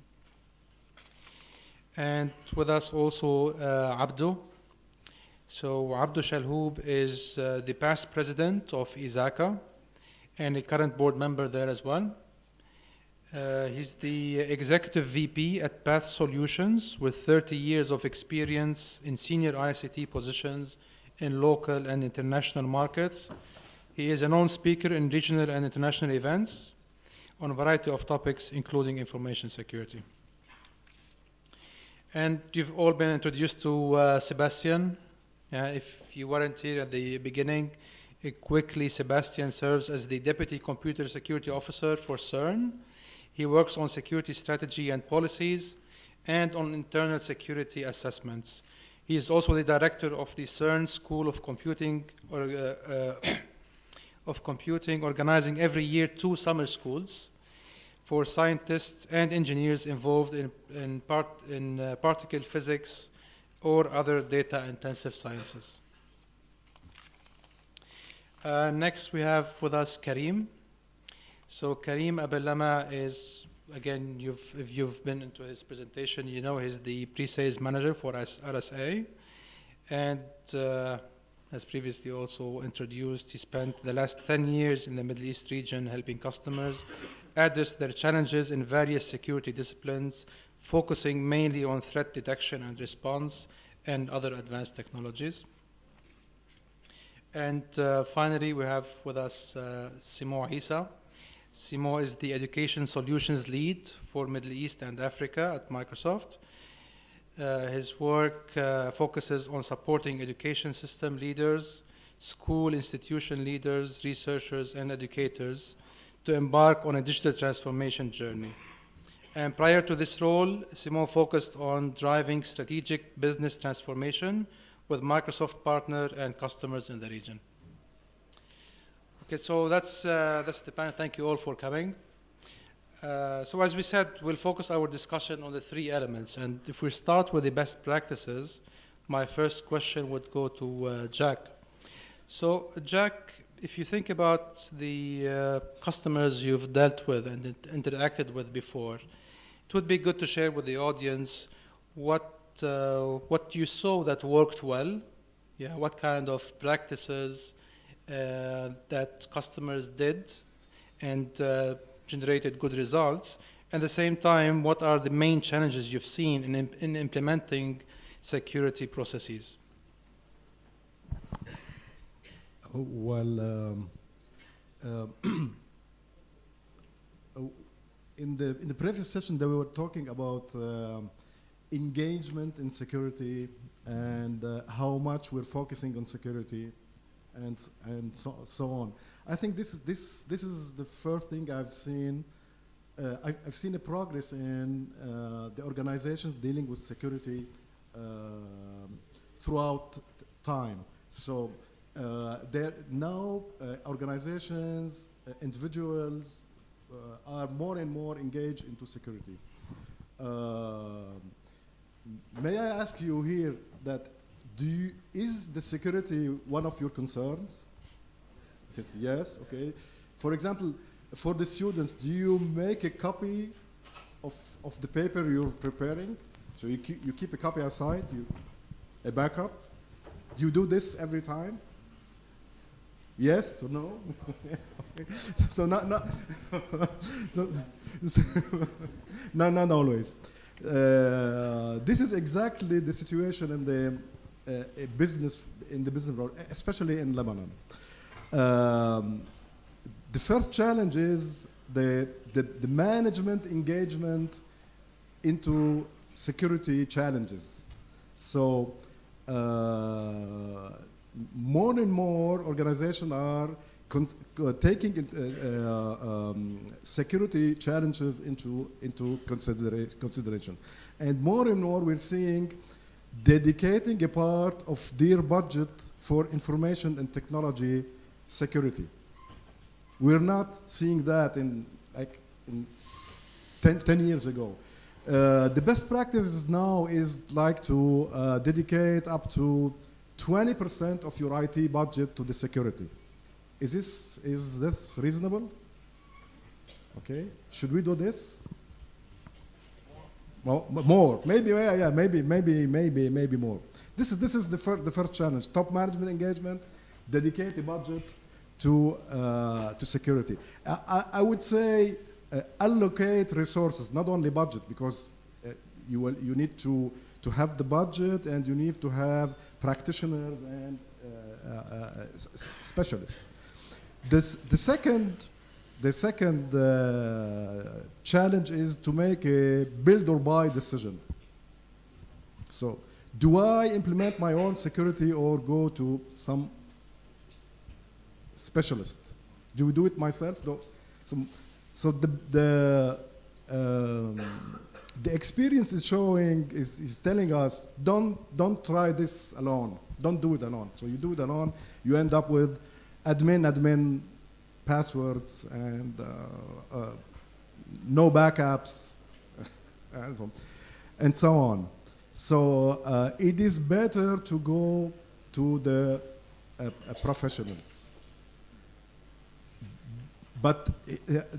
And with us also Abdo. So Abdo Shalhoub is the past president of ISACA and a current board member there as well. He's the executive VP at Path Solutions with 30 years of experience in senior ICT positions in local and international markets. He is a known speaker in regional and international events on a variety of topics, including information security. And you've all been introduced to Sebastian. If you weren't here at the beginning, quickly, Sebastian serves as the Deputy Computer Security Officer for CERN. He works on security strategy and policies and on internal security assessments. He is also the director of the CERN School of Computing, organizing every year 2 summer schools for scientists and engineers involved in particle physics or other data-intensive sciences. Next, we have with us Karim. So Karim Abellama is, again, if you've been into his presentation, you know he's the pre-sales manager for RSA. And as previously also introduced, he spent the last 10 years in the Middle East region helping customers address their challenges in various security disciplines, focusing mainly on threat detection and response and other advanced technologies. And finally, we have with us Simo Isa. Simo is the Education Solutions Lead for Middle East and Africa at Microsoft. His work focuses on supporting education system leaders, school institution leaders, researchers, and educators to embark on a digital transformation journey. And prior to this role, Simo focused on driving strategic business transformation with Microsoft partners and customers in the region. Okay, so that's the panel. Thank you all for coming. So as we said, we'll focus our discussion on the 3 elements. And if we start with the best practices, my first question would go to Jack. So Jack, if you think about the customers you've dealt with and interacted with before, it would be good to share with the audience what you saw that worked well, what kind of practices that customers did and generated good results. At the same time, what are the main challenges you've seen in implementing security processes? Well, in the previous session, we were talking about engagement in security and how much we're focusing on security, and so on. I think this is the first thing I've seen. I've seen a progress in the organizations dealing with security throughout time. So there now organizations, individuals are more and more engaged into security. May I ask you here that is the security one of your concerns? Yes, okay. For example, for the students, do you make a copy of the paper you're preparing? So you keep a copy aside, a backup? Do you do this every time? Yes or no? So not not always. This is exactly the situation in the business world, especially in Lebanon. The first challenge is the management engagement into security challenges. So more and more organizations are taking security challenges into consideration. And more we're seeing dedicating a part of their budget for information and technology security. We're not seeing that in 10 years ago. The best practice now is like to dedicate up to 20% of your IT budget to the security. Is this reasonable? Okay, should we do this? Well, more, maybe, yeah, maybe more. This is the first challenge. Top management engagement, dedicate a budget to security. I would say allocate resources, not only budget, because you need to have the budget and you need to have practitioners and specialists. The second challenge is to make a build or buy decision. So, do I implement my own security or go to some specialist? Do we do it myself? So the experience is showing, is telling us, don't try this alone. Don't do it alone. So you do it alone, you end up with admin passwords and no backups and so on. So it is better to go to the professionals. But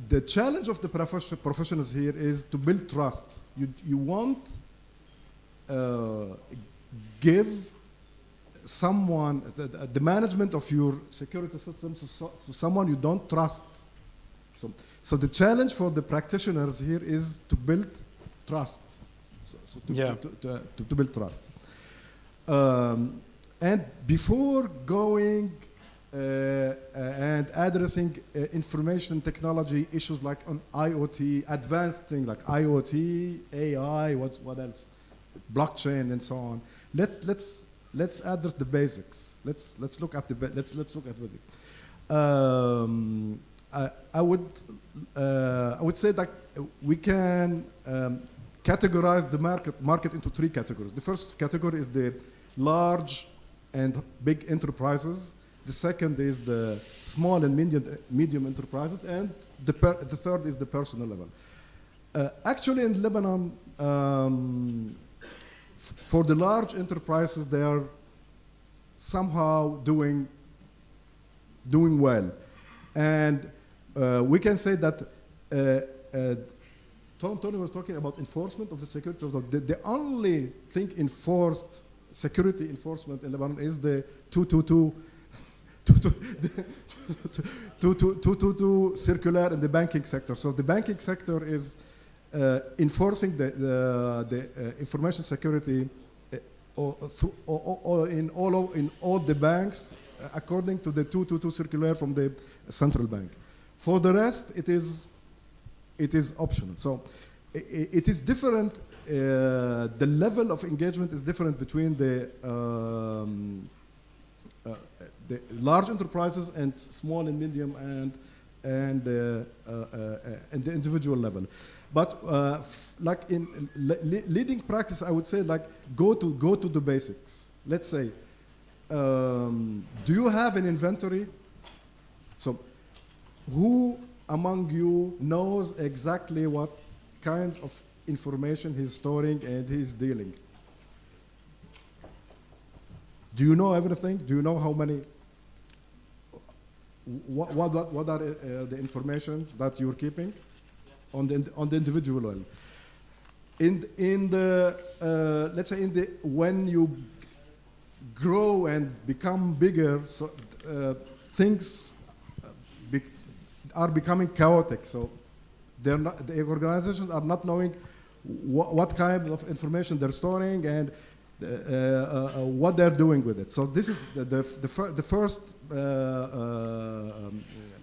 the challenge of the professionals here is to build trust. You won't give someone the management of your security system to someone you don't trust. So the challenge for the practitioners here is to build trust. To build trust. And before going and addressing information technology issues like on IoT, advanced things like IoT, AI, what else, blockchain, and so on. Let's address the basics. Let's look at the basics. I would say that we can categorize the market into three categories. The first category is the large and big enterprises. The second is the small and medium enterprises, and the third is the personal level. Actually, in Lebanon, for the large enterprises, they are somehow doing well, and we can say that Tony was talking about enforcement of the security. The only thing enforced, security enforcement in Lebanon, is the 222 circular in the banking sector. So the banking sector is enforcing the information security in all the banks according to the 222 circular from the central bank. For the rest, it is optional. So it is different. The level of engagement is different between the large enterprises and small and medium and the individual level. But like in leading practice, I would say like go to the basics. Let's say, do you have an inventory? So who among you knows exactly what kind of information he's storing and he's dealing? Do you know everything? Do you know how many? What are the informations that you're keeping on the individual level? In the let's say when you grow and become bigger, so things are becoming chaotic. So the organizations are not knowing what kind of information they're storing and what they're doing with it. So this is the first,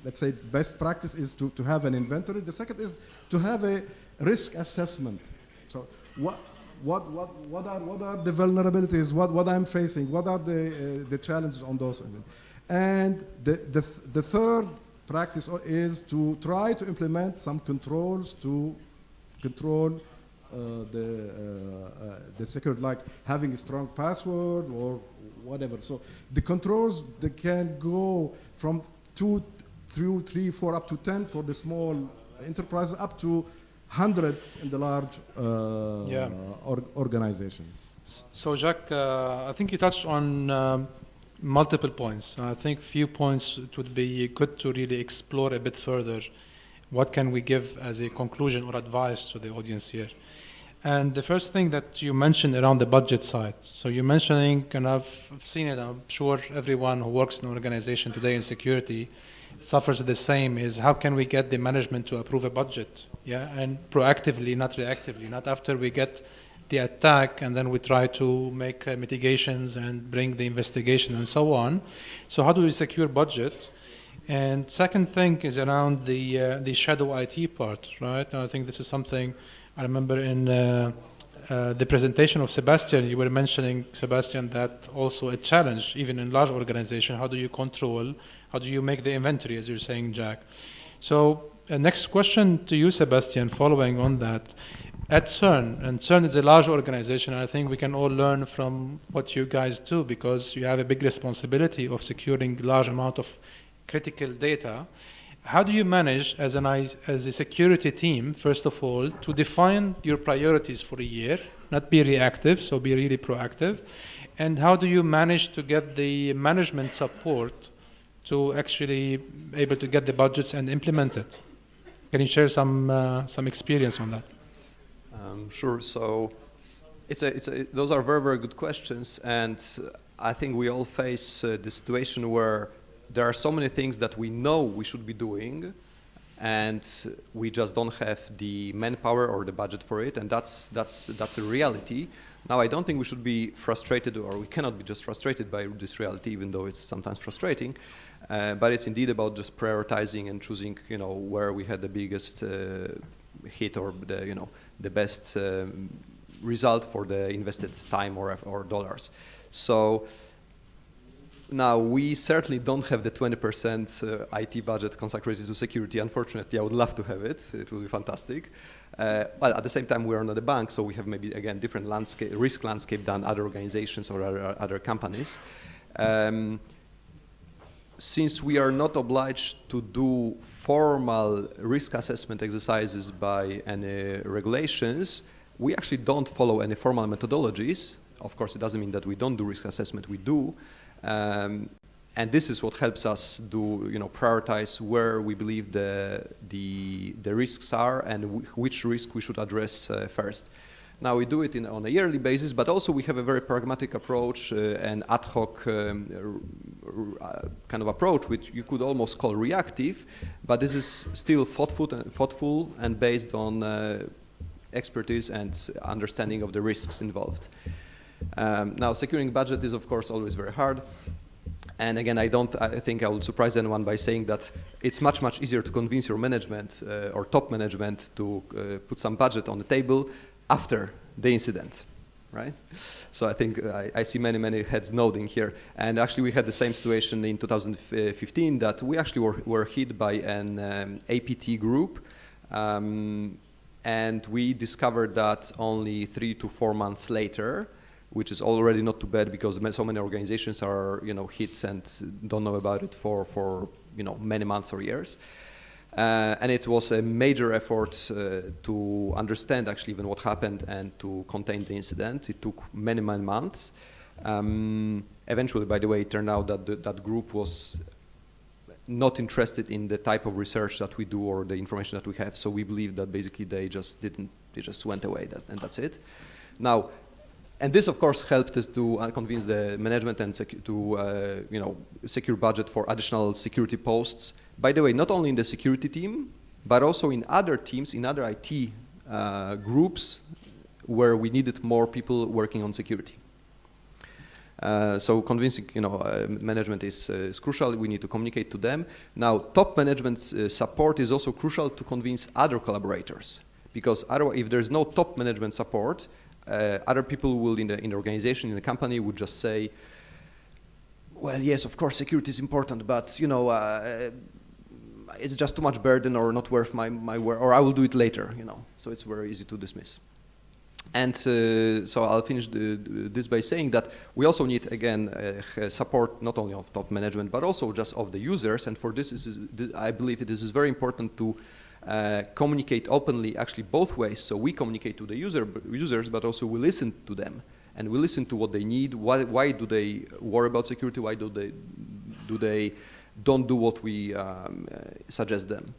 let's say, best practice is to have an inventory. The second is to have a risk assessment. So what are the vulnerabilities? What I'm facing? What are the challenges on those? And the third practice is to try to implement some controls to control the security, like having a strong password or whatever. So the controls, they can go from 2, 3, 4, up to 10 for the small enterprises, up to hundreds in the large organizations. So Jacques, I think you touched on multiple points. I think few points it would be good to really explore a bit further. What can we give as a conclusion or advice to the audience here? And the first thing that you mentioned around the budget side. So you're mentioning, and I've seen it, I'm sure everyone who works in an organization today in security suffers the same, is how can we get the management to approve a budget? Yeah, and proactively, not reactively, not after we get the attack and then we try to make mitigations and bring the investigation and so on. So how do we secure budget? And second thing is around the shadow IT part, right? I think this is something I remember in the presentation of Sebastian, you were mentioning, Sebastian, that also a challenge, even in large organization, how do you control, how do you make the inventory, as you're saying, Jack? So next question to you, Sebastian, following on that. At CERN, and CERN is a large organization, and I think we can all learn from what you guys do because you have a big responsibility of securing large amount of critical data. How do you manage as a security team, first of all, to define your priorities for a year, not be reactive, so be really proactive? And how do you manage to get the management support to actually able to get the budgets and implement it? Can you share some experience on that? Sure. So those are very, very good questions. And I think we all face the situation where there are so many things that we know we should be doing, and we just don't have the manpower or the budget for it, and that's a reality. Now, I don't think we should be frustrated, or we cannot be just frustrated by this reality, even though it's sometimes frustrating. But it's indeed about just prioritizing and choosing, where we had the biggest hit or the best result for the invested time or dollars. So. Now, we certainly don't have the 20% IT budget consecrated to security. Unfortunately, I would love to have it. It would be fantastic. But at the same time, we are not a bank, so we have maybe, again, different risk landscape than other organizations or other companies. Since we are not obliged to do formal risk assessment exercises by any regulations, we actually don't follow any formal methodologies. Of course, it doesn't mean that we don't do risk assessment. We do. And this is what helps us prioritize where we believe the risks are and which risk we should address first. Now we do it on a yearly basis, but also we have a very pragmatic approach, an ad hoc kind of approach, which you could almost call reactive, but this is still thoughtful and based on expertise and understanding of the risks involved. Now, securing budget is, of course, always very hard. And again, I think I will surprise anyone by saying that it's much, much easier to convince your management or top management to put some budget on the table after the incident, right? So I think I see many, many heads nodding here. And actually, we had the same situation in 2015 that we actually were hit by an APT group. And we discovered that only 3 to 4 months later, which is already not too bad because so many organizations are, hit and don't know about it for many months or years. And it was a major effort to understand actually even what happened and to contain the incident. It took many, many months. Eventually, by the way, it turned out that that group was not interested in the type of research that we do or the information that we have. So we believe that basically they just went away and that's it. Now, and this, of course, helped us to convince the management and secure budget for additional security posts. By the way, not only in the security team, but also in other teams, in other IT groups where we needed more people working on security. So convincing, management is crucial. We need to communicate to them. Now, top management support is also crucial to convince other collaborators, because otherwise, if there's no top management support, other people will in the organization, in the company, would just say, well, yes, of course, security is important, but you know, it's just too much burden or not worth my work, or I will do it later, you know. So it's very easy to dismiss. And so I'll finish this by saying that we also need, again, support not only of top management, but also just of the users. And for this, I believe this is very important to communicate openly, actually both ways. So we communicate to the users, but also we listen to them. And we listen to what they need. Why do they worry about security? Why do they don't do what we suggest them?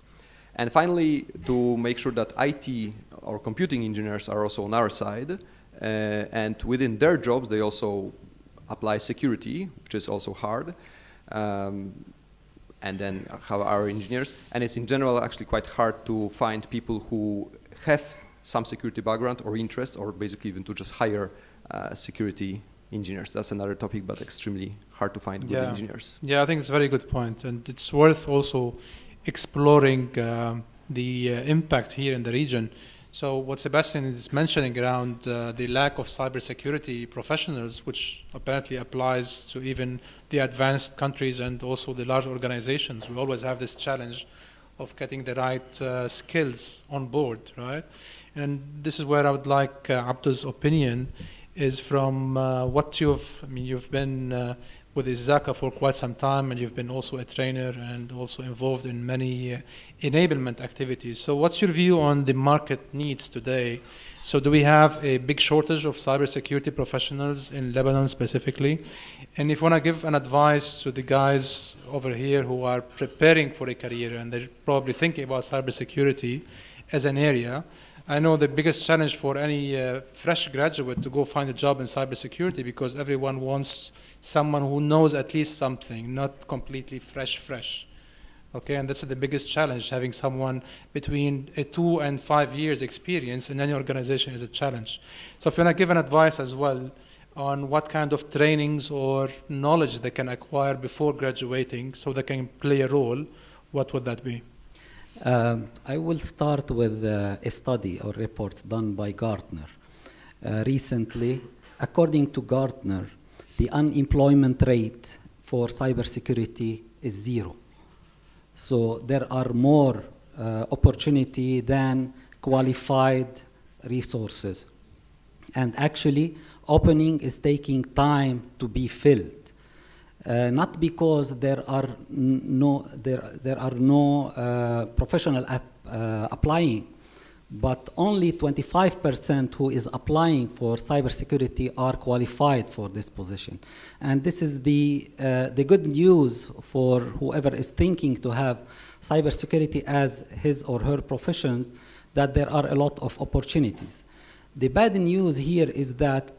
And finally, to make sure that IT or computing engineers are also on our side, and within their jobs, they also apply security, which is also hard, and then have our engineers. And it's in general actually quite hard to find people who have some security background or interest, or basically even to just hire security engineers. That's another topic, but extremely hard to find good engineers. Yeah, I think it's a very good point, and it's worth also exploring the impact here in the region. So what Sebastian is mentioning around the lack of cybersecurity professionals, which apparently applies to even the advanced countries and also the large organizations. We always have this challenge of getting the right skills on board, right? And this is where I would like Abdu's opinion is from what you've been with Izaka for quite some time, and you've been also a trainer and also involved in many enablement activities. So what's your view on the market needs today? So do we have a big shortage of cybersecurity professionals in Lebanon specifically? And if you want to give an advice to the guys over here who are preparing for a career and they're probably thinking about cybersecurity as an area, I know the biggest challenge for any fresh graduate to go find a job in cybersecurity, because everyone wants someone who knows at least something, not completely fresh. Okay, and that's the biggest challenge, having someone between 2 and 5 years experience in any organization is a challenge. So if you want to give an advice as well on what kind of trainings or knowledge they can acquire before graduating so they can play a role, what would that be? I will start with a study or report done by Gartner. Recently, according to Gartner, the unemployment rate for cybersecurity is 0. So there are more opportunity than qualified resources. And actually, opening is taking time to be filled. Not because there are no professional applying, but only 25% who is applying for cybersecurity are qualified for this position. And this is the good news for whoever is thinking to have cybersecurity as his or her professions, that there are a lot of opportunities. The bad news here is that,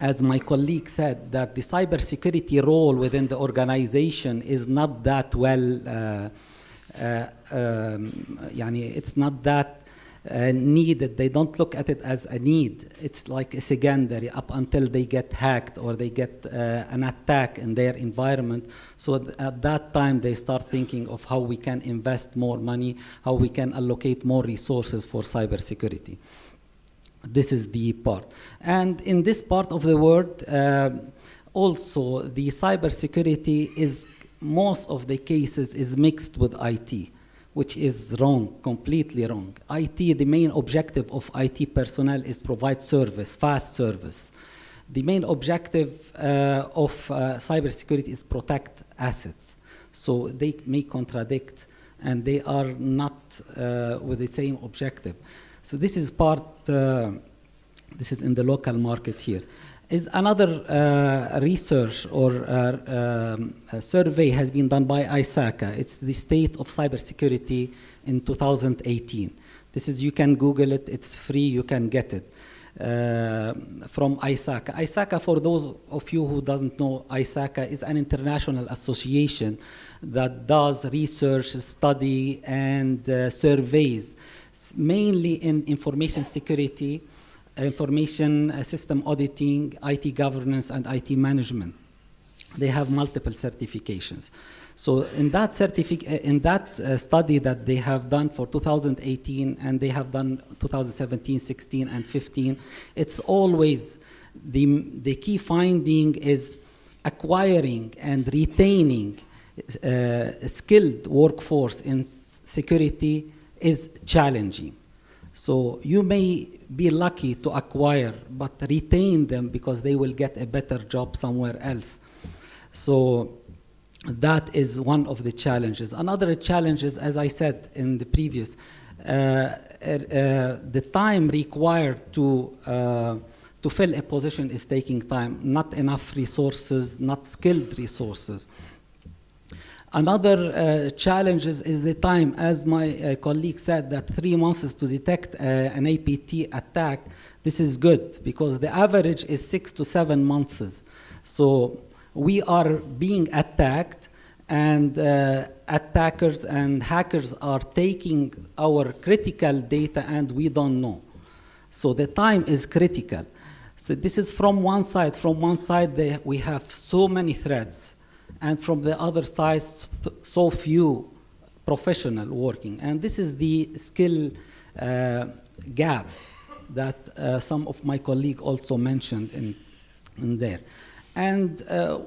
as my colleague said, that the cybersecurity role within the organization is not that well, it's not that needed. They don't look at it as a need. It's like a secondary up until they get hacked or they get an attack in their environment. So at that time, they start thinking of how we can invest more money, how we can allocate more resources for cybersecurity. This is the part. And in this part of the world, also the cybersecurity is, most of the cases is mixed with IT, which is wrong, completely wrong. IT, the main objective of IT personnel is provide service, fast service. The main objective of cybersecurity is protect assets. So they may contradict, and they are not with the same objective. So this is part, this is in the local market here. Is another research or a survey has been done by ISACA. It's the state of cybersecurity in 2018. This is, you can Google it, it's free, you can get it from ISACA. ISACA, for those of you who doesn't know, ISACA is an international association that does research, study, and surveys, mainly in information security, information system auditing, IT governance, and IT management. they have multiple certifications. So in that study that they have done for 2018, and they have done 2017, 16, and 15, it's always the key finding is acquiring and retaining a skilled workforce in security is challenging. So you may be lucky to acquire, but retain them because they will get a better job somewhere else. So that is one of the challenges. Another challenge is, as I said in the previous, the time required to fill a position is taking time, not enough resources, not skilled resources. Another challenge is the time, as my colleague said, that 3 months to detect an APT attack. This is good because the average is 6 to 7 months. So we are being attacked, and attackers and hackers are taking our critical data, and we don't know. So the time is critical. So this is from one side. From one side, we have so many threats, and from the other side, so few professionals working. And this is the skill gap that some of my colleagues also mentioned in there. And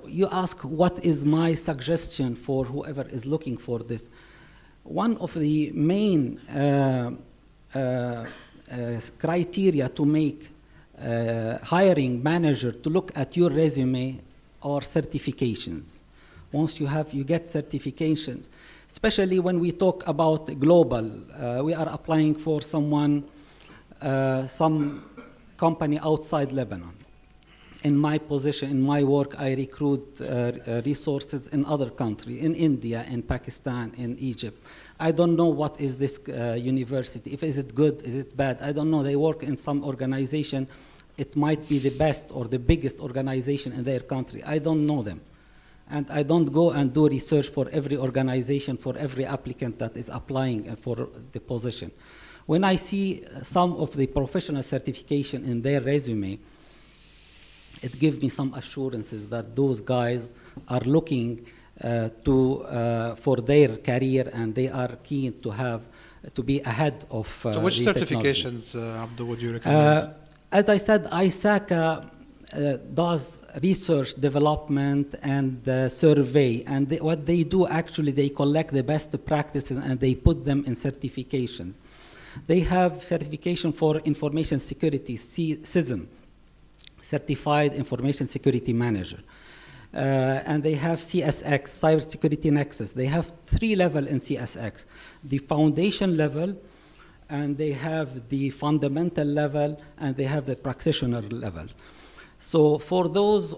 you ask, what is my suggestion for whoever is looking for this? One of the main criteria to make hiring manager to look at your resume are certifications. Once you get certifications, especially when we talk about global, we are applying for someone, some company outside Lebanon. In my position, in my work, I recruit resources in other countries, in India, in Pakistan, in Egypt. I don't know what is this university. Is it good, is it bad? I don't know. They work in some organization. It might be the best or the biggest organization in their country. I don't know them. And I don't go and do research for every organization, for every applicant that is applying for the position. When I see some of the professional certification in their resume, it gives me some assurances that those guys are looking for their career, and they are keen to be ahead of So which certifications, Abdul, would you recommend? As I said, ISACA does research, development, and survey. And what they do, actually, they collect the best practices and they put them in certifications. They have certification for information security, CISM, Certified Information Security Manager. And they have CSX, Cybersecurity Nexus. They have 3 levels in CSX. The foundation level, and they have the fundamental level, and they have the practitioner level. So for those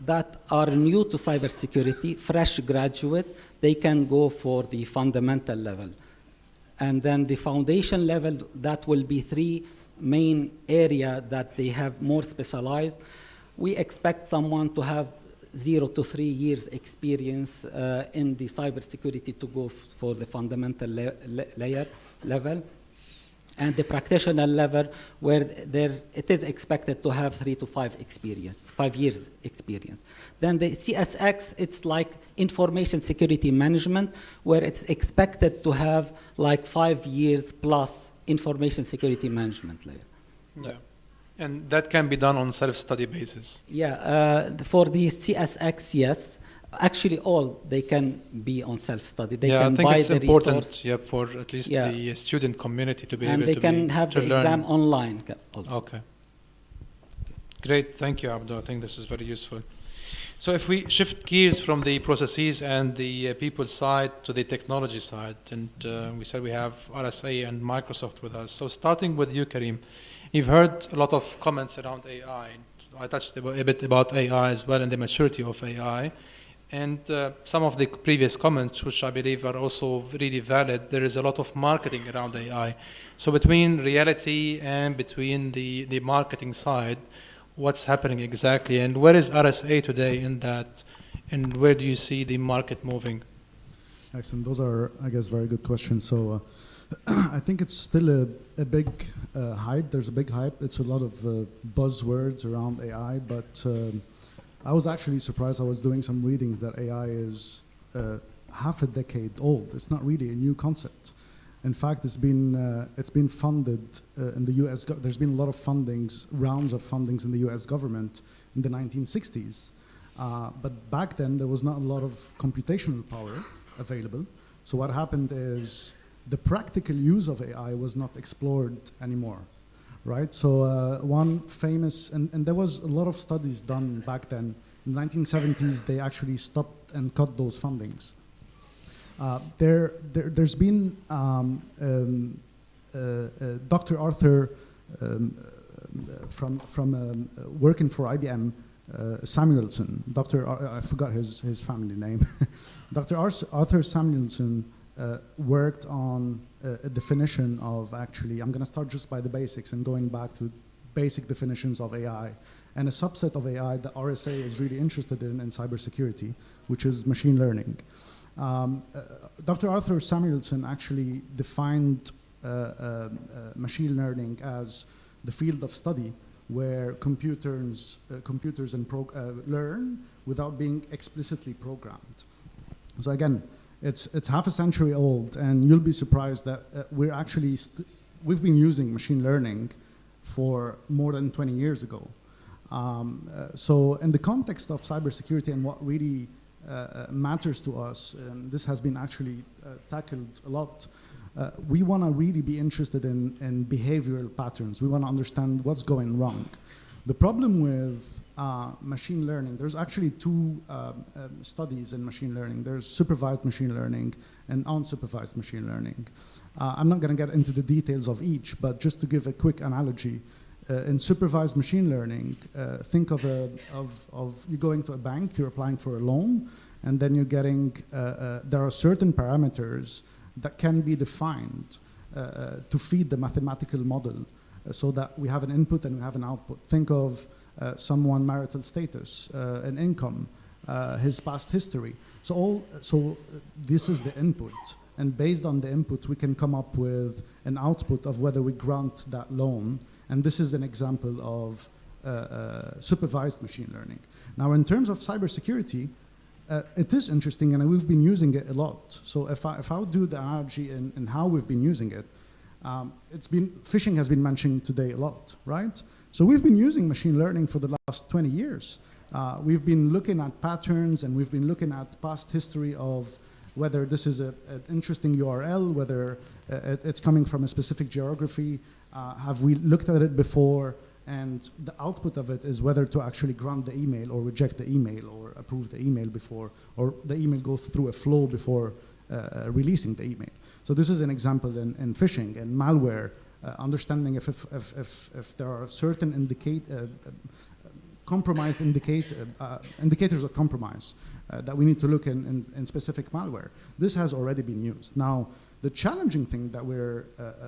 that are new to cybersecurity, fresh graduate, they can go for the fundamental level. And then the foundation level, that will be 3 main area that they have more specialized. We expect someone to have 0 to 3 years experience in the cybersecurity to go for the fundamental level. And the practitioner level, where it is expected to have 3 to 5 years experience. Then the CSX, it's like information security management, where it's expected to have like 5 years plus information security management layer. Yeah. And that can be done on self-study basis. Yeah, for the CSX, yes. Actually, all they can be on self-study. They can I think buy it's the important, resource. for at least the student community to be and able they to can have the learn. exam online also. Okay. Great, thank you, Abdul. I think this is very useful. So if we shift gears from the processes and the people side to the technology side, and we said we have RSA and Microsoft with us. So starting with you, Karim, you've heard a lot of comments around AI. I touched a bit about AI as well and the maturity of AI. And some of the previous comments, which I believe are also really valid, there is a lot of marketing around AI. So between reality and between the marketing side, what's happening exactly? And where is RSA today in that? And where do you see the market moving? Excellent. Those are, I guess, very good questions. So I think it's still a big hype. There's a big hype. It's a lot of buzzwords around AI, but I was actually surprised. I was doing some readings that AI is half a decade old. It's not really a new concept. In fact, it's been funded in the U.S. There's been a lot of rounds of fundings in the U.S. government in the 1960s. But back then, there was not a lot of computational power available. So what happened is the practical use of AI was not explored anymore, right? So one famous, and there was a lot of studies done back then. In the 1970s, they actually stopped and cut those fundings. There's been Dr. Arthur from working for IBM, Samuelson, I forgot his family name. Dr. Arthur Samuelson worked on a definition of actually, I'm going to start just by the basics and going back to basic definitions of AI, and a subset of AI that RSA is really interested in cybersecurity, which is machine learning. Dr. Arthur Samuelson actually defined machine learning as the field of study where computers learn without being explicitly programmed. So again, it's half a century old, and you'll be surprised that we've been using machine learning for more than 20 years ago. So in the context of cybersecurity and what really matters to us, and this has been actually tackled a lot, we want to really be interested in behavioral patterns. We want to understand what's going wrong. The problem with machine learning, there's actually two studies in machine learning. There's supervised machine learning and unsupervised machine learning. I'm not going to get into the details of each, but just to give a quick analogy, in supervised machine learning, think of you going to a bank, you're applying for a loan, and then you're getting, there are certain parameters that can be defined to feed the mathematical model so that we have an input and we have an output. Think of someone marital status, an income, his past history. So this is the input, and based on the input, we can come up with an output of whether we grant that loan. And this is an example of supervised machine learning. Now, in terms of cybersecurity, it is interesting, and we've been using it a lot. So if I do the analogy in how we've been using it, phishing has been mentioned today a lot, right? So we've been using machine learning for the last 20 years. We've been looking at patterns, and we've been looking at past history of whether this is an interesting URL, whether it's coming from a specific geography. Have we looked at it before? And the output of it is whether to actually grant the email or reject the email or approve the email before, or the email goes through a flow before releasing the email. So this is an example in phishing and malware, understanding if there are certain compromised indicators of compromise that we need to look in specific malware. This has already been used. Now, the challenging thing that we're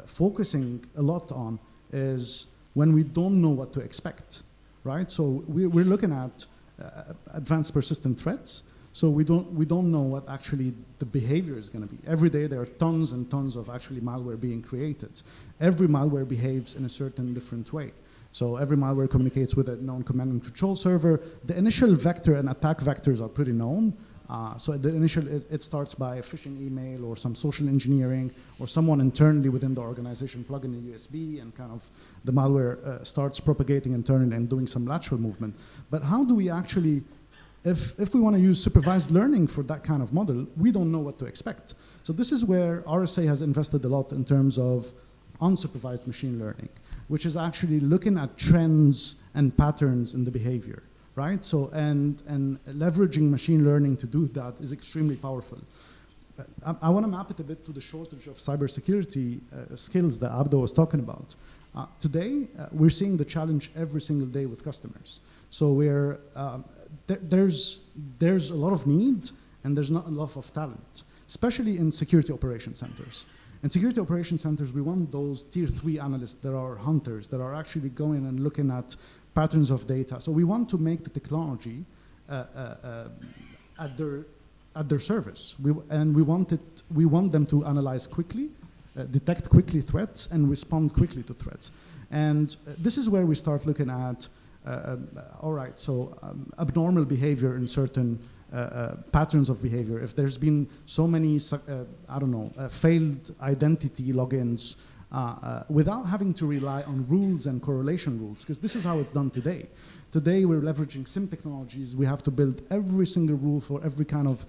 focusing a lot on is when we don't know what to expect, right? So we're looking at advanced persistent threats. So we don't know what actually the behavior is going to be. Every day there are tons and tons of actually malware being created. Every malware behaves in a certain different way. So every malware communicates with a known command and control server. The initial vector and attack vectors are pretty known. So the initial, it starts by a phishing email or some social engineering, or someone internally within the organization plugging a USB, and kind of the malware starts propagating internally and doing some lateral movement. But how do we actually, if we want to use supervised learning for that kind of model, we don't know what to expect. So this is where RSA has invested a lot in terms of unsupervised machine learning, which is actually looking at trends and patterns in the behavior. Right? So, and leveraging machine learning to do that is extremely powerful. I want to map it a bit to the shortage of cybersecurity skills that Abdo was talking about. Today, we're seeing the challenge every single day with customers. So there's a lot of need, and there's not enough of talent, especially in security operation centers. In security operation centers, we want those tier 3 analysts that are hunters, that are actually going and looking at patterns of data. So we want to make the technology at their service. We want them to analyze quickly, detect quickly threats, and respond quickly to threats. And this is where we start looking at all right, so abnormal behavior in certain patterns of behavior. If there's been so many, I don't know, failed identity logins without having to rely on rules and correlation rules, because this is how it's done today. Today we're leveraging SIM technologies. We have to build every single rule for every kind of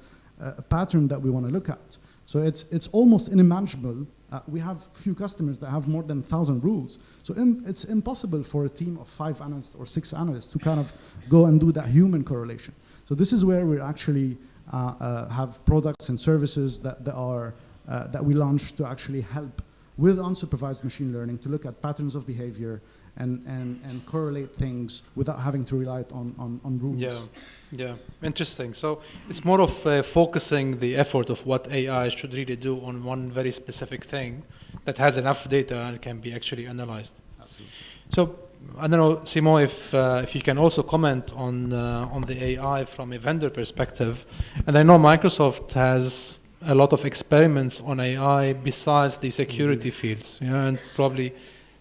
pattern that we want to look at. So it's almost unimaginable. We have few customers that have more than 1,000 rules. So it's impossible for a team of 5 analysts or 6 analysts to kind of go and do that human correlation. So this is where we actually have products and services that we launched to actually help with unsupervised machine learning to look at patterns of behavior and correlate things without having to rely on rules. Yeah, interesting. So it's more of focusing the effort of what AI should really do on one very specific thing that has enough data and can be actually analyzed. Absolutely. So I don't know, Simon, if you can also comment on the AI from a vendor perspective. And I know Microsoft has a lot of experiments on AI besides the security fields. Yeah, and probably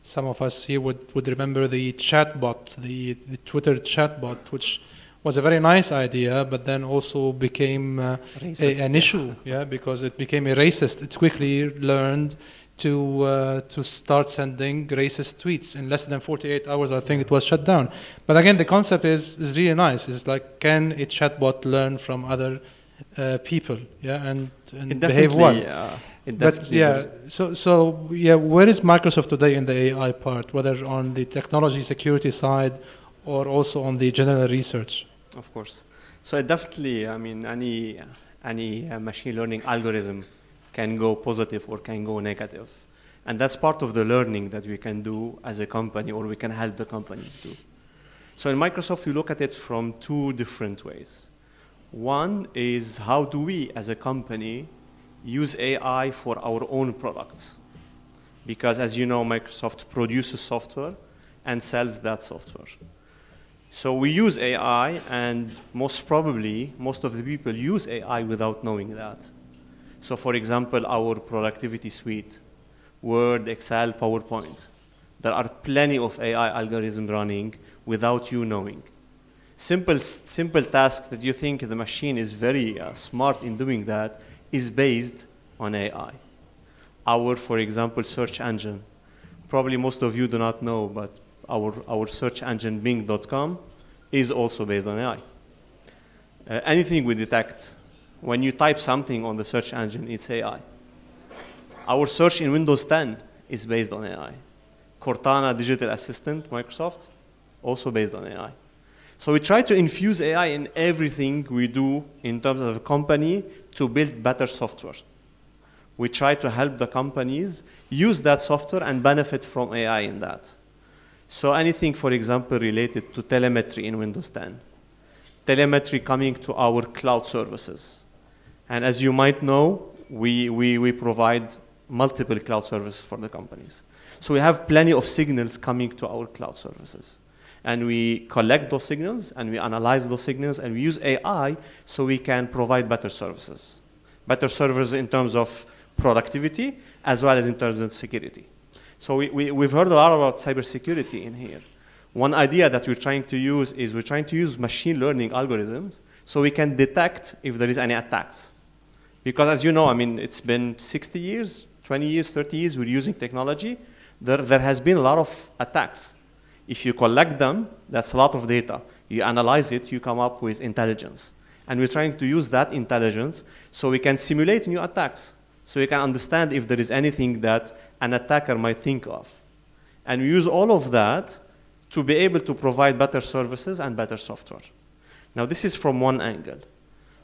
some of us here would remember the chatbot, the Twitter chatbot, which was a very nice idea, but then also became an issue, because it became a racist. It quickly learned to start sending racist tweets. In less than 48 hours, I think it was shut down. But again, the concept is really nice. It's like, can a chatbot learn from other people, and behave well? But where is Microsoft today in the AI part, whether on the technology security side or also on the general research? Of course. So definitely, I mean, any machine learning algorithm can go positive or can go negative. And that's part of the learning that we can do as a company, or we can help the companies do. So in Microsoft, we look at it from 2 different ways. One is, how do we as a company use AI for our own products? Because as you know, Microsoft produces software and sells that software. So we use AI, and most probably, most of the people use AI without knowing that. So for example, our productivity suite, Word, Excel, PowerPoint, there are plenty of AI algorithms running without you knowing. Simple tasks that you think the machine is very smart in doing that is based on AI. For example, search engine. Probably most of you do not know, but our search engine, Bing.com, is also based on AI. Anything we detect, when you type something on the search engine, it's AI. Our search in Windows 10 is based on AI. Cortana Digital Assistant, Microsoft, also based on AI. So we try to infuse AI in everything we do in terms of a company to build better software. We try to help the companies use that software and benefit from AI in that. So anything, for example, related to telemetry in Windows 10. Telemetry coming to our cloud services. And as you might know, we provide multiple cloud services for the companies. So we have plenty of signals coming to our cloud services. And we collect those signals, and we analyze those signals, and we use AI so we can provide better services. Better services in terms of productivity, as well as in terms of security. So we've heard a lot about cybersecurity in here. One idea that we're trying to use is we're trying to use machine learning algorithms so we can detect if there is any attacks. Because as you know, I mean, it's been 60 years, 20 years, 30 years, we're using technology. There has been a lot of attacks. If you collect them, that's a lot of data. You analyze it, you come up with intelligence. And we're trying to use that intelligence so we can simulate new attacks. So we can understand if there is anything that an attacker might think of. And we use all of that to be able to provide better services and better software. Now this is from one angle.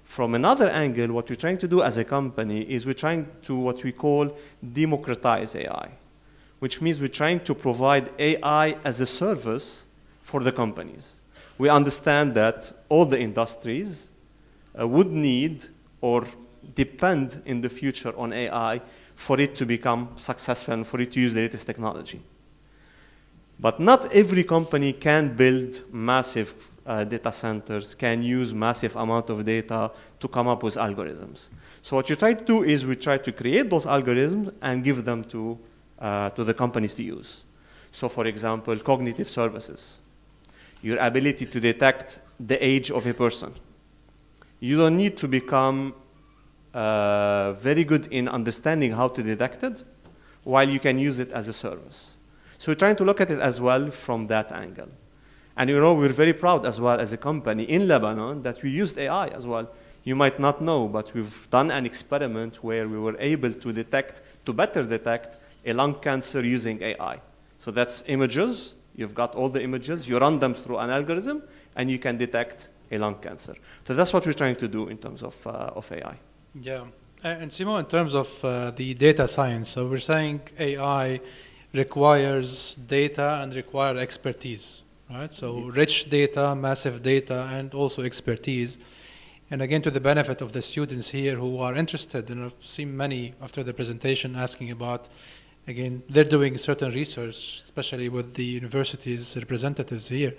From another angle, what we're trying to do as a company is we're trying to what we call democratize AI, which means we're trying to provide AI as a service for the companies. We understand that all the industries would need or depend in the future on AI for it to become successful and for it to use the latest technology. But not every company can build massive data centers, can use massive amount of data to come up with algorithms. So what you try to do is we try to create those algorithms and give them to the companies to use. So for example, cognitive services. your ability to detect the age of a person. You don't need to become very good in understanding how to detect it, while you can use it as a service. So we're trying to look at it as well from that angle. And you know, we're very proud as well as a company in Lebanon that we used AI as well. You might not know, but we've done an experiment where we were able to detect, to better detect a lung cancer using AI. So that's images. You've got all the images. You run them through an algorithm, and you can detect a lung cancer. So that's what we're trying to do in terms of AI. Yeah. And Simo, in terms of the data science, so we're saying AI requires data and require expertise, right? So rich data, massive data, and also expertise. And again, to the benefit of the students here who are interested, and I've seen many after the presentation asking about, again, they're doing certain research, especially with the university's representatives here.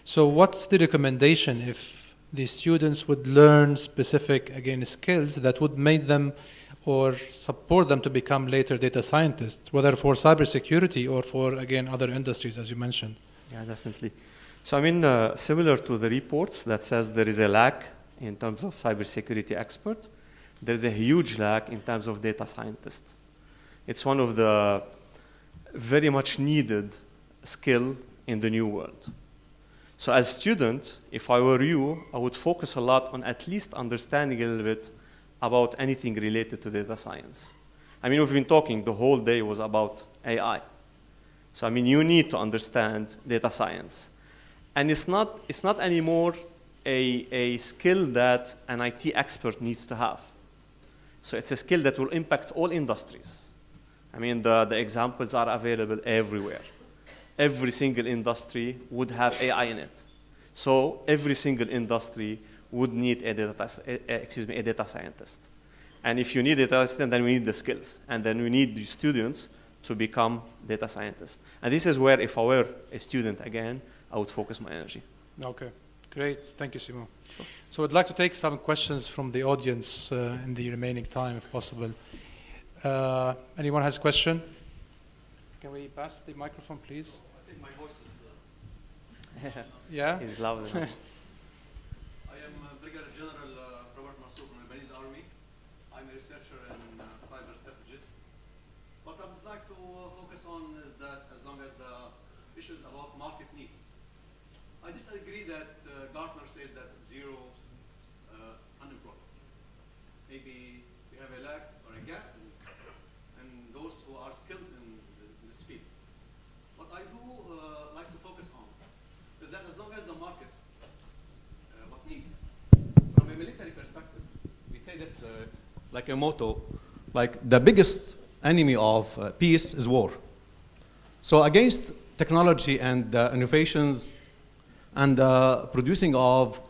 So what's the recommendation if the students would learn specific, again, skills that would make them or support them to become later data scientists, whether for cybersecurity or for, again, other industries, as you mentioned? Yeah, definitely. So I mean, similar to the reports that says there is a lack in terms of cybersecurity experts, there is a huge lack in terms of data scientists. It's one of the very much needed skill in the new world. So as students, if I were you, I would focus a lot on at least understanding a little bit about anything related to data science. I mean, we've been talking, the whole day was about AI. So I mean, you need to understand data science. And it's not anymore a skill that an IT expert needs to have. So it's a skill that will impact all industries. I mean, the examples are available everywhere. Every single industry would have AI in it. So every single industry would need a data scientist. And if you need a data scientist, then we need the skills. And then we need the students to become data scientists. And this is where, if I were a student again, I would focus my energy. Okay, great. Thank you, Simo. Sure. So I'd like to take some questions from the audience in the remaining time, if possible. Anyone has a question? Can we pass the microphone, please? I think my voice is... Yeah? It's loud enough. I am Brigadier General Robert Mansour from the Lebanese Army. I'm a researcher in cyber strategy. What I would like to focus on is that as long as the issues about market needs. I disagree that Gartner says that zero unemployment. Maybe we have a lack or a gap in those who are skilled in this field. What I do like to focus on is that as long as the market, what needs, from a military perspective, we say that's like a motto, like the biggest enemy of peace is war. So against technology and innovations and producing of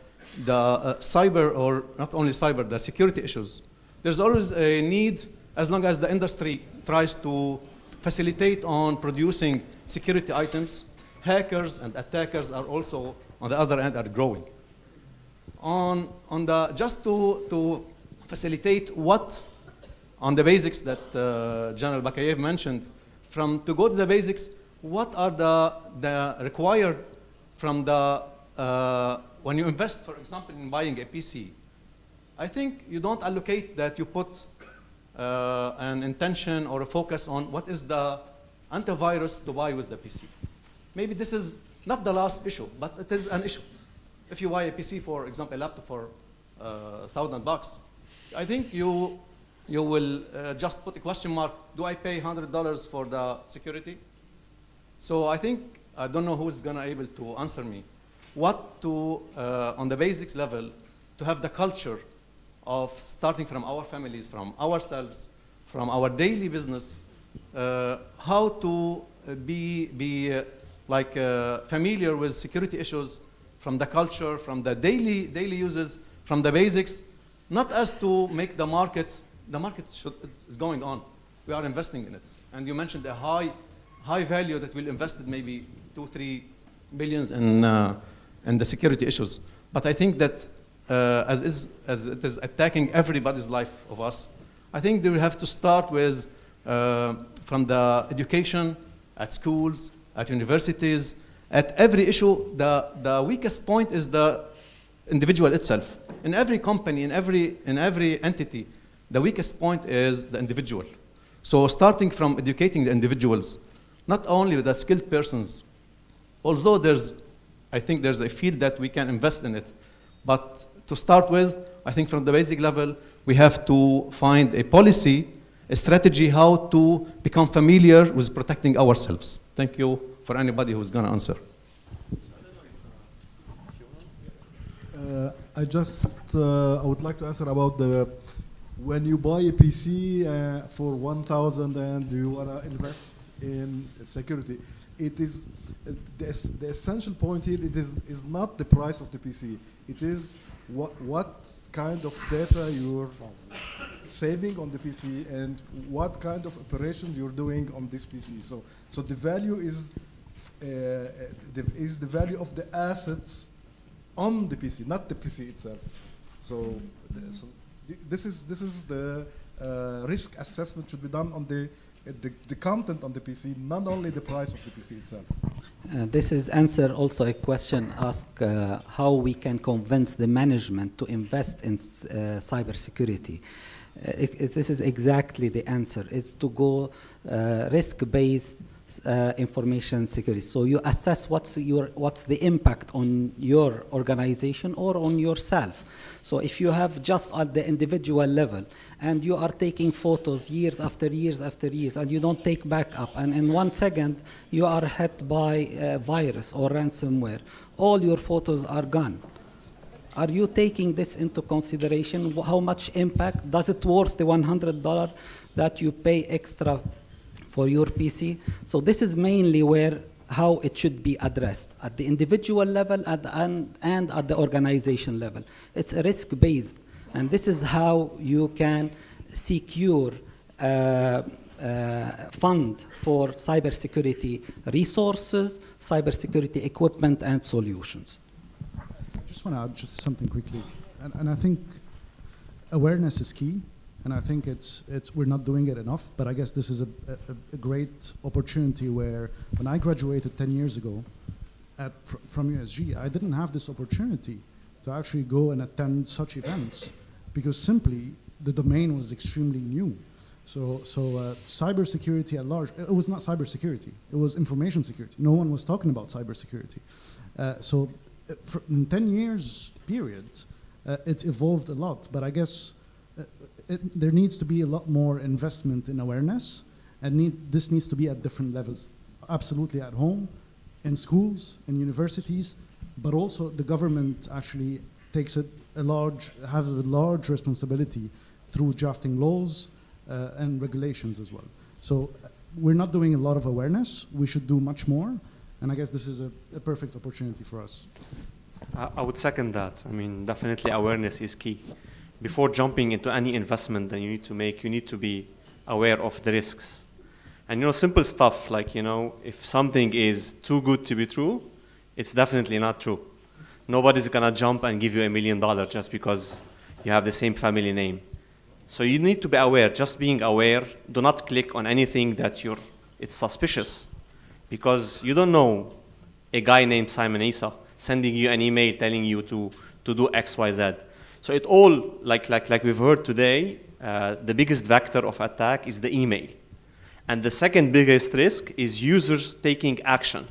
the cyber, or not only cyber, the security issues, there's always a need, as long as the industry tries to facilitate on producing security items, hackers and attackers are also, on the other end, are growing. Just to facilitate what, on the basics that General Bakayev mentioned, to go to the basics, what are the required from when you invest, for example, in buying a PC? I think you don't allocate that you put an intention or a focus on what is the antivirus to buy with the PC. Maybe this is not the last issue, but it is an issue. If you buy a PC, for example, a laptop for $1,000, I think you will just put a question mark, do I pay $100 for the security? So I think, I don't know who's gonna able to answer me, what to, on the basics level, to have the culture of starting from our families, from ourselves, from our daily business, how to be familiar with security issues from the culture, from the daily uses, from the basics, not as to make the market is going on. We are investing in it. And you mentioned a high value that we'll invest maybe 2-3 billions in the security issues. But I think that as it is attacking everybody's life of us, I think they will have to start with from the education at schools, at universities, At every issue, the weakest point is the individual itself. In every company, in every entity, the weakest point is the individual. So starting from educating the individuals, not only the skilled persons, although I think there's a field that we can invest in it, but to start with, I think from the basic level, we have to find a policy, a strategy how to become familiar with protecting ourselves. Thank you for anybody who's gonna answer. I would like to answer about when you buy a PC for 1,000 and you want to invest in security. It is the essential point here. It is not the price of the PC. It is what kind of data you're saving on the PC and what kind of operations you're doing on this PC. So the value is the value of the assets on the PC, not the PC itself. So this is the risk assessment should be done on the content on the PC, not only the price of the PC itself. This is answer also a question asked how we can convince the management to invest in cybersecurity. This is exactly the answer. It's to go risk-based information security. So you assess what's the impact on your organization or on yourself. So if you have just at the individual level and you are taking photos years after years after years and you don't take backup, and in 1 second you are hit by a virus or ransomware, all your photos are gone. Are you taking this into consideration? How much impact? Does it worth the $100 that you pay extra for your PC? So this is mainly how it should be addressed at the individual level and at the organization level. It's a risk-based, and this is how you can secure fund for cybersecurity resources, cybersecurity equipment, and solutions. I just want to add just something quickly, and I think awareness is key. And I think we're not doing it enough, but I guess this is a great opportunity where when I graduated 10 years ago from USG, I didn't have this opportunity to actually go and attend such events because simply the domain was extremely new. So cybersecurity at large, it was not cybersecurity, it was information security. No one was talking about cybersecurity. So in 10 years period, it evolved a lot, but I guess there needs to be a lot more investment in awareness, and this needs to be at different levels. Absolutely at home, in schools, in universities, but also the government actually takes has a large responsibility through drafting laws and regulations as well. So we're not doing a lot of awareness. We should do much more, and I guess this is a perfect opportunity for us. I would second that. I mean, definitely awareness is key. Before jumping into any investment that you need to make, you need to be aware of the risks. And simple stuff like, if something is too good to be true, it's definitely not true. Nobody's gonna jump and give you $1 million just because you have the same family name. So you need to be aware. Just being aware, do not click on anything that it's suspicious, because you don't know a guy named Simon Issa sending you an email telling you to do X, Y, Z. So it all, like we've heard today, the biggest vector of attack is the email. And the second biggest risk is users taking action,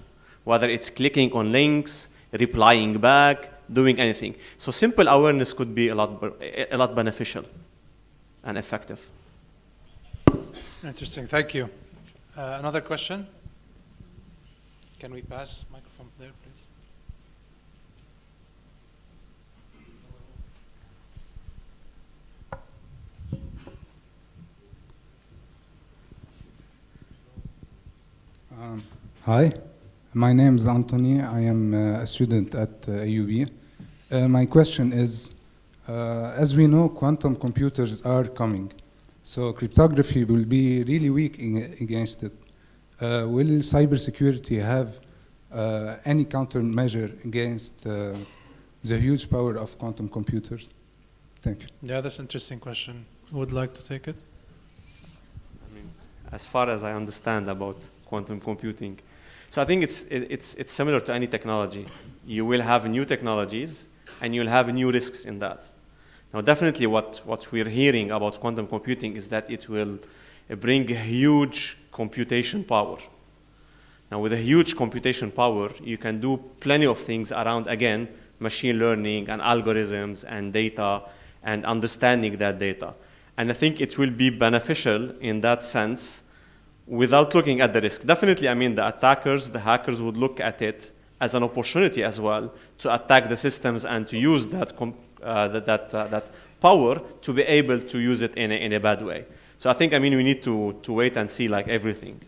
whether it's clicking on links, replying back, doing anything. So simple awareness could be a lot beneficial and effective. Interesting, thank you. Another question? Can we pass microphone there, please? Hi, my name is Anthony. I am a student at AUB. My question is, as we know, quantum computers are coming, so cryptography will be really weak against it. Will cybersecurity have any countermeasure against the huge power of quantum computers? Thank you. Yeah, that's an interesting question. Who would like to take it? I mean, as far as I understand about quantum computing, So I think it's similar to any technology. You will have new technologies, and you'll have new risks in that. Now, definitely what we're hearing about quantum computing is that it will bring a huge computation power. Now, with a huge computation power, you can do plenty of things around, again, machine learning and algorithms and data and understanding that data. And I think it will be beneficial in that sense without looking at the risk. Definitely, I mean, the attackers, the hackers would look at it as an opportunity as well to attack the systems and to use that power to be able to use it in a bad way. So I think, I mean, we need to wait and see like everything.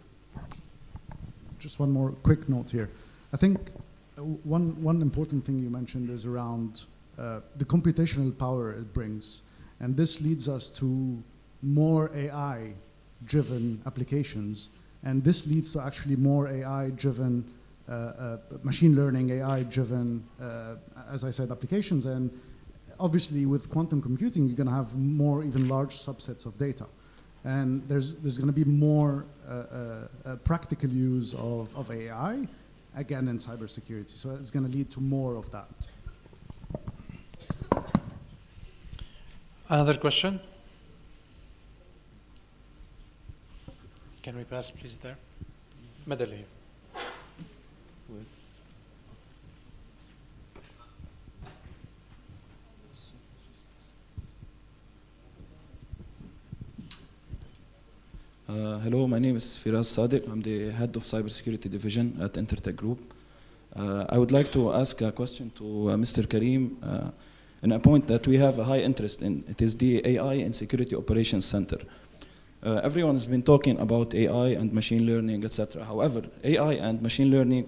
Just one more quick note here. I think one important thing you mentioned is around the computational power it brings. And this leads us to more AI-driven applications. And this leads to actually more AI-driven, machine learning, AI-driven, as I said, applications. And obviously with quantum computing, you're going to have more, even large subsets of data. And there's going to be more practical use of AI, again, in cybersecurity. So it's going to lead to more of that. Another question? Can we pass, please, there? Middle here. Hello, my name is Firas Sadiq. I'm the head of cybersecurity division at Intertech Group. I would like to ask a question to Mr. Karim in a point that we have a high interest in. It is the AI and Security Operations Center. Everyone has been talking about AI and machine learning, etc. However, AI and machine learning,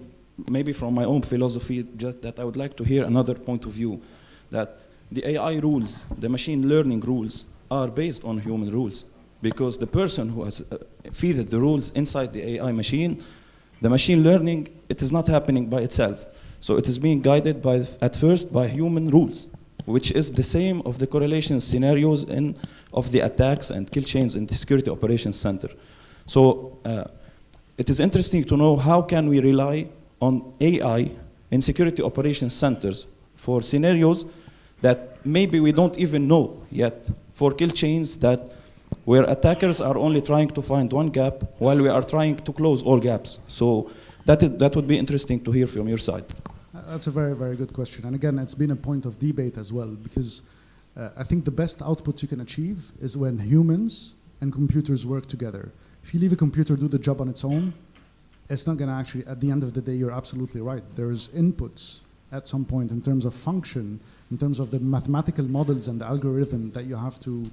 maybe from my own philosophy, just that I would like to hear another point of view, that the AI rules, the machine learning rules, are based on human rules. Because the person who has fed the rules inside the AI machine, the machine learning, it is not happening by itself. So it is being guided by, at first, by human rules, which is the same of the correlation scenarios of the attacks and kill chains in the Security Operations Center. So it is interesting to know how can we rely on AI in Security Operations Centers for scenarios that maybe we don't even know yet, for kill chains where attackers are only trying to find one gap while we are trying to close all gaps. So that would be interesting to hear from your side. That's a very, very good question. And again, it's been a point of debate as well, because I think the best output you can achieve is when humans and computers work together. If you leave a computer do the job on its own, it's not going to actually, at the end of the day, you're absolutely right. There's inputs at some point in terms of function, in terms of the mathematical models and the algorithm that you have to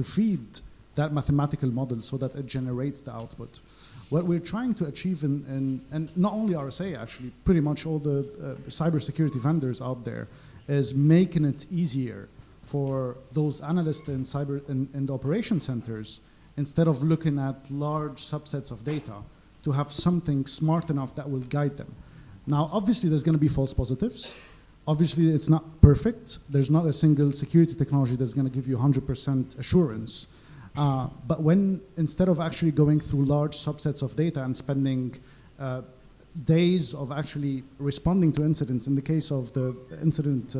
feed that mathematical model so that it generates the output. What we're trying to achieve, and not only RSA actually, pretty much all the cybersecurity vendors out there, is making it easier for those analysts in the operation centers, instead of looking at large subsets of data, to have something smart enough that will guide them. Now, obviously, there's going to be false positives. Obviously, it's not perfect. There's not a single security technology that's going to give you 100% assurance. But when, instead of actually going through large subsets of data and spending days of actually responding to incidents, in the case of the incident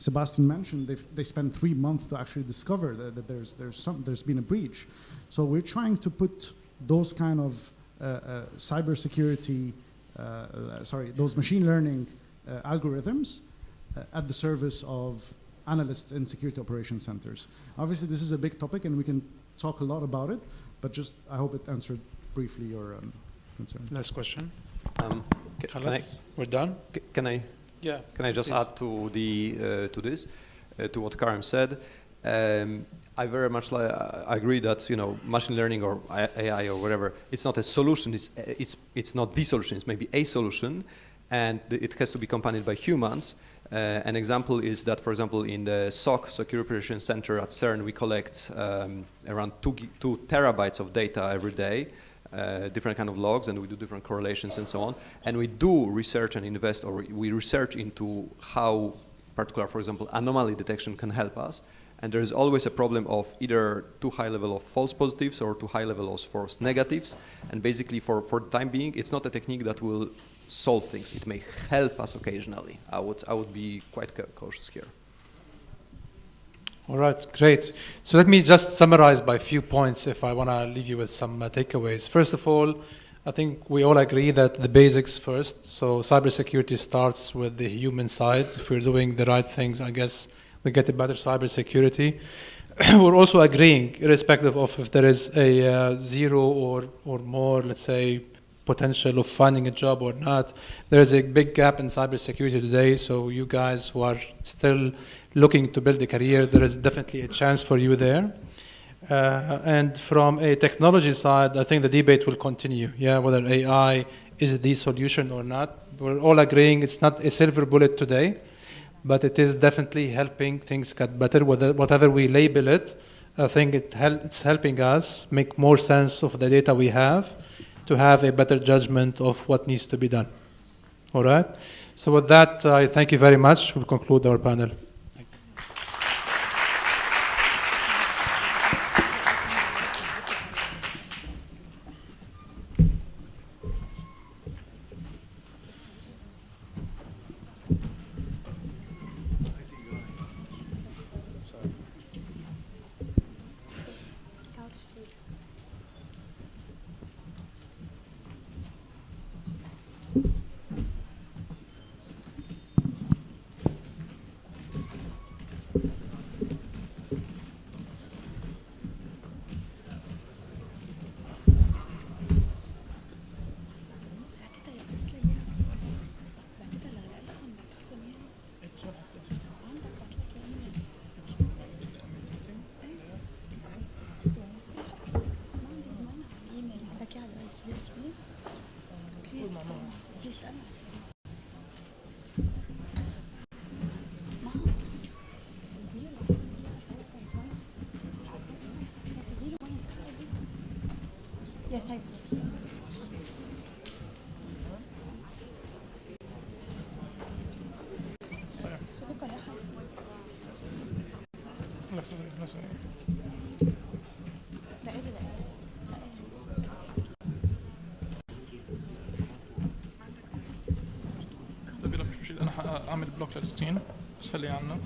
Sebastian mentioned, they spent 3 months to actually discover that there's been a breach. So we're trying to put those kind of cybersecurity, those machine learning algorithms at the service of analysts in security operations centers. Obviously, this is a big topic, and we can talk a lot about it, but just I hope it answered briefly your concern. Last question. We're done? Can I just please. add to this, to what Karim said? I very much agree that machine learning or AI or whatever, it's not a solution. It's not the solution. It's maybe a solution, and it has to be accompanied by humans. An example is that, for example, in the SOC, Security Operations Center at CERN, we collect around 2 terabytes of data every day, different kind of logs, and we do different correlations and so on. And we do research and invest, or we research into how particular, for example, anomaly detection can help us. And there is always a problem of either too high level of false positives or too high level of false negatives. And basically, for the time being, it's not a technique that will solve things. It may help us occasionally. I would be quite cautious here. All right, great. So let me just summarize by a few points if I want to leave you with some takeaways. First of all, I think we all agree that the basics first. So cybersecurity starts with the human side. If we're doing the right things, I guess we get a better cybersecurity. We're also agreeing, irrespective of if there is a zero or more, let's say, potential of finding a job or not, there is a big gap in cybersecurity today. So you guys who are still looking to build a career, there is definitely a chance for you there. And from a technology side, I think the debate will continue. Yeah, whether AI is the solution or not. We're all agreeing it's not a silver bullet today, but it is definitely helping things get better. Whatever we label it, I think it's helping us make more sense of the data we have to have a better judgment of what needs to be done. All right? So with that, I thank you very much. We'll conclude our panel. Yes, I will. طيب يلا بشيل انا هعمل بلوك للسكرين بس خليه عنه.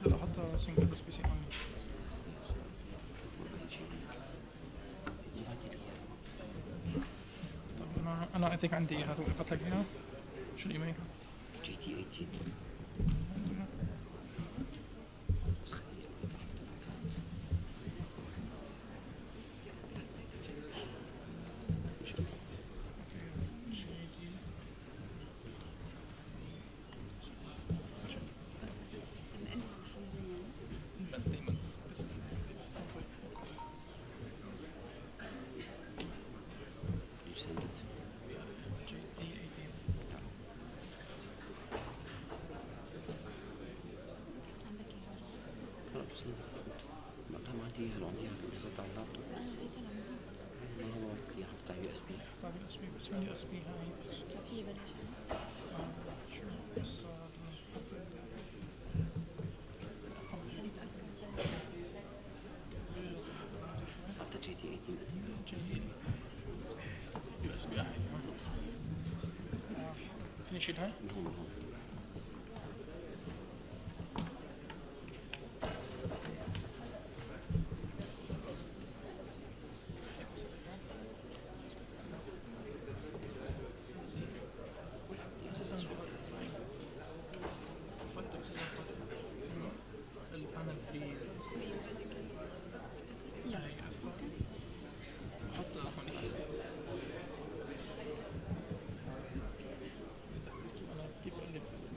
لا حتى سنجل بس بي سي طيب انا اثيك عندي هذا قلت لك هنا شو الايميل؟ جي تي 18 نشيلها؟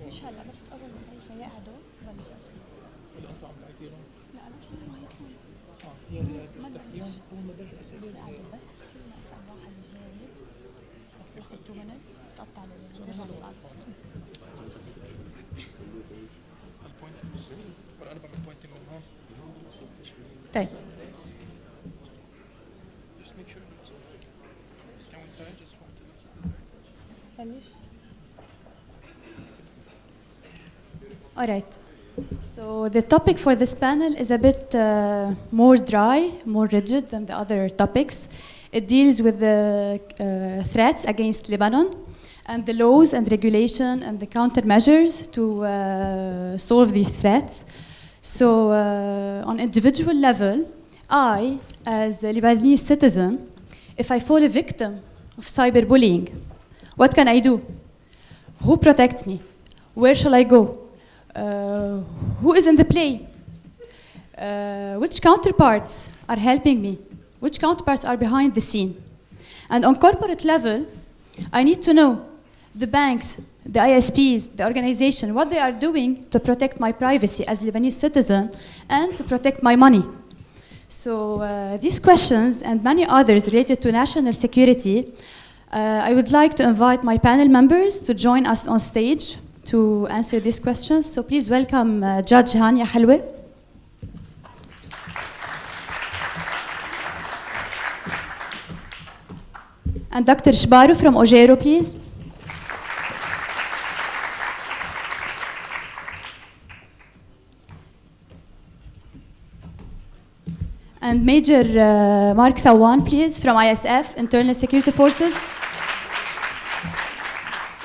مش هلا بس اول ما هي سيئة دول ولا بس؟ ولا انتوا عم تعيديهم؟ لا انا شو ما يطلعوا هي اللي بتحكيهم اول ما برجع اسئله قاعدة بس كل ما اسال واحد جاي ياخذ 2 minutes تقطع له برجع لبعض البوينتنج ولا انا بعمل بوينتنج من هون؟ طيب just make sure it's All right. So the topic for this panel is a bit more dry, more rigid than the other topics. It deals with the threats against Lebanon and the laws and regulation and the countermeasures to solve these threats. So on individual level, I, as a Lebanese citizen, if I fall a victim of cyberbullying, what can I do? Who protects me? Where shall I go? Who is in the play? Which counterparts are helping me? Which counterparts are behind the scene? And on corporate level, I need to know the banks, the ISPs, the organization, what they are doing to protect my privacy as Lebanese citizen and to protect my money. So these questions and many others related to national security, I would like to invite my panel members to join us on stage to answer these questions. So please welcome Judge Hania Halwe. And Dr. Shbaru from Ojero, please. And Major Mark Sawan, please, from ISF, Internal Security Forces.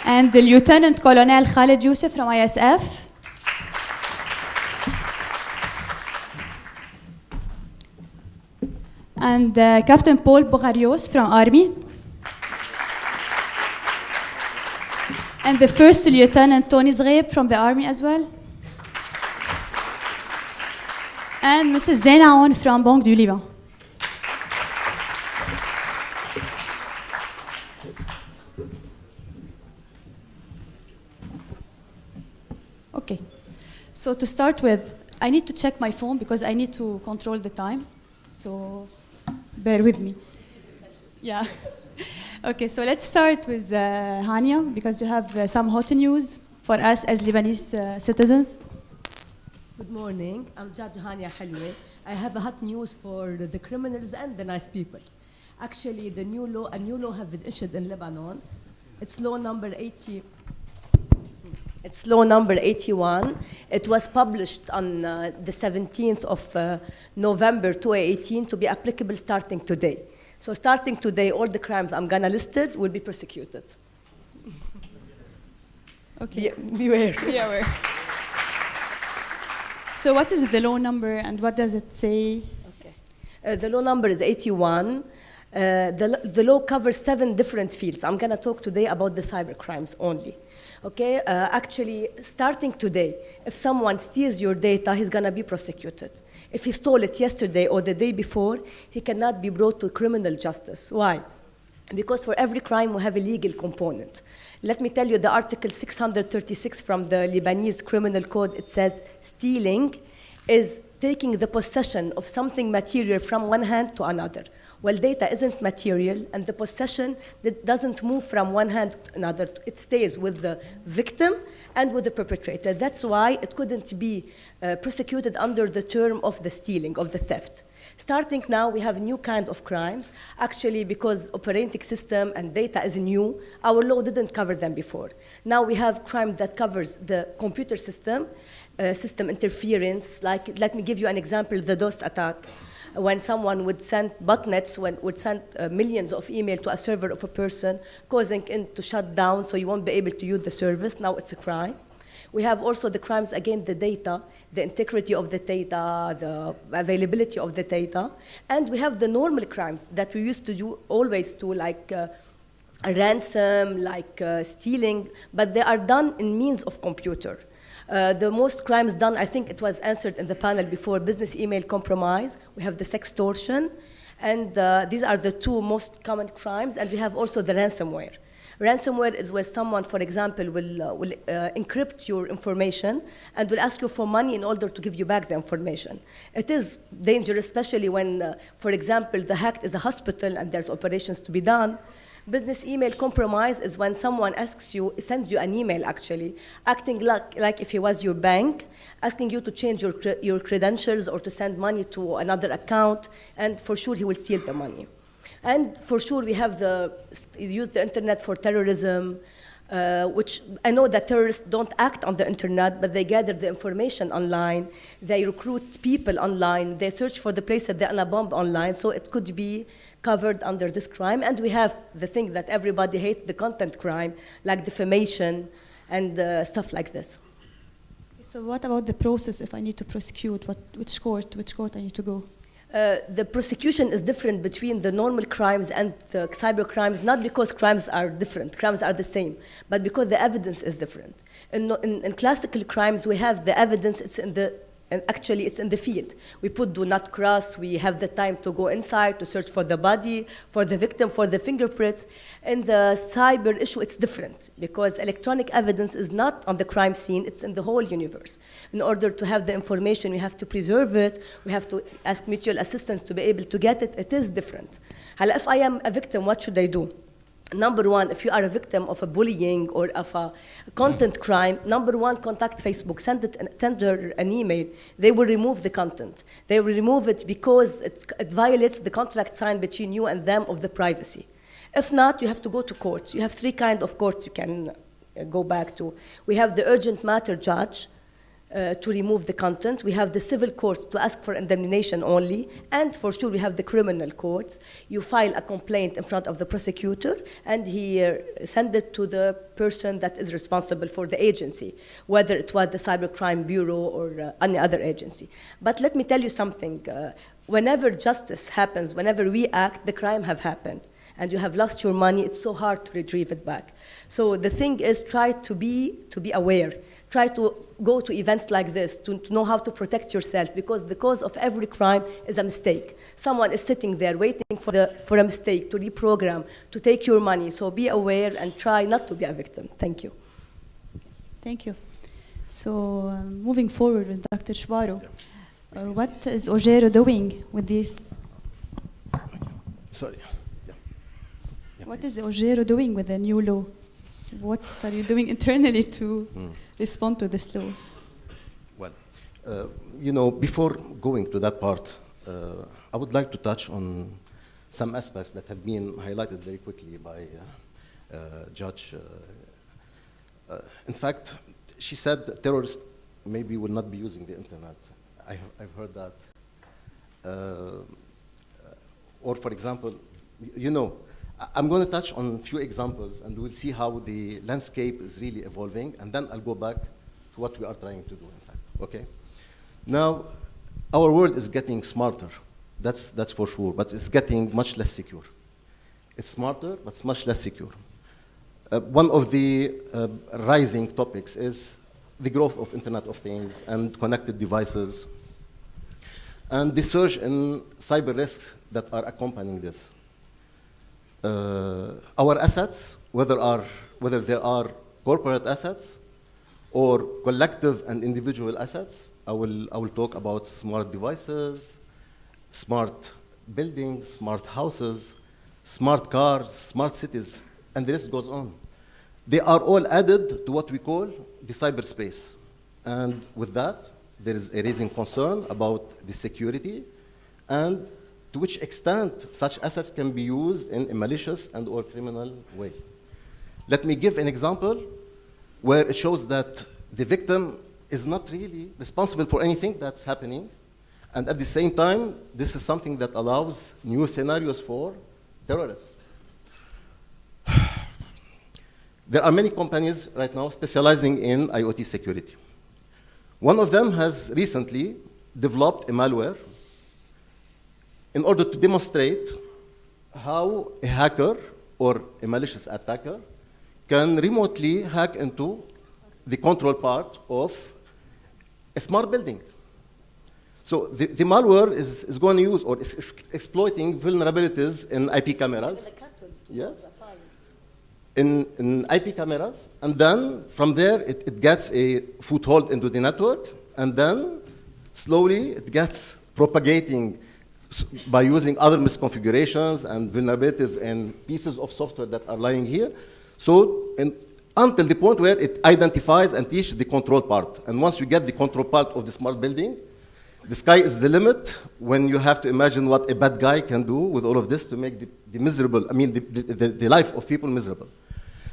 And the Lieutenant Colonel Khaled Youssef from ISF. And Captain Paul Bogharios from Army. And the First Lieutenant Tony Zghaib from the Army as well. And Mrs. Zaina Aoun from Banque du Liban. Okay, so to start with, I need to check my phone because I need to control the time. So bear with me. Yeah. Okay, so let's start with Hania because you have some hot news for us as Lebanese citizens. Good morning. I'm Judge Hania Halwe. I have hot news for the criminals and the nice people. Actually, a new law has been issued in Lebanon. It's law number 80. It's law number 81. It was published on the 17th of November 2018 to be applicable starting today. So starting today, all the crimes I'm gonna listed will be prosecuted. Okay. Beware. Be aware. So what is the law number and what does it say? Okay. The law number is 81. The law covers 7 different fields. I'm gonna talk today about the cyber crimes only. Okay, actually, starting today, if someone steals your data, he's gonna be prosecuted. If he stole it yesterday or the day before, he cannot be brought to criminal justice. Why? Because for every crime, we have a legal component. Let me tell you the Article 636 from the Lebanese Criminal Code. It says stealing is taking the possession of something material from one hand to another. Well, data isn't material, and the possession that doesn't move from one hand to another. It stays with the victim and with the perpetrator. That's why it couldn't be prosecuted under the term of the stealing, of the theft. Starting now, we have new kind of crimes. Actually, because operating system and data is new, our law didn't cover them before. Now we have crime that covers the computer system, system interference. Like, let me give you an example, the DOS attack. When someone would send botnets, would send millions of emails to a server of a person, causing it to shut down so you won't be able to use the service. Now it's a crime. We have also the crimes against the data, the integrity of the data, the availability of the data. And we have the normal crimes that we used to do, always do, like a ransom, like stealing, but they are done in means of computer. The most crimes done, I think it was answered in the panel before, business email compromise. We have the sextortion. And these are the 2 most common crimes. And we have also the ransomware. Ransomware is where someone, for example, will encrypt your information and will ask you for money in order to give you back the information. It is dangerous, especially when, for example, the hacked is a hospital and there's operations to be done. Business email compromise is when someone sends you an email, actually, acting like if he was your bank, asking you to change your credentials or to send money to another account, and for sure he will steal the money. And for sure we have use the internet for terrorism, which I know that terrorists don't act on the internet, but they gather the information online, they recruit people online, they search for the place that they're gonna bomb online, so it could be covered under this crime. And we have the thing that everybody hates, the content crime, like defamation and stuff like this. So what about the process if I need to prosecute? Which court I need to go? The prosecution is different between the normal crimes and the cyber crimes, not because crimes are different, crimes are the same, but because the evidence is different. In classical crimes, we have the evidence, and actually it's in the field. We put do not cross, we have the time to go inside to search for the body, for the victim, for the fingerprints. In the cyber issue, it's different because electronic evidence is not on the crime scene, it's in the whole universe. In order to have the information, we have to preserve it, we have to ask mutual assistance to be able to get it. It is different. If I am a victim, what should I do? Number one, if you are a victim of a bullying or of a content crime, number one, contact Facebook, send her an email. They will remove the content. They will remove it because it violates the contract signed between you and them of the privacy. If not, you have to go to courts. You have three kinds of courts you can go back to. We have the urgent matter judge, to remove the content. We have the civil courts to ask for indemnification only, and for sure we have the criminal courts. You file a complaint in front of the prosecutor, and he send it to the person that is responsible for the agency, whether it was the Cybercrime Bureau or any other agency. But let me tell you something. Whenever justice happens, whenever we act, the crime have happened. And you have lost your money, it's so hard to retrieve it back. So the thing is, try to be aware. Try to go to events like this to know how to protect yourself, because the cause of every crime is a mistake. Someone is sitting there waiting for a mistake to reprogram, to take your money. So be aware and try not to be a victim. Thank you. Thank you. So moving forward with Dr. Shbaro, what is Ogero doing with this? Sorry. What is Ogero doing with the new law? What are you doing internally to respond to this law? Well, you know, before going to that part, I would like to touch on some aspects that have been highlighted very quickly by Judge. In fact, she said that terrorists maybe will not be using the internet. I've heard that. Or for example, you know, I'm going to touch on a few examples, and we'll see how the landscape is really evolving, and then I'll go back to what we are trying to do, in fact, okay? Now, our world is getting smarter, that's for sure, but it's getting much less secure. It's smarter, but it's much less secure. One of the rising topics is the growth of Internet of Things and connected devices, and the surge in cyber risks that are accompanying this. Our assets, whether they are corporate assets or collective and individual assets, I will talk about smart devices, smart buildings, smart houses, smart cars, smart cities, and the list goes on. They are all added to what we call the cyberspace. And with that, there is a raising concern about the security and to which extent such assets can be used in a malicious and or criminal way. Let me give an example where it shows that the victim is not really responsible for anything that's happening, and at the same time, this is something that allows new scenarios for terrorists. There are many companies right now specializing in IoT security. One of them has recently developed a malware in order to demonstrate how a hacker or a malicious attacker can remotely hack into the control part of a smart building. So the malware is going to use or is exploiting vulnerabilities in IP cameras. Yes. In IP cameras, and then from there it gets a foothold into the network, and then slowly it gets propagating by using other misconfigurations and vulnerabilities and pieces of software that are lying here. So until the point where it identifies and teaches the control part. And once you get the control part of the smart building, the sky is the limit when you have to imagine what a bad guy can do with all of this to make the miserable, I mean, the life of people miserable.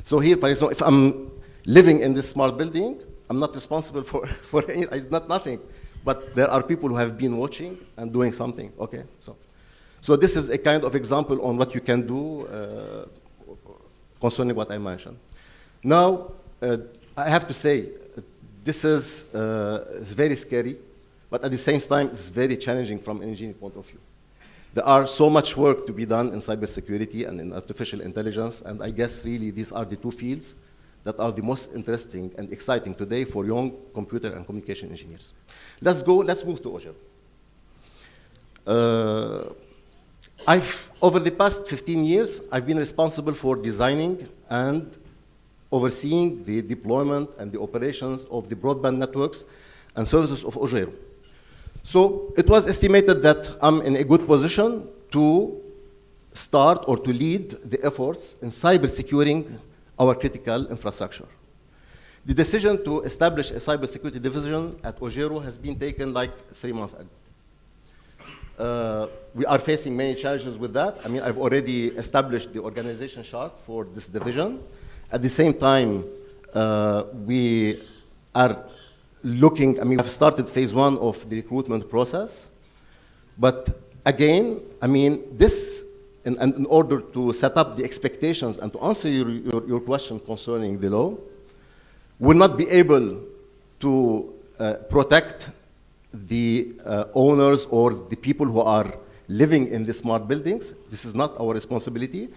So here, for example, if I'm living in this smart building, I'm not responsible for any, not nothing, but there are people who have been watching and doing something, okay? So this is a kind of example on what you can do concerning what I mentioned. Now, I have to say, this is very scary, but at the same time, it's very challenging from an engineering point of view. There are so much work to be done in cybersecurity and in artificial intelligence, and I guess really these are the two fields that are the most interesting and exciting today for young computer and communication engineers. Let's move to Augearo. Over the past 15 years, I've been responsible for designing and overseeing the deployment and the operations of the broadband networks and services of Augearo. So it was estimated that I'm in a good position to start or to lead the efforts in cyber securing our critical infrastructure. The decision to establish a cybersecurity division at Augearo has been taken like 3 months ago. We are facing many challenges with that. I mean, I've already established the organization chart for this division. At the same time, we are looking, I mean, we've started phase 1 of the recruitment process. But again, I mean, this, in order to set up the expectations and to answer your question concerning the law, will not be able to protect the owners or the people who are living in the smart buildings. This is not our responsibility.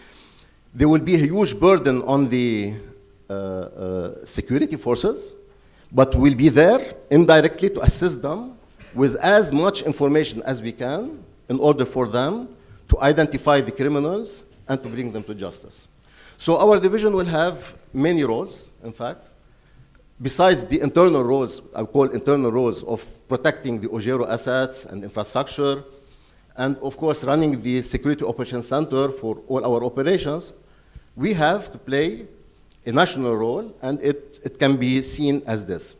There will be a huge burden on the security forces, but we'll be there indirectly to assist them with as much information as we can in order for them to identify the criminals and to bring them to justice. So our division will have many roles, in fact. Besides the internal roles, I call internal roles of protecting the Augearo assets and infrastructure, and of course running the Security Operations Center for all our operations, we have to play a national role, and it can be seen as this.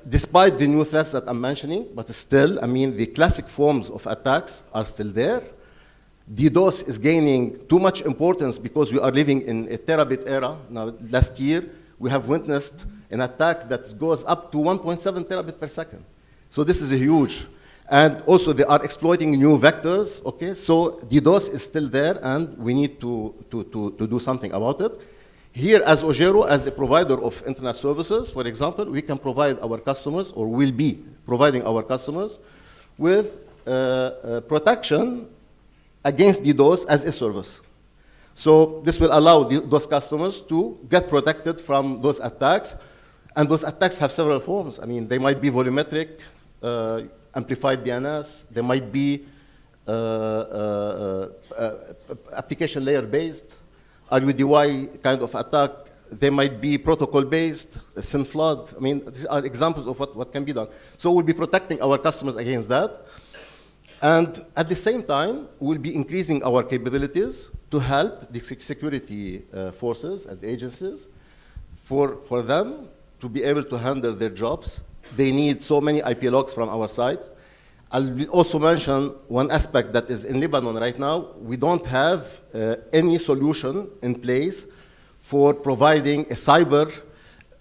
Despite the new threats that I'm mentioning, but still, I mean, the classic forms of attacks are still there. DDoS is gaining too much importance because we are living in a terabit era. Now, last year, we have witnessed an attack that goes up to 1.7 terabit per second. So this is a huge. And also they are exploiting new vectors, okay? So DDoS is still there and we need to do something about it. Here as Augearo, as a provider of internet services, for example, we can provide our customers, or will be providing our customers, with protection against DDoS as a service. So this will allow those customers to get protected from those attacks. And those attacks have several forms. I mean, they might be volumetric, amplified DNS. They might be application layer based, RUDY kind of attack. They might be protocol based, SYN flood. I mean, these are examples of what can be done. So we'll be protecting our customers against that. And at the same time, we'll be increasing our capabilities to help the security forces and agencies for them to be able to handle their jobs. They need so many IP logs from our side. I'll also mention one aspect that is in Lebanon right now. We don't have any solution in place for providing a cyber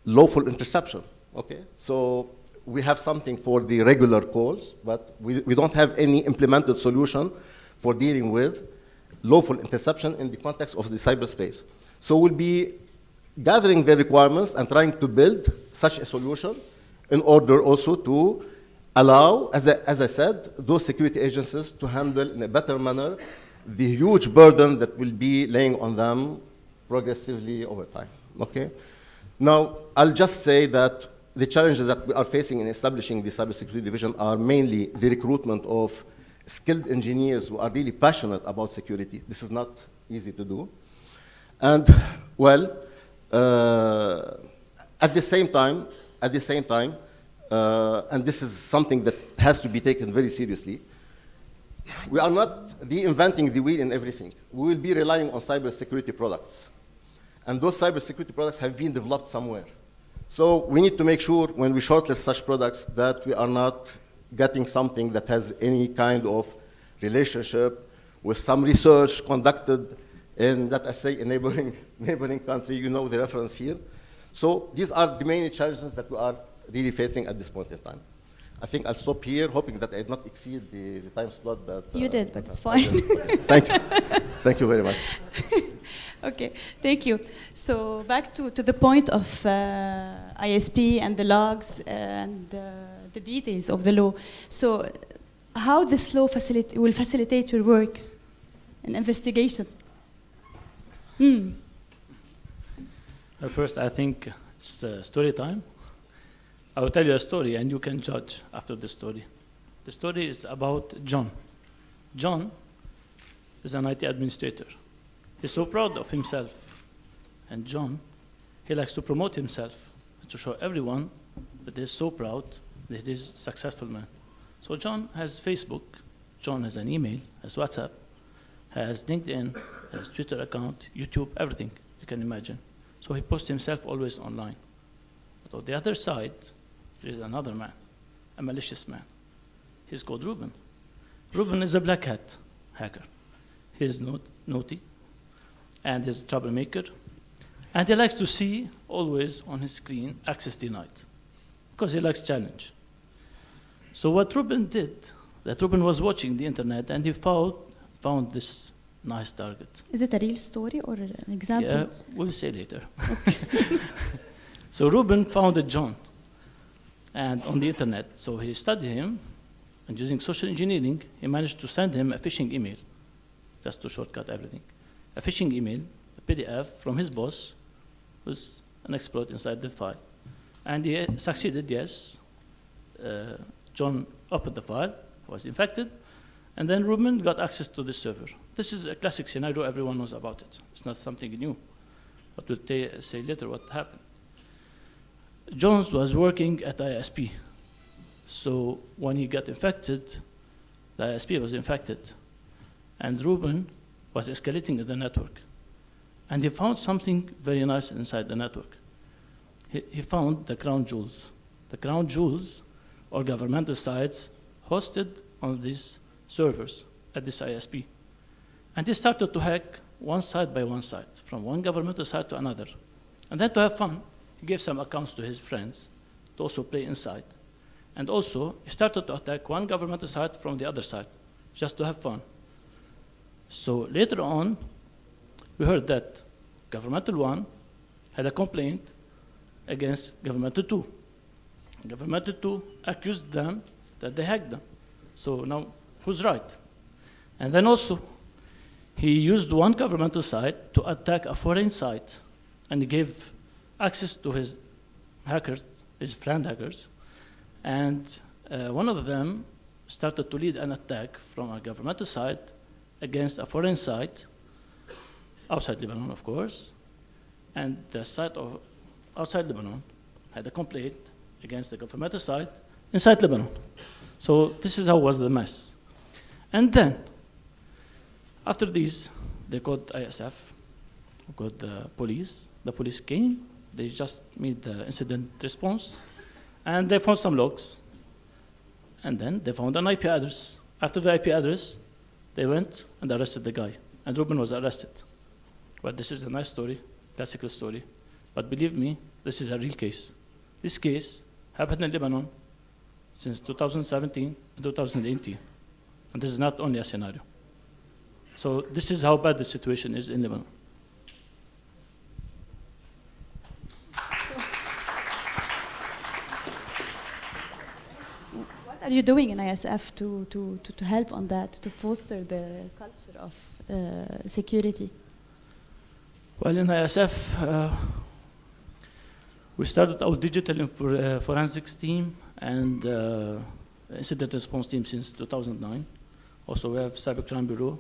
lawful interception, okay? So we have something for the regular calls, but we don't have any implemented solution for dealing with lawful interception in the context of the cyberspace. So we'll be gathering the requirements and trying to build such a solution in order also to allow, as I said, those security agencies to handle in a better manner the huge burden that will be laying on them progressively over time, okay? Now, I'll just say that the challenges that we are facing in establishing the cybersecurity division are mainly the recruitment of skilled engineers who are really passionate about security. This is not easy to do. And, well, at the same time, and this is something that has to be taken very seriously, we are not reinventing the wheel in everything. We will be relying on cybersecurity products. And those cybersecurity products have been developed somewhere. So we need to make sure when we shortlist such products that we are not getting something that has any kind of relationship with some research conducted in, let us say, a neighboring country. You know the reference here. So these are the main challenges that we are really facing at this point in time. I think I'll stop here, hoping that I did not exceed the time slot that... You did, but it's fine. Thank you. Thank you very much. Okay, thank you. So back to the point of ISP and the logs and the details of the law. So how this law will facilitate your work in investigation? First, I think it's story time. I will tell you a story and you can judge after the story. The story is about John. John is an IT administrator. He's so proud of himself. And John, he likes to promote himself to show everyone that he's so proud that he's a successful man. So John has Facebook, John has an email, has WhatsApp, has LinkedIn, has Twitter account, YouTube, everything you can imagine. So he posts himself always online. But on the other side, there is another man, a malicious man. He's called Ruben. Ruben is a black hat hacker. He's naughty, and he's a troublemaker. And he likes to see always on his screen access denied, because he likes challenge. So what Ruben did, that Ruben was watching the internet and he found this nice target. Is it a real story or an example? Yeah, we'll say later. So Ruben found John and on the internet. So he studied him, and using social engineering, he managed to send him a phishing email, just to shortcut everything. A phishing email, a PDF from his boss, with an exploit inside the file. And he succeeded, yes. John opened the file, was infected, and then Ruben got access to the server. This is a classic scenario, everyone knows about it. It's not something new, but we'll say later what happened. Jones was working at ISP. So when he got infected, the ISP was infected, and Ruben was escalating in the network. And he found something very nice inside the network. He found the crown jewels. The crown jewels are governmental sites hosted on these servers at this ISP. And he started to hack one site by one site, from one governmental site to another. And then to have fun, he gave some accounts to his friends to also play inside. And also, he started to attack one governmental site from the other side, just to have fun. So later on, we heard that governmental 1 had a complaint against governmental 2. Governmental 2 accused them that they hacked them. So now, who's right? And then also, he used one governmental site to attack a foreign site, and he gave access to his hackers, his friend hackers, and one of them started to lead an attack from a governmental site against a foreign site, outside Lebanon, of course, and the site of outside Lebanon had a complaint against the governmental site inside Lebanon. So this is how was the mess. And then, after these, they called ISF, called the police. The police came, they just made the incident response, and they found some logs. And then they found an IP address. After the IP address, they went and arrested the guy. And Ruben was arrested. But this is a nice story, classical story. But believe me, this is a real case. This case happened in Lebanon since 2017 and 2018. And this is not only a scenario. So this is how bad the situation is in Lebanon. What are you doing in ISF to help on that, to foster the culture of security? Well, in ISF, we started our digital forensics team and incident response team since 2009. Also, we have Cybercrime Bureau,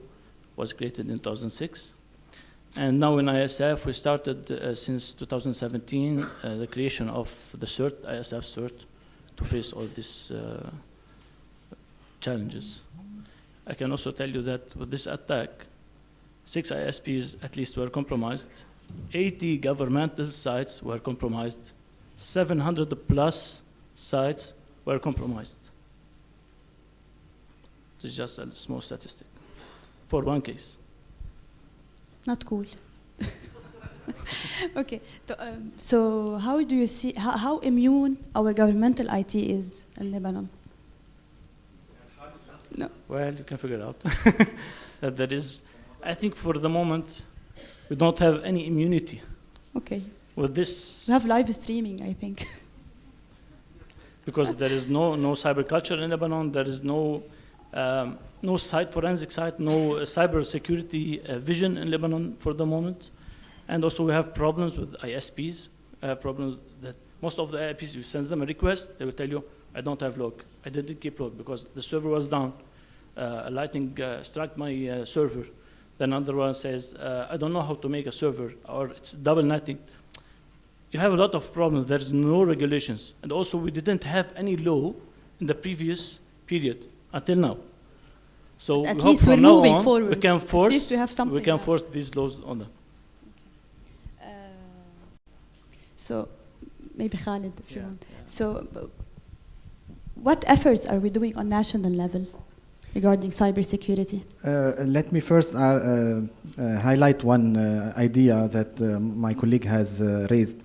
was created in 2006. And now in ISF, we started since 2017 the creation of the CERT, ISF CERT, to face all these challenges. I can also tell you that with this attack, 6 ISPs at least were compromised, 80 governmental sites were compromised, 700 plus sites were compromised. This is just a small statistic for one case. Not cool. Okay, so how do you see, how immune our governmental IT is in Lebanon? No. Well, you can figure out that there is, I think for the moment, we don't have any immunity. Okay. With this. We have live streaming, I think. Because there is no cyber culture in Lebanon, there is no forensic site, no cyber security vision in Lebanon for the moment. And also we have problems with ISPs, problems that most of the ISPs, you send them a request, they will tell you, I don't have log. I didn't keep log because the server was down. A lightning struck my server. Then another one says, I don't know how to make a server, or it's double netting. You have a lot of problems. There's no regulations. And also we didn't have any law in the previous period until now. So at we least hope we're from now moving on, forward. we can force, at least we have something. we can force these laws on them. So maybe Khalid, if you want. So what efforts are we doing on national level regarding cybersecurity? Let me first highlight one idea that my colleague has raised.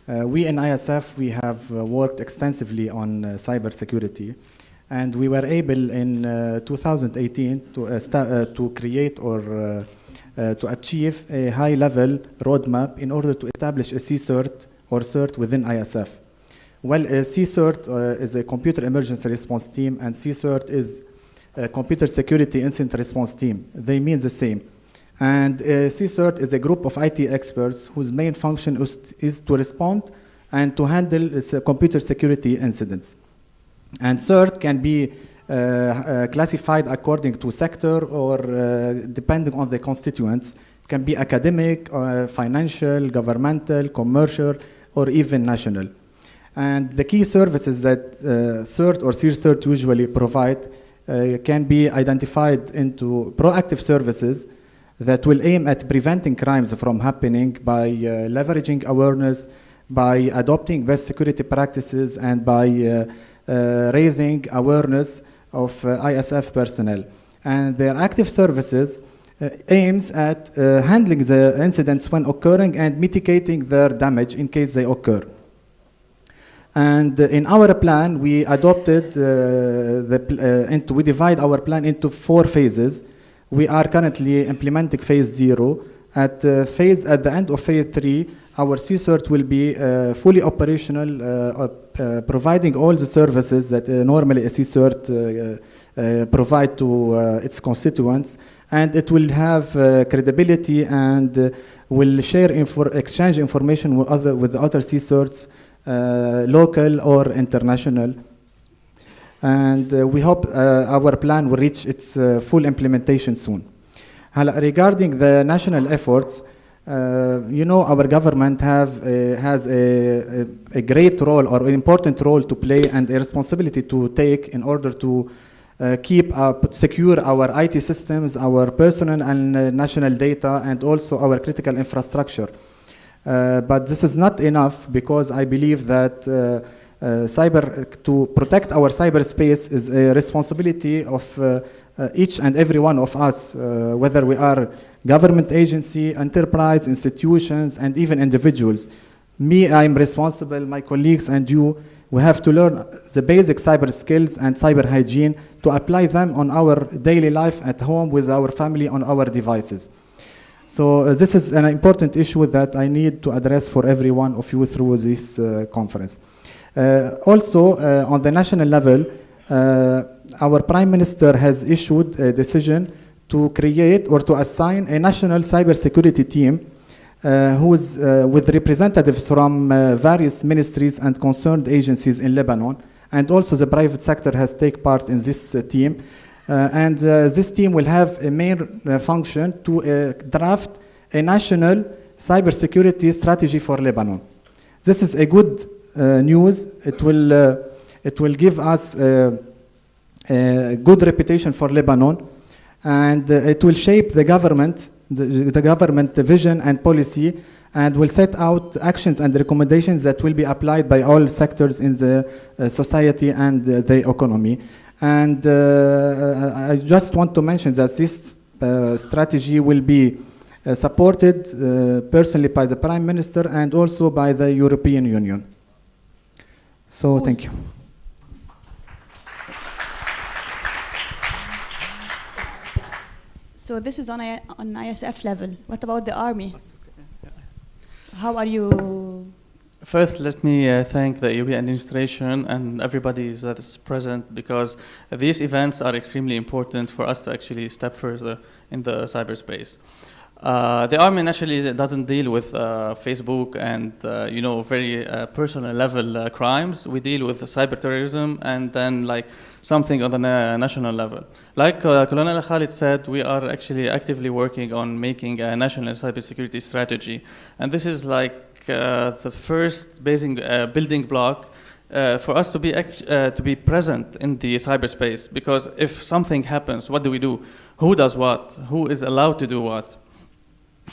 We in ISF, we have worked extensively on cybersecurity, and we were able in 2018 to create or to achieve a high-level roadmap in order to establish a CSIRT or CERT within ISF. Well, a CSIRT is a computer emergency response team, and CSIRT is a computer security incident response team. They mean the same. And CSIRT is a group of IT experts whose main function is to respond and to handle computer security incidents. And CERT can be classified according to sector or depending on the constituents. It can be academic, financial, governmental, commercial, or even national. And the key services that CERT or CSIRT usually provide can be identified into proactive services that will aim at preventing crimes from happening by leveraging awareness, by adopting best security practices, and by raising awareness of ISF personnel. And their active services aims at handling the incidents when occurring and mitigating their damage in case they occur. And in our plan, we adopted we divide our plan into 4 phases. We are currently implementing phase 0. At the end of phase 3, our CSIRT will be fully operational, providing all the services that normally a CSIRT provide to its constituents, and it will have credibility and will exchange information with other CSIRTs, local or international. And we hope our plan will reach its full implementation soon. Regarding the national efforts, our government has a great role or an important role to play and a responsibility to take in order to secure our IT systems, our personal and national data, and also our critical infrastructure. But this is not enough, because I believe that to protect our cyberspace is a responsibility of each and every one of us, whether we are government agency, enterprise, institutions, and even individuals. Me, I'm responsible, my colleagues and you, we have to learn the basic cyber skills and cyber hygiene to apply them on our daily life at home with our family on our devices. So this is an important issue that I need to address for every one of you through this conference. Also, on the national level, our Prime Minister has issued a decision to create or to assign a national cybersecurity team with representatives from various ministries and concerned agencies in Lebanon, and also the private sector has taken part in this team. And this team will have a main function to draft a national cybersecurity strategy for Lebanon. This is a good news. It will give us a good reputation for Lebanon, and it will shape the government vision and policy, and will set out actions and recommendations that will be applied by all sectors in the society and the economy. And I just want to mention that this strategy will be supported personally by the Prime Minister and also by the European Union. So thank you. So this is on ISF level. What about the army? How are you? First, let me thank the EUB administration and everybody that is present, because these events are extremely important for us to actually step further in the cyberspace. The army naturally doesn't deal with Facebook and very personal level crimes. We deal with cyber terrorism and then like something on the national level. Like Colonel Khalid said, we are actually actively working on making a national cybersecurity strategy, and this is like the first basic building block for us to be present in the cyberspace. Because if something happens, what do? Who does what? Who is allowed to do what?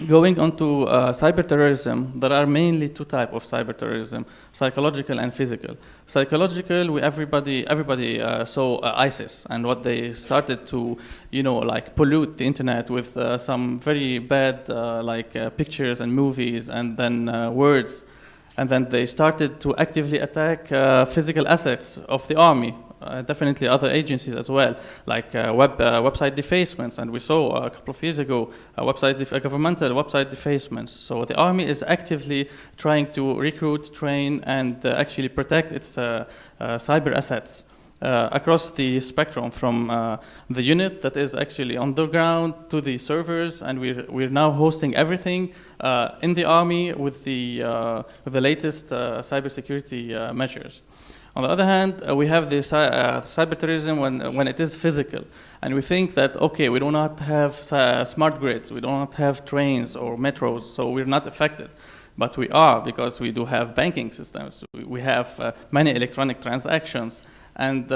Going on to cyber terrorism, there are mainly two types of cyber terrorism: psychological and physical. Psychological, everybody saw ISIS and what they started to, pollute the internet with some very bad pictures and movies and then words, and then they started to actively attack physical assets of the army. Definitely other agencies as well, like website defacements, and we saw a couple of years ago governmental website defacements. So the army is actively trying to recruit, train, and actually protect its cyber assets across the spectrum, from the unit that is actually on the ground to the servers, and we're now hosting everything in the army with the latest cybersecurity measures. On the other hand, we have this cyber terrorism when it is physical, and we think that, okay, we do not have smart grids, we do not have trains or metros, so we're not affected. But we are, because we do have banking systems, we have many electronic transactions, and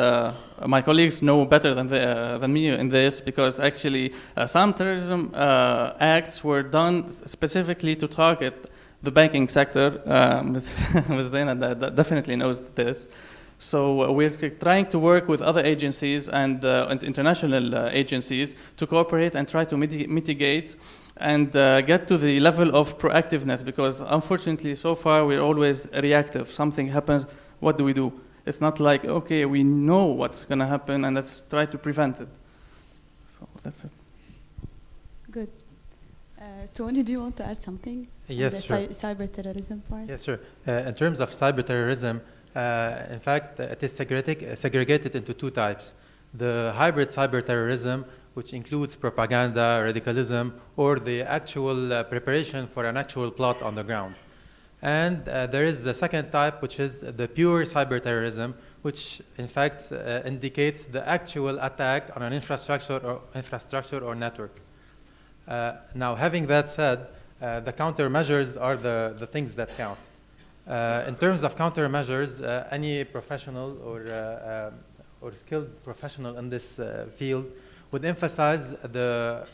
my colleagues know better than me in this, because actually some terrorism acts were done specifically to target the banking sector. Ms. Zaina definitely knows this. So we're trying to work with other agencies and international agencies to cooperate and try to mitigate and get to the level of proactiveness, because unfortunately so far we're always reactive. Something happens, what do? It's not like, okay, we know what's going to happen and let's try to prevent it. So that's it. Good. Tony, do you want to add something? Yes, sure. Cyber terrorism part? Yes, sure. In terms of cyber terrorism, in fact, it is segregated into two types. The hybrid cyber terrorism, which includes propaganda, radicalism, or the actual preparation for an actual plot on the ground. And there is the second type, which is the pure cyber terrorism, which in fact indicates the actual attack on an infrastructure or network. Now, having that said, the countermeasures are the things that count. In terms of countermeasures, any professional or skilled professional in this field would emphasize the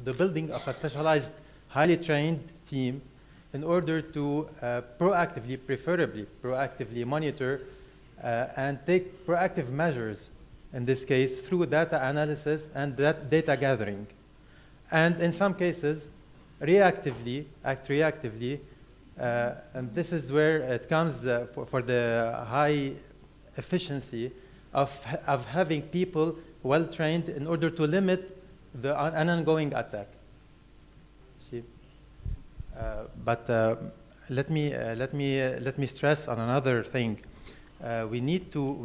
building of a specialized, highly trained team in order to preferably proactively monitor and take proactive measures, in this case through data analysis and data gathering. And in some cases, act reactively, and this is where it comes for the high efficiency of having people well trained in order to limit an ongoing attack. See, but let me stress on another thing. We need to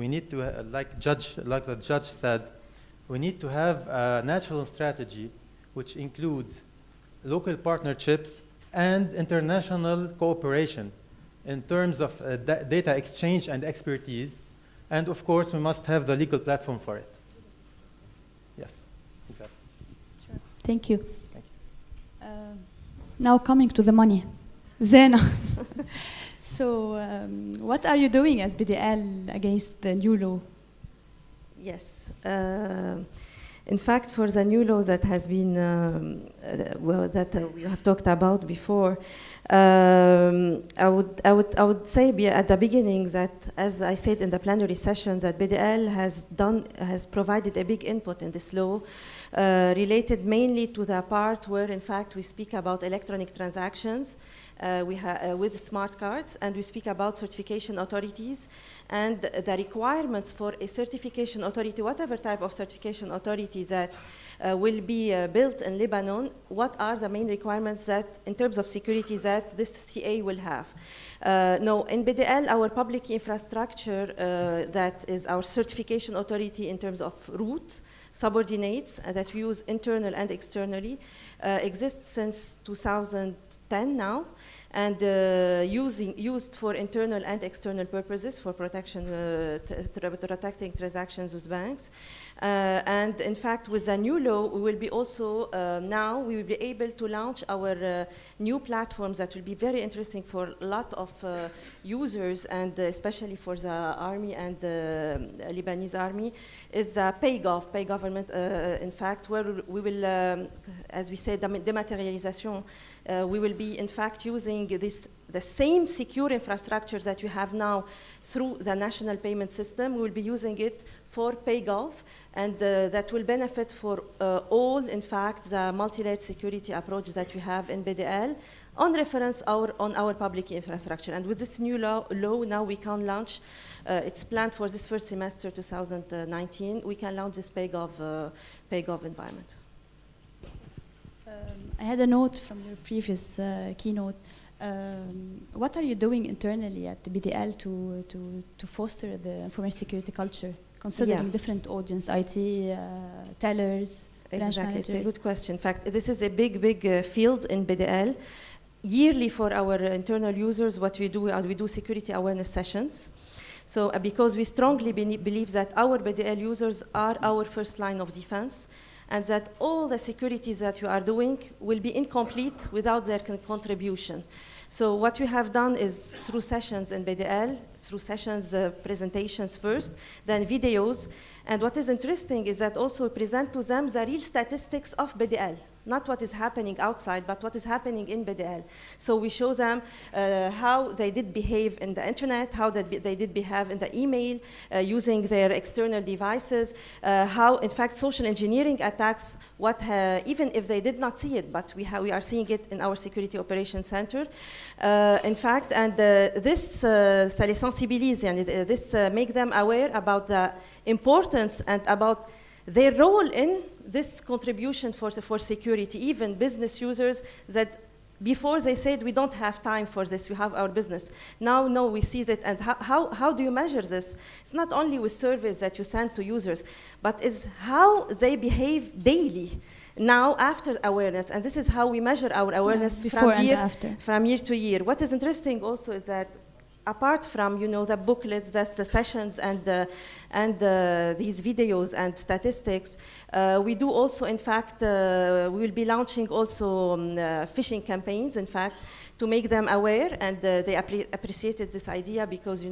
like the judge said, we need to have a national strategy which includes local partnerships and international cooperation in terms of data exchange and expertise. And of course, we must have the legal platform for it. Yes, exactly. Sure. Thank you. Thank you. Now coming to the money. Zaina. So what are you doing as BDL against the new law? Yes. In fact, for the new law that has been, we have talked about before, I would say at the beginning that, as I said in the plenary session, that BDL has provided a big input in this law, related mainly to the part where, in fact, we speak about electronic transactions with smart cards, and we speak about certification authorities and the requirements for a certification authority, whatever type of certification authority that will be built in Lebanon. What are the main requirements that, in terms of security, that this CA will have? No, in BDL, our public infrastructure, that is our certification authority in terms of root, subordinates that we use internal and externally, exists since 2010 now, and used for internal and external purposes for protection, protecting transactions with banks. And in fact, with the new law, we will be also, now we will be able to launch our new platforms that will be very interesting for a lot of users, and especially for the army and the Lebanese army, is PayGov, Pay Government, in fact, where we will, as we said, dematerialization, we will be, in fact, using the same secure infrastructure that you have now through the national payment system. We will be using it for PayGov, and that will benefit for all, in fact, the multi-layered security approach that we have in BDL on reference on our public infrastructure. And with this new law now we can launch, it's planned for this first semester 2019, we can launch this PayGov environment. I had a note from your previous keynote. What are you doing internally at the BDL to foster the information security culture, considering different audience, IT, tellers, branch Exactly, managers? it's a good question. In fact, this is a big field in BDL. Yearly for our internal users, what we do security awareness sessions. So because we strongly believe that our BDL users are our first line of defense, and that all the securities that you are doing will be incomplete without their contribution. So what we have done is through sessions in BDL, through sessions, presentations first, then videos. And what is interesting is that also present to them the real statistics of BDL, not what is happening outside, but what is happening in BDL. So we show them how they did behave in the internet, how they did behave in the email, using their external devices, how, in fact, social engineering attacks, even if they did not see it, but we are seeing it in our Security Operations Center. In fact, and this ça les sensibilise, this make them aware about the importance and about their role in this contribution for security. Even business users that before they said we don't have time for this, we have our business. Now, no, we see that. And how do you measure this? It's not only with surveys that you send to users, but it's how they behave daily. Now, after awareness, and this is how we measure our awareness from year to year. What is interesting also is that apart from the booklets, the sessions, and these videos and statistics, we do also, in fact, we will be launching also phishing campaigns, in fact, to make them aware, and they appreciated this idea because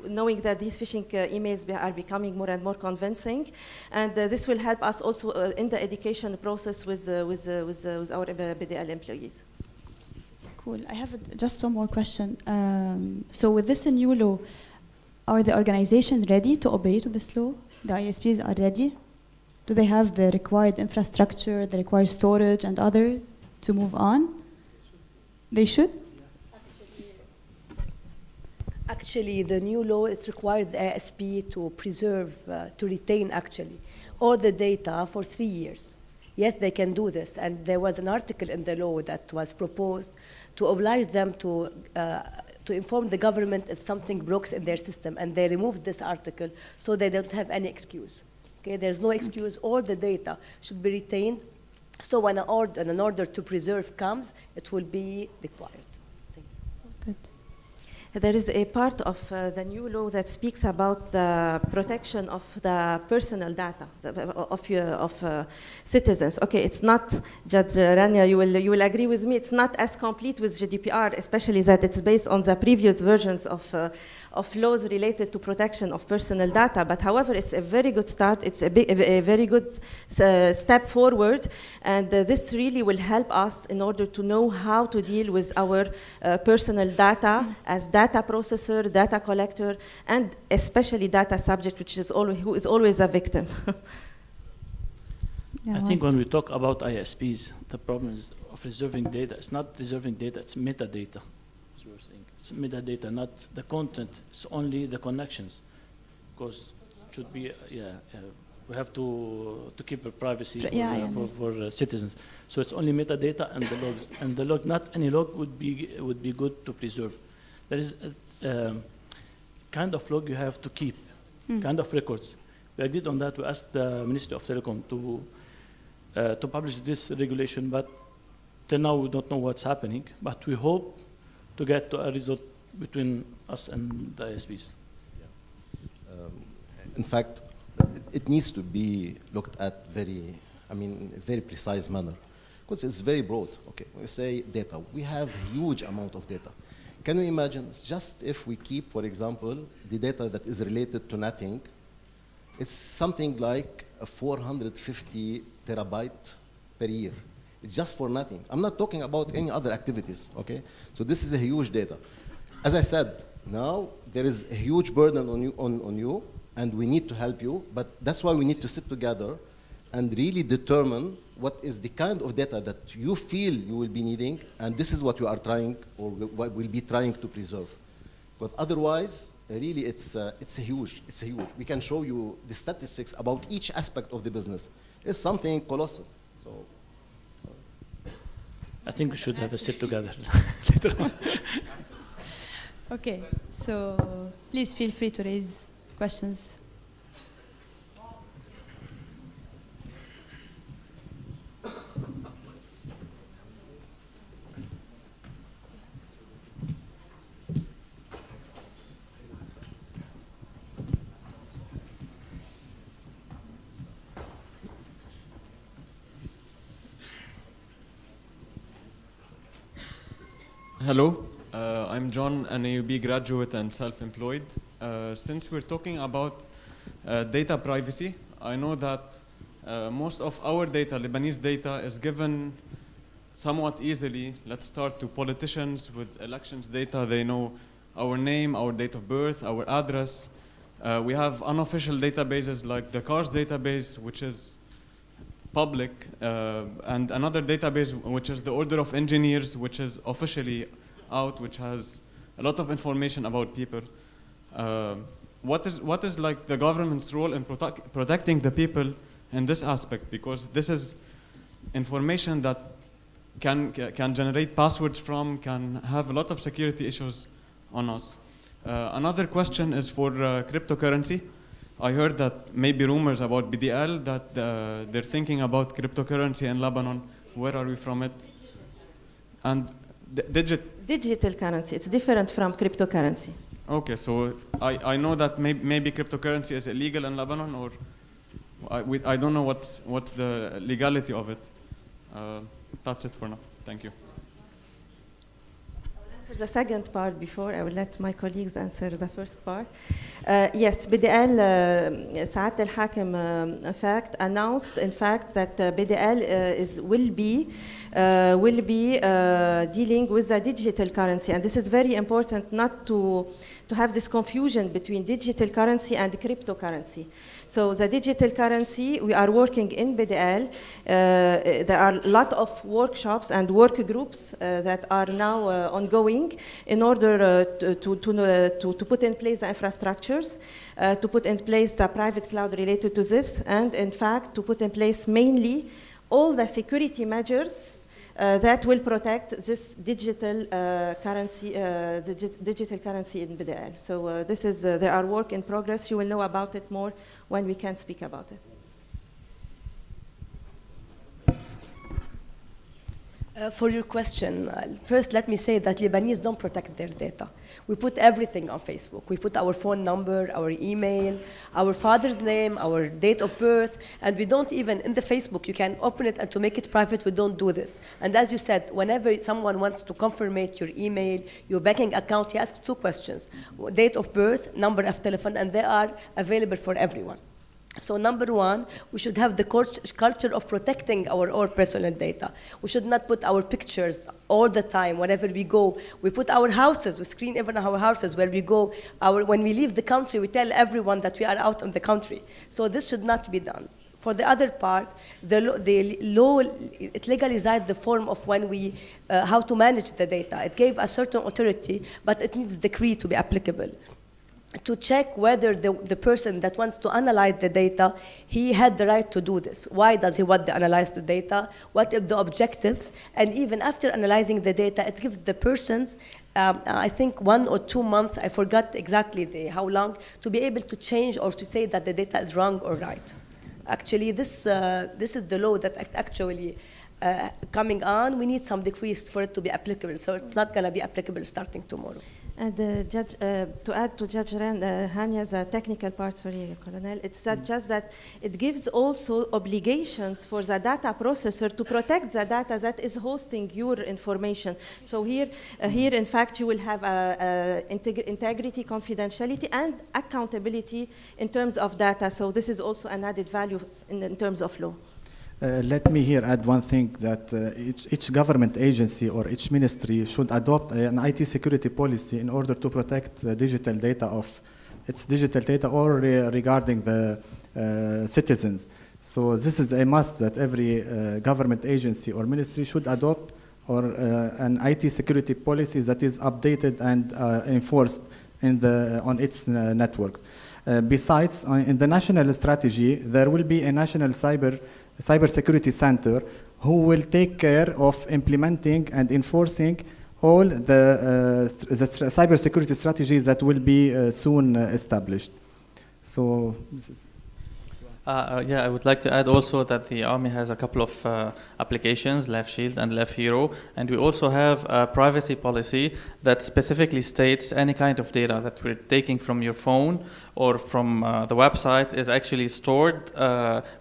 knowing that these phishing emails are becoming more and more convincing, and this will help us also in the education process with our BDL employees. Cool. I have just one more question. So with this new law, are the organizations ready to operate with this law? The ISPs are ready? Do they have the required infrastructure, the required storage and others to move on? They should? Actually, the new law, it required the ISP to preserve, to retain actually, all the data for 3 years. Yes, they can do this. And there was an article in the law that was proposed to oblige them to inform the government if something breaks in their system. And they removed this article so they don't have any excuse. Okay, there's no excuse. All the data should be retained. So when an order to preserve comes, it will be required. Good. there is a part of the new law that speaks about the protection of the personal data of citizens. Okay, it's not, Judge Rania, you will agree with me, it's not as complete with GDPR, especially that it's based on the previous versions of laws related to protection of personal data. But however, it's a very good start. It's a very good step forward, and this really will help us in order to know how to deal with our personal data as data processor, data collector, and especially data subject, which is who is always a victim. I think when we talk about ISPs, the problem is of reserving data. It's not reserving data, it's metadata. It's metadata, not the content. It's only the connections. Because it should be, we have to keep privacy for citizens. So it's only metadata and the logs. And the log, not any log would be good to preserve. There is a kind of log you have to keep, kind of records. We agreed on that. We asked the Ministry of Telecom to publish this regulation, but till now we don't know what's happening. But we hope to get to a result between us and the ISPs. In fact, it needs to be looked at very precise manner, because it's very broad. Okay, when we say data, we have a huge amount of data. Can you imagine just if we keep, for example, the data that is related to netting, it's something like 450 terabyte per year. It's just for netting. I'm not talking about any other activities, okay? So this is a huge data. As I said, now there is a huge burden on you, and we need to help you, but that's why we need to sit together and really determine what is the kind of data that you feel you will be needing, and this is what you are trying, or what we'll be trying to preserve. But otherwise, really, it's huge. We can show you the statistics about each aspect of the business. It's something colossal. So, I think we should have a sit together later on. Okay, so please feel free to raise questions. Hello, I'm John, an AUB graduate and self-employed. Since we're talking about data privacy, I know that most of our data, Lebanese data, is given somewhat easily. Let's start to politicians with elections data. They know our name, our date of birth, our address. We have unofficial databases like the CARS database, which is public, and another database which is the Order of Engineers, which is officially out, which has a lot of information about people. What is like the government's role in protecting the people in this aspect? Because this is information that can generate passwords from, can have a lot of security issues on us. Another question is for cryptocurrency. I heard that maybe rumors about BDL, that they're thinking about cryptocurrency in Lebanon. Where are we from it? And digital currency, it's different from cryptocurrency. Okay, so I know that maybe cryptocurrency is illegal in Lebanon, or I don't know what's the legality of it. That's it for now. Thank you. Answer the second part before I will let my colleagues answer the first part. Yes, BDL, سعادة الحاكم, in fact, announced, in fact, that BDL will be dealing with the digital currency, and this is very important not to have this confusion between digital currency and cryptocurrency. So the digital currency, we are working in BDL. There are a lot of workshops and work groups that are now ongoing in order to put in place the infrastructures, to put in place the private cloud related to this, and in fact to put in place mainly all the security measures that will protect this digital currency, digital currency in BDL. So this is there are work in progress. You will know about it more when we can speak about it. For your question, first let me say that Lebanese don't protect their data. We put everything on Facebook. We put our phone number, our email, our father's name, our date of birth, and we don't even, in the Facebook, you can open it and to make it private, we don't do this. And as you said, whenever someone wants to confirm your email, your banking account, he asks 2 questions: date of birth, number of telephone, and they are available for everyone. So number 1, we should have the culture of protecting our personal data. We should not put our pictures all the time whenever we go. We put our houses, we screen even our houses where we go. When we leave the country, we tell everyone that we are out of the country. So this should not be done. For the other part, the law, it legalized the form of when we, how to manage the data. It gave a certain authority, but it needs decree to be applicable, to check whether the person that wants to analyze the data, he had the right to do this. Why does he want to analyze the data? What are the objectives? And even after analyzing the data, it gives the persons, I think 1 or 2 months, I forgot exactly how long, to be able to change or to say that the data is wrong or right. Actually, this is the law that actually coming on. We need some decrees for it to be applicable, so it's not going to be applicable starting tomorrow. And Judge, to add to Judge Hanya's technical part, sorry, Colonel, it's just that it gives also obligations for the data processor to protect the data that is hosting your information. So here in fact, you will have integrity, confidentiality, and accountability in terms of data. So this is also an added value in terms of law. Let me here add one thing, that each government agency or each ministry should adopt an IT security policy in order to protect the digital data of its digital data or regarding the citizens. So this is a must that every government agency or ministry should adopt, or an IT security policy that is updated and enforced on its networks. Besides, in the national strategy, there will be a national cybersecurity center who will take care of implementing and enforcing all the cybersecurity strategies that will be soon established. So this is. Yeah, I would like to add also that the Army has a couple of applications, Left Shield and Left Hero, and we also have a privacy policy that specifically states any kind of data that we're taking from your phone or from the website is actually stored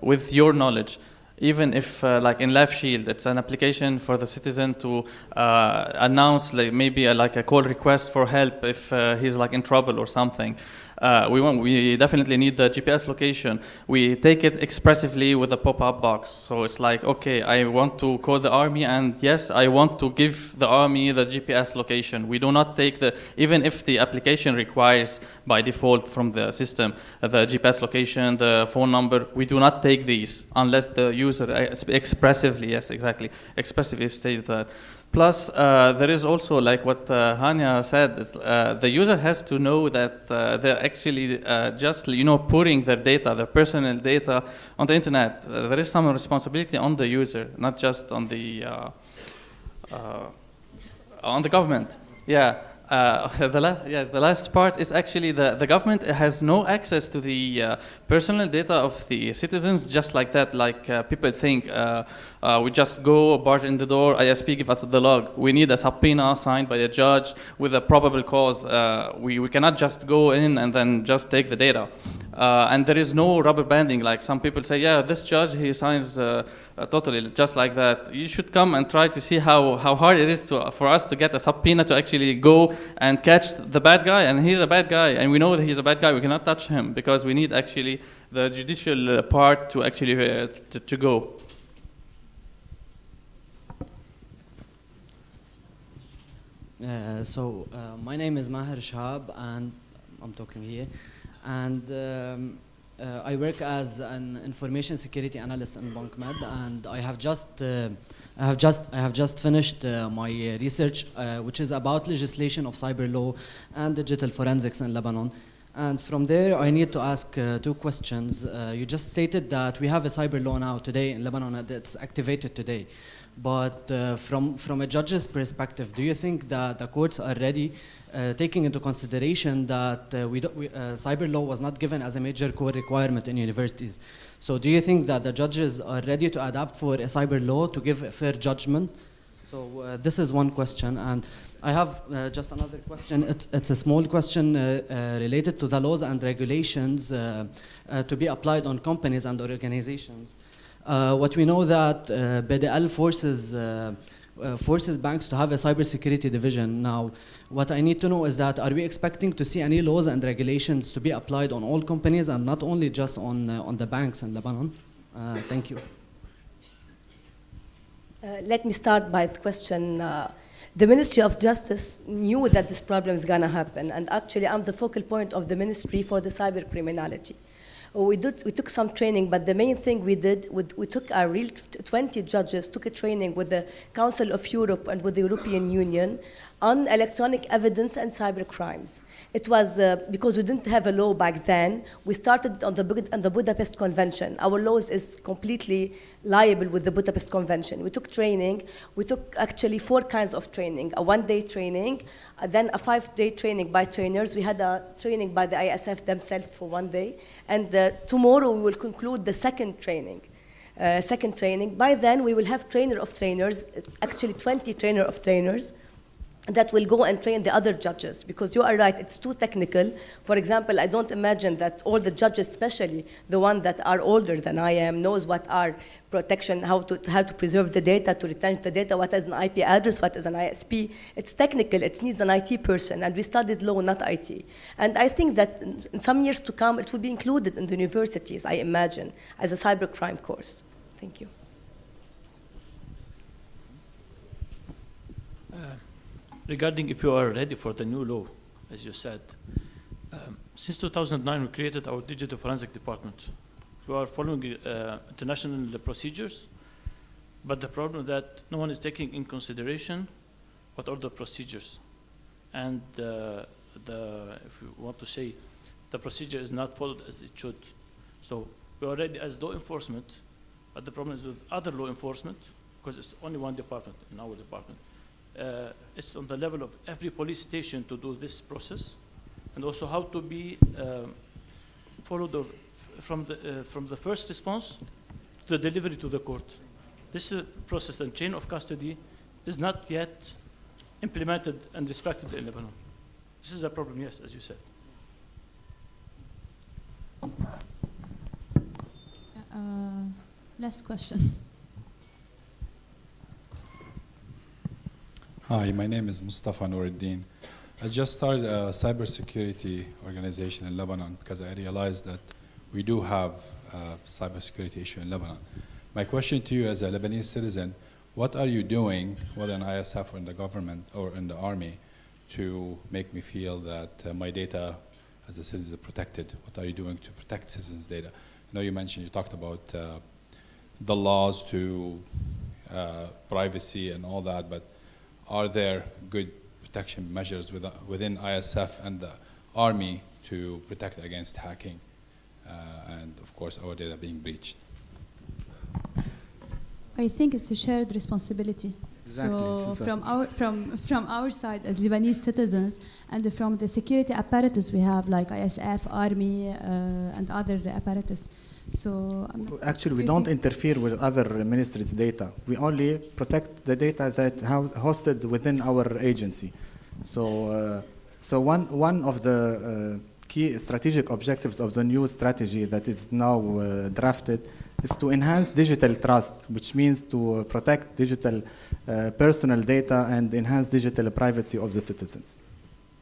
with your knowledge. Even if, like in Left Shield, it's an application for the citizen to announce maybe a call request for help if he's in trouble or something. We definitely need the GPS location. We take it expressively with a pop-up box. So it's like, okay, I want to call the Army, and yes, I want to give the Army the GPS location. We do not take even if the application requires by default from the system, the GPS location, the phone number, we do not take these unless the user expressively states that. Plus, there is also, like what Hania said, the user has to know that they're actually just putting their data, their personal data on the internet. There is some responsibility on the user, not just on the government. Yeah. The last part is actually the government has no access to the personal data of the citizens just like that. Like people think we just go barge in the door, ISP give us the log. We need a subpoena signed by a judge with a probable cause. We cannot just go in and then just take the data. And there is no rubber banding. Like some people say, yeah, this judge, he signs totally just like that. You should come and try to see how hard it is for us to get a subpoena to actually go and catch the bad guy. And he's a bad guy, and we know that he's a bad guy. We cannot touch him because we need actually the judicial part to actually to go. My name is Maher Shahab, and I'm talking here, and I work as an information security analyst in BankMed, and I have just finished my research, which is about legislation of cyber law and digital forensics in Lebanon. And from there, I need to ask 2 questions. You just stated that we have a cyber law now today in Lebanon, and it's activated today. But from a judge's perspective, do you think that the courts are ready, taking into consideration that cyber law was not given as a major core requirement in universities? So do you think that the judges are ready to adapt for a cyber law to give a fair judgment So this is one question, and I have just another question. It's a small question related to the laws and regulations to be applied on companies and organizations. What we know that BDL forces banks to have a cybersecurity division. Now, what I need to know is that, are we expecting to see any laws and regulations to be applied on all companies and not only just on the banks in Lebanon? Thank you. Let me start by the question. The Ministry of Justice knew that this problem is going to happen, and actually I'm the focal point of the ministry for the cyber criminality. We took some training, but the main thing we did, we took our real 20 judges, took a training with the Council of Europe and with the European Union on electronic evidence and cyber crimes. It was because we didn't have a law back then, we started on the Budapest Convention. Our laws is completely liable with the Budapest Convention. We took training, we took actually 4 kinds of training, a 1-day training, then a 5-day training by trainers. We had a training by the ISF themselves for 1 day, and tomorrow we will conclude the second training. By then we will have trainer of trainers, actually 20 trainer of trainers, that will go and train the other judges, because you are right, it's too technical. For example, I don't imagine that all the judges, especially the ones that are older than I am, knows what are protection, how to preserve the data, to retain the data, what is an IP address, what is an ISP. It's technical, it needs an IT person, and we studied law, not IT. And I think that in some years to come, it will be included in the universities, I imagine, as a cybercrime course. Thank you. Regarding if you are ready for the new law, as you said, since 2009 we created our digital forensic department. We are following international procedures, but the problem is that no one is taking in consideration what are the procedures. And if you want to say, the procedure is not followed as it should. So we are ready as law enforcement, but the problem is with other law enforcement, because it's only one department in our department. It's on the level of every police station to do this process, and also how to be followed from the first response to the delivery to the court. This process and chain of custody is not yet implemented and respected in Lebanon. This is a problem, yes, as you said. Last question. Hi, my name is Mustafa Noureddin. I just started a cybersecurity organization in Lebanon because I realized that we do have a cybersecurity issue in Lebanon. My question to you as a Lebanese citizen, what are you doing, whether in ISF or in the government or in the army, to make me feel that my data as a citizen is protected? What are you doing to protect citizens' data? I know you talked about the laws to privacy and all that, but are there good protection measures within ISF and the army to protect against hacking and, of course, our data being breached? I think it's a shared responsibility. Exactly. So from our side as Lebanese citizens, and from the security apparatus we have, like ISF, army, and other apparatus. So actually, we don't interfere with other ministries' data. We only protect the data that hosted within our agency. So, one of the key strategic objectives of the new strategy that is now drafted is to enhance digital trust, which means to protect digital personal data and enhance digital privacy of the citizens.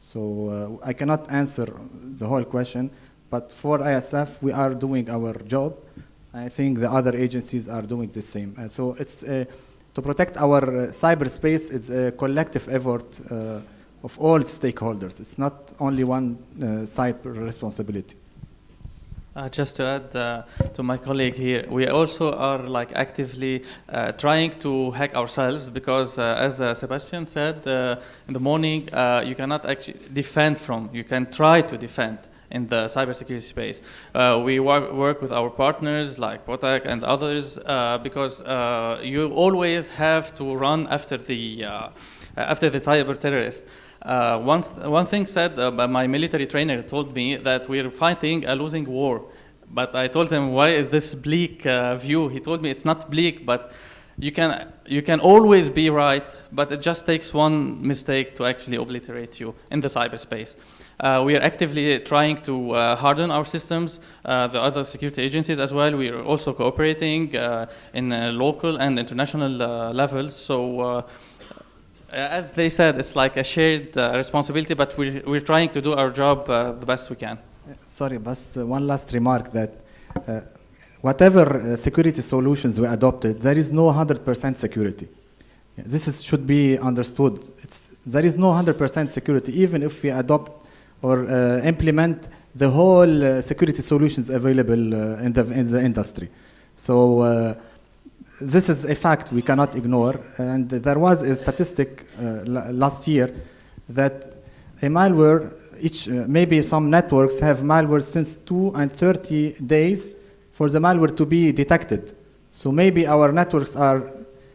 So I cannot answer the whole question, but for ISF, we are doing our job. I think the other agencies are doing the same. And so it's to protect our cyberspace, it's a collective effort of all stakeholders. It's not only one side responsibility. Just to add to my colleague here, we also are actively trying to hack ourselves because, as Sebastian said in the morning, you cannot actually defend from. You can try to defend in the cybersecurity space. We work with our partners like Protac and others because you always have to run after the cyber terrorist. One thing said by my military trainer told me that we're fighting a losing war. But I told him, why is this bleak view? He told me it's not bleak, but you can always be right, but it just takes one mistake to actually obliterate you in the cyberspace. We are actively trying to harden our systems. The other security agencies as well, we are also cooperating in local and international levels. So as they said, it's like a shared responsibility, but we're trying to do our job the best we can. Sorry, but one last remark that whatever security solutions we adopted, there is no 100% security. Should be understood. There is no 100% security, even if we adopt or implement the whole security solutions available in the industry. So this is a fact we cannot ignore. And there was a statistic last year that a malware, maybe some networks have malware since 2 and 30 days for the malware to be detected. So maybe our networks are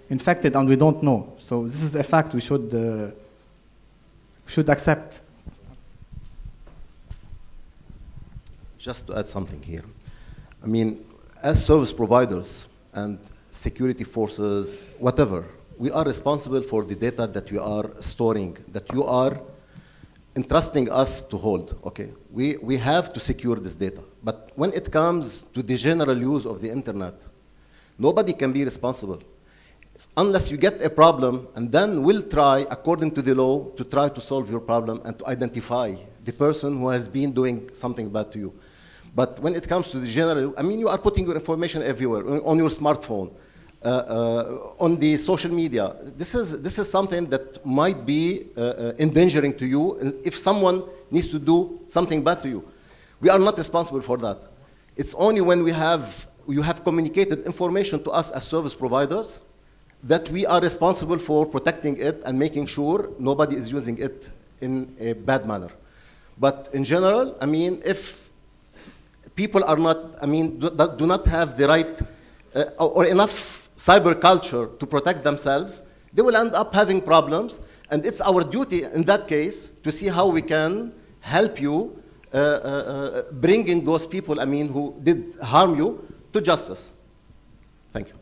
infected and we don't know. So this is a fact we should accept. Just to add something here. I mean, as service providers and security forces, whatever, we are responsible for the data that we are storing, that you are entrusting us to hold, okay? We have to secure this data. But when it comes to the general use of the internet, nobody can be responsible. Unless you get a problem, and then we'll try, according to the law, to try to solve your problem and to identify the person who has been doing something bad to you. But when it comes to the general, I mean, you are putting your information everywhere, on your smartphone, on the social media. This is something that might be endangering to you if someone needs to do something bad to you. We are not responsible for that. It's only when you have communicated information to us as service providers that we are responsible for protecting it and making sure nobody is using it in a bad manner. But in general, I mean, if people are not, I mean, do not have the right or enough cyber culture to protect themselves, they will end up having problems. And it's our duty in that case to see how we can help you bringing those people, I mean, who did harm you to justice. Thank you.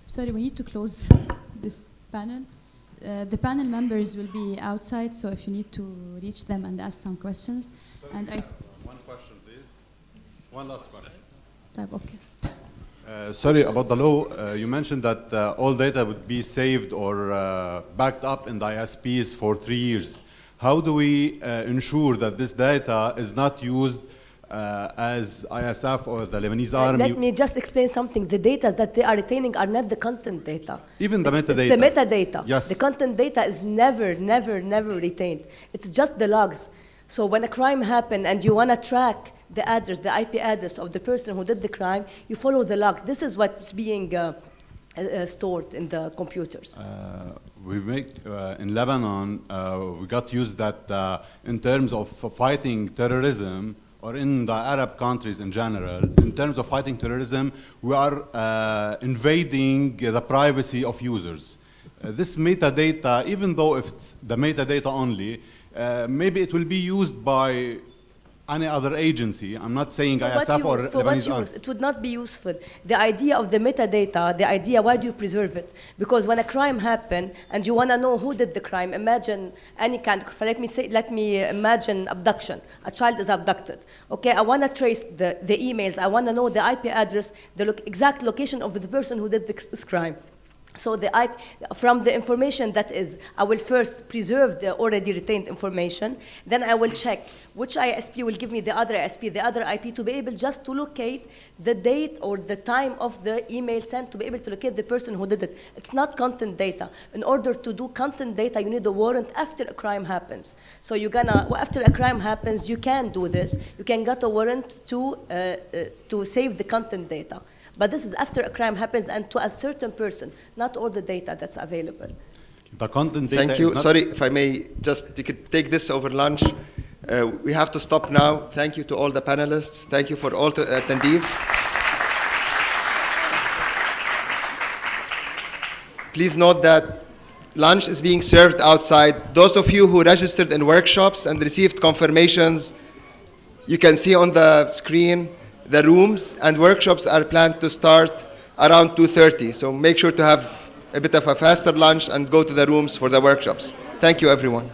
Sorry, we need to close this panel. The panel members will be outside, so if you need to reach them and ask some questions. Sorry, and one question, please. One last question. Okay. Sorry, about the law, you mentioned that all data would be saved or backed up in the ISPs for 3 years. How do we ensure that this data is not used as ISF or the Lebanese army? Let me just explain something. The data that they are retaining are not the content data. Even the metadata. It's the metadata. Yes. The content data is never retained. It's just the logs. So when a crime happened and you want to track the address, the IP address of the person who did the crime, you follow the log. This is what's being stored in the computers. We make, in Lebanon, we got used that in terms of fighting terrorism, or in the Arab countries in general, in terms of fighting terrorism, we are invading the privacy of users. This metadata, even though if it's the metadata only, maybe it will be used by any other agency. I'm not saying ISF or Lebanese Army. It would not be useful. The idea of the metadata, the idea, why do you preserve it? Because when a crime happened and you want to know who did the crime, imagine any kind of, let me imagine abduction. A child is abducted. Okay, I want to trace the emails. I want to know the IP address, the exact location of the person who did this crime. So from the information that is, I will first preserve the already retained information, then I will check which ISP will give me the other ISP, the other IP, to be able just to locate the date or the time of the email sent, to be able to locate the person who did it. It's not content data. In order to do content data, you need a warrant after a crime happens. So after a crime happens, you can do this. You can get a warrant to save the content data. But this is after a crime happens and to a certain person, not all the data that's available. The content data. Thank you. Sorry, if I may you could take this over lunch. We have to stop now. Thank you to all the panelists. Thank you for all the attendees. Please note that lunch is being served outside. Those of you who registered in workshops and received confirmations, you can see on the screen the rooms, and workshops are planned to start around 2:30. So make sure to have a bit of a faster lunch and go to the rooms for the workshops. Thank you, everyone.